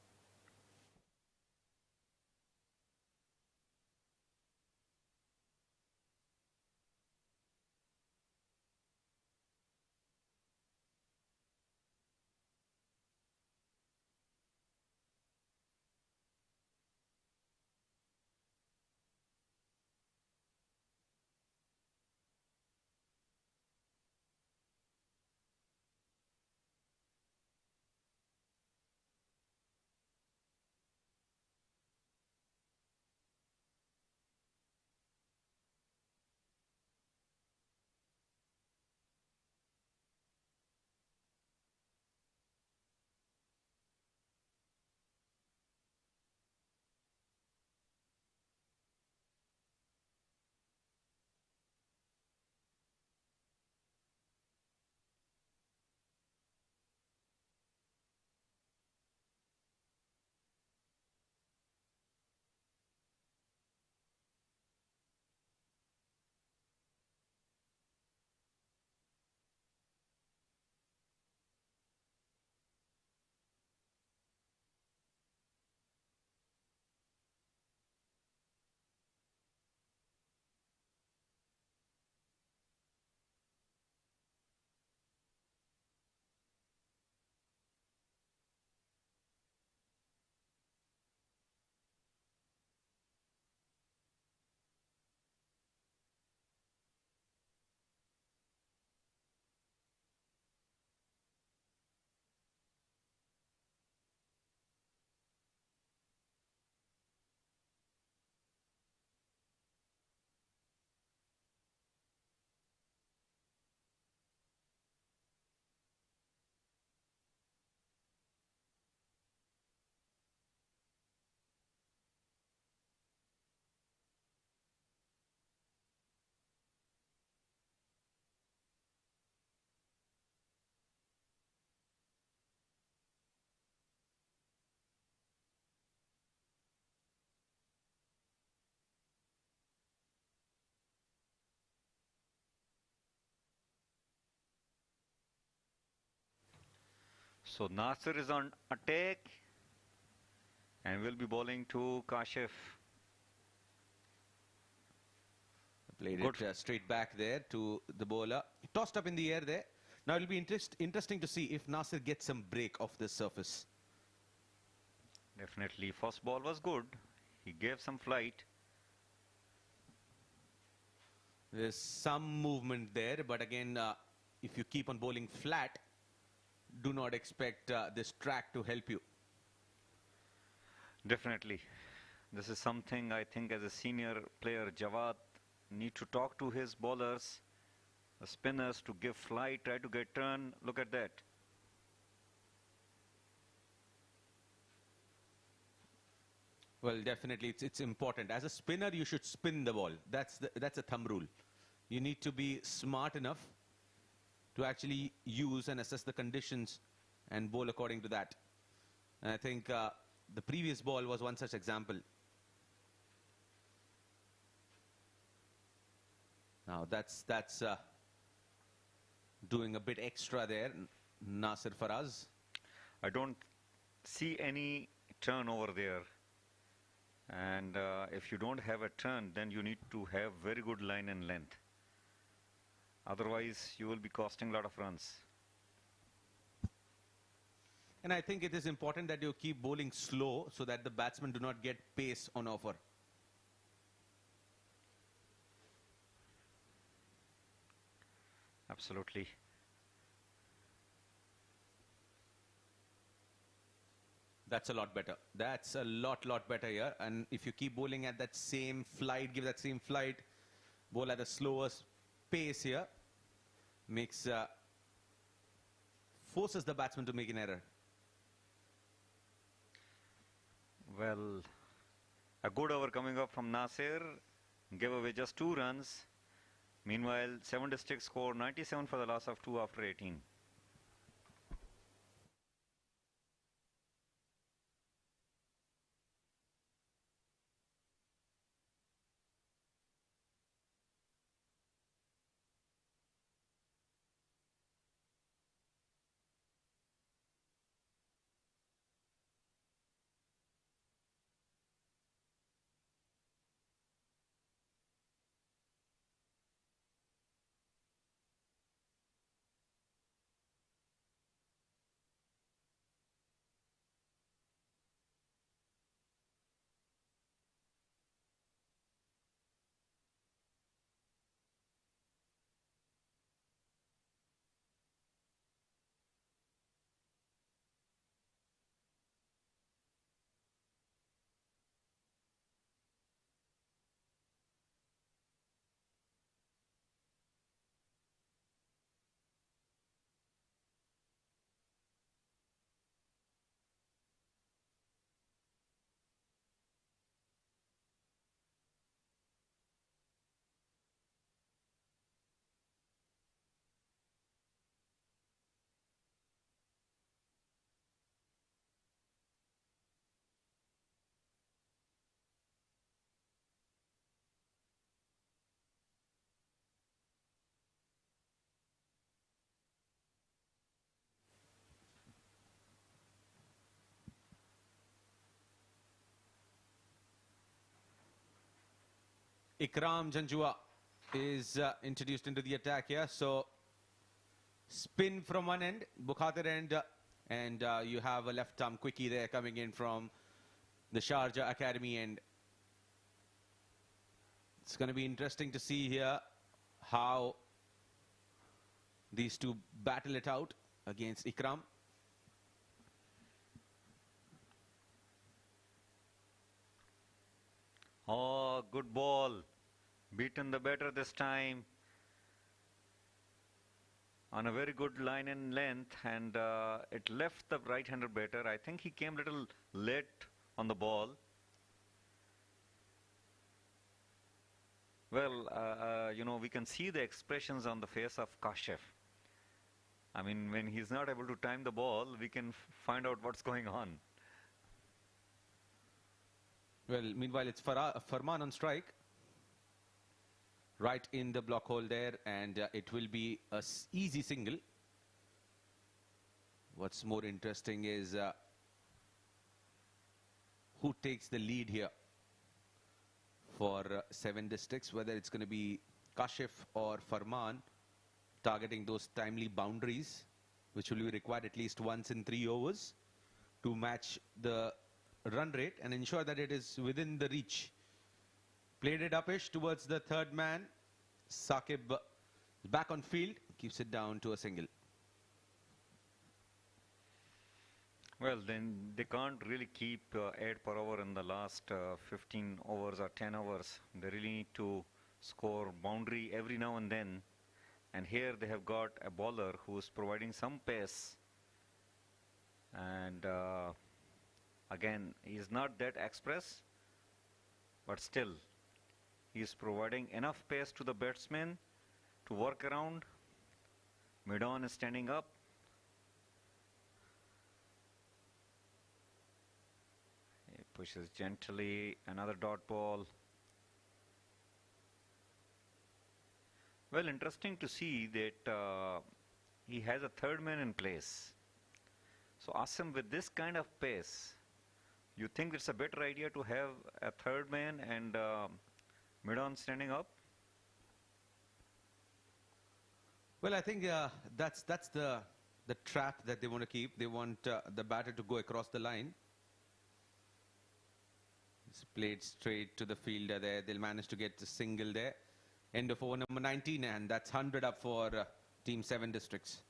[SPEAKER 7] So Nasir is on attack and will be bowling to Kashif.
[SPEAKER 5] Played
[SPEAKER 7] Good.
[SPEAKER 5] it straight back there to the bowler. Tossed up in the air there. Now it'll be interesting to see if Nasir gets some break off this surface.
[SPEAKER 7] Definitely, first ball was good. He gave some flight.
[SPEAKER 5] There's some movement there, but again, if you keep on bowling flat, do not expect this track to help you.
[SPEAKER 7] Definitely. This is something I think as a senior player, Jawad need to talk to his bowlers, the spinners, to give flight, try to get turn. Look at that.
[SPEAKER 5] Well, definitely, it's important. As a spinner, you should spin the ball. That's a thumb rule. You need to be smart enough to actually use and assess the conditions and bowl according to that. And I think the previous ball was one such example. Now that's doing a bit extra there, Nasir Faraz.
[SPEAKER 7] I don't see any turn over there. And if you don't have a turn, then you need to have very good line and length. Otherwise, you will be costing a lot of runs.
[SPEAKER 5] And I think it is important that you keep bowling slow so that the batsmen do not get pace on offer.
[SPEAKER 7] Absolutely.
[SPEAKER 5] That's a lot better. That's a lot better here. And if you keep bowling at that same flight, give that same flight, bowl at the slowest pace here, makes forces the batsman to make an error.
[SPEAKER 7] Well, a good over coming up from Nasir, gave away just 2 runs. Meanwhile, 7 districts score 97 for the loss of 2 after 18.
[SPEAKER 5] Ikram Janjua is introduced into the attack here. So spin from one end, Bukhatir end, and you have a left arm quickie there coming in from the Sharjah Academy end. It's going to be interesting to see here how these two battle it out against Ikram.
[SPEAKER 7] Oh, good ball. Beaten the batter this time. On a very good line and length, and it left the right-hander batter. I think he came a little late on the ball. Well, you know, we can see the expressions on the face of Kashif. I mean, when he's not able to time the ball, we can find out what's going on.
[SPEAKER 5] Well, meanwhile, it's Farman on strike. Right in the block hole there, and it will be a easy single. What's more interesting is who takes the lead here for 7 districts, whether it's going to be Kashif or Farman targeting those timely boundaries, which will be required at least once in 3 overs to match the run rate and ensure that it is within the reach. Played it upish towards the third man. Saqib back on field, keeps it down to a single.
[SPEAKER 7] Well, then they can't really keep 8 per over in the last 15 overs or 10 overs. They really need to score boundary every now and then. And here they have got a bowler who's providing some pace. And again, he's not that express, but still, he's providing enough pace to the batsman to work around. Mid-on is standing up. He pushes gently, another dot ball. Well, interesting to see that he has a third man in place. So Asim, with this kind of pace, you think it's a better idea to have a third man and mid-on standing up?
[SPEAKER 5] Well, I think that's the trap that they want to keep. They want the batter to go across the line. It's played straight to the fielder there. They'll manage to get a single there. End of over number 19, and that's 100 up for Team 7 Districts.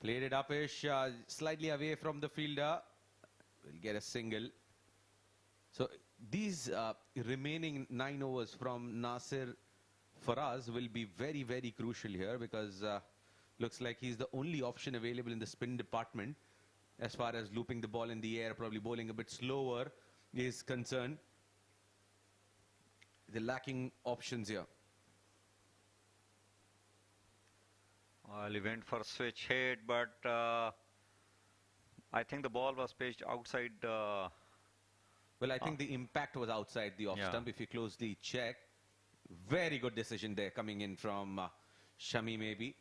[SPEAKER 5] Played it upish, slightly away from the fielder. Will get a single. So these remaining 9 overs from Nasir Faraz will be very, very crucial here because looks like he's the only option available in the spin department as far as looping the ball in the air, probably bowling a bit slower is concerned. They're lacking options here.
[SPEAKER 7] Well, he went for switch hit, but I think the ball was pitched outside.
[SPEAKER 5] Well, I think the impact was outside the off stump. If you closely check, very good decision there coming in from Shami maybe.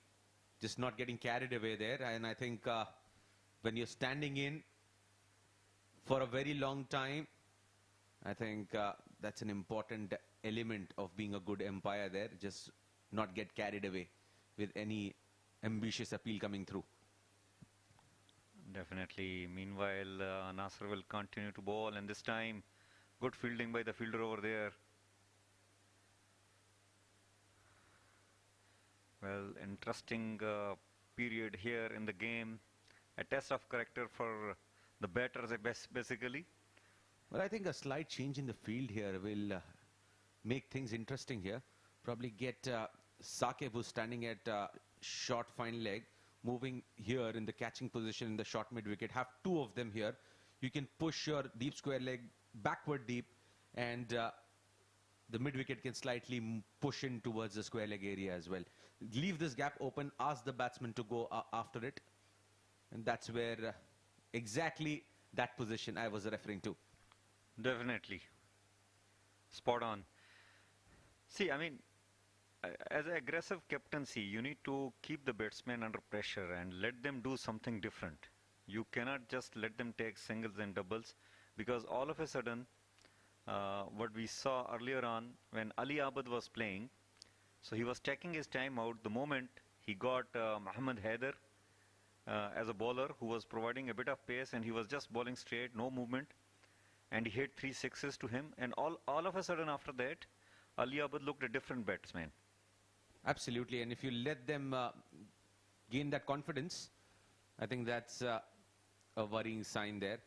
[SPEAKER 5] Just not getting carried away there. And I think when you're standing in for a very long time, I think that's an important element of being a good umpire there. Just not get carried away with any ambitious appeal coming through.
[SPEAKER 7] Definitely. Meanwhile, Nasser will continue to bowl, and this time, good fielding by the fielder over there. Well, interesting period here in the game. A test of character for the batters, basically.
[SPEAKER 5] Well, I think a slight change in the field here will make things interesting here. Probably get Saqib, who's standing at short fine leg, moving here in the catching position in the short mid wicket. Have 2 of them here. You can push your deep square leg backward deep, and the mid wicket can slightly push in towards the square leg area as well. Leave this gap open, ask the batsman to go after it, and that's where exactly that position I was referring to.
[SPEAKER 7] Definitely. Spot on. See, I mean, as an aggressive captaincy, you need to keep the batsmen under pressure and let them do something different. You cannot just let them take singles and doubles, because all of a sudden, what we saw earlier on when Ali Abad was playing, so he was taking his time out the moment he got Mohammad Haider as a bowler who was providing a bit of pace, and he was just bowling straight, no movement, and he hit 3 sixes to him, and all of a sudden after that, Ali Abad looked a different batsman.
[SPEAKER 1] Absolutely, and if you let them gain that confidence, I think that's a worrying sign there.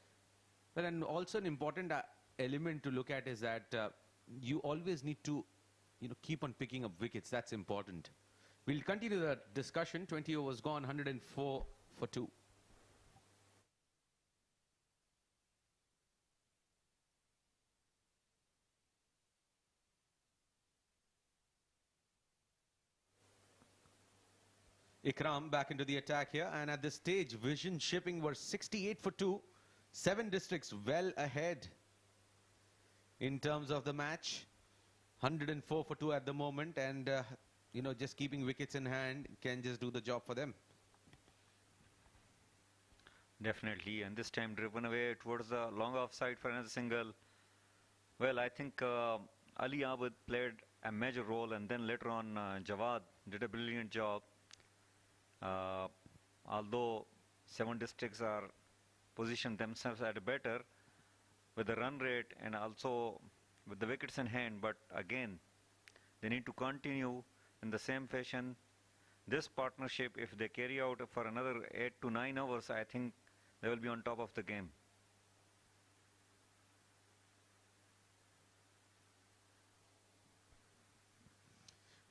[SPEAKER 1] But then also an important element to look at is that you always need to, keep on picking up wickets. That's important. We'll continue the discussion. 20 overs gone, 104 for 2. Ikram back into the attack here, and at this stage, Vision Shipping were 68 for 2. 7 districts well ahead in terms of the match. 104 for 2 at the moment, and just keeping wickets in hand can just do the job for them.
[SPEAKER 7] Definitely, and this time driven away towards the long offside for another single. Well, I think Ali Abad played a major role, and then later on Jawad did a brilliant job. Although 7 districts are positioned themselves at a better with the run rate and also with the wickets in hand, but again they need to continue in the same fashion. This partnership, if they carry out for another 8 to 9 hours, I think they will be on top of the game.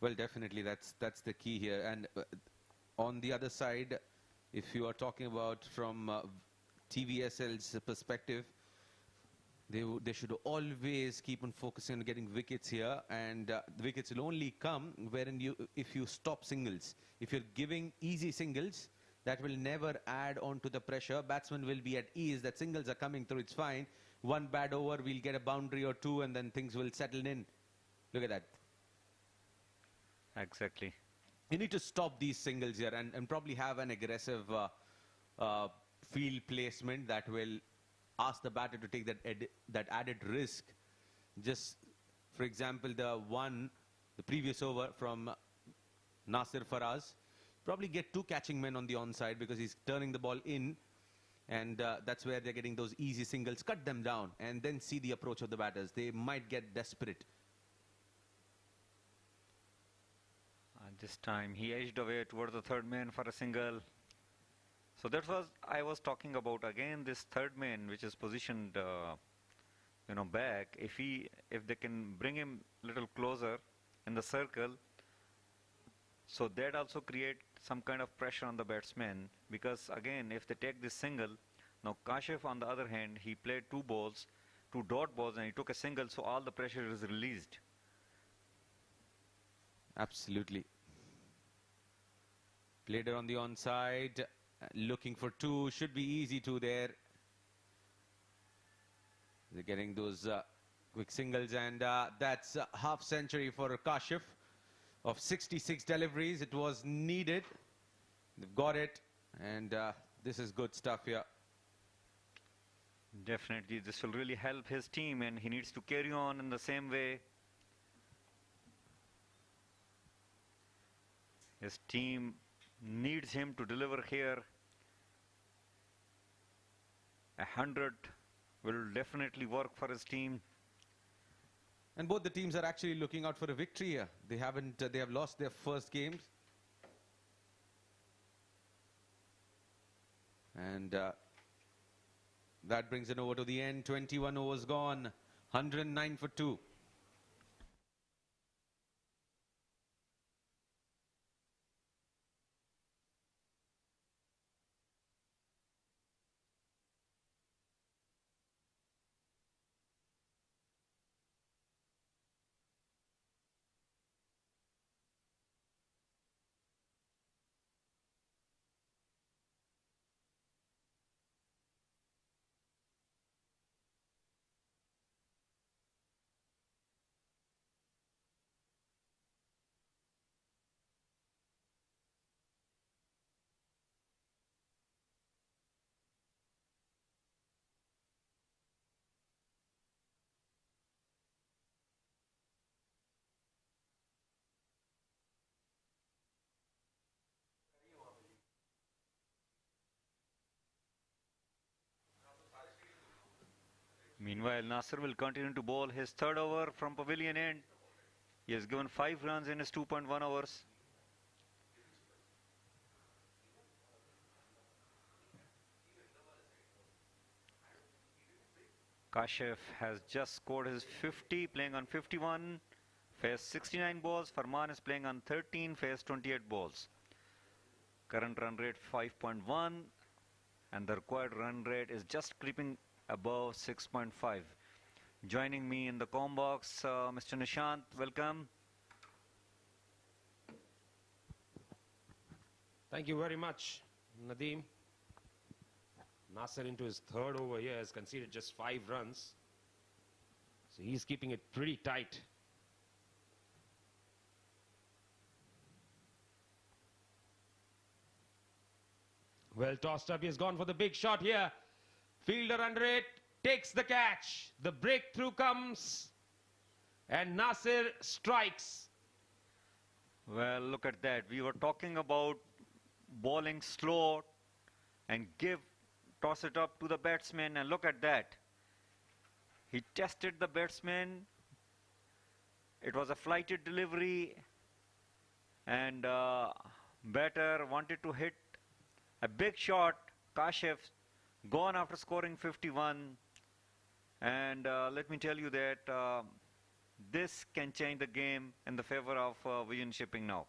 [SPEAKER 1] Well, definitely that's the key here. And on the other side, if you are talking about from TVSL's perspective, they should always keep on focusing on getting wickets here, and the wickets will only come if you stop singles. If you're giving easy singles, that will never add on to the pressure. Batsmen will be at ease that singles are coming through, it's fine. One bad over, we'll get a boundary or two, and then things will settle in. Look at that.
[SPEAKER 7] Exactly.
[SPEAKER 1] You need to stop these singles here and probably have an aggressive field placement that will ask the batter to take that added risk. Just, for example, the previous over from Nasir Faraz, probably get 2 catching men on the onside because he's turning the ball in, and that's where they're getting those easy singles. Cut them down and then see the approach of the batters. They might get desperate.
[SPEAKER 7] This time he edged away towards the third man for a single. So that was I was talking about. Again, this third man which is positioned back, if they can bring him a little closer in the circle, so that also create some kind of pressure on the batsman, because again if they take this single, now Kashif on the other hand, he played 2 balls, 2 dot balls, and he took a single, so all the pressure is released.
[SPEAKER 1] Absolutely. Played it on the onside, looking for 2, should be easy 2 there. They're getting those quick singles, and that's a half century for Kashif of 66 deliveries. It was needed. They've got it, and this is good stuff here.
[SPEAKER 7] Definitely, this will really help his team, and he needs to carry on in the same way. His team needs him to deliver here. 100 will definitely work for his team.
[SPEAKER 1] And both the teams are actually looking out for a victory here. They have lost their first games. And that brings it over to the end. 21 overs gone. 109 for 2.
[SPEAKER 7] Meanwhile, Nasser will continue to bowl his third over from pavilion end. He has given 5 runs in his 2.1 overs. Kashif has just scored his 50, playing on 51, faced 69 balls. Farman is playing on 13, faced 28 balls. Current run rate 5.1, and the required run rate is just creeping above 6.5. Joining me in the comm box, Mr. Nishant, welcome.
[SPEAKER 1] Thank you very much, Nadeem. Nasser into his third over here has conceded just 5 runs. So he's keeping it pretty tight. Well tossed up, he's gone for the big shot here. Fielder under it, takes the catch. The breakthrough comes and Nasser strikes.
[SPEAKER 7] Well, look at that. We were talking about bowling slow and toss it up to the batsman, and look at that. He tested the batsman. It was a flighted delivery, and batter wanted to hit a big shot. Kashif gone after scoring 51, and let me tell you that this can change the game in the favor of Vision Shipping now.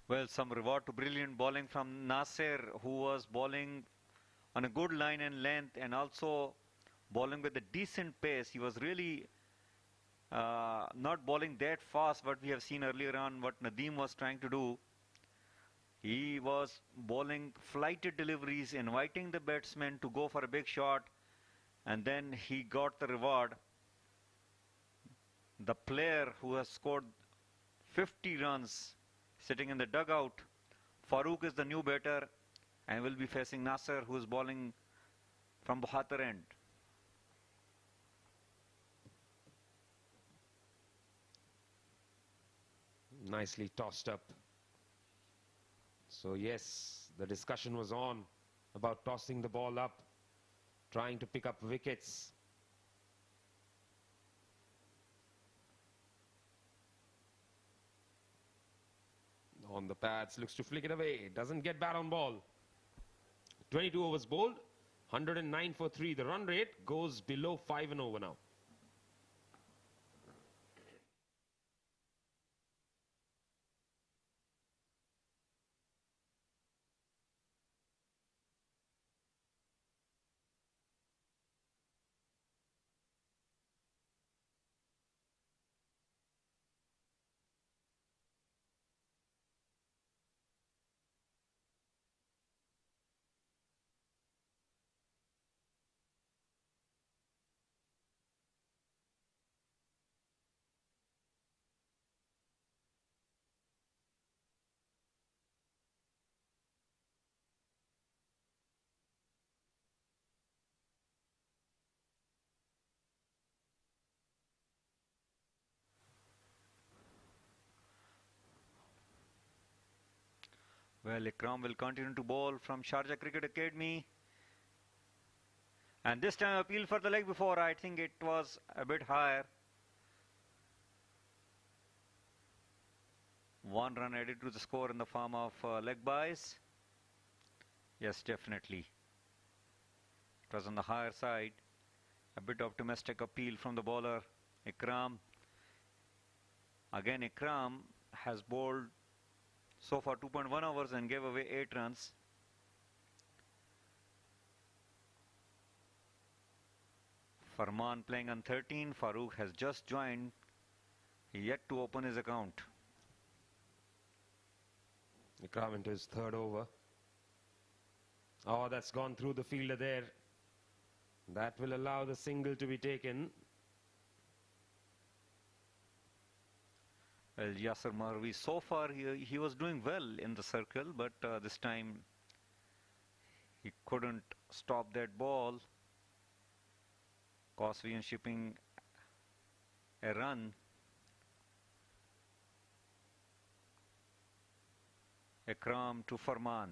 [SPEAKER 7] Well, some reward to brilliant bowling from Nasser, who was bowling on a good line and length and also bowling with a decent pace. He was really not bowling that fast, what we have seen earlier on, what Nadeem was trying to do. He was bowling flighted deliveries, inviting the batsman to go for a big shot, and then he got the reward. The player who has scored 50 runs sitting in the dugout, Farooq, is the new batter and will be facing Nasser, who is bowling from Bukhatir end.
[SPEAKER 1] Nicely tossed up. So yes, the discussion was on about tossing the ball up, trying to pick up wickets. On the pads, looks to flick it away, doesn't get bat on ball. 22 overs bowled, 109 for 3. The run rate goes below 5 an over now.
[SPEAKER 7] Well, Ikram will continue to bowl from Sharjah Cricket Academy. And this time appeal for the leg before. I think it was a bit higher. 1 run added to the score in the form of leg buys. Yes, definitely. It was on the higher side. A bit optimistic appeal from the bowler, Ikram. Again, Ikram has bowled so far 2.1 overs and gave away 8 runs. Farman playing on 13. Farooq has just joined, yet to open his account.
[SPEAKER 1] Ikram into his third over. Oh, that's gone through the fielder there. That will allow the single to be taken.
[SPEAKER 7] Well, Yasir Marvi, so far he was doing well in the circle, but this time he couldn't stop that ball. Cosby and shipping a run. Ikram to Farman.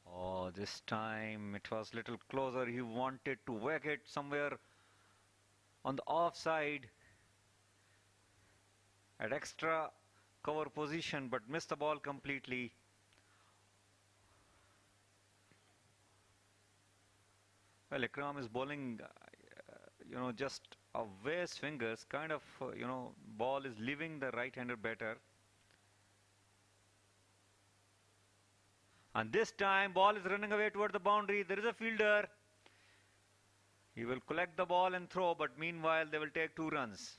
[SPEAKER 7] Oh, this time it was little closer. He wanted to whack it somewhere on the offside at extra cover position, but missed the ball completely. Well, Ikram is bowling, just away swingers, kind of, ball is leaving the right-hander batter. And this time, ball is running away toward the boundary. There is a fielder. He will collect the ball and throw, but meanwhile, they will take 2 runs.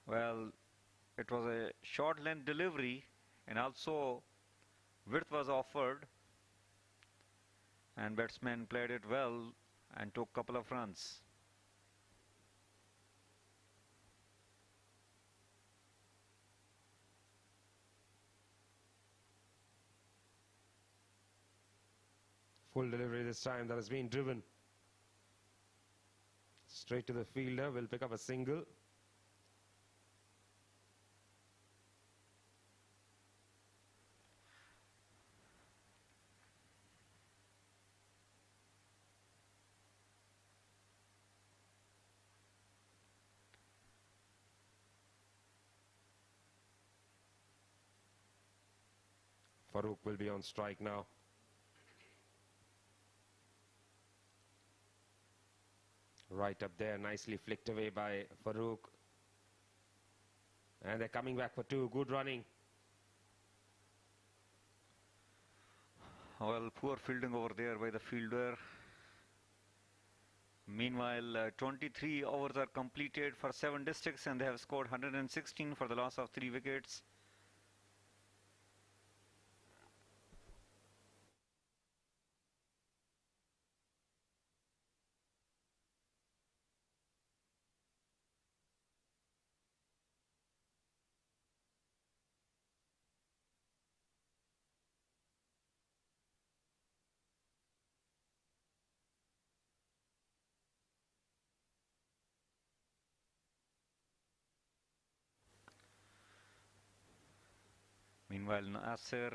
[SPEAKER 7] Well, it was a short length delivery, and also width was offered. And batsman played it well and took a couple of runs.
[SPEAKER 1] Full delivery this time, that has been driven. Straight to the fielder, will pick up a single. Farooq will be on strike now. Right up there, nicely flicked away by Farooq. And they're coming back for 2. Good running.
[SPEAKER 7] Well, poor fielding over there by the fielder. Meanwhile, 23 overs are completed for 7 districts, and they have scored 116 for the loss of 3 wickets. Meanwhile, Nasir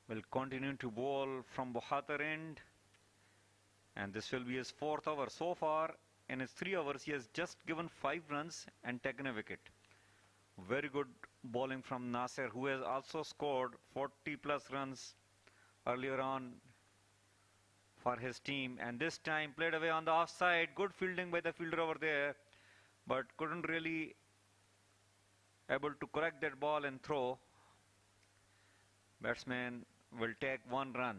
[SPEAKER 7] will continue to bowl from Bukhatir end, and this will be his 4th over. So far, in his 3 overs, he has just given 5 runs and taken a wicket. Very good bowling from Nasir, who has also scored 40 plus runs earlier on for his team, and this time played away on the offside. Good fielding by the fielder over there, but couldn't really able to correct that ball and throw. Batsman will take 1 run.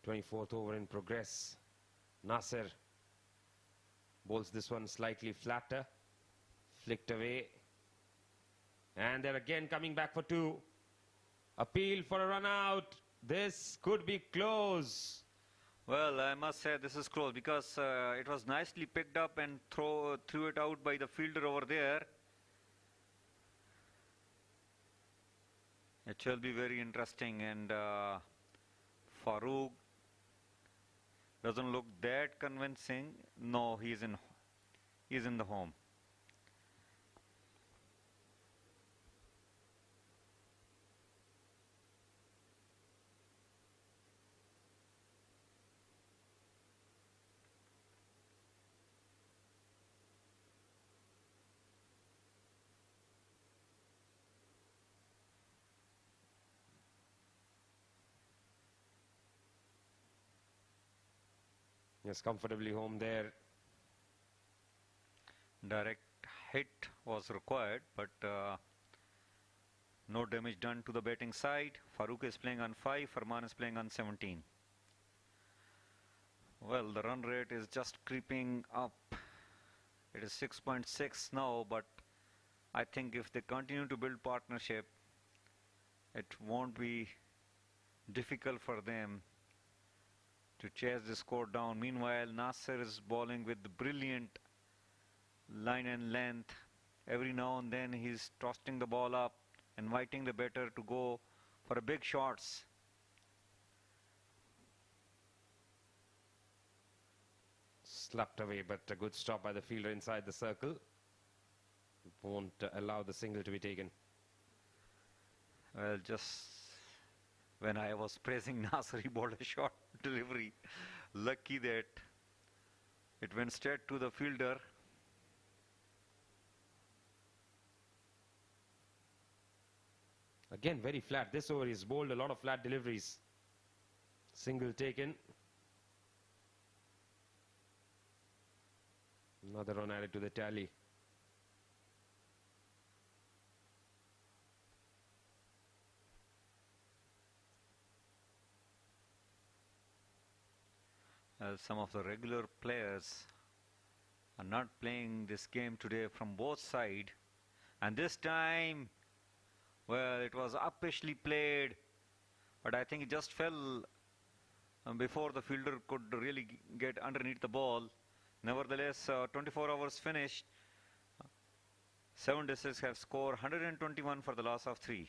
[SPEAKER 1] Twenty-fourth over in progress. Nasir bowls this one slightly flatter. Flicked away. And they're again coming back for 2. Appeal for a run out. This could be close.
[SPEAKER 7] Well, I must say this is close because it was nicely picked up and threw it out by the fielder over there. It shall be very interesting, and Farooq doesn't look that convincing. No, he's in the home.
[SPEAKER 1] Yes, comfortably home there.
[SPEAKER 7] Direct hit was required, but no damage done to the batting side. Farooq is playing on 5, Farman is playing on 17. Well, the run rate is just creeping up. It is 6.6 now, but I think if they continue to build partnership, it won't be difficult for them to chase the score down. Meanwhile, Nasser is bowling with brilliant line and length. Every now and then he's tossing the ball up, inviting the batter to go for a big shots.
[SPEAKER 1] Slapped away, but a good stop by the fielder inside the circle. Won't allow the single to be taken.
[SPEAKER 7] Well, just when I was praising Nasser, he bowled a short delivery. Lucky that it went straight to the fielder.
[SPEAKER 1] Again, very flat. This over he's bowled a lot of flat deliveries. Single taken. Another run added to the tally.
[SPEAKER 7] Some of the regular players are not playing this game today from both sides, and this time, well, it was uppishly played, but I think it just fell before the fielder could really get underneath the ball. Nevertheless, 24 hours finished. 7 districts have scored 121 for the loss of 3.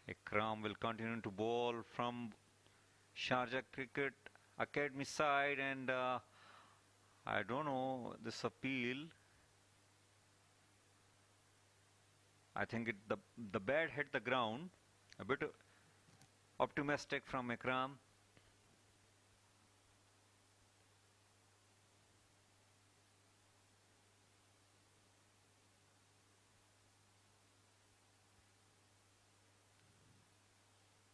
[SPEAKER 7] Ikram will continue to bowl from Sharjah Cricket Academy side, and I don't know this appeal. I think the bat hit the ground. A bit optimistic from Ikram.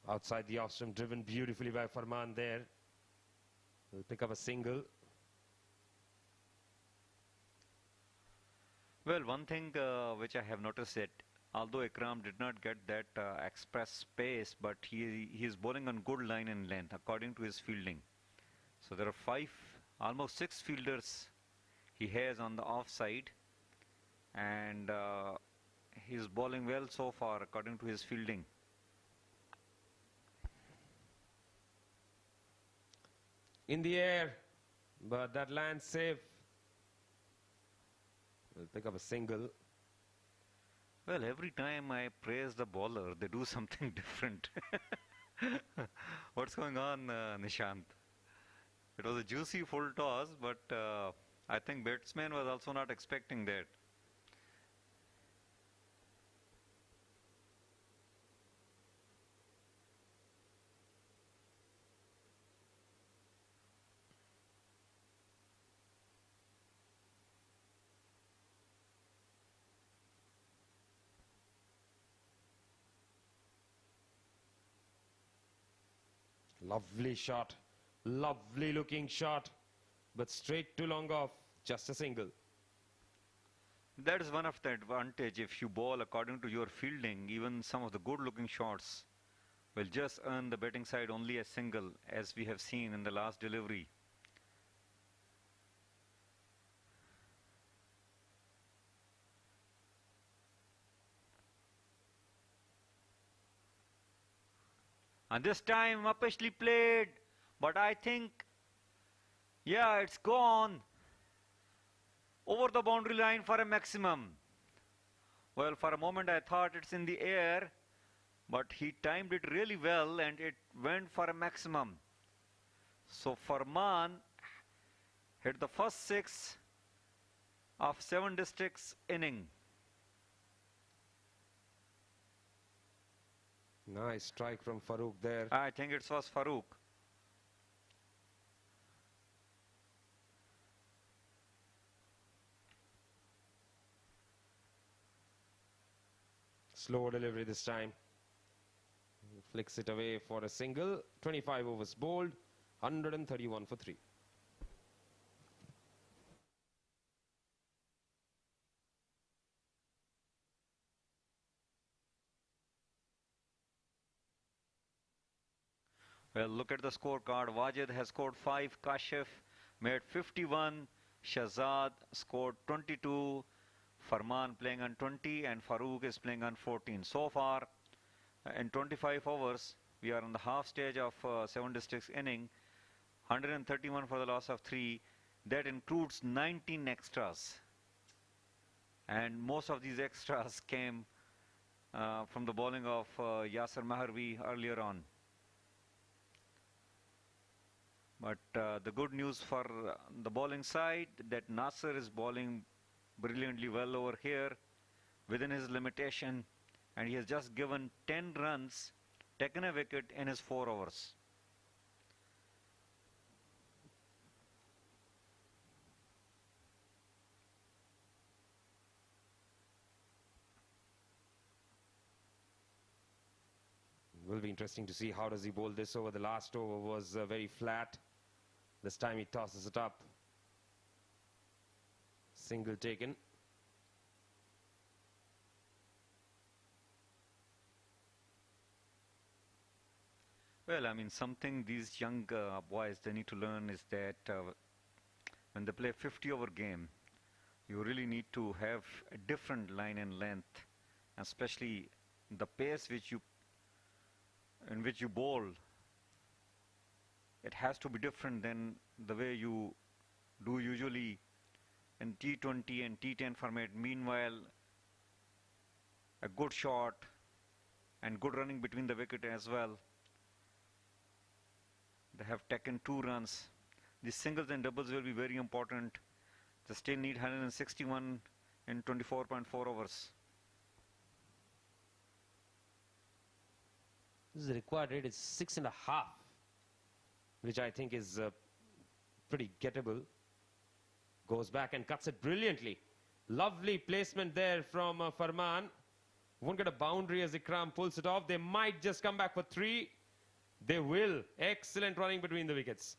[SPEAKER 1] Outside the off-stump, driven beautifully by Farman there. Will pick up a single.
[SPEAKER 7] Well, one thing which I have noticed that although Ikram did not get that express pace, but he is bowling on good line and length according to his fielding. So there are almost 6 fielders he has on the offside, and he is bowling well so far according to his fielding.
[SPEAKER 1] In the air, but that lands safe. Will pick up a single.
[SPEAKER 7] Well, every time I praise the bowler, they do something different. What's going on, Nishant? It was a juicy full toss, but I think batsman was also not expecting that.
[SPEAKER 1] Lovely shot. Lovely looking shot. But straight to long off. Just a single.
[SPEAKER 7] That is one of the advantage. If you bowl according to your fielding, even some of the good looking shots will just earn the batting side only a single, as we have seen in the last delivery. And this time uppishly played, but I think, yeah, it's gone over the boundary line for a maximum. Well, for a moment I thought it's in the air, but he timed it really well and it went for a maximum. So Farman hit the first 6 of 7 districts inning.
[SPEAKER 1] Nice strike from Farooq there.
[SPEAKER 7] I think it was Farooq.
[SPEAKER 1] Slow delivery this time. Flicks it away for a single. 25 overs bowled. 131 for 3.
[SPEAKER 7] Well, look at the scorecard. Wajid has scored 5, Kashif made 51, Shahzad scored 22, Farman playing on 20, and Farooq is playing on 14. So far, in 25 overs, we are on the half stage of 7 districts inning. 131 for the loss of 3. That includes 19 extras. And most of these extras came from the bowling of Yasir Maharvi earlier on. But the good news for the bowling side, that Nasser is bowling brilliantly well over here within his limitation, and he has just given 10 runs, taken a wicket in his 4 overs.
[SPEAKER 1] Will be interesting to see how does he bowl this over. The last over was very flat. This time he tosses it up. Single taken.
[SPEAKER 7] Well, I mean, something these young boys, they need to learn is that when they play a 50-over game, you really need to have a different line and length, especially the pace in which you bowl. It has to be different than the way you do usually in T20 and T10 format. Meanwhile, a good shot and good running between the wicket as well. They have taken 2 runs. The singles and doubles will be very important. They still need 161 in 24.4 overs.
[SPEAKER 1] This is the required rate is 6.5, which I think is pretty gettable. Goes back and cuts it brilliantly. Lovely placement there from Farman. Won't get a boundary as Ikram pulls it off. They might just come back for 3. They will. Excellent running between the wickets.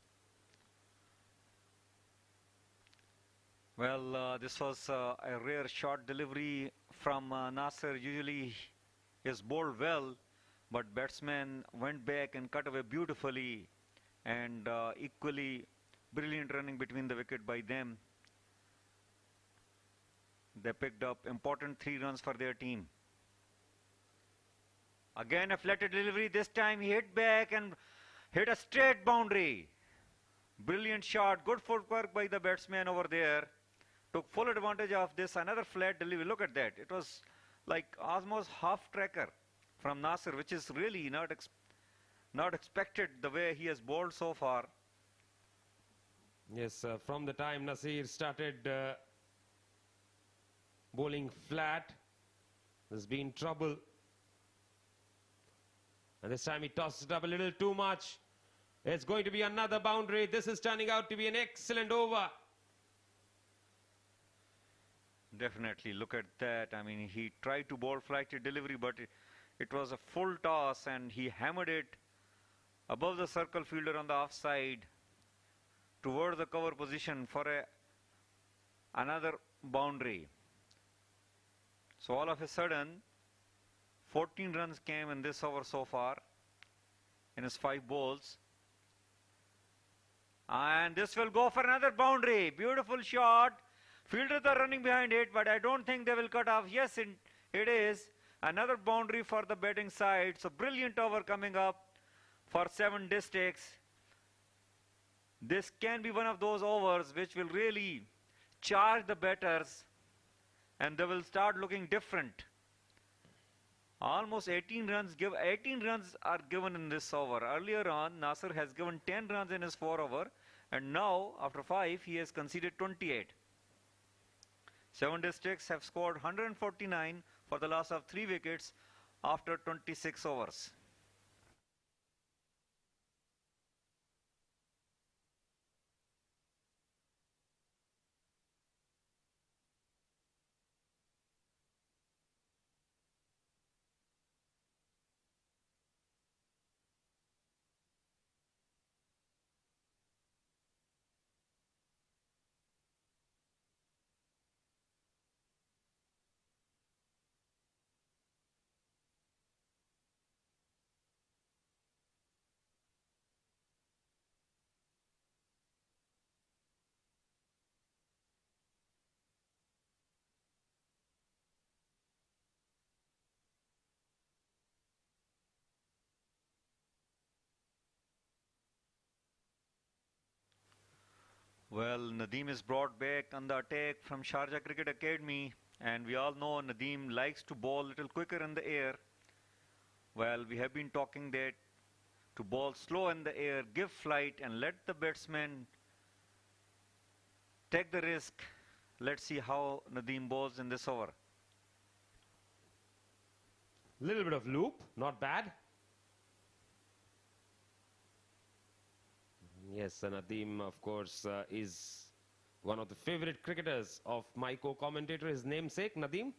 [SPEAKER 7] Well, this was a rare short delivery from Nasser. Usually he is bowled well, but batsman went back and cut away beautifully, and equally brilliant running between the wicket by them. They picked up important 3 runs for their team. Again a flatted delivery. This time he hit back and hit a straight boundary. Brilliant shot. Good footwork by the batsman over there. Took full advantage of this. Another flat delivery. Look at that. It was like almost half tracker from Nasser, which is really not expected the way he has bowled so far.
[SPEAKER 1] Yes, from the time Nasir started bowling flat, there's been trouble. And this time he tosses it up a little too much. It's going to be another boundary. This is turning out to be an excellent over.
[SPEAKER 7] Definitely, look at that. I mean, he tried to bowl flighted delivery, but it was a full toss and he hammered it above the circle fielder on the offside toward the cover position for another boundary. So all of a sudden, 14 runs came in this over so far in his 5 bowls. And this will go for another boundary. Beautiful shot. Fielders are running behind it, but I don't think they will cut off. Yes, it is. Another boundary for the batting side. So brilliant over coming up for 7 districts. This can be one of those overs which will really charge the batters and they will start looking different. Almost 18 runs are given in this over. Earlier on, Nasser has given 10 runs in his 4 over, and now after 5 he has conceded 28. 7 districts have scored 149 for the loss of 3 wickets after 26 overs. Well, Nadeem is brought back on the attack from Sharjah Cricket Academy, and we all know Nadeem likes to bowl a little quicker in the air. Well, we have been talking that to bowl slow in the air, give flight and let the batsman take the risk. Let's see how Nadeem bowls in this over.
[SPEAKER 1] Little bit of loop, not bad. Yes, and Nadeem, of course, is one of the favorite cricketers of my co-commentator, his namesake, Nadeem.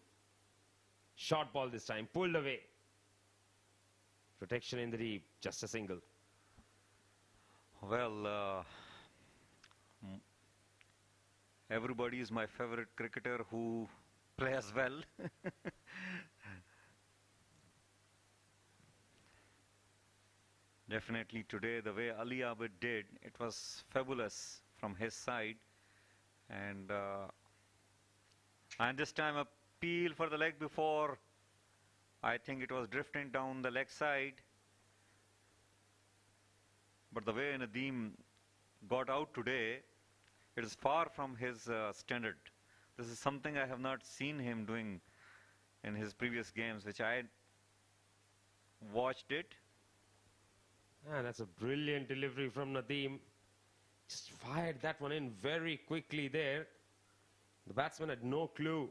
[SPEAKER 1] Short ball this time, pulled away. Protection in the deep, just a single.
[SPEAKER 7] Well, everybody is my favorite cricketer who plays well. Definitely today, the way Ali Abid did, it was fabulous from his side. And this time a peel for the leg before. I think it was drifting down the leg side. But the way Nadeem got out today, it is far from his standard. This is something I have not seen him doing in his previous games, which I watched it.
[SPEAKER 1] And that's a brilliant delivery from Nadeem. Just fired that one in very quickly there. The batsman had no clue.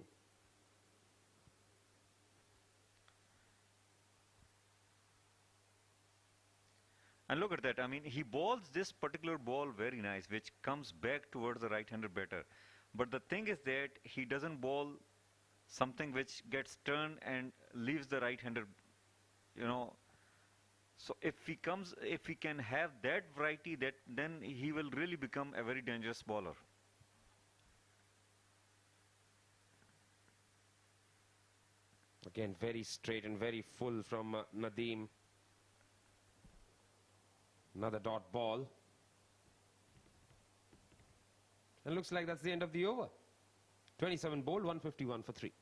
[SPEAKER 7] And look at that. I mean, he bowls this particular ball very nice, which comes back towards the right-hander batter. But the thing is that he doesn't bowl something which gets turned and leaves the right-hander, you know. So if he can have that variety, then he will really become a very dangerous bowler.
[SPEAKER 1] Again, very straight and very full from Nadeem. Another dot ball. And looks like that's the end of the over. 27 bowled, 151 for 3.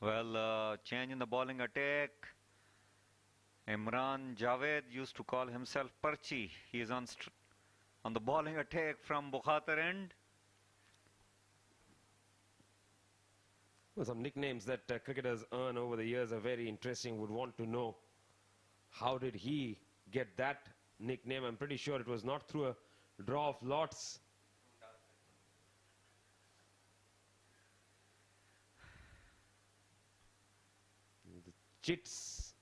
[SPEAKER 7] Well, change in the bowling attack. Imran Javed used to call himself Parchi. He is on the bowling attack from Bukhatir end.
[SPEAKER 1] Well, some nicknames that cricketers earn over the years are very interesting. Would want to know how did he get that nickname. I'm pretty sure it was not through a draw of lots. The chits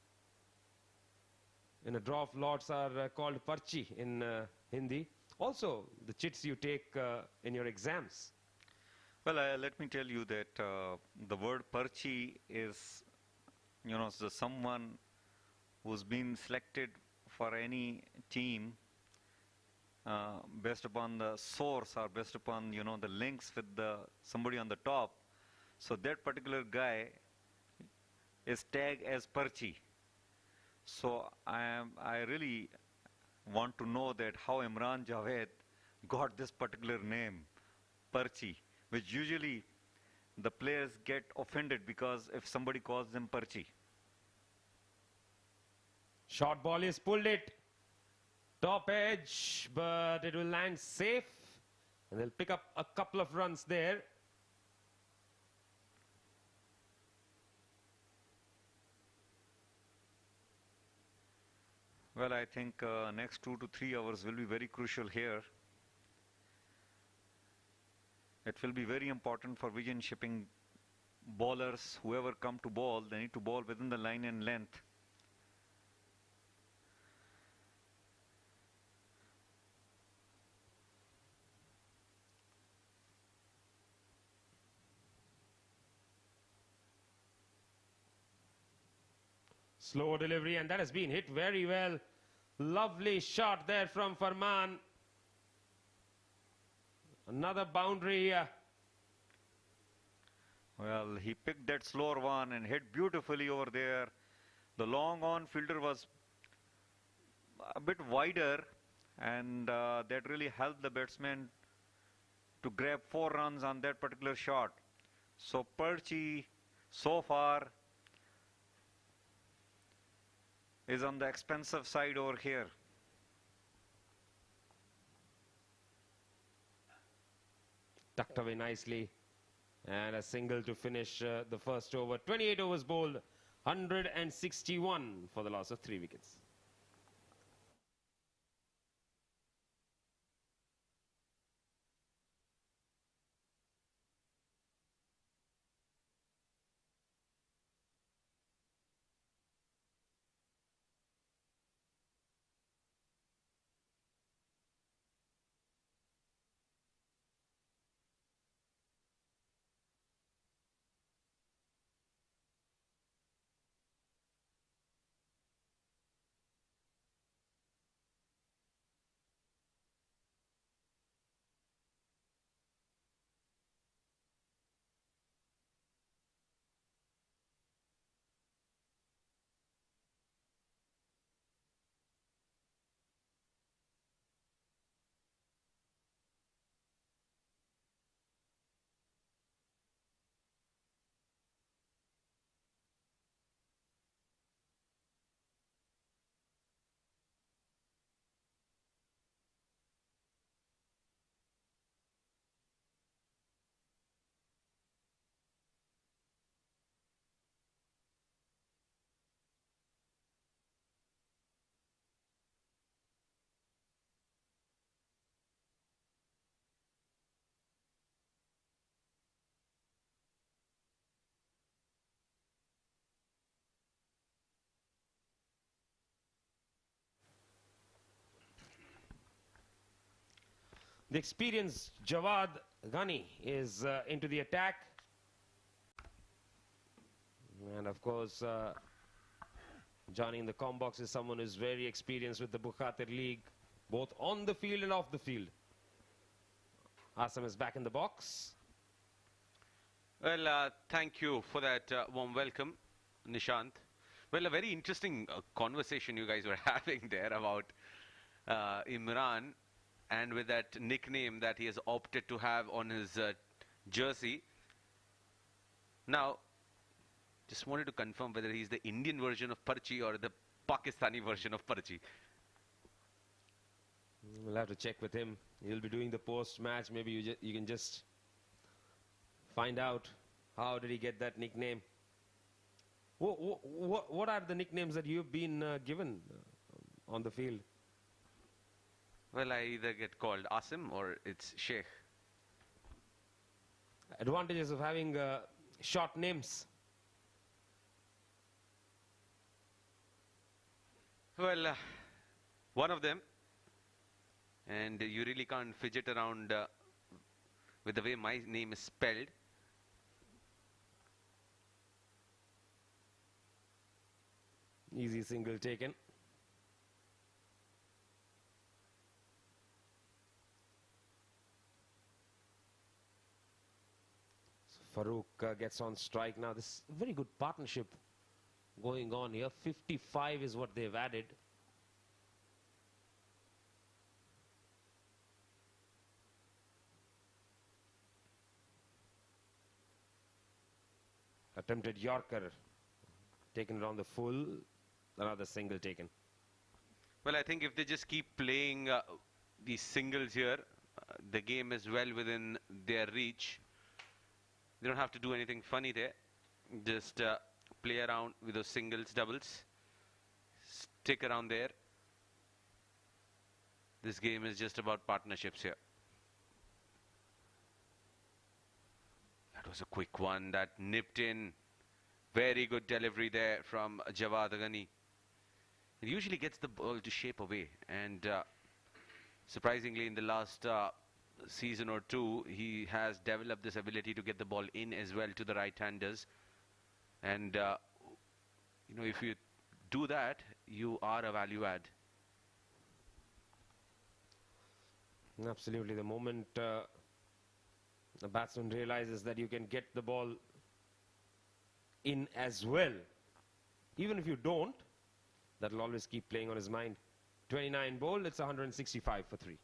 [SPEAKER 1] in a draw of lots are called parchi in Hindi. Also, the chits you take in your exams.
[SPEAKER 7] Well, let me tell you that the word Parchi is, someone who's been selected for any team based upon the source or based upon, the links with somebody on the top. So that particular guy is tagged as Parchi. So I really want to know that how Imran Javed got this particular name, Parchi, which usually the players get offended because if somebody calls them Parchi.
[SPEAKER 1] Short ball is pulled it. Top edge, but it will land safe. And they'll pick up a couple of runs there.
[SPEAKER 7] Well, I think next 2 to 3 hours will be very crucial here. It will be very important for vision shipping bowlers. Whoever come to bowl, they need to bowl within the line and length.
[SPEAKER 1] Slow delivery, and that has been hit very well. Lovely shot there from Farman. Another boundary here.
[SPEAKER 7] Well, he picked that slower one and hit beautifully over there. The long on fielder was a bit wider, and that really helped the batsman to grab 4 runs on that particular shot. So Parchi so far is on the expensive side over here.
[SPEAKER 1] Tucked away nicely. And a single to finish the first over. 28 overs bowled. 161 for the loss of 3 wickets. The experienced Jawad Ghani is into the attack. And of course, Johnny in the com box is someone who is very experienced with the Bukhatir League, both on the field and off the field. Assam is back in the box.
[SPEAKER 5] Well, thank you for that warm welcome, Nishant. Well, a very interesting conversation you guys were having there about Imran, and with that nickname that he has opted to have on his jersey. Now, Just wanted to confirm whether he's the Indian version of Parchi or the Pakistani version of Parchi.
[SPEAKER 1] We'll have to check with him. He'll be doing the post-match. Maybe you can just find out how did he get that nickname. What are the nicknames that you've been given on the field?
[SPEAKER 5] Well, I either get called Asim or it's Sheikh.
[SPEAKER 1] Advantages of having short names.
[SPEAKER 5] Well, one of them, and you really can't fidget around with the way my name is spelled.
[SPEAKER 1] Easy single taken. So Farooq gets on strike now. This is a very good partnership going on here. 55 is what they've added. Attempted Yorker, taken it on the full, another single taken.
[SPEAKER 5] Well, I think if they just keep playing these singles here, the game is well within their reach. They don't have to do anything funny there. Just play around with those singles, doubles. Stick around there. This game is just about partnerships here. That was a quick one that nipped in. Very good delivery there from Jawad Ghani. He usually gets the ball to shape away, and surprisingly in the last season or two he has developed this ability to get the ball in as well to the right-handers. And you know, if you do that, you are a value add.
[SPEAKER 1] Absolutely. The moment the batsman realizes that you can get the ball in as well, even if you don't, that'll always keep playing on his mind. 29 bowled, it's 165 for 3.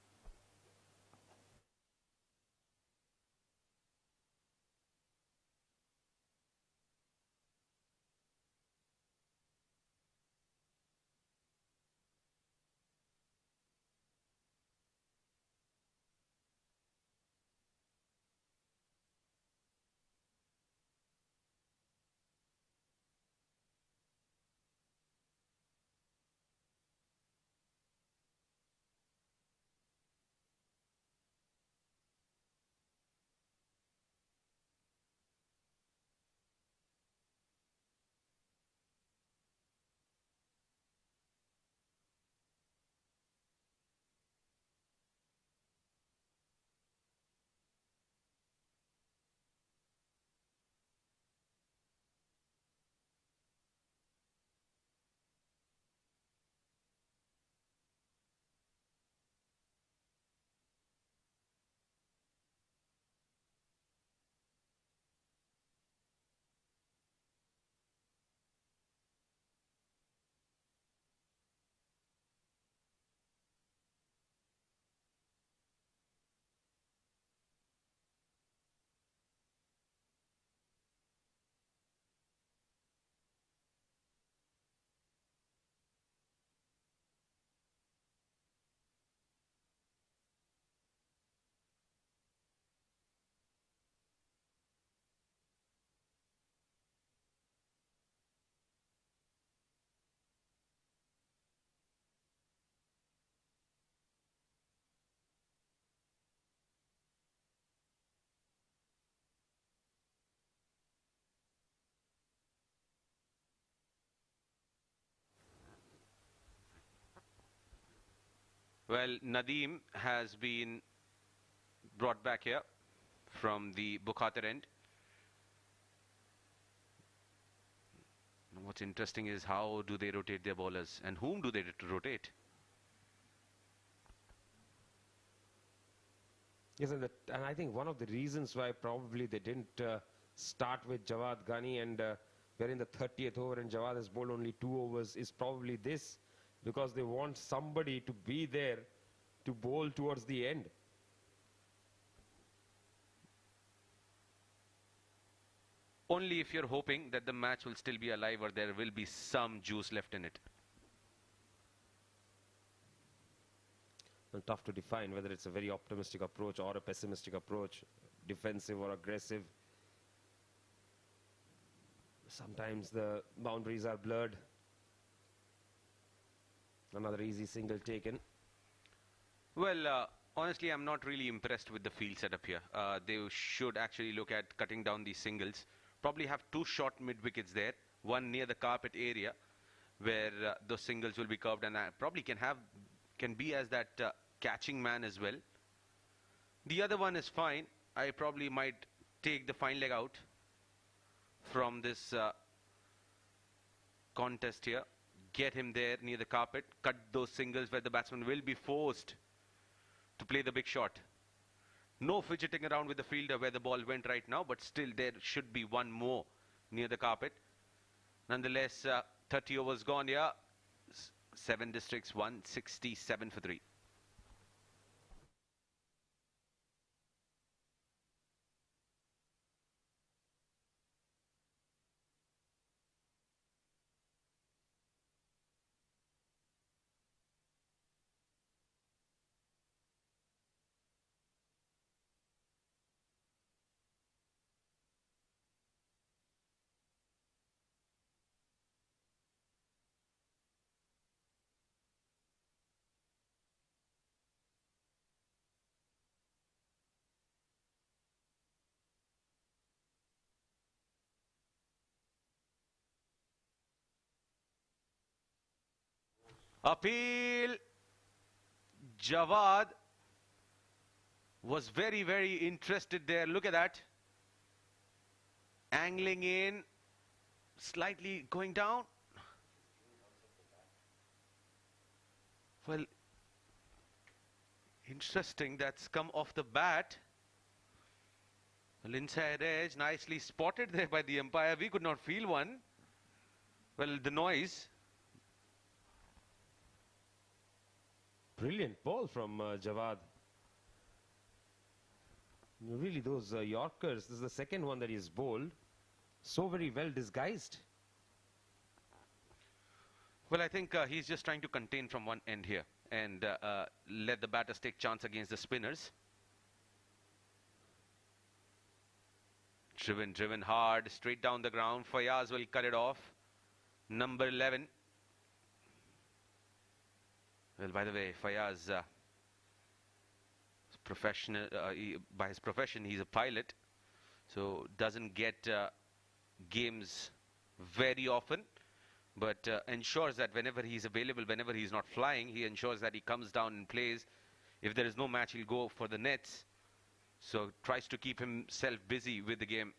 [SPEAKER 5] Well, Nadeem has been brought back here from the Bukhatir end. What's interesting is how do they rotate their bowlers and whom do they rotate?
[SPEAKER 1] Yes, and I think one of the reasons why probably they didn't start with Jawad Ghani and we're in the 30th over and Jawad has bowled only 2 overs is probably this, because they want somebody to be there to bowl towards the end.
[SPEAKER 5] only if you're hoping that the match will still be alive or there will be some juice left in it.
[SPEAKER 1] Well, tough to define whether it's a very optimistic approach or a pessimistic approach, defensive or aggressive. Sometimes the boundaries are blurred. Another easy single taken.
[SPEAKER 5] Well, honestly, I'm not really impressed with the field setup here. They should actually look at cutting down these singles. Probably have two short mid-wickets there, one near the carpet area where those singles will be curved, and probably can be as that catching man as well. The other one is fine. I probably might take the fine leg out from this contest here. Get him there near the carpet, cut those singles where the batsman will be forced to play the big shot. No fidgeting around with the fielder where the ball went right now, but still there should be one more near the carpet. Nonetheless, 30 overs gone here. 7 districts, 167 for 3. Appeal. Jawad was very, very interested there. Look at that. Angling in, slightly going down. Well, interesting. That's come off the bat. Well, inside edge, nicely spotted there by the umpire. We could not feel one. Well, the noise.
[SPEAKER 1] Brilliant ball from Jawad. Really, those Yorkers, this is the second one that he's bowled. So very well disguised.
[SPEAKER 5] Well, I think he's just trying to contain from one end here and let the batters take chance against the spinners. Driven hard, straight down the ground. Fayaz will cut it off. Number 11. Well, by the way, Fayaz, by his profession, he's a pilot, so doesn't get games very often, but ensures that whenever he's available, whenever he's not flying, he ensures that he comes down and plays. If there is no match, he'll go for the nets, so tries to keep himself busy with the game.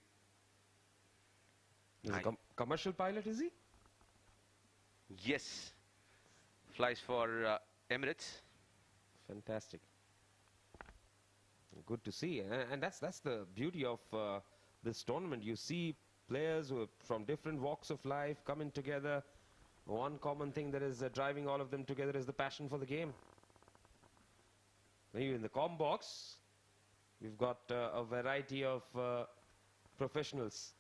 [SPEAKER 1] He's a commercial pilot, is he?
[SPEAKER 5] Yes. Flies for Emirates.
[SPEAKER 1] Fantastic. Good to see. And that's the beauty of this tournament. You see players who are from different walks of life coming together. One common thing that is driving all of them together is the passion for the game. Maybe in the com box, we've got a variety of professionals.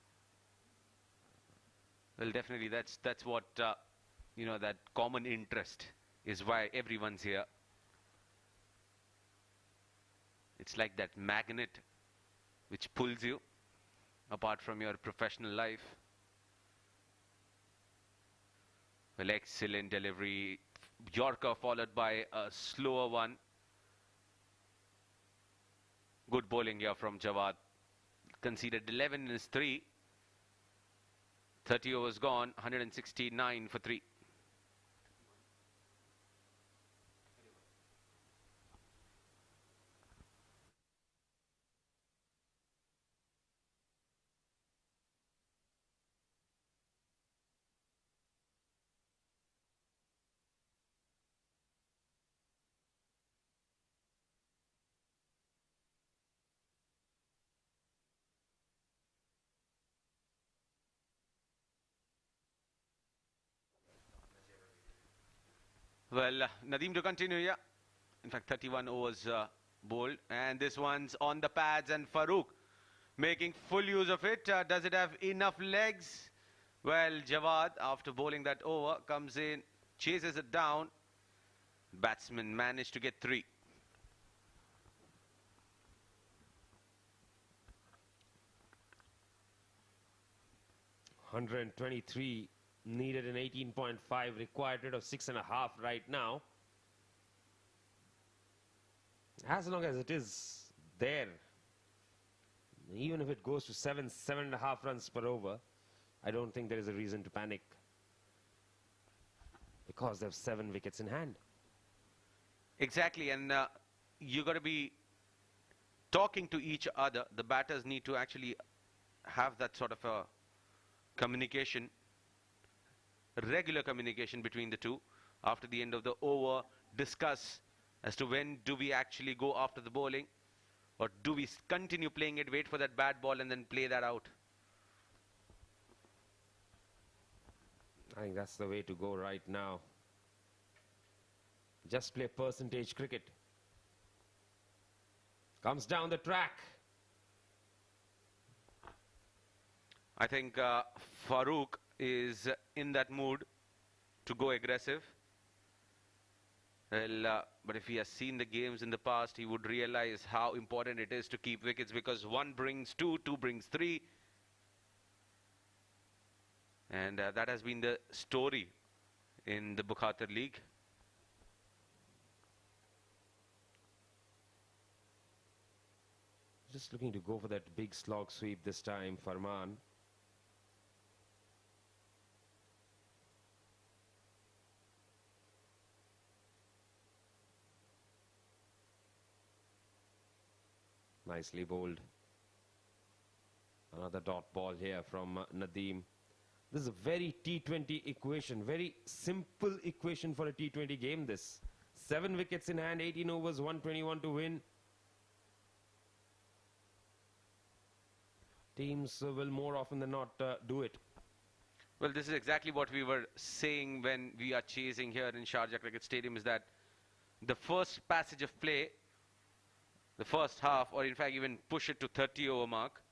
[SPEAKER 5] Well, definitely that's what you know, that common interest is why everyone's here. It's like that magnet which pulls you apart from your professional life. Well, excellent delivery. Yorker followed by a slower one. Good bowling here from Jawad. Conceded 11 in his 3. 30 overs gone, 169 for 3. Well, Nadeem to continue, yeah. In fact, 31 overs bowled. And this one's on the pads, and Farooq making full use of it. Does it have enough legs? Well, Jawad, after bowling that over, comes in, chases it down. Batsman managed to get 3.
[SPEAKER 1] $123 needed an 18.5, required rate of 6.5 right now. As long as it is there, even if it goes to 7.5 runs per over, I don't think there is a reason to panic, because they have 7 wickets in hand.
[SPEAKER 5] Exactly, and you got to be talking to each other. The batters need to actually have that sort of a communication, regular communication between the two. After the end of the over, discuss as to when do we actually go after the bowling, or do we continue playing it, wait for that bad ball and then play that out.
[SPEAKER 1] I think that's the way to go right now. Just play percentage cricket. Comes down the track.
[SPEAKER 5] I think Farooq is in that mood to go aggressive. Well, but if he has seen the games in the past, he would realize how important it is to keep wickets, because 1 brings 2, 2 brings 3. And that has been the story in the Bukhatir League.
[SPEAKER 1] Just looking to go for that big slog sweep this time, Farman. Nicely bowled. Another dot ball here from Nadeem. This is a very T20 equation, very simple equation for a T20 game this. 7 wickets in hand, 18 overs, 121 to win. Teams will more often than not do it.
[SPEAKER 5] Well, this is exactly what we were saying when we are chasing here in Sharjah Cricket Stadium, is that the first passage of play, the first half, or in fact even push it to 30 over mark,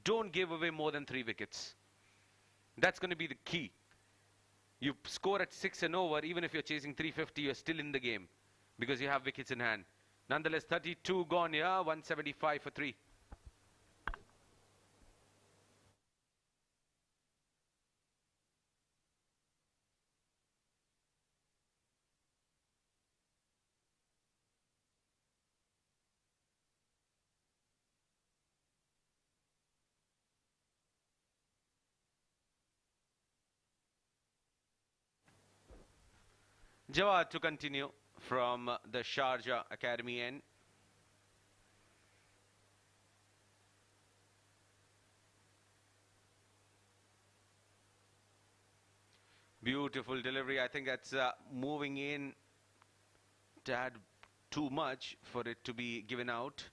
[SPEAKER 5] don't give away more than 3 wickets. That's going to be the key. You score at 6 and over, even if you're chasing 350, you're still in the game because you have wickets in hand. Nonetheless, 32 gone here, 175 for 3. Jawad to continue from the Sharjah Academy end. Beautiful delivery. I think that's moving in tad too much for it to be given out.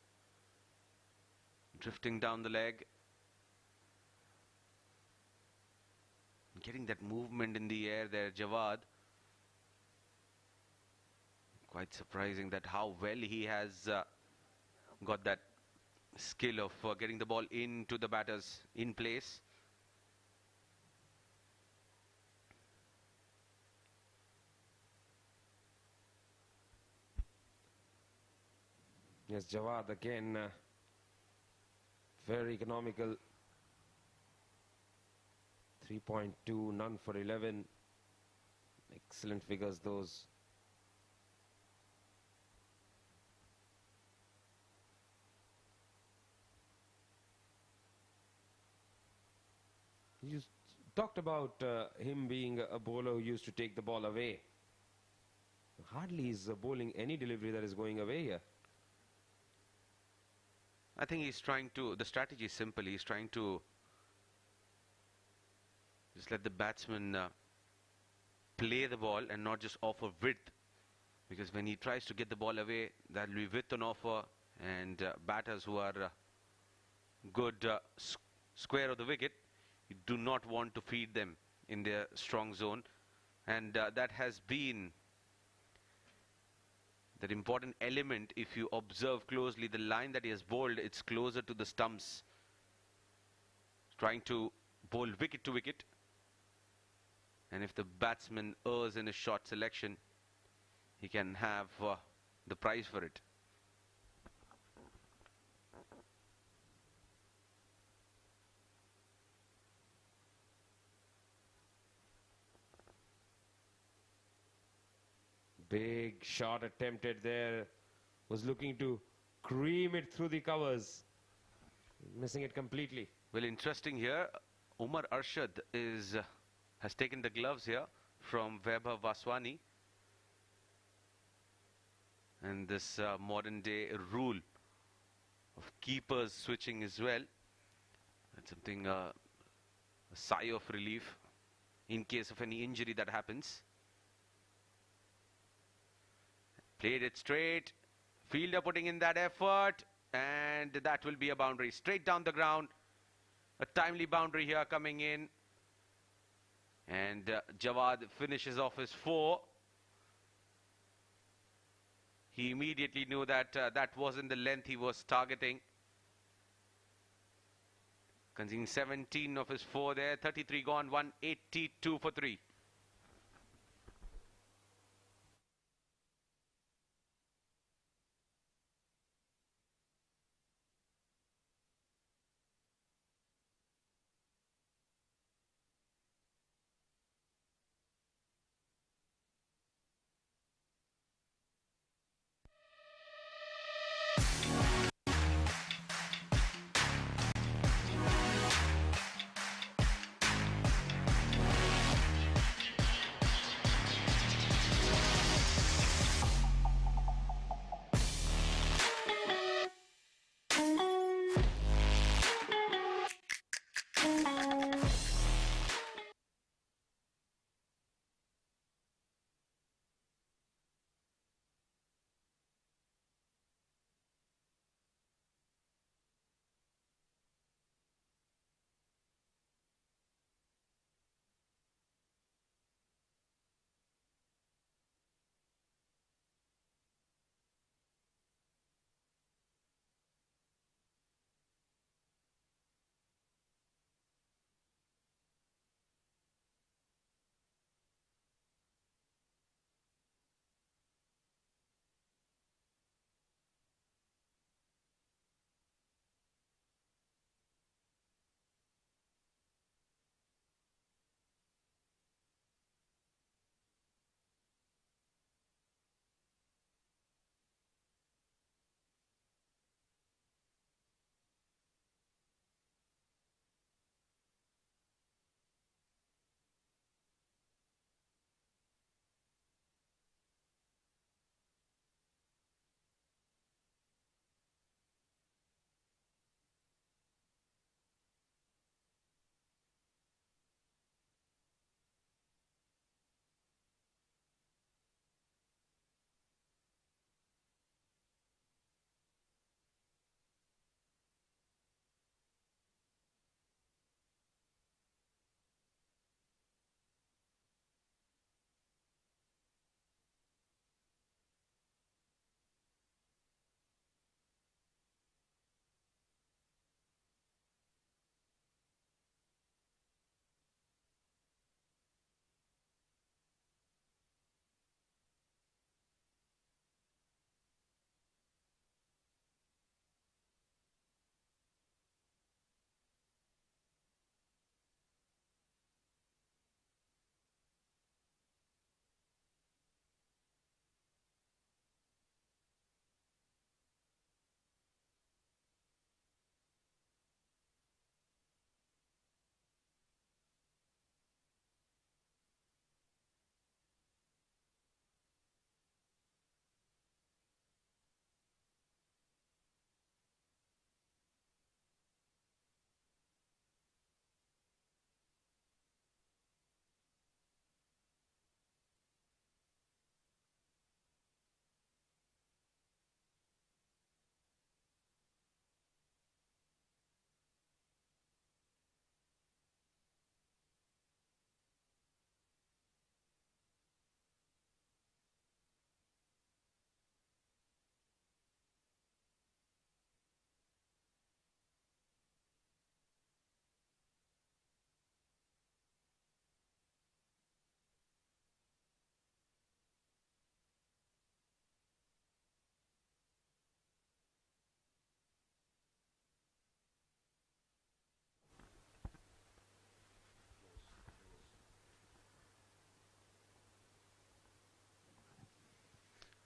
[SPEAKER 5] Drifting down the leg. Getting that movement in the air there, Jawad. Quite surprising that how well he has got that skill of getting the ball into the batters in place.
[SPEAKER 1] Yes, Jawad again, very economical. 3.2, none for 11. Excellent figures those. You talked about him being a bowler who used to take the ball away. Hardly is bowling any delivery that is going away here.
[SPEAKER 5] I think he's trying to, the strategy is simple, he's trying to just let the batsman play the ball and not just offer width. Because when he tries to get the ball away, that will be width on offer, and batters who are good square of the wicket, you do not want to feed them in their strong zone. And that has been that important element. If you observe closely the line that he has bowled, it's closer to the stumps trying to bowl wicket to wicket. And if the batsman errs in his shot selection, he can have the prize for it.
[SPEAKER 8] Big shot attempted there. Was looking to cream it through the covers. Missing it completely.
[SPEAKER 5] Well, interesting here. Umar Arshad has taken the gloves here from Vaibhav Vaswani. And this modern day rule of keepers switching as well. That's something, a sigh of relief in case of any injury that happens. Played it straight. Fielder putting in that effort. And that will be a boundary. Straight down the ground. A timely boundary here coming in. And Jawad finishes off his 4. He immediately knew that that wasn't the length he was targeting. Conceding 17 of his 4 there. 33 gone, 182 for 3.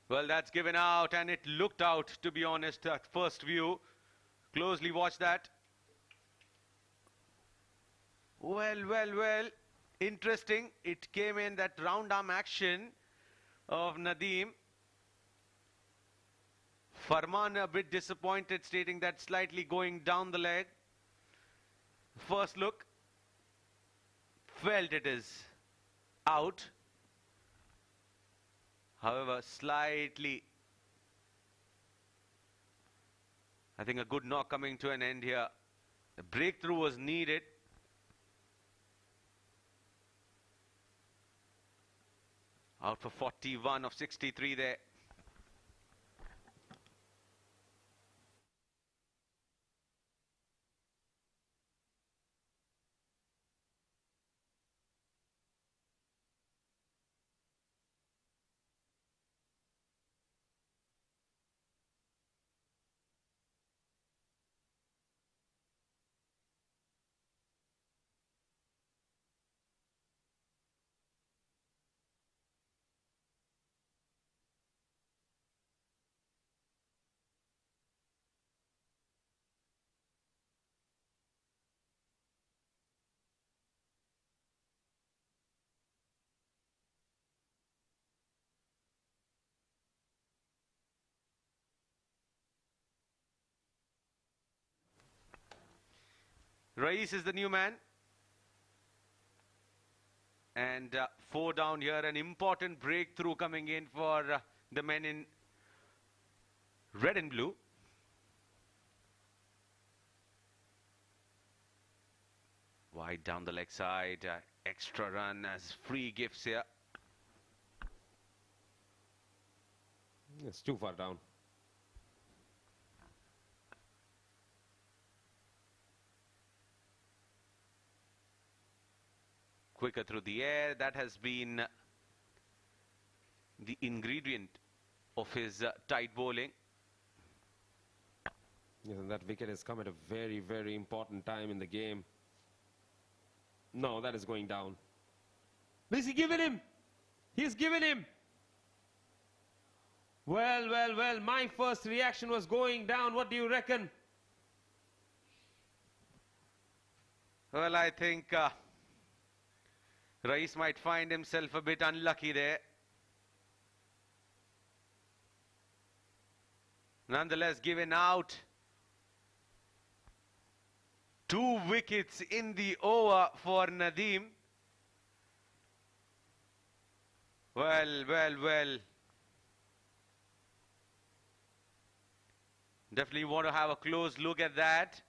[SPEAKER 5] Well, that's given out, and it looked out, to be honest, at first view. Closely watch that. Well. Interesting. It came in that round arm action of Nadeem. Farman a bit disappointed, stating that slightly going down the leg. First look. Felt it is out. However, slightly, I think a good knock coming to an end here. The breakthrough was needed. Out for 41 of 63 there. Rais is the new man. And 4 down here, an important breakthrough coming in for the men in red and blue. Wide down the leg side, extra run as free gifts here.
[SPEAKER 1] It's too far down.
[SPEAKER 5] Quicker through the air, that has been the ingredient of his tight bowling.
[SPEAKER 1] Yes, and that wicket has come at a very, very important time in the game. No, that is going down. But is he giving him? He's given him. Well, my first reaction was going down. What do you reckon?
[SPEAKER 5] Well, I think Rais might find himself a bit unlucky there. Nonetheless, given out. 2 wickets in the over for Nadeem. Well. Definitely want to have a close look at that.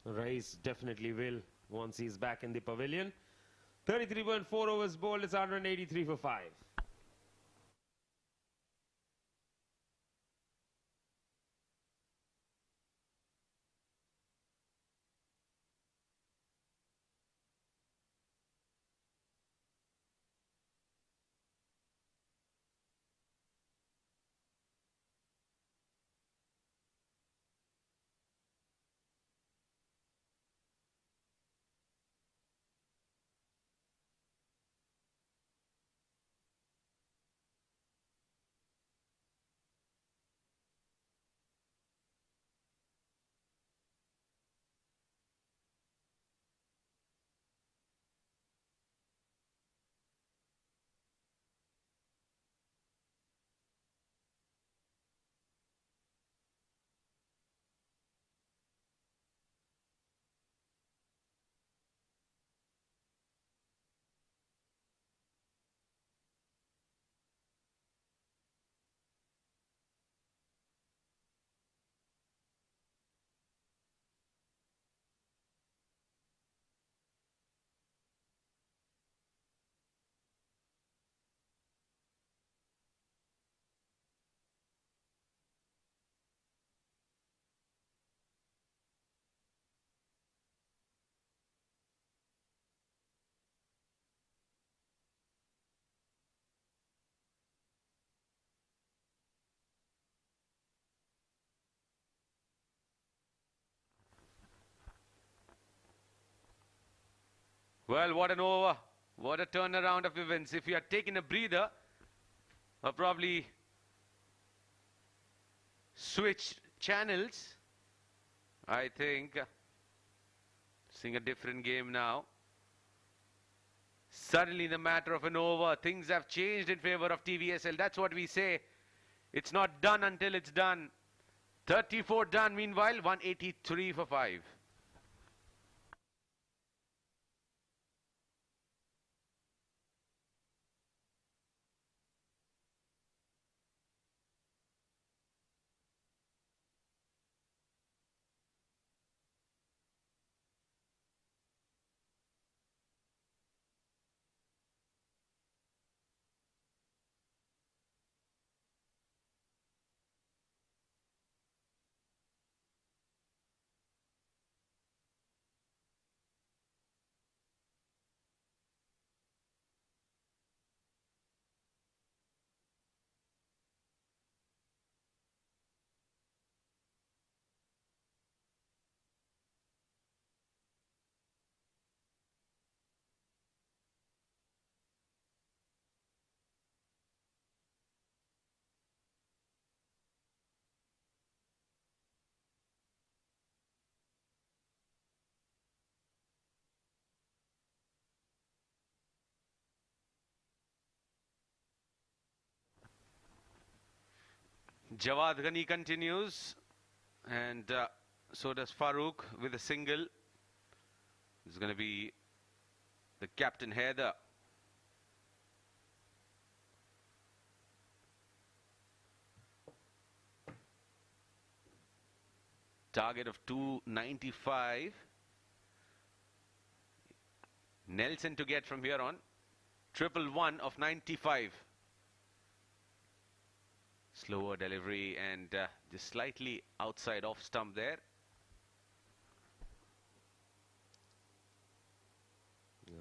[SPEAKER 1] Rais definitely will once he's back in the pavilion. 33.4 overs bowled, it's 183 for 5.
[SPEAKER 5] Well, what an over. What a turnaround of events. If you had taken a breather, or probably switched channels, I think seeing a different game now. Suddenly, in the matter of an over, things have changed in favor of TVSL. That's what we say. It's not done until it's done. 34 done. Meanwhile, 183 for 5. Jawad Ghani continues, and so does Farooq with a single. This is going to be the captain Haider. Target of 295. Nelson to get from here on. 111 of 95. Slower delivery and just slightly outside off stump there.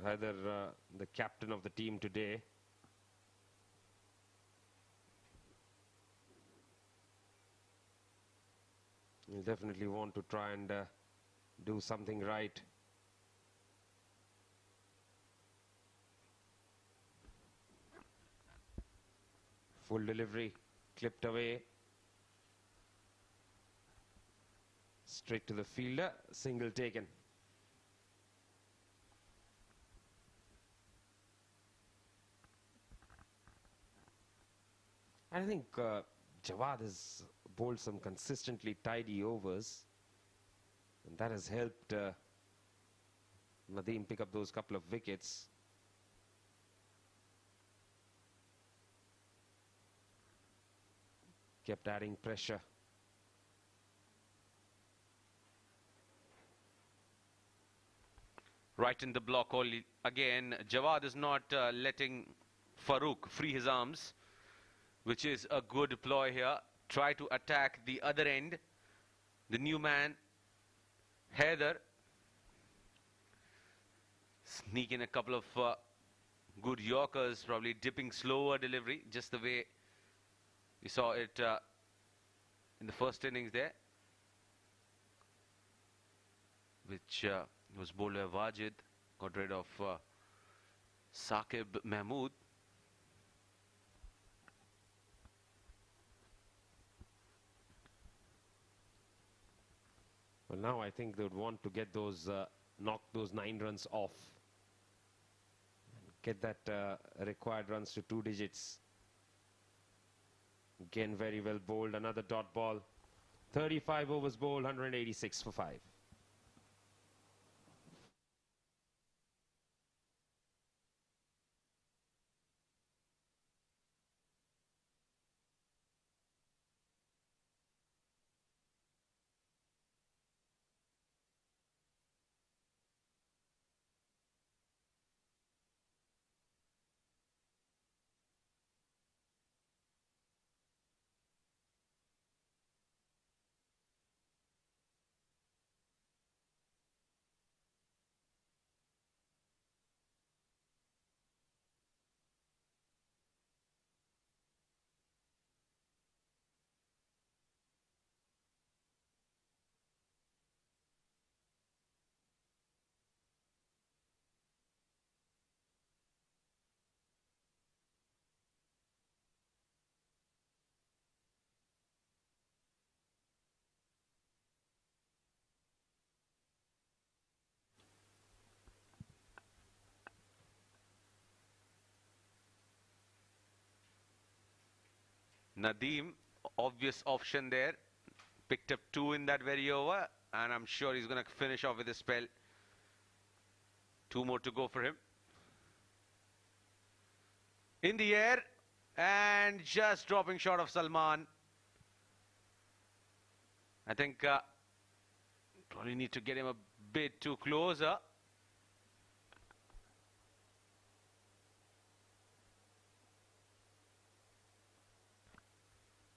[SPEAKER 1] Either the captain of the team today. You'll definitely want to try and do something right. Full delivery, clipped away. Straight to the fielder, single taken. I think Jawad has bowled some consistently tidy overs, and that has helped Nadeem pick up those couple of wickets. Kept adding pressure.
[SPEAKER 5] Right in the block only. Again, Jawad is not letting Farooq free his arms, which is a good ploy here. Try to attack the other end. The new man, Haider. Sneak in a couple of good Yorkers, probably dipping slower delivery, just the way we saw it in the first innings there, which was bowled by Wajid. Got rid of Saqib Mahmood.
[SPEAKER 1] Well, now I think they would want to get those, knock those 9 runs off. Get that required runs to 2 digits. Again, very well bowled. Another dot ball. 35 overs bowled, 186 for 5.
[SPEAKER 5] Nadeem, obvious option there. Picked up 2 in that very over, and I'm sure he's going to finish off with a spell. 2 more to go for him. In the air, and just dropping short of Salman. I think probably need to get him a bit too closer.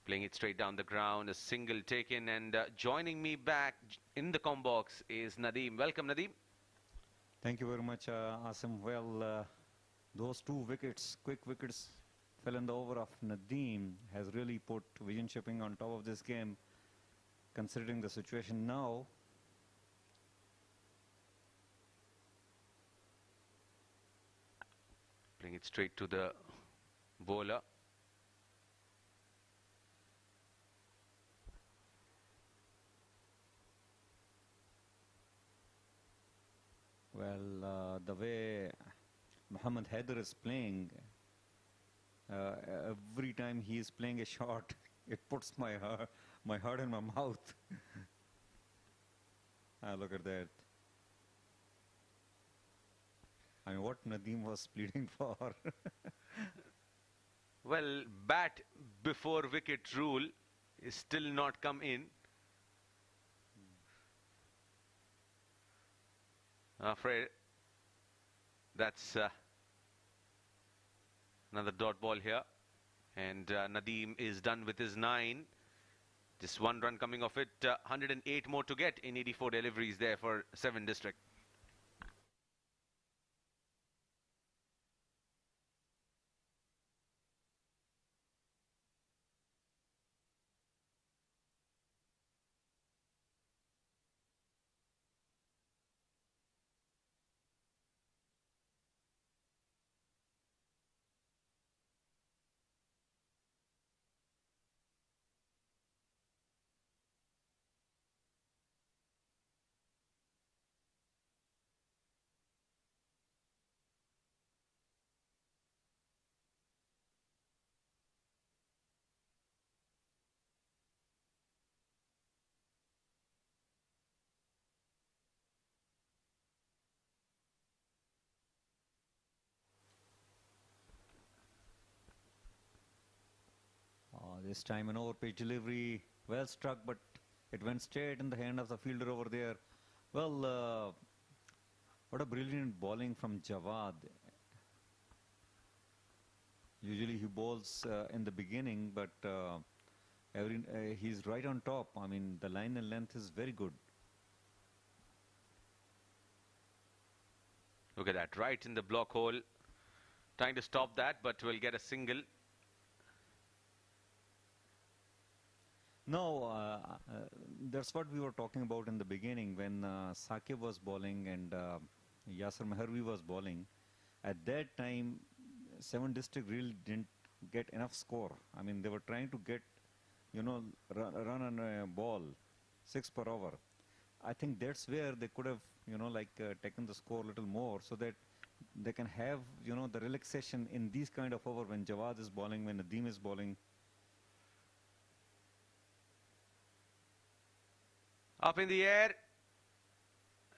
[SPEAKER 5] Playing it straight down the ground, a single taken, and joining me back in the com box is Nadeem. Welcome, Nadeem.
[SPEAKER 4] Thank you very much, Asim. Well, those 2 wickets, quick wickets, fell in the over of Nadeem has really put Vision Shipping on top of this game, considering the situation now.
[SPEAKER 5] Playing it straight to the bowler.
[SPEAKER 4] Well, the way Mohammad Haider is playing, every time he is playing a shot, it puts my heart in my mouth. Look at that. I mean, what Nadeem was pleading for.
[SPEAKER 5] Well, bat before wicket rule is still not come in. Afraid that's another dot ball here, and Nadeem is done with his 9. Just 1 run coming off it. 108 more to get in 84 deliveries there for 7 District.
[SPEAKER 4] This time an over-pitch delivery, well struck, but it went straight in the hand of the fielder over there. Well, what a brilliant bowling from Jawad. Usually he bowls in the beginning, but he's right on top. I mean, the line and length is very good.
[SPEAKER 5] Look at that, right in the block hole. Trying to stop that, but will get a single.
[SPEAKER 4] No, that's what we were talking about in the beginning when Saqib was bowling and Yasir Mehervi was bowling. At that time, 7 District really didn't get enough score. I mean, they were trying to get, you know, run on a ball, 6 per over. I think that's where they could have, you know, like taken the score a little more so that they can have, you know, the relaxation in these kind of over when Jawad is bowling, when Nadeem is bowling.
[SPEAKER 5] Up in the air,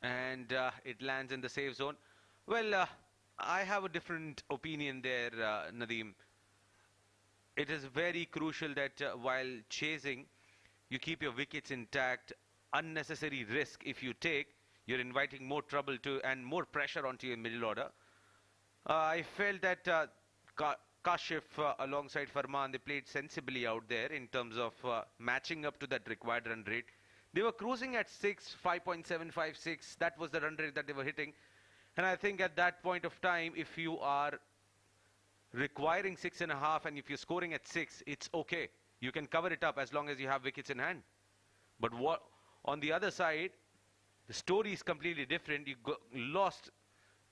[SPEAKER 5] and it lands in the safe zone. Well, I have a different opinion there, Nadeem. It is very crucial that while chasing, you keep your wickets intact. Unnecessary risk if you take, you're inviting more trouble to and more pressure onto your middle order. I felt that Kashif alongside Farman, they played sensibly out there in terms of matching up to that required run rate. They were cruising at 6, 5.756. That was the run rate that they were hitting. And I think at that point of time, if you are requiring 6.5 and if you're scoring at 6, it's okay. You can cover it up as long as you have wickets in hand. But what on the other side, the story is completely different. You lost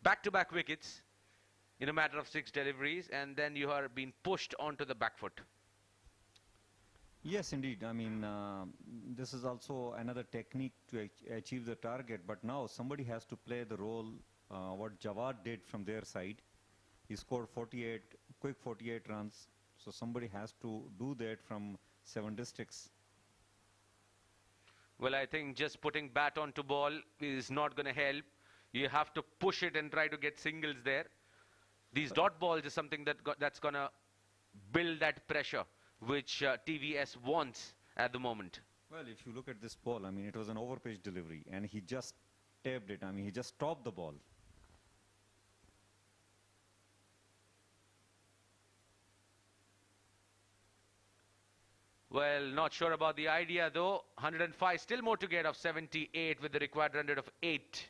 [SPEAKER 5] back-to-back wickets in a matter of 6 deliveries, and then you are being pushed onto the back foot.
[SPEAKER 4] Yes, indeed. I mean, this is also another technique to achieve the target. But now somebody has to play the role what Jawad did from their side. He scored 48, quick 48 runs. So somebody has to do that from 7 districts.
[SPEAKER 5] Well, I think just putting bat onto ball is not going to help. You have to push it and try to get singles there. These dot balls is something that's going to build that pressure, which TVS wants at the moment.
[SPEAKER 4] Well, if you look at this ball, I mean, it was an overpitch delivery, and he just tapped it. I mean, he just stopped the ball.
[SPEAKER 5] Well, not sure about the idea though. 105, still more to get of 78 with the required run rate of 8.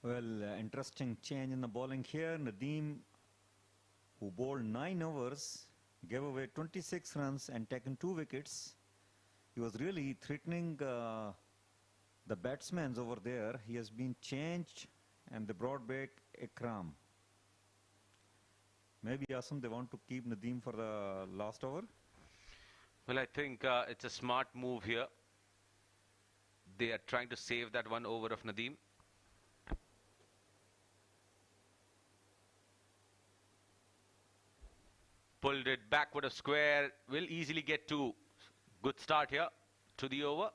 [SPEAKER 4] Well, interesting change in the bowling here. Nadeem, who bowled 9 overs, gave away 26 runs and taken 2 wickets. He was really threatening the batsmen over there. He has been changed and they brought back Ikram. Maybe Asam, they want to keep Nadeem for the last over?
[SPEAKER 5] Well, I think it's a smart move here. They are trying to save that one over of Nadeem. Pulled it backward of square. Will easily get to good start here to the over.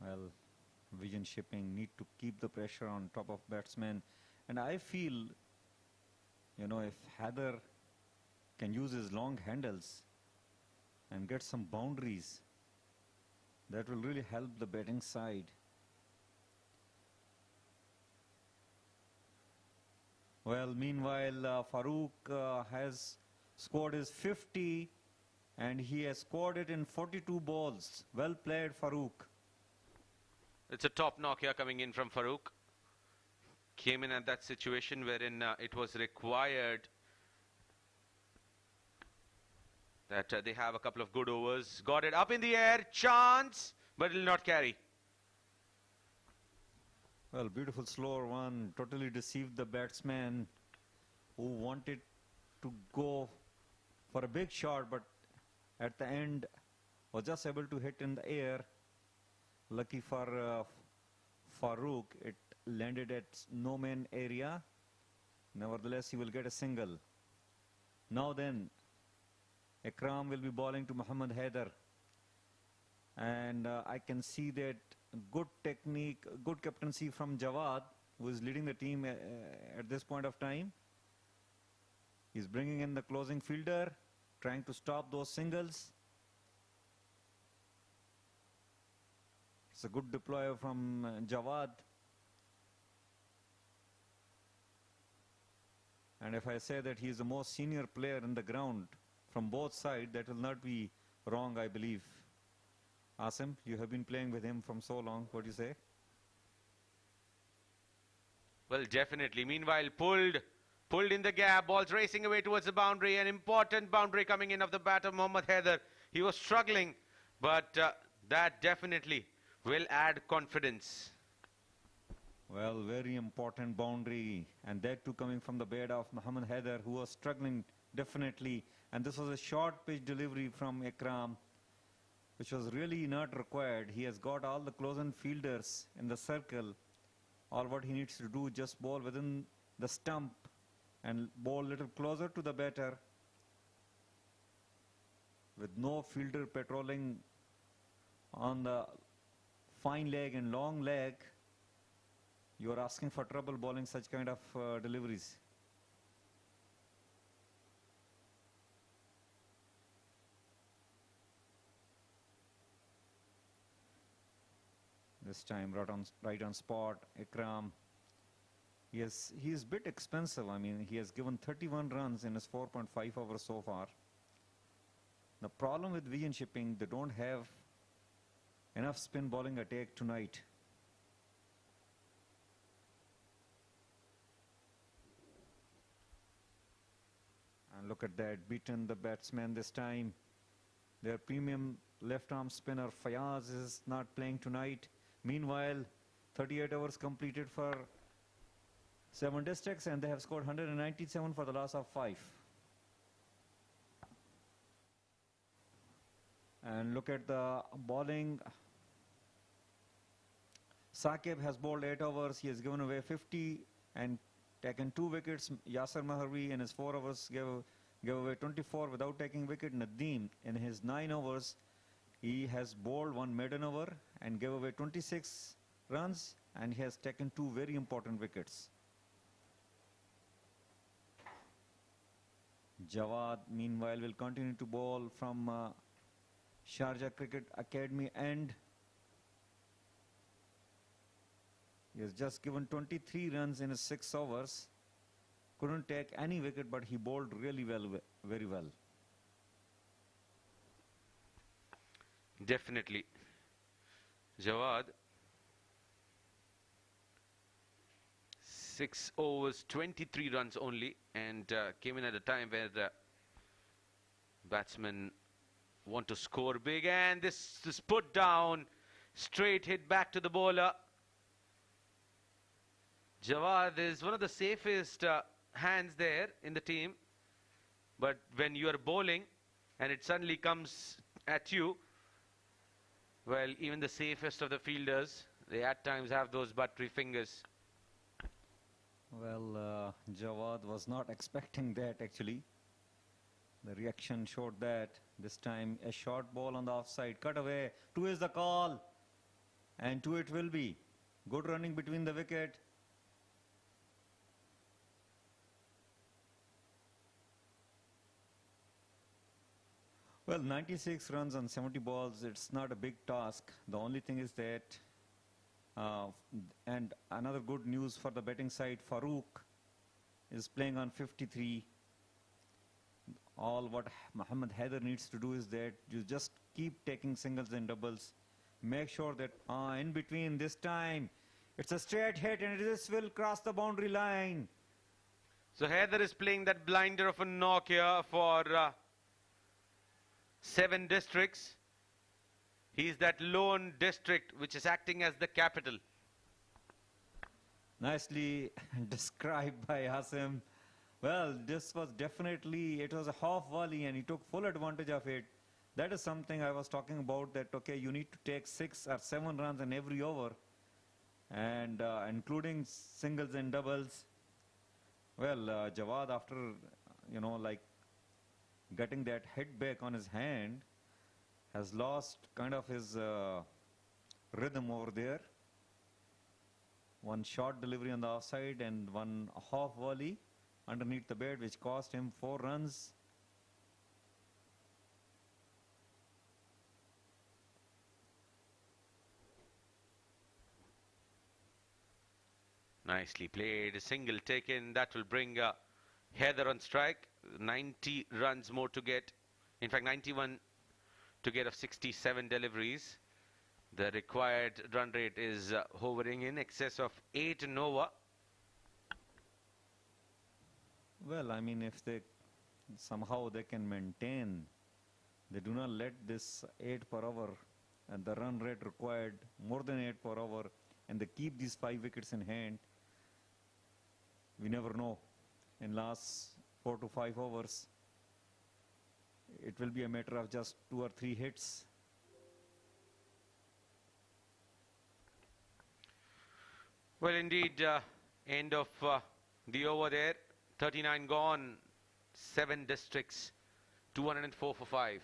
[SPEAKER 4] Well, vision shipping need to keep the pressure on top of batsmen. And I feel, you know, if Heather can use his long handles and get some boundaries, that will really help the batting side. Well, meanwhile, Farooq has scored his 50 and he has scored it in 42 balls. Well played, Farooq.
[SPEAKER 5] It's a top knock here coming in from Farooq. Came in at that situation wherein it was required that they have a couple of good overs. Got it up in the air, chance, but will not carry.
[SPEAKER 4] Well, beautiful slower one, totally deceived the batsman who wanted to go for a big shot, but at the end was just able to hit in the air. Lucky for Farooq, it landed at no man area. Nevertheless, he will get a single. Now then, Ikram will be bowling to Mohammad Haider. And I can see that good technique, good captaincy from Jawad, who is leading the team at this point of time. He's bringing in the closing fielder, trying to stop those singles. It's a good deploy from Jawad. And if I say that he is the most senior player in the ground,
[SPEAKER 7] from both sides. That will not be wrong, I believe. Asim, you have been playing with him from so long. What do you say?
[SPEAKER 5] Well, definitely. Meanwhile, pulled in the gap. Ball's racing away towards the boundary. An important boundary coming in of the bat of Mohammad Haider. He was struggling, but that definitely will add confidence.
[SPEAKER 7] Well, very important boundary, and that too coming from the bat of Mohammad Haider, who was struggling definitely. And this was a short pitch delivery from Ikram, which was really not required. He has got all the close-in fielders in the circle. All what he needs to do, just bowl within the stump and bowl a little closer to the batter with no fielder patrolling on the fine leg and long leg. You are asking for trouble bowling such kind of deliveries. This time right on spot, Ikram. Yes, he is a bit expensive. I mean, he has given 31 runs in his 4.5 overs so far. The problem with Vision Shipping, they don't have enough spin bowling attack tonight. And look at that, beaten the batsman this time. Their premium left-arm spinner Fayaz is not playing tonight. Meanwhile, 38 overs completed for 7 districts, and they have scored 197 for the loss of 5. And look at the bowling. Saqib has bowled 8 overs. He has given away 50 and taken 2 wickets. Yasir Maharwi in his 4 overs gave away 24 without taking wicket. Nadeem in his 9 overs, he has bowled 1 maiden over and gave away 26 runs, and he has taken 2 very important wickets. Jawad, meanwhile, will continue to bowl from Sharjah Cricket Academy end. He has just given 23 runs in his 6 overs. Couldn't take any wicket, but he bowled really well, very well.
[SPEAKER 5] Definitely. Jawad, 6 overs, 23 runs only, and came in at a time where the batsmen want to score big, and this is put down, straight hit back to the bowler. Jawad is one of the safest hands there in the team, but when you are bowling and it suddenly comes at you, well, even the safest of the fielders, they at times have those buttery fingers.
[SPEAKER 7] Well, Jawad was not expecting that actually. The reaction showed that. This time a short ball on the offside, cut away. 2 is the call, and 2 it will be. Good running between the wicket. Well, 96 runs on 70 balls, it's not a big task. The only thing is that, and another good news for the betting side, Farooq is playing on 53. All what Mohammad Haider needs to do is that you just keep taking singles and doubles. Make sure that in between this time, it's a straight hit and this will cross the boundary line.
[SPEAKER 5] So Haider is playing that blinder of a knock here for 7 districts. He's that lone district which is acting as the capital.
[SPEAKER 7] Nicely described by Asim. Well, this was definitely, it was a half volley and he took full advantage of it. That is something I was talking about, that okay, you need to take 6 or 7 runs in every over, and including singles and doubles. Well, Jawad, after, you know, like getting that hit back on his hand, has lost kind of his rhythm over there. 1 short delivery on the offside and 1 half volley underneath the bat, which cost him 4 runs.
[SPEAKER 5] Nicely played, a single taken, that will bring Haider on strike. 90 runs more to get. In fact, 91 to get of 67 deliveries. The required run rate is hovering in excess of 8 Nova.
[SPEAKER 7] Well, I mean, if they somehow they can maintain, they do not let this 8 per hour and the run rate required more than 8 per hour, and they keep these 5 wickets in hand, we never know. In last 4 to 5 overs, it will be a matter of just 2 or 3 hits.
[SPEAKER 5] Well, indeed, end of the over there. 39 gone, 7 districts, 204 for 5.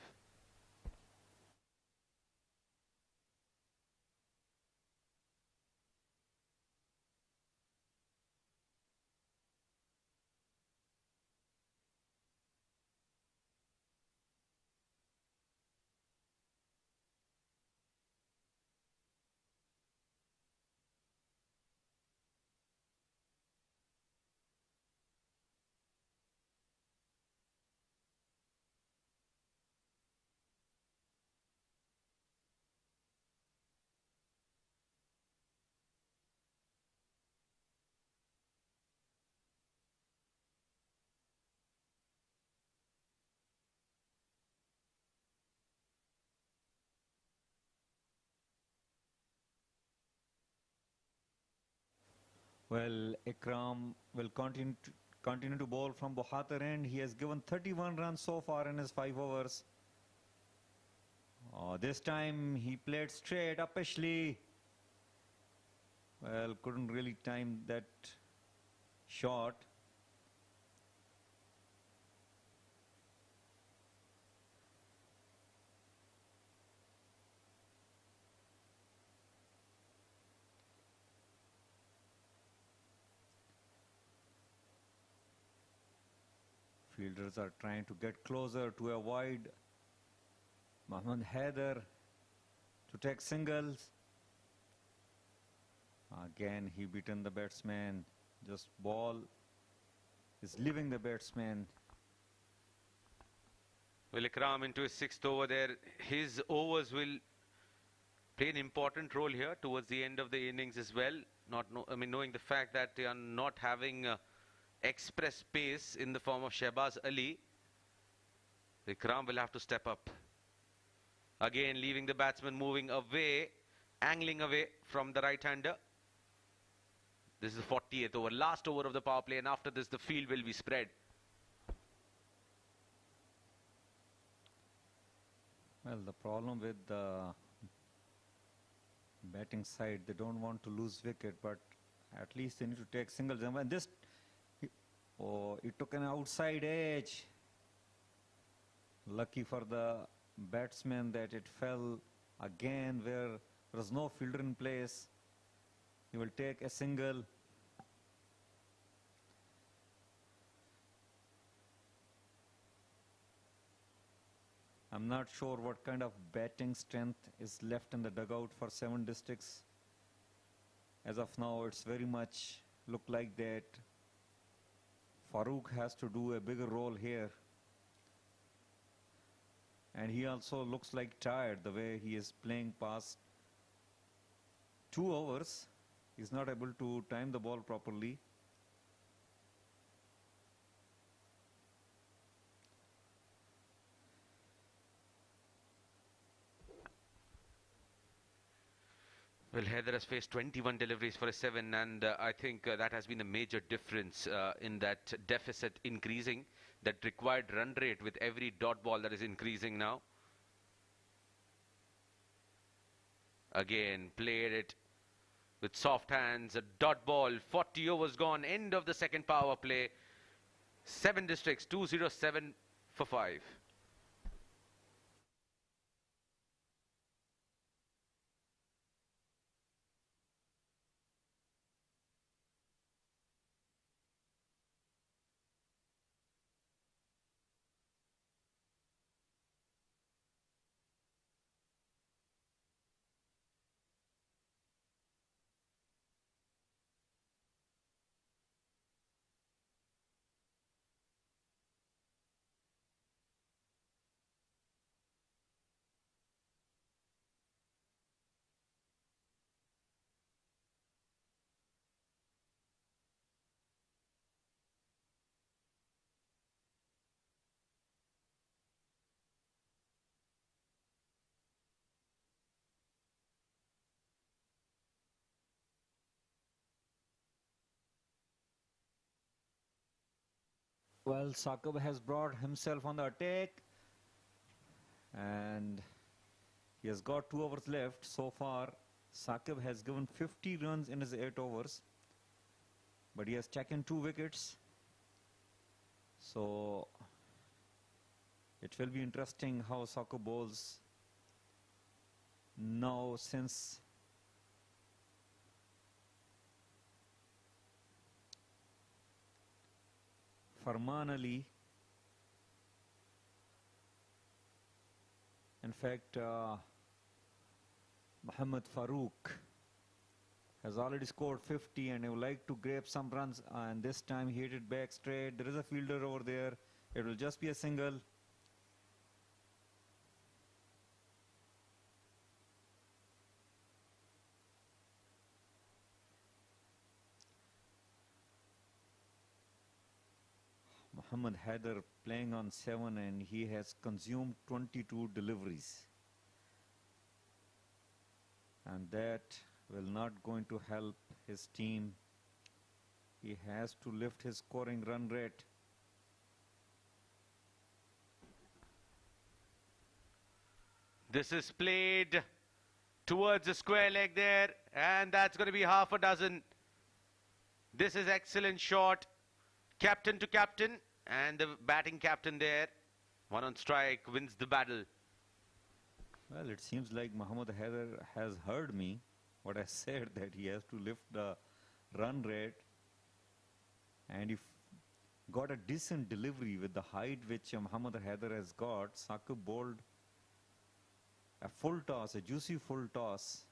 [SPEAKER 7] Well, Ikram will continue to bowl from Bukhatir end. He has given 31 runs so far in his 5 overs. This time he played straight uppishly. Well, couldn't really time that shot. Fielders are trying to get closer to avoid Mohammad Haider to take singles. Again, he beaten the batsman. Just ball is leaving the batsman.
[SPEAKER 5] Well, Ikram into his 6th over there. His overs will play an important role here towards the end of the innings as well. Knowing the fact that they are not having express pace in the form of Shehbaz Ali, Ikram will have to step up. Again, leaving the batsman moving away, angling away from the right-hander. This is the 40th over, last over of the power play, and after this the field will be spread.
[SPEAKER 7] Well, the problem with the batting side, they don't want to lose wicket, but at least they need to take singles. And this, it took an outside edge. Lucky for the batsman that it fell again where there was no fielder in place. He will take a single. I'm not sure what kind of batting strength is left in the dugout for 7 districts. As of now, it's very much look like that Farooq has to do a bigger role here. And he also looks like tired the way he is playing past 2 overs. He's not able to time the ball properly.
[SPEAKER 5] Well, Haider has faced 21 deliveries for a 7, and I think that has been a major difference in that deficit increasing, that required run rate with every dot ball that is increasing now. Again, played it with soft hands, a dot ball, 40 overs gone, end of the second power play. 7 districts, 207 for 5.
[SPEAKER 4] Well, Saqib has brought himself on the attack, and he has got 2 overs left. So far, Saqib has given 50 runs in his 8 overs, but he has taken 2 wickets. So it will be interesting how Saqib bowls now, since Farman Ali, in fact, Muhammad Farooq has already scored 50 and he would like to grab some runs, and this time he hit it back straight. There is a fielder over there. It will just be a single. Muhammad Haider playing on 7 and he has consumed 22 deliveries. And that will not going to help his team. He has to lift his scoring run rate.
[SPEAKER 5] This is played towards the square leg there, and that's going to be half a dozen. This is excellent shot. Captain to captain, and the batting captain there. 1 on strike, wins the battle.
[SPEAKER 4] Well, it seems like Muhammad Haider has heard me, what I said, that he has to lift the run rate. And if got a decent delivery with the height which Muhammad Haider has got, Saqib bowled a full toss, a juicy full toss.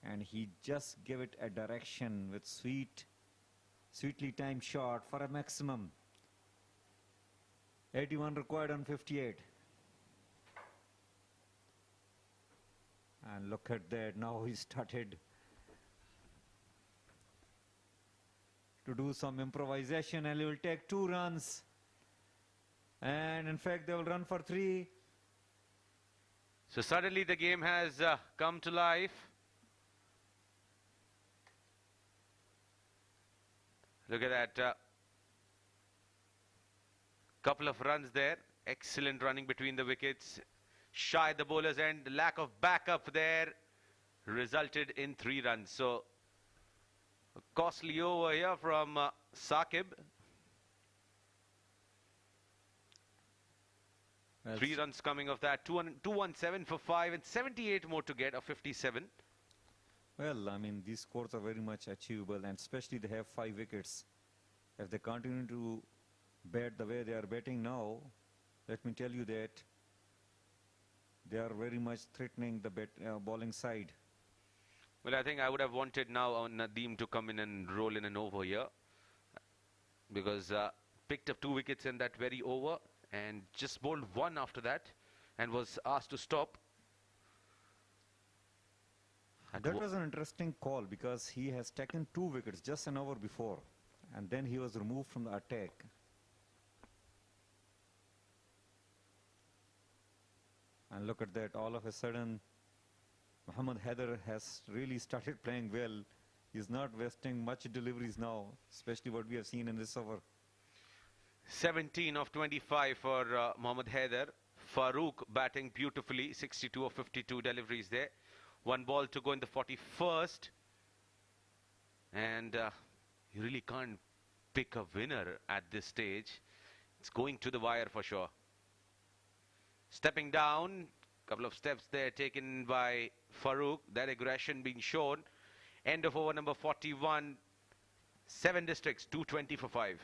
[SPEAKER 4] And he just gave it a direction with sweetly timed shot for a maximum. 81 required on 58. And look at that, now he started to do some improvisation, and he will take 2 runs. And in fact, they will run for 3.
[SPEAKER 5] So suddenly the game has come to life. Look at that. Couple of runs there. Excellent running between the wickets. Shy the bowlers, and lack of backup there resulted in 3 runs. So a costly over here from Saqib. 3 runs coming of that. 217 for 5 and 78 more to get, of 57.
[SPEAKER 4] Well, I mean, these scores are very much achievable, and especially they have 5 wickets. If they continue to bat the way they are batting now, let me tell you that they are very much threatening the bowling side.
[SPEAKER 5] Well, I think I would have wanted now Nadeem to come in and roll in an over here, because picked up 2 wickets in that very over and just bowled 1 after that and was asked to stop.
[SPEAKER 4] That was an interesting call, because he has taken 2 wickets just an hour before, and then he was removed from the attack. And look at that, all of a sudden Muhammad Haider has really started playing well. He's not wasting much deliveries now, especially what we have seen in this over.
[SPEAKER 5] 17 of 25 for Mohammad Haider. Farooq batting beautifully, 62 of 52 deliveries there. 1 ball to go in the 41st. And you really can't pick a winner at this stage. It's going to the wire for sure. Stepping down, couple of steps there taken by Farooq. That aggression being shown. End of over number 41. 7 districts, 220 for 5.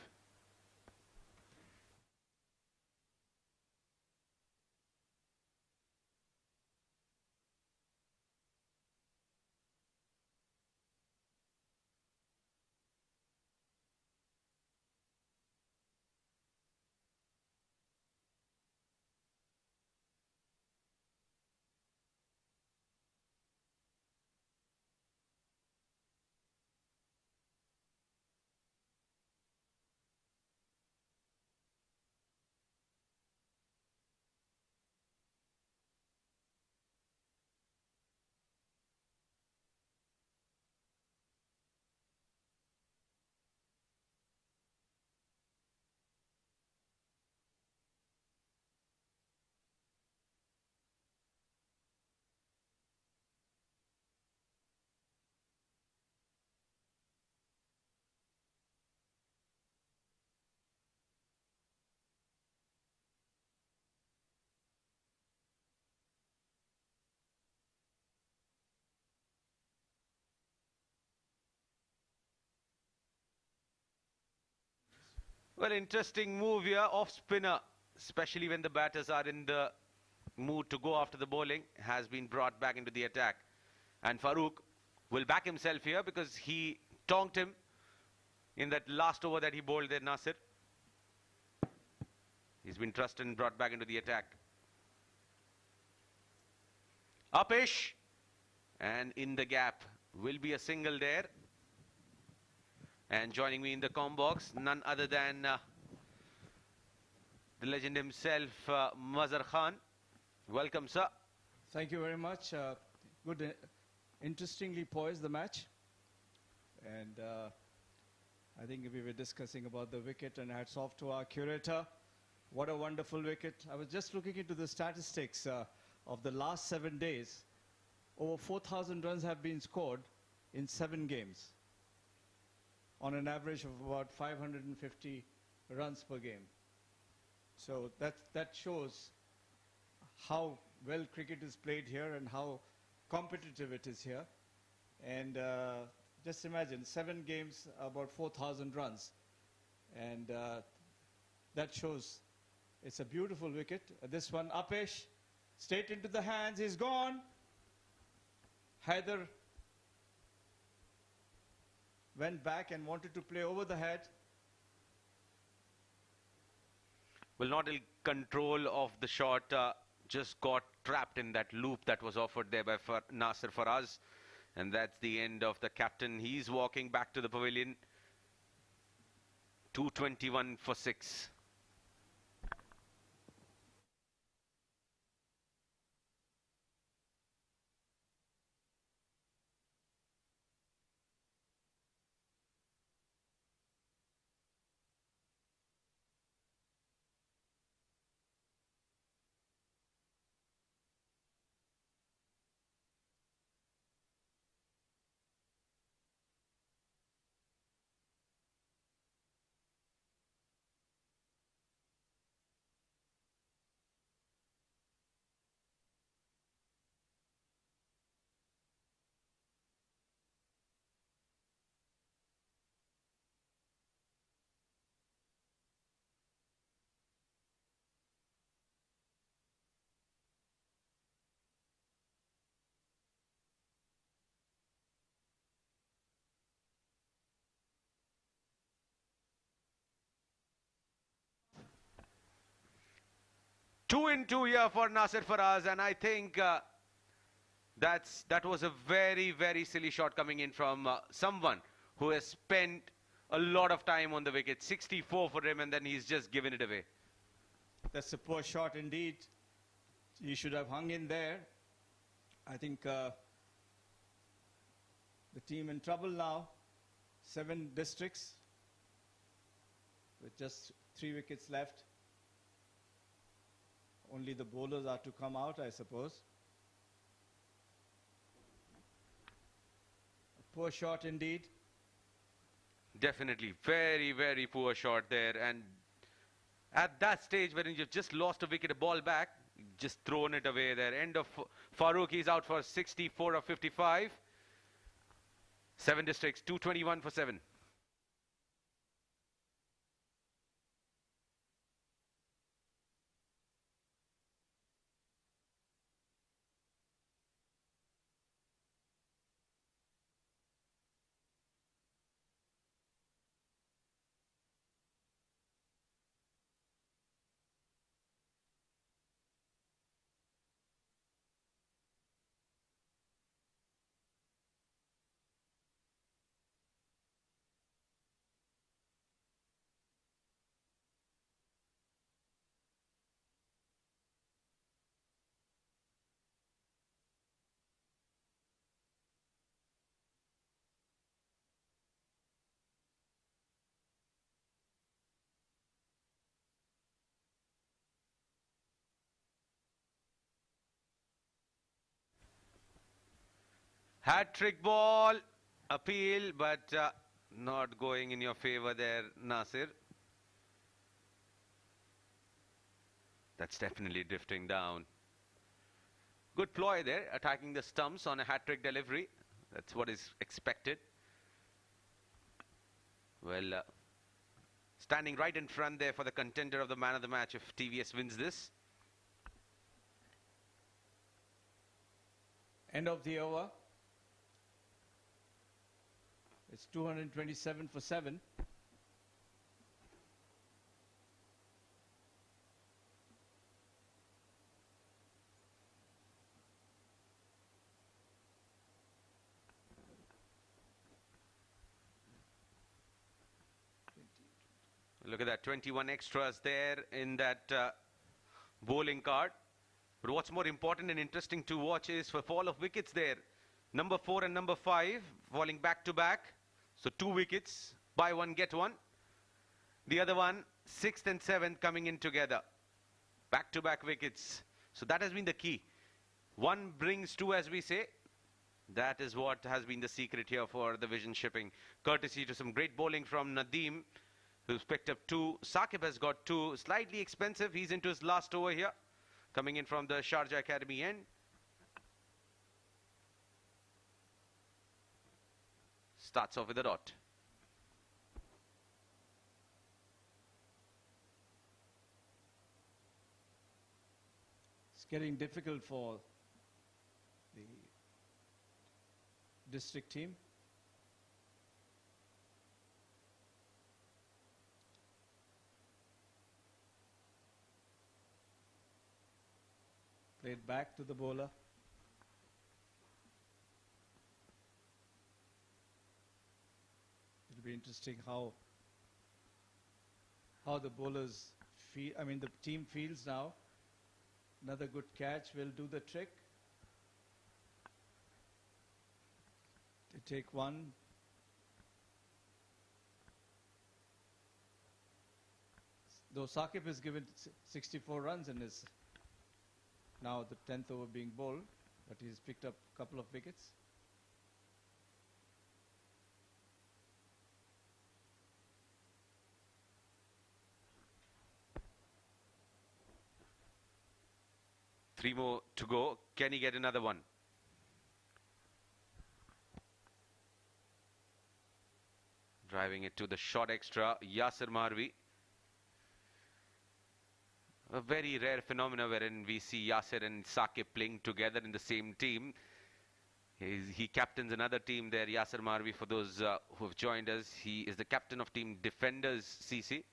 [SPEAKER 5] Well, interesting move here, off spinner, especially when the batters are in the mood to go after the bowling, has been brought back into the attack. And Farooq will back himself here because he tonked him in that last over that he bowled there, Nasir. He's been trusted and brought back into the attack. Upish, and in the gap will be a single there. And joining me in the comm box, none other than the legend himself, Mazhar Khan. Welcome, sir.
[SPEAKER 6] Thank you very much. Good, interestingly poised the match. And I think we were discussing about the wicket, and hats off to our curator. What a wonderful wicket. I was just looking into the statistics of the last 7 days. Over 4,000 runs have been scored in 7 games, on an average of about 550 runs per game. So that shows how well cricket is played here and how competitive it is here. And just imagine, 7 games, about 4,000 runs. And that shows it's a beautiful wicket. This one, Upish, straight into the hands, he's gone. Haider went back and wanted to play over the head.
[SPEAKER 5] Well, not in control of the shot, just got trapped in that loop that was offered there by Nasir Faraz. And that's the end of the captain. He's walking back to the pavilion. 221 for 6. Two in two here for Nasir Faraz, and I think that was a very, very silly shot coming in from someone who has spent a lot of time on the wicket. 64 for him, and then he's just given it away.
[SPEAKER 6] That's a poor shot indeed. He should have hung in there. I think the team in trouble now. 7 districts with just 3 wickets left. Only the bowlers are to come out, I suppose. A poor shot indeed.
[SPEAKER 5] Definitely. Very, very poor shot there. And at that stage, when you've just lost a wicket, a ball back, just thrown it away there. End of Farooq. He's out for 64 of 55. 7 districts, 221 for 7. Hat-trick ball, appeal, but not going in your favor there, Nasir. That's definitely drifting down. Good ploy there, attacking the stumps on a hat-trick delivery. That's what is expected. Well, standing right in front there for the contender of the man of the match if TVS wins this.
[SPEAKER 6] End of the over. It's 227 for 7.
[SPEAKER 5] Look at that, 21 extras there in that bowling card. But what's more important and interesting to watch is for fall of wickets there. Number 4 and number 5 falling back to back. So 2 wickets, buy one, get one. The other one, 6th and 7th coming in together. Back to back wickets. So that has been the key. 1 brings 2, as we say. That is what has been the secret here for the Vision Shipping. Courtesy to some great bowling from Nadeem, who's picked up 2. Saqib has got 2. Slightly expensive. He's into his last over here. Coming in from the Sharjah Academy end. Starts off with a dot.
[SPEAKER 6] It's getting difficult for the district team. Played back to the bowler. It'll be interesting how the bowlers feel. I mean, the team feels now. Another good catch will do the trick. They take 1. Though Saqib has given 64 runs in his now the 10th over being bowled, but he's picked up a couple of wickets.
[SPEAKER 5] Three more to go. Can he get another one? Driving it to the short extra, Yasir Marvi. A very rare phenomena wherein we see Yasir and Saqib playing together in the same team. He captains another team there, Yasir Marvi, for those who have joined us. He is the captain of team Defenders CC.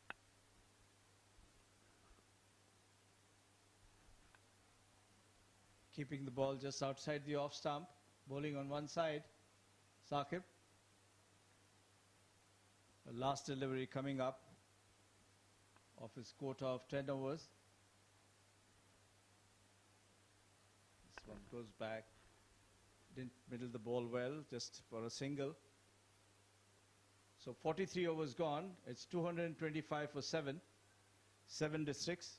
[SPEAKER 6] Keeping the ball just outside the off stump, bowling on one side, Saqib. The last delivery coming up of his quota of 10 overs. This one goes back. Didn't middle the ball well, just for a single. So 43 overs gone. It's 225 for 7. 7 districts.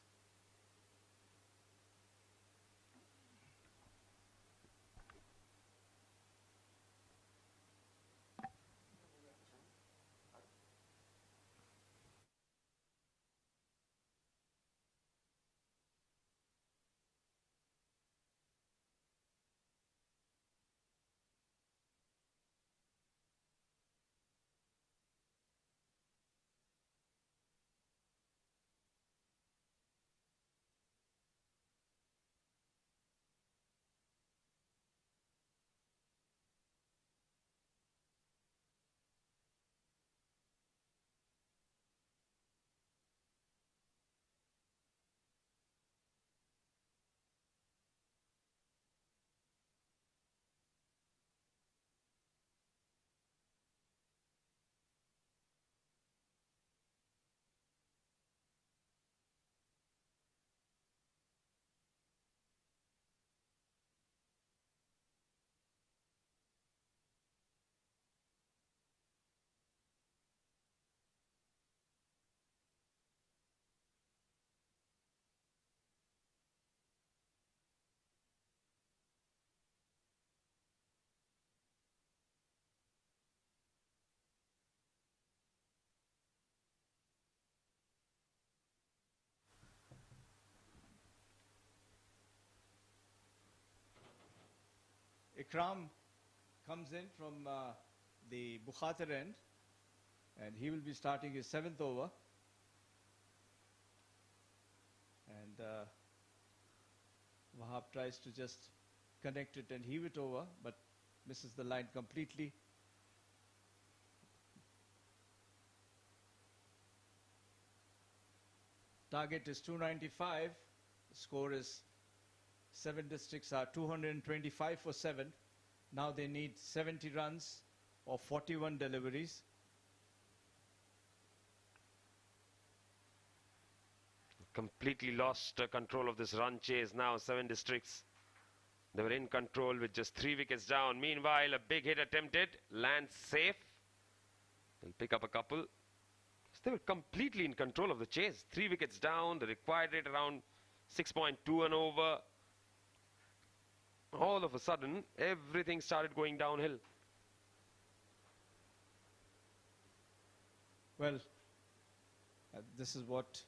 [SPEAKER 6] Ikram comes in from the Bukhatir end, and he will be starting his 7th over. and Wahab tries to just connect it and heave it over, but misses the line completely. Target is 295. The score is 7 districts are 225 for 7. Now they need 70 runs or 41 deliveries.
[SPEAKER 8] Completely lost control of this run chase now, 7 districts. They were in control with just 3 wickets down. Meanwhile, a big hit attempted, lands safe. They'll pick up a couple. So they were completely in control of the chase. 3 wickets down, the required rate around 6.2 and over. All of a sudden, everything started going downhill.
[SPEAKER 6] Well, this is what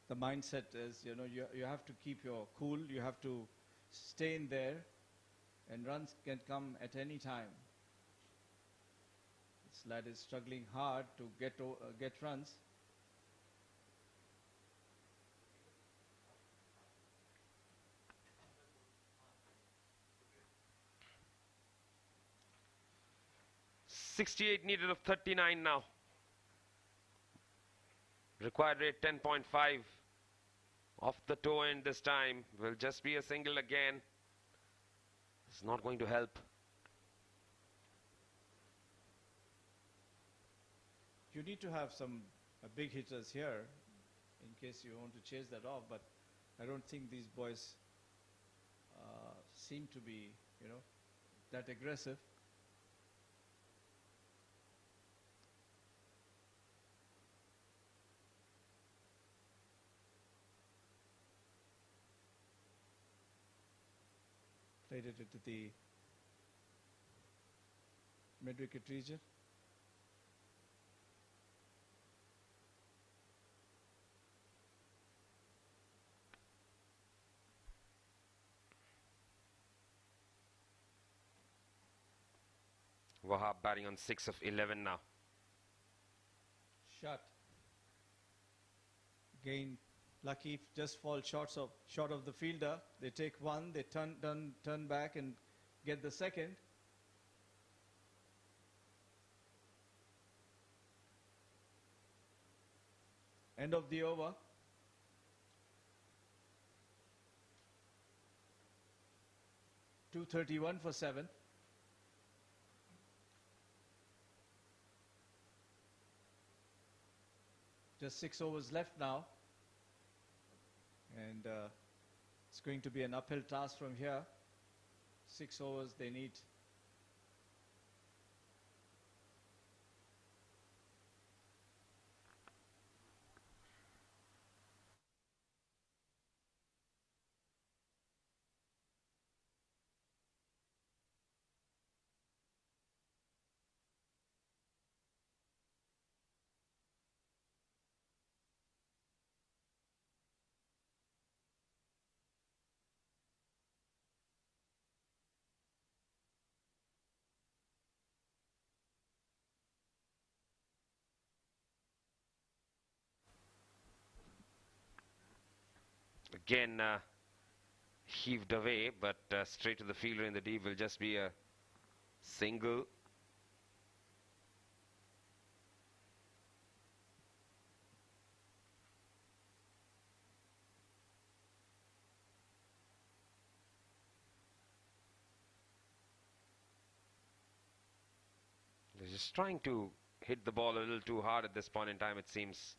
[SPEAKER 6] the mindset is. You know, you have to keep your cool. You have to stay in there, and runs can come at any time. This lad is struggling hard to get runs.
[SPEAKER 8] .68 needed of 39 now. Required rate 10.5. Off the toe end this time. Will just be a single again. It's not going to help.
[SPEAKER 6] You need to have some big hitters here in case you want to chase that off, but I don't think these boys seem to be, you know, that aggressive. Played it into the mid-wicket region.
[SPEAKER 8] Wahab batting on 6 of 11 now.
[SPEAKER 6] Shot. Again, lucky just fall short of the fielder. They take one, they turn back and get the second. End of the over. .231 for 7. Just 6 overs left now. And it's going to be an uphill task from here. 6 overs they need.
[SPEAKER 8] Again, heaved away, but straight to the fielder in the deep will just be a single. They're just trying to hit the ball a little too hard at this point in time, it seems.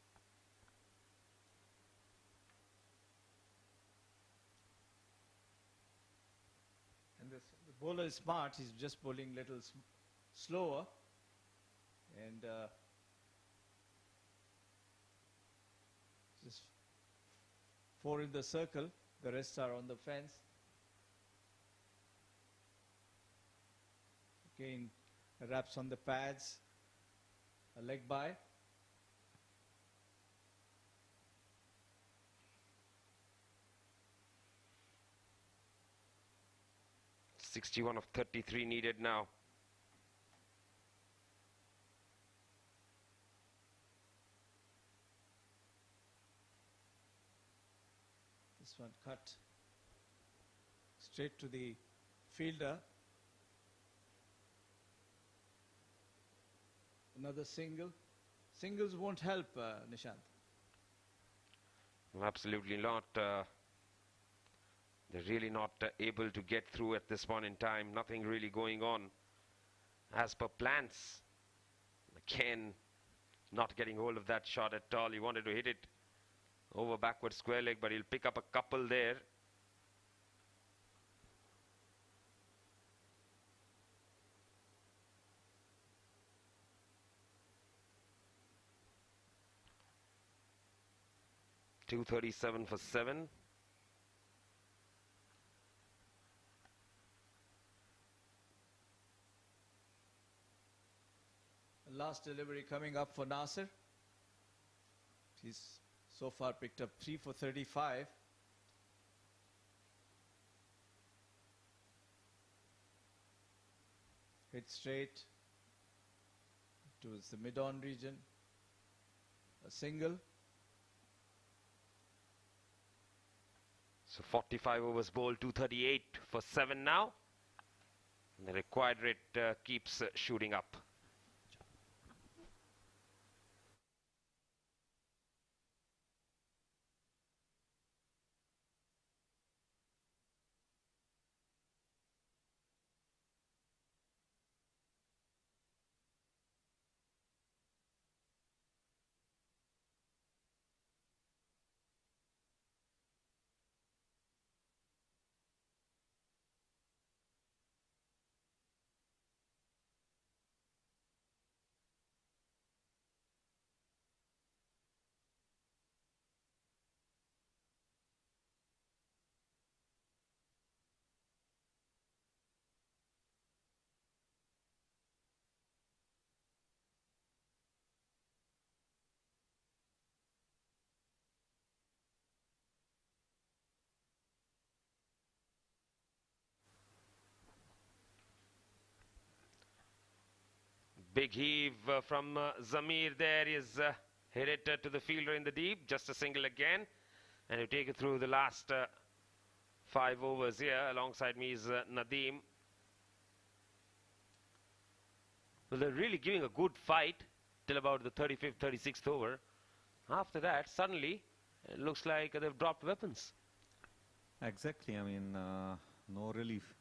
[SPEAKER 6] The bowler is smart. He's just bowling little slower, and just 4 in the circle. The rest are on the fence. Again, wraps on the pads. A leg by.
[SPEAKER 8] .61 of 33 needed now.
[SPEAKER 6] This one cut straight to the fielder. Another single. Singles won't help, Nishant.
[SPEAKER 8] Absolutely not. They're really not able to get through at this point in time. Nothing really going on as per plans. Again, not getting hold of that shot at all. He wanted to hit it over backward square leg, but he'll pick up a couple there. .237 for 7.
[SPEAKER 6] Last delivery coming up for Nasser. He's so far picked up 3 for 35. Hit straight towards the mid-on region. A single.
[SPEAKER 8] So 45 overs bowled, 238 for 7 now. And the required rate keeps shooting up. Big heave from Zamir there is hit it to the fielder in the deep. Just a single again. And you take it through the last 5 overs here. Alongside me is Nadeem. Well, they're really giving a good fight till about the 35th, 36th over. After that, suddenly, it looks like they've dropped weapons.
[SPEAKER 4] Exactly. I mean, no relief.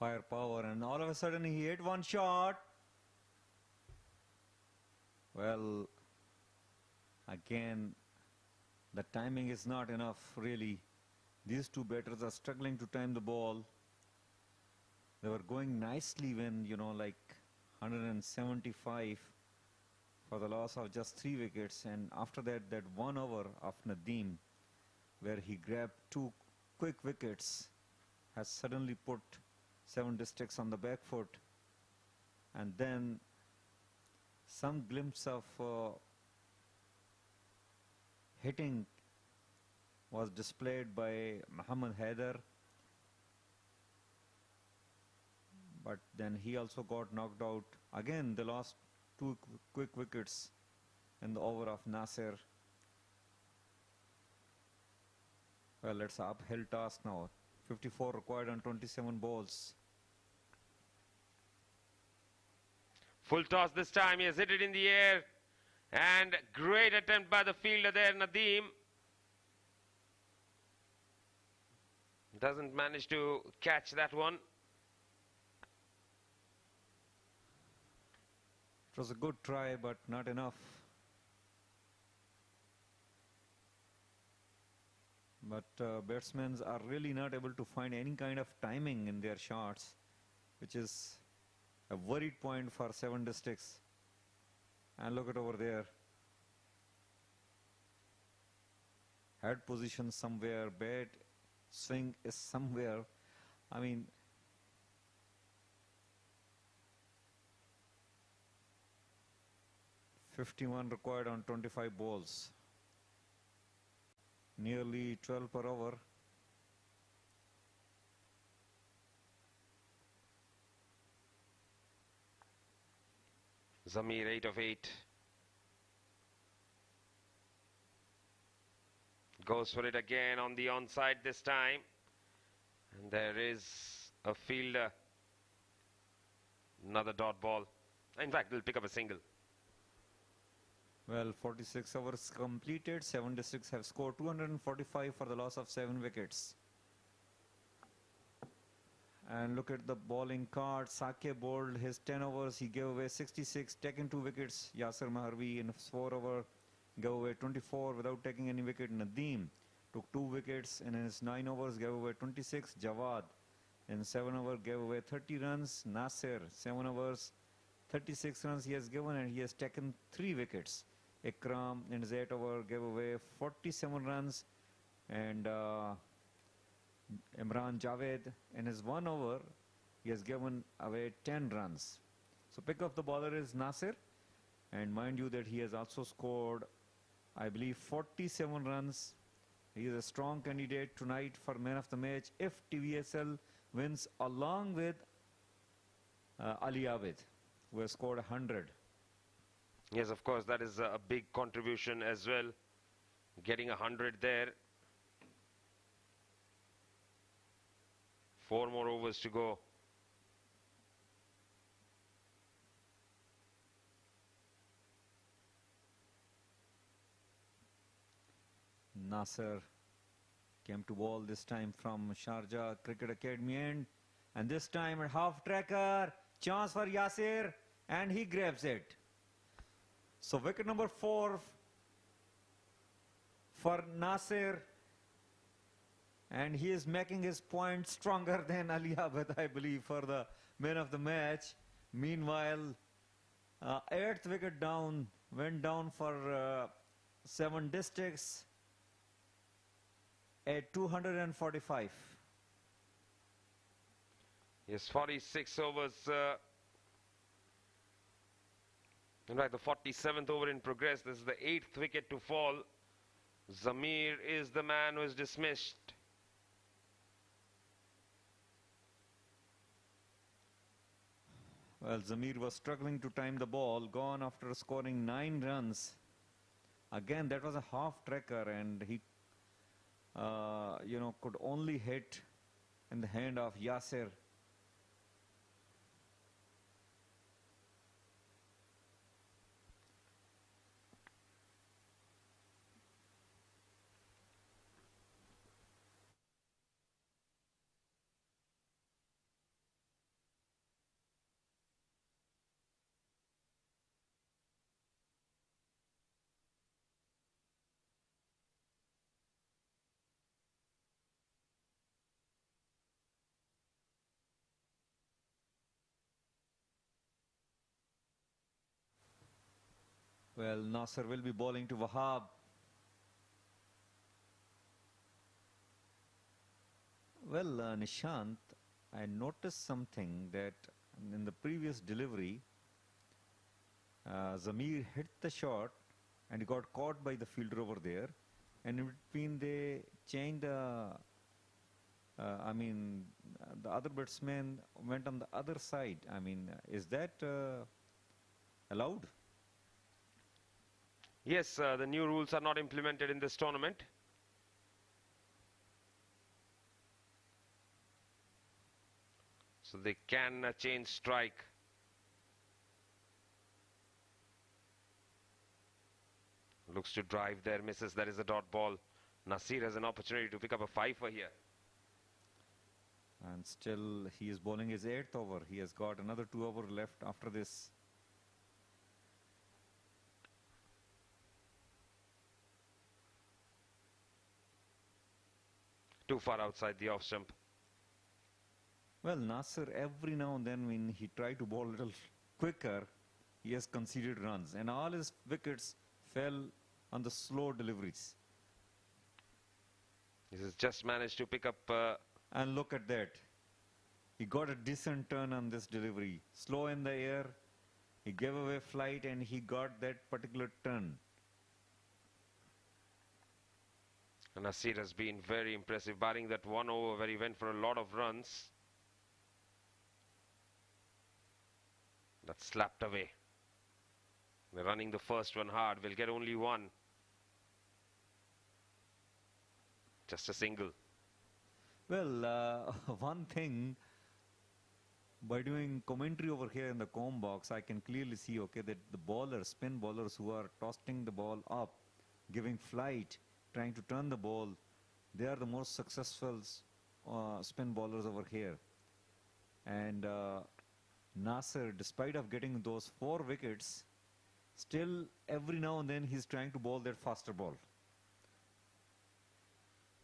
[SPEAKER 4] Firepower, and all of a sudden he hit one shot. Well, again, the timing is not enough, really. These two batters are struggling to time the ball. They were going nicely when, you know, like 175 for the loss of just 3 wickets. And after that, that 1 over of Nadeem, where he grabbed 2 quick wickets, has suddenly put 7 districts on the back foot. And then some glimpse of hitting was displayed by Mohammad Haider, but then he also got knocked out. Again, they lost 2 quick wickets in the over of Nasser. Well, it's an uphill task now. 54 required on 27 balls.
[SPEAKER 8] Full toss this time. He has hit it in the air. And great attempt by the fielder there, Nadeem. Doesn't manage to catch that one.
[SPEAKER 4] It was a good try, but not enough. But batsmen are really not able to find any kind of timing in their shots, which is a worried point for 7 districts. And look at over there. Head position somewhere, bat swing is somewhere. I mean, .51 required on 25 balls. Nearly 12 per over.
[SPEAKER 8] Zamir 8 of 8. Goes for it again on the onside this time. And there is a fielder. Another dot ball. In fact, he'll pick up a single.
[SPEAKER 4] Well, 46 overs completed. 7 districts have scored 245 for the loss of 7 wickets. And look at the bowling card. Sake bowled his 10 overs. He gave away 66, taking 2 wickets. Yasir Maharvi in his 4 over gave away 24 without taking any wicket. Nadeem took 2 wickets and in his 9 overs gave away 26. Jawad in 7 overs gave away 30 runs. Nasir 7 overs 36 runs he has given and he has taken 3 wickets. Ikram in his 8 over gave away 47 runs and Imran Javed in his 1 over he has given away 10 runs. So pick of the bowler is Nasir, and mind you that he has also scored I believe 47 runs. He is a strong candidate tonight for man of the match if TVSL wins, along with Ali Abid, who has scored 100.
[SPEAKER 8] Yes, of course, that is a big contribution as well. Getting 100 there. 4 more overs to go.
[SPEAKER 4] Nasser came to bowl this time from Sharjah Cricket Academy end, and this time at half tracker, chance for Yasir, and he grabs it. So wicket number 4 for Nasir, and he is making his point stronger than Ali Abid, I believe, for the man of the match. Meanwhile, 8th wicket down, went down for 7 districts at 245.
[SPEAKER 8] Yes, 46 overs. In fact, the 47th over in progress. This is the 8th wicket to fall. Zamir is the man who is dismissed.
[SPEAKER 4] Well, Zamir was struggling to time the ball, gone after scoring 9 runs. Again, that was a half tracker, and he could only hit in the hand of Yasir. Well, Nasser will be bowling to Wahab. Well, Nishant, I noticed something that in the previous delivery, Zamir hit the shot and he got caught by the fielder over there. And in between they changed the other batsman went on the other side. I mean, is that allowed?
[SPEAKER 8] Yes, the new rules are not implemented in this tournament. So they can change strike. Looks to drive there, misses. That is a dot ball. Nasir has an opportunity to pick up a 5 here.
[SPEAKER 4] And still he is bowling his 8th over. He has got another 2 overs left after this.
[SPEAKER 8] Too far outside the off stump.
[SPEAKER 4] Well, Nasir, every now and then when he tried to bowl a little quicker, he has conceded runs. And all his wickets fell on the slow deliveries.
[SPEAKER 8] He has just managed to pick up...
[SPEAKER 4] and look at that. He got a decent turn on this delivery. Slow in the air. He gave away flight and he got that particular turn.
[SPEAKER 8] Nasir has been very impressive, barring that 1 over where he went for a lot of runs. That's slapped away. They're running the first one hard. We'll get only 1. Just a single.
[SPEAKER 4] Well, one thing, by doing commentary over here in the comb box, I can clearly see, okay, that the bowlers, spin bowlers who are tossing the ball up, giving flight, trying to turn the ball, they are the most successful spin bowlers over here. And Nasser, despite of getting those 4 wickets, still every now and then he's trying to bowl that faster ball.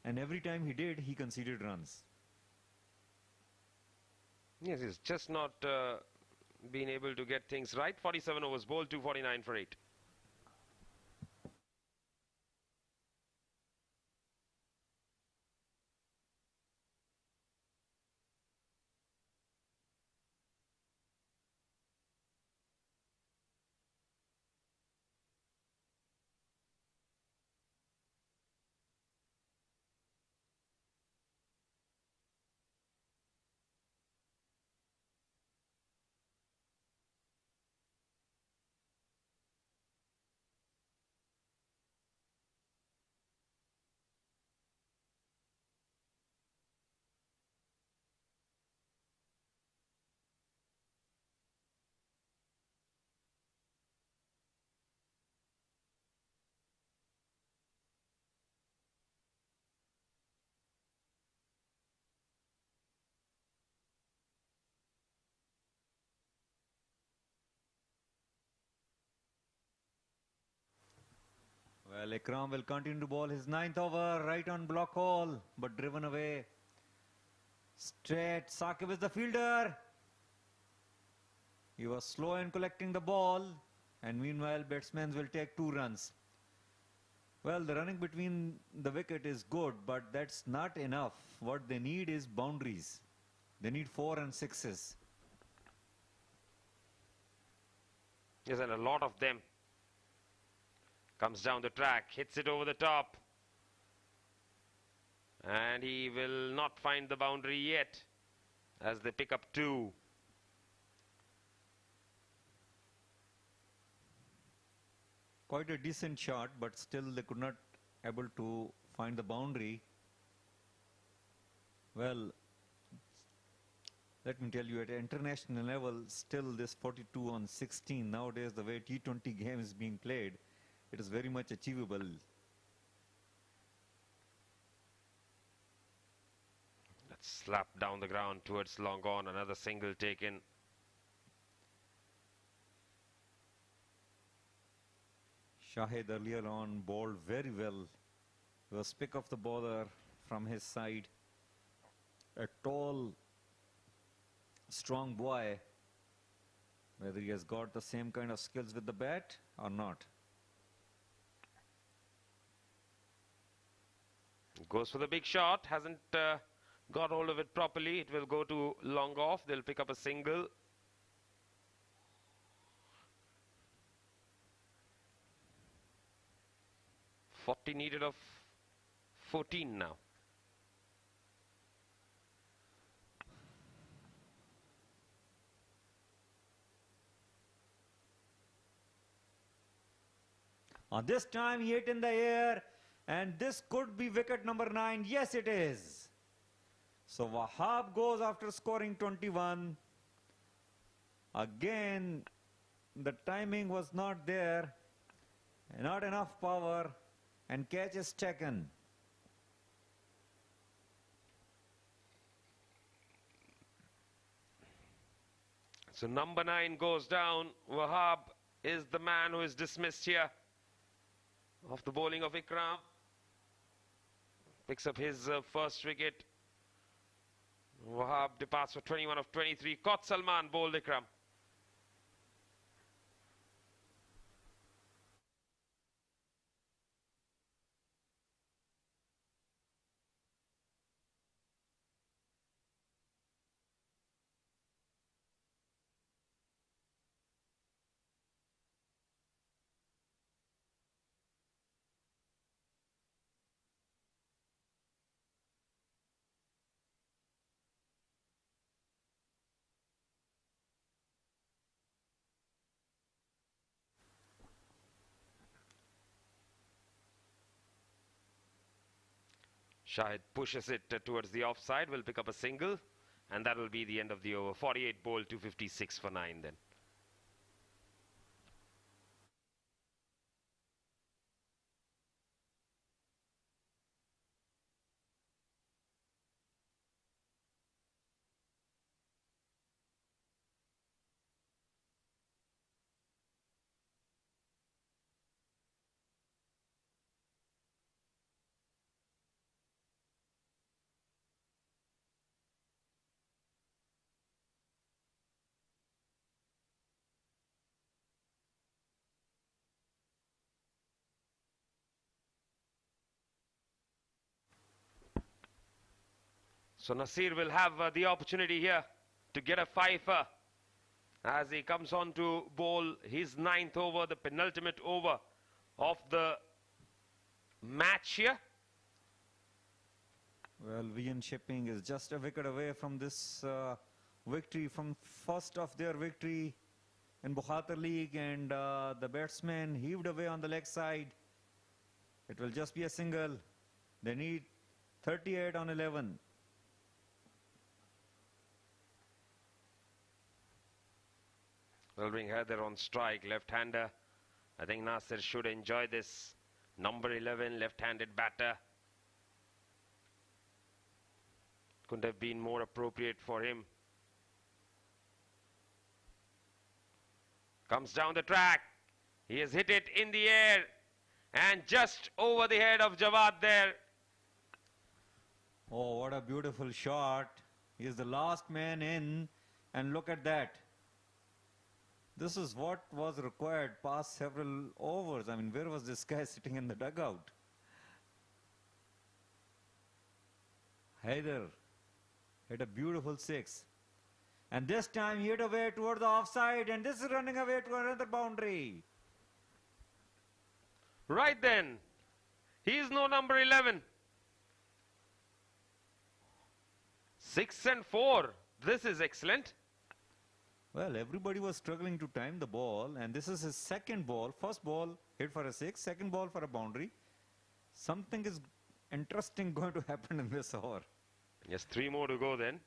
[SPEAKER 4] And every time he did, he conceded runs.
[SPEAKER 8] Yes, he's just not been able to get things right. 47 overs bowled, 249 for 8.
[SPEAKER 4] Well, Ikram will continue to bowl his 9th over, right on block hole, but driven away. Straight, Saqib is the fielder. He was slow in collecting the ball, and meanwhile batsmen will take 2 runs. Well, the running between the wicket is good, but that's not enough. What they need is boundaries. They need 4 and 6s.
[SPEAKER 8] Yes, and a lot of them. Comes down the track, hits it over the top. And he will not find the boundary yet as they pick up 2.
[SPEAKER 4] Quite a decent shot, but still they could not able to find the boundary. Well, let me tell you, at international level, still this 42 on 16, nowadays the way T20 game is being played, it is very much achievable.
[SPEAKER 8] Let's slap down the ground towards long on. Another single taken.
[SPEAKER 4] Shahid earlier on bowled very well. He was pick of the bowler from his side. A tall, strong boy. Whether he has got the same kind of skills with the bat or not.
[SPEAKER 8] Goes for the big shot. Hasn't got hold of it properly. It will go to long off. They'll pick up a single. .40 needed of 14 now.
[SPEAKER 4] This time he hit in the air, and this could be wicket number 9. Yes, it is. So Wahab goes after scoring 21. Again, the timing was not there, not enough power, and catch is taken.
[SPEAKER 8] So number 9 goes down. Wahab is the man who is dismissed here. Off the bowling of Ikram. Picks up his first wicket. Wahab departs for 21 of 23. Caught Salman, bowled Ikram. Shahid pushes it towards the offside, will pick up a single, and that will be the end of the over. 48 ball, 256 for 9 then. So Nasir will have the opportunity here to get a fifer as he comes on to bowl his 9th over, the penultimate over of the match here.
[SPEAKER 4] Well, VN Shipping is just a wicket away from this victory, from first of their victory in Bukhatir League, and the batsman heaved away on the leg side. It will just be a single. They need 38 on 11.
[SPEAKER 8] Will bring Heather on strike, left-hander. I think Nasir should enjoy this. Number 11, left-handed batter. Couldn't have been more appropriate for him. Comes down the track. He has hit it in the air and just over the head of Jawad there.
[SPEAKER 4] Oh, what a beautiful shot. He is the last man in, and look at that. This is what was required past several overs. I mean, where was this guy sitting in the dugout? Haider hit a beautiful 6. And this time he hit away toward the offside, and this is running away to another boundary.
[SPEAKER 8] Right then, he is no number 11. 6 and 4. This is excellent.
[SPEAKER 4] Well, everybody was struggling to time the ball, and this is his second ball. First ball hit for a 6, second ball for a boundary. Something is interesting going to happen in this over.
[SPEAKER 8] Yes, 3 more to go then.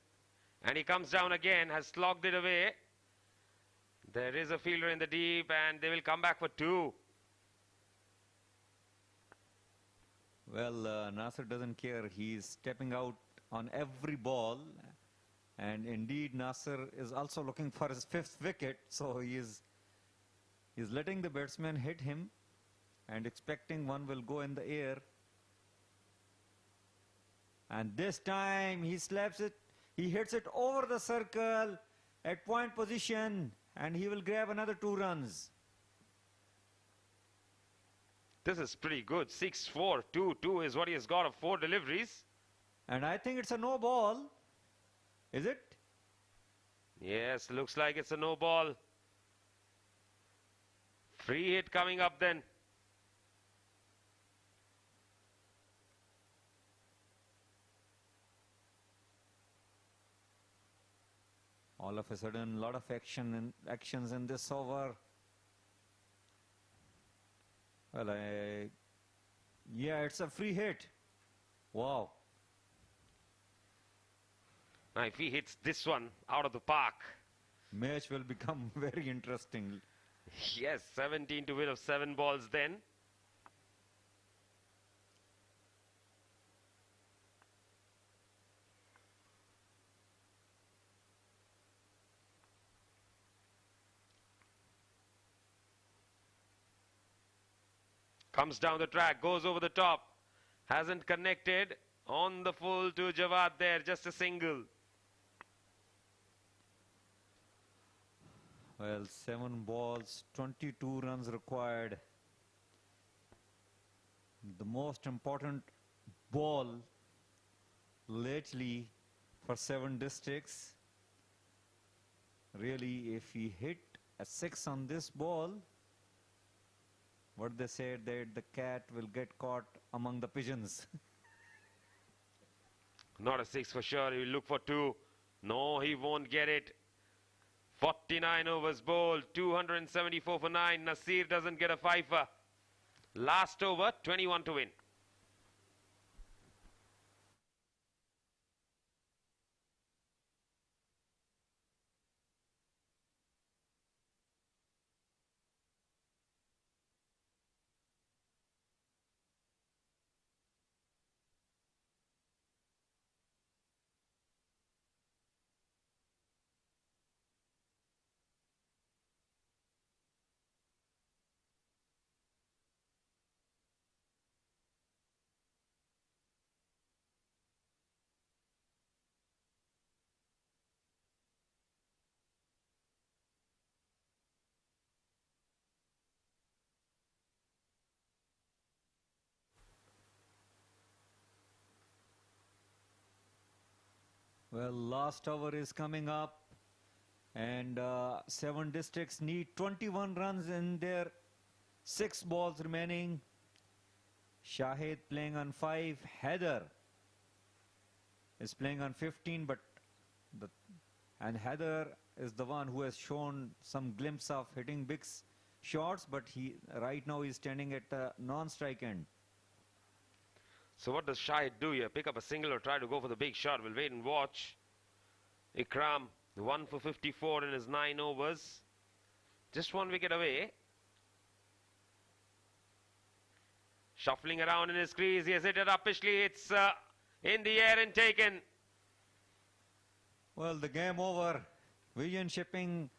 [SPEAKER 8] And he comes down again, has slogged it away. There is a fielder in the deep, and they will come back for 2.
[SPEAKER 4] Well, Nasir doesn't care. He's stepping out on every ball. And indeed, Nasir is also looking for his 5th wicket. So he's letting the batsman hit him and expecting one will go in the air. And this time he slaps it. He hits it over the circle at point position, and he will grab another 2 runs.
[SPEAKER 8] This is pretty good. 6-4, 2-2 is what he has got of 4 deliveries.
[SPEAKER 4] And I think it's a no ball. Is it?
[SPEAKER 8] Yes, looks like it's a no ball. Free hit coming up then.
[SPEAKER 4] All of a sudden, a lot of actions in this over. Well, yeah, it's a free hit. Wow.
[SPEAKER 8] Now, if he hits this one out of the park.
[SPEAKER 4] Match will become very interesting.
[SPEAKER 8] Yes, 17 to win of 7 balls then. Comes down the track, goes over the top. Hasn't connected on the full to Jawad there, just a single.
[SPEAKER 4] Well, 7 balls, 22 runs required. The most important ball lately for 7 districts. Really, if he hit a 6 on this ball, what they said that the cat will get caught among the pigeons.
[SPEAKER 8] Not a 6 for sure. He will look for 2. No, he won't get it. 49 overs bowled, 274 for 9. Nasir doesn't get a fifer. Last over, 21 to win.
[SPEAKER 4] Well, last over is coming up, and 7 districts need 21 runs in their 6 balls remaining. Shahid playing on 5. Heather is playing on 15, and Heather is the one who has shown some glimpse of hitting big shots, but right now he's standing at the non-strike end.
[SPEAKER 8] So what does Shahid do here? Pick up a single or try to go for the big shot? We'll wait and watch. Ikram, 1 for 54 in his 9 overs. Just 1 wicket away. Shuffling around in his crease. He has hit it uppishly. It's in the air and taken.
[SPEAKER 4] Well, the game over. Vision Shipping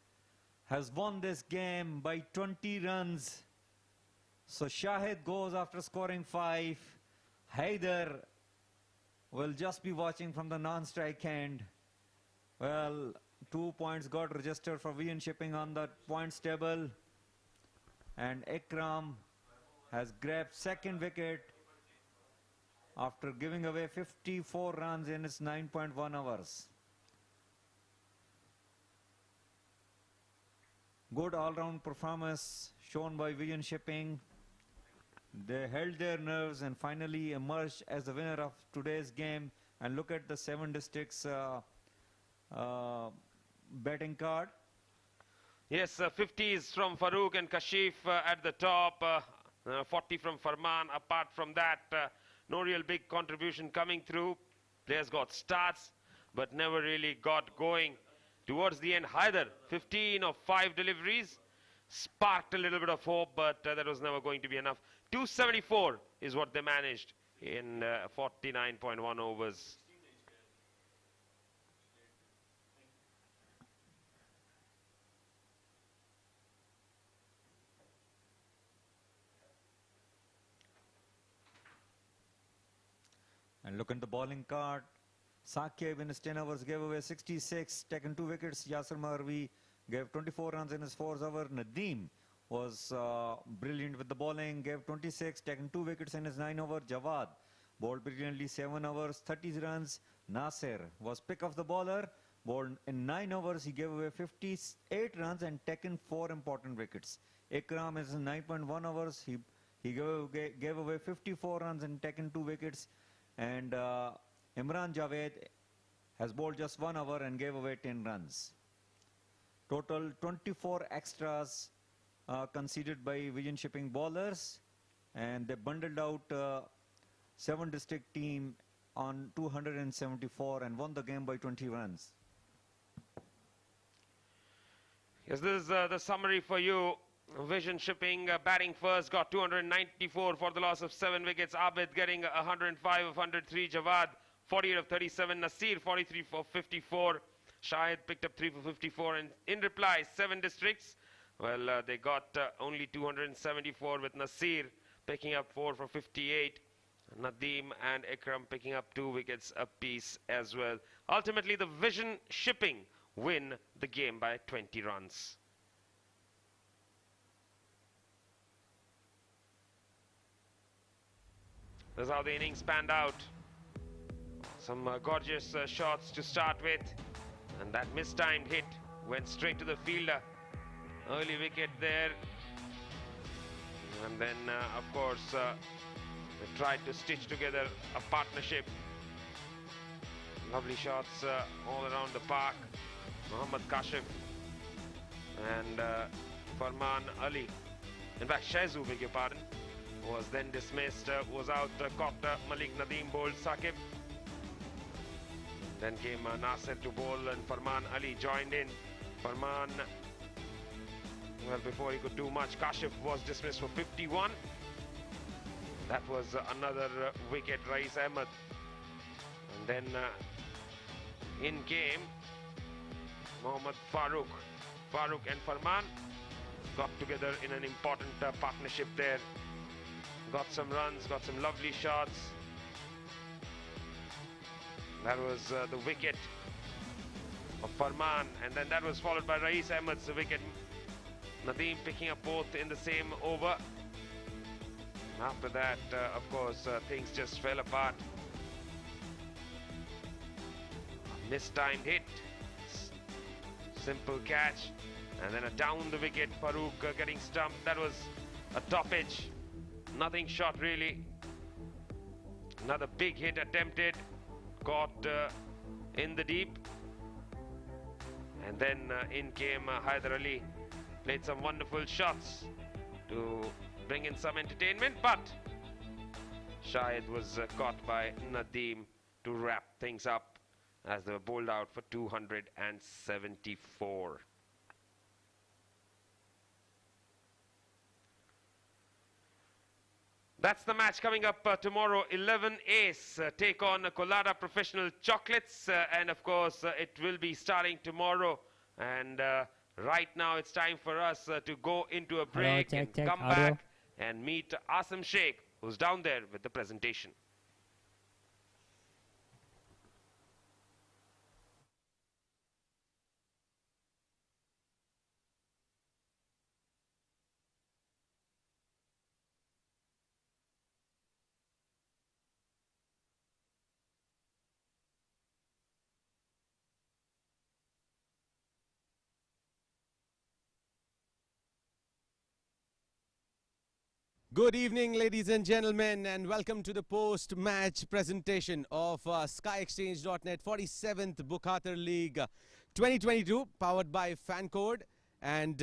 [SPEAKER 4] has won this game by 20 runs. So Shahid goes after scoring 5. Haider will just be watching from the non-strike end. Well, 2 points got registered for Vision Shipping on the points table. And Ikram has grabbed 2nd wicket after giving away 54 runs in its 9.1 hours. Good all-round performance shown by Vision Shipping. They held their nerves and finally emerged as the winner of today's game. And look at the 7 districts betting card.
[SPEAKER 8] Yes, 50s from Farooq and Kashif at the top. 40 from Farman. Apart from that, no real big contribution coming through. Players got starts, but never really got going. Towards the end, Haider, 15 of 5 deliveries. Sparked a little bit of hope, but that was never going to be enough. 274 is what they managed in 49.1 overs.
[SPEAKER 4] And look at the bowling card. Saqib in his 10 overs gave away 66, taken 2 wickets. Yasir Marvi gave 24 runs in his 4th over. Nadeem was brilliant with the bowling, gave 26, taken 2 wickets in his 9 over. Jawad bowled brilliantly 7 overs, 30 runs. Nasir was pick of the bowler, bowled in 9 overs. He gave away 58 runs and taken 4 important wickets. Ikram is in 9.1 overs. He gave away 54 runs and taken 2 wickets. And Imran Javed has bowled just 1 over and gave away 10 runs. Total 24 extras conceded by Vision Shipping bowlers, and they bundled out 7 district team on 274 and won the game by 20 runs.
[SPEAKER 8] Yes, this is the summary for you. Vision Shipping batting first, got 294 for the loss of 7 wickets. Abid getting 105 of 103. Jawad 48 of 37. Nasir 43 for 54. Shahid picked up 3 for 54. And in reply, 7 districts. Well, they got only 274 with Nasir picking up 4 for 58. Nadeem and Ikram picking up 2 wickets apiece as well. Ultimately, the Vision Shipping win the game by 20 runs. That's how the innings panned out. Some gorgeous shots to start with. And that mistimed hit went straight to the fielder. Early wicket there. And then, of course, they tried to stitch together a partnership. Lovely shots all around the park. Mohammad Kashif and Farman Ali. In fact, Shaizu, beg your pardon, was then dismissed, was out, caught Malik Nadeem bowled Saqib. Then came Nasir to bowl and Farman Ali joined in. Farman, well, before he could do much, Kashif was dismissed for 51. That was another wicket, Rais Ahmed. And then in came Mohammad Farooq. Farooq and Farman got together in an important partnership there. Got some runs, got some lovely shots. That was the wicket of Farman, and then that was followed by Rais Ahmed's wicket. Nadeem picking up both in the same over. After that, of course, things just fell apart. mistimed hit. Simple catch. And then a down the wicket, Farooq getting stumped. That was a top edge. Nothing short really. Another big hit attempted. Caught in the deep. And then in came Haider Ali. Played some wonderful shots to bring in some entertainment. But Shahid was caught by Nadeem to wrap things up as they were bowled out for 274. That's the match coming up tomorrow. 11 Ace take on Colada Professional Chocolates. And of course, it will be starting tomorrow. And right now, it's time for us to go into a break and come back and meet Asim Sheikh, who's down there with the presentation.
[SPEAKER 9] Good evening, ladies and gentlemen, and welcome to the post-match presentation of SkyExchange.net 47th Bukhatir League 2022, powered by FanCode. And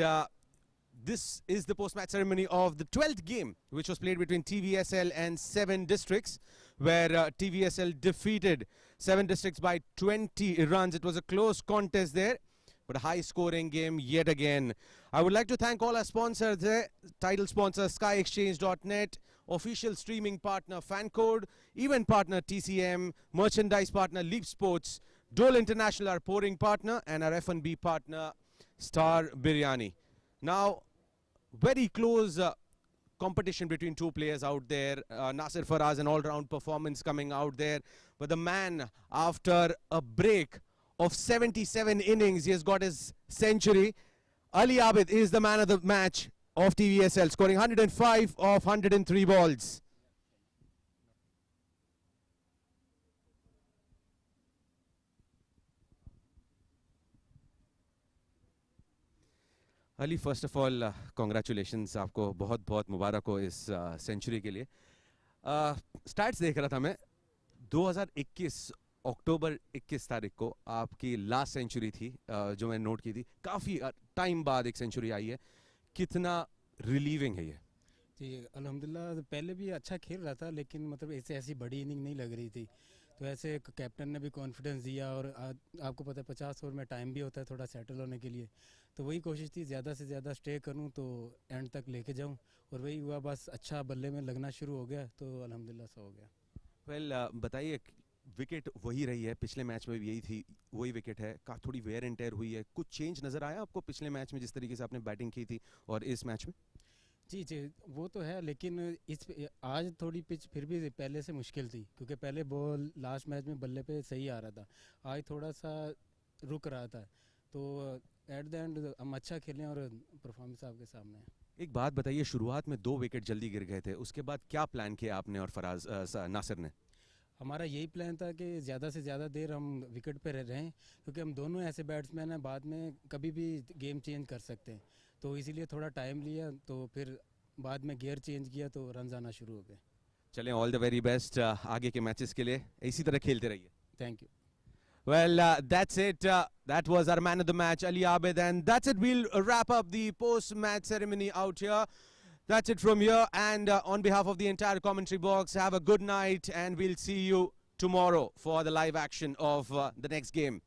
[SPEAKER 9] this is the post-match ceremony of the 12th game, which was played between TVSL and 7 districts, where TVSL defeated 7 districts by 20 runs. It was a close contest there, but a high-scoring game yet again. I would like to thank all our sponsors there. Title sponsor SkyExchange.net, official streaming partner FanCode, event partner TCM, merchandise partner Leap Sports, Dole International, our pouring partner, and our F&B partner Star Biryani. Now, very close competition between two players out there. Nasir Faraz, an all-round performance coming out there. But the man, after a break of 77 innings, he has got his century. Ali Abid is the man of the match of TVSL, scoring 105 of 103 balls. Ali, first of all, congratulations. आपको बहुत बहुत मुबारक हो इस century के लिए. Stats देख रहा था मैं. 2021 अक्टूबर 21 तारीख को आपकी लास्ट सेंचुरी थी, जो मैंने नोट की थी. काफ़ी टाइम बाद एक सेंचुरी आई है. कितना रिलीविंग है ये?
[SPEAKER 10] जी अल्हम्दुलिल्लाह, पहले भी अच्छा खेल रहा था, लेकिन मतलब ऐसी बड़ी इनिंग नहीं लग रही थी. तो ऐसे कैप्टन ने भी कॉन्फिडेंस दिया, और आपको पता है 50 ओवर में टाइम भी होता है थोड़ा सेटल होने के लिए. तो वही कोशिश थी ज़्यादा से ज़्यादा स्टे करूं तो एंड तक लेके जाऊं, और वही हुआ. बस अच्छा बल्ले में लगना शुरू हो गया तो अल्हम्दुलिल्लाह से हो गया.
[SPEAKER 9] वेल, बताइए, विकेट वही रही है, पिछले मैच में भी यही थी, वही विकेट है. थोड़ी वेयर एंड टेयर हुई है, कुछ चेंज नज़र आया आपको पिछले मैच में जिस तरीके से आपने बैटिंग की थी और इस मैच में?
[SPEAKER 10] जी जी, वो तो है, लेकिन आज थोड़ी पिच फिर भी पहले से मुश्किल थी, क्योंकि पहले बॉल लास्ट मैच में बल्ले पे सही आ रहा था. आज थोड़ा सा रुक रहा था. तो एट द एंड हम अच्छा खेलें और परफॉर्मेंस आपके सामने है.
[SPEAKER 9] एक बात बताइए, शुरुआत में 2 विकेट जल्दी गिर गए थे, उसके बाद क्या प्लान किया आपने और फराज नासिर ने?
[SPEAKER 10] हमारा यही प्लान था कि ज़्यादा से ज़्यादा देर हम विकेट पे रहें, क्योंकि हम दोनों ऐसे बैट्समैन हैं, बाद में कभी भी गेम चेंज कर सकते हैं. तो इसीलिए थोड़ा टाइम लिया, तो फिर बाद में गियर चेंज किया तो रन आना शुरू हो गए.
[SPEAKER 9] चलें, ऑल द वेरी बेस्ट आगे के मैचेस के लिए. इसी तरह खेलते रहिए.
[SPEAKER 10] Thank you.
[SPEAKER 9] Well, that's it. That was our man of the match, Ali Abid. And that's it. We'll wrap up the post-match ceremony out here. That's it from here. And on behalf of the entire commentary box, have a good night. And we'll see you tomorrow for the live action of the next game.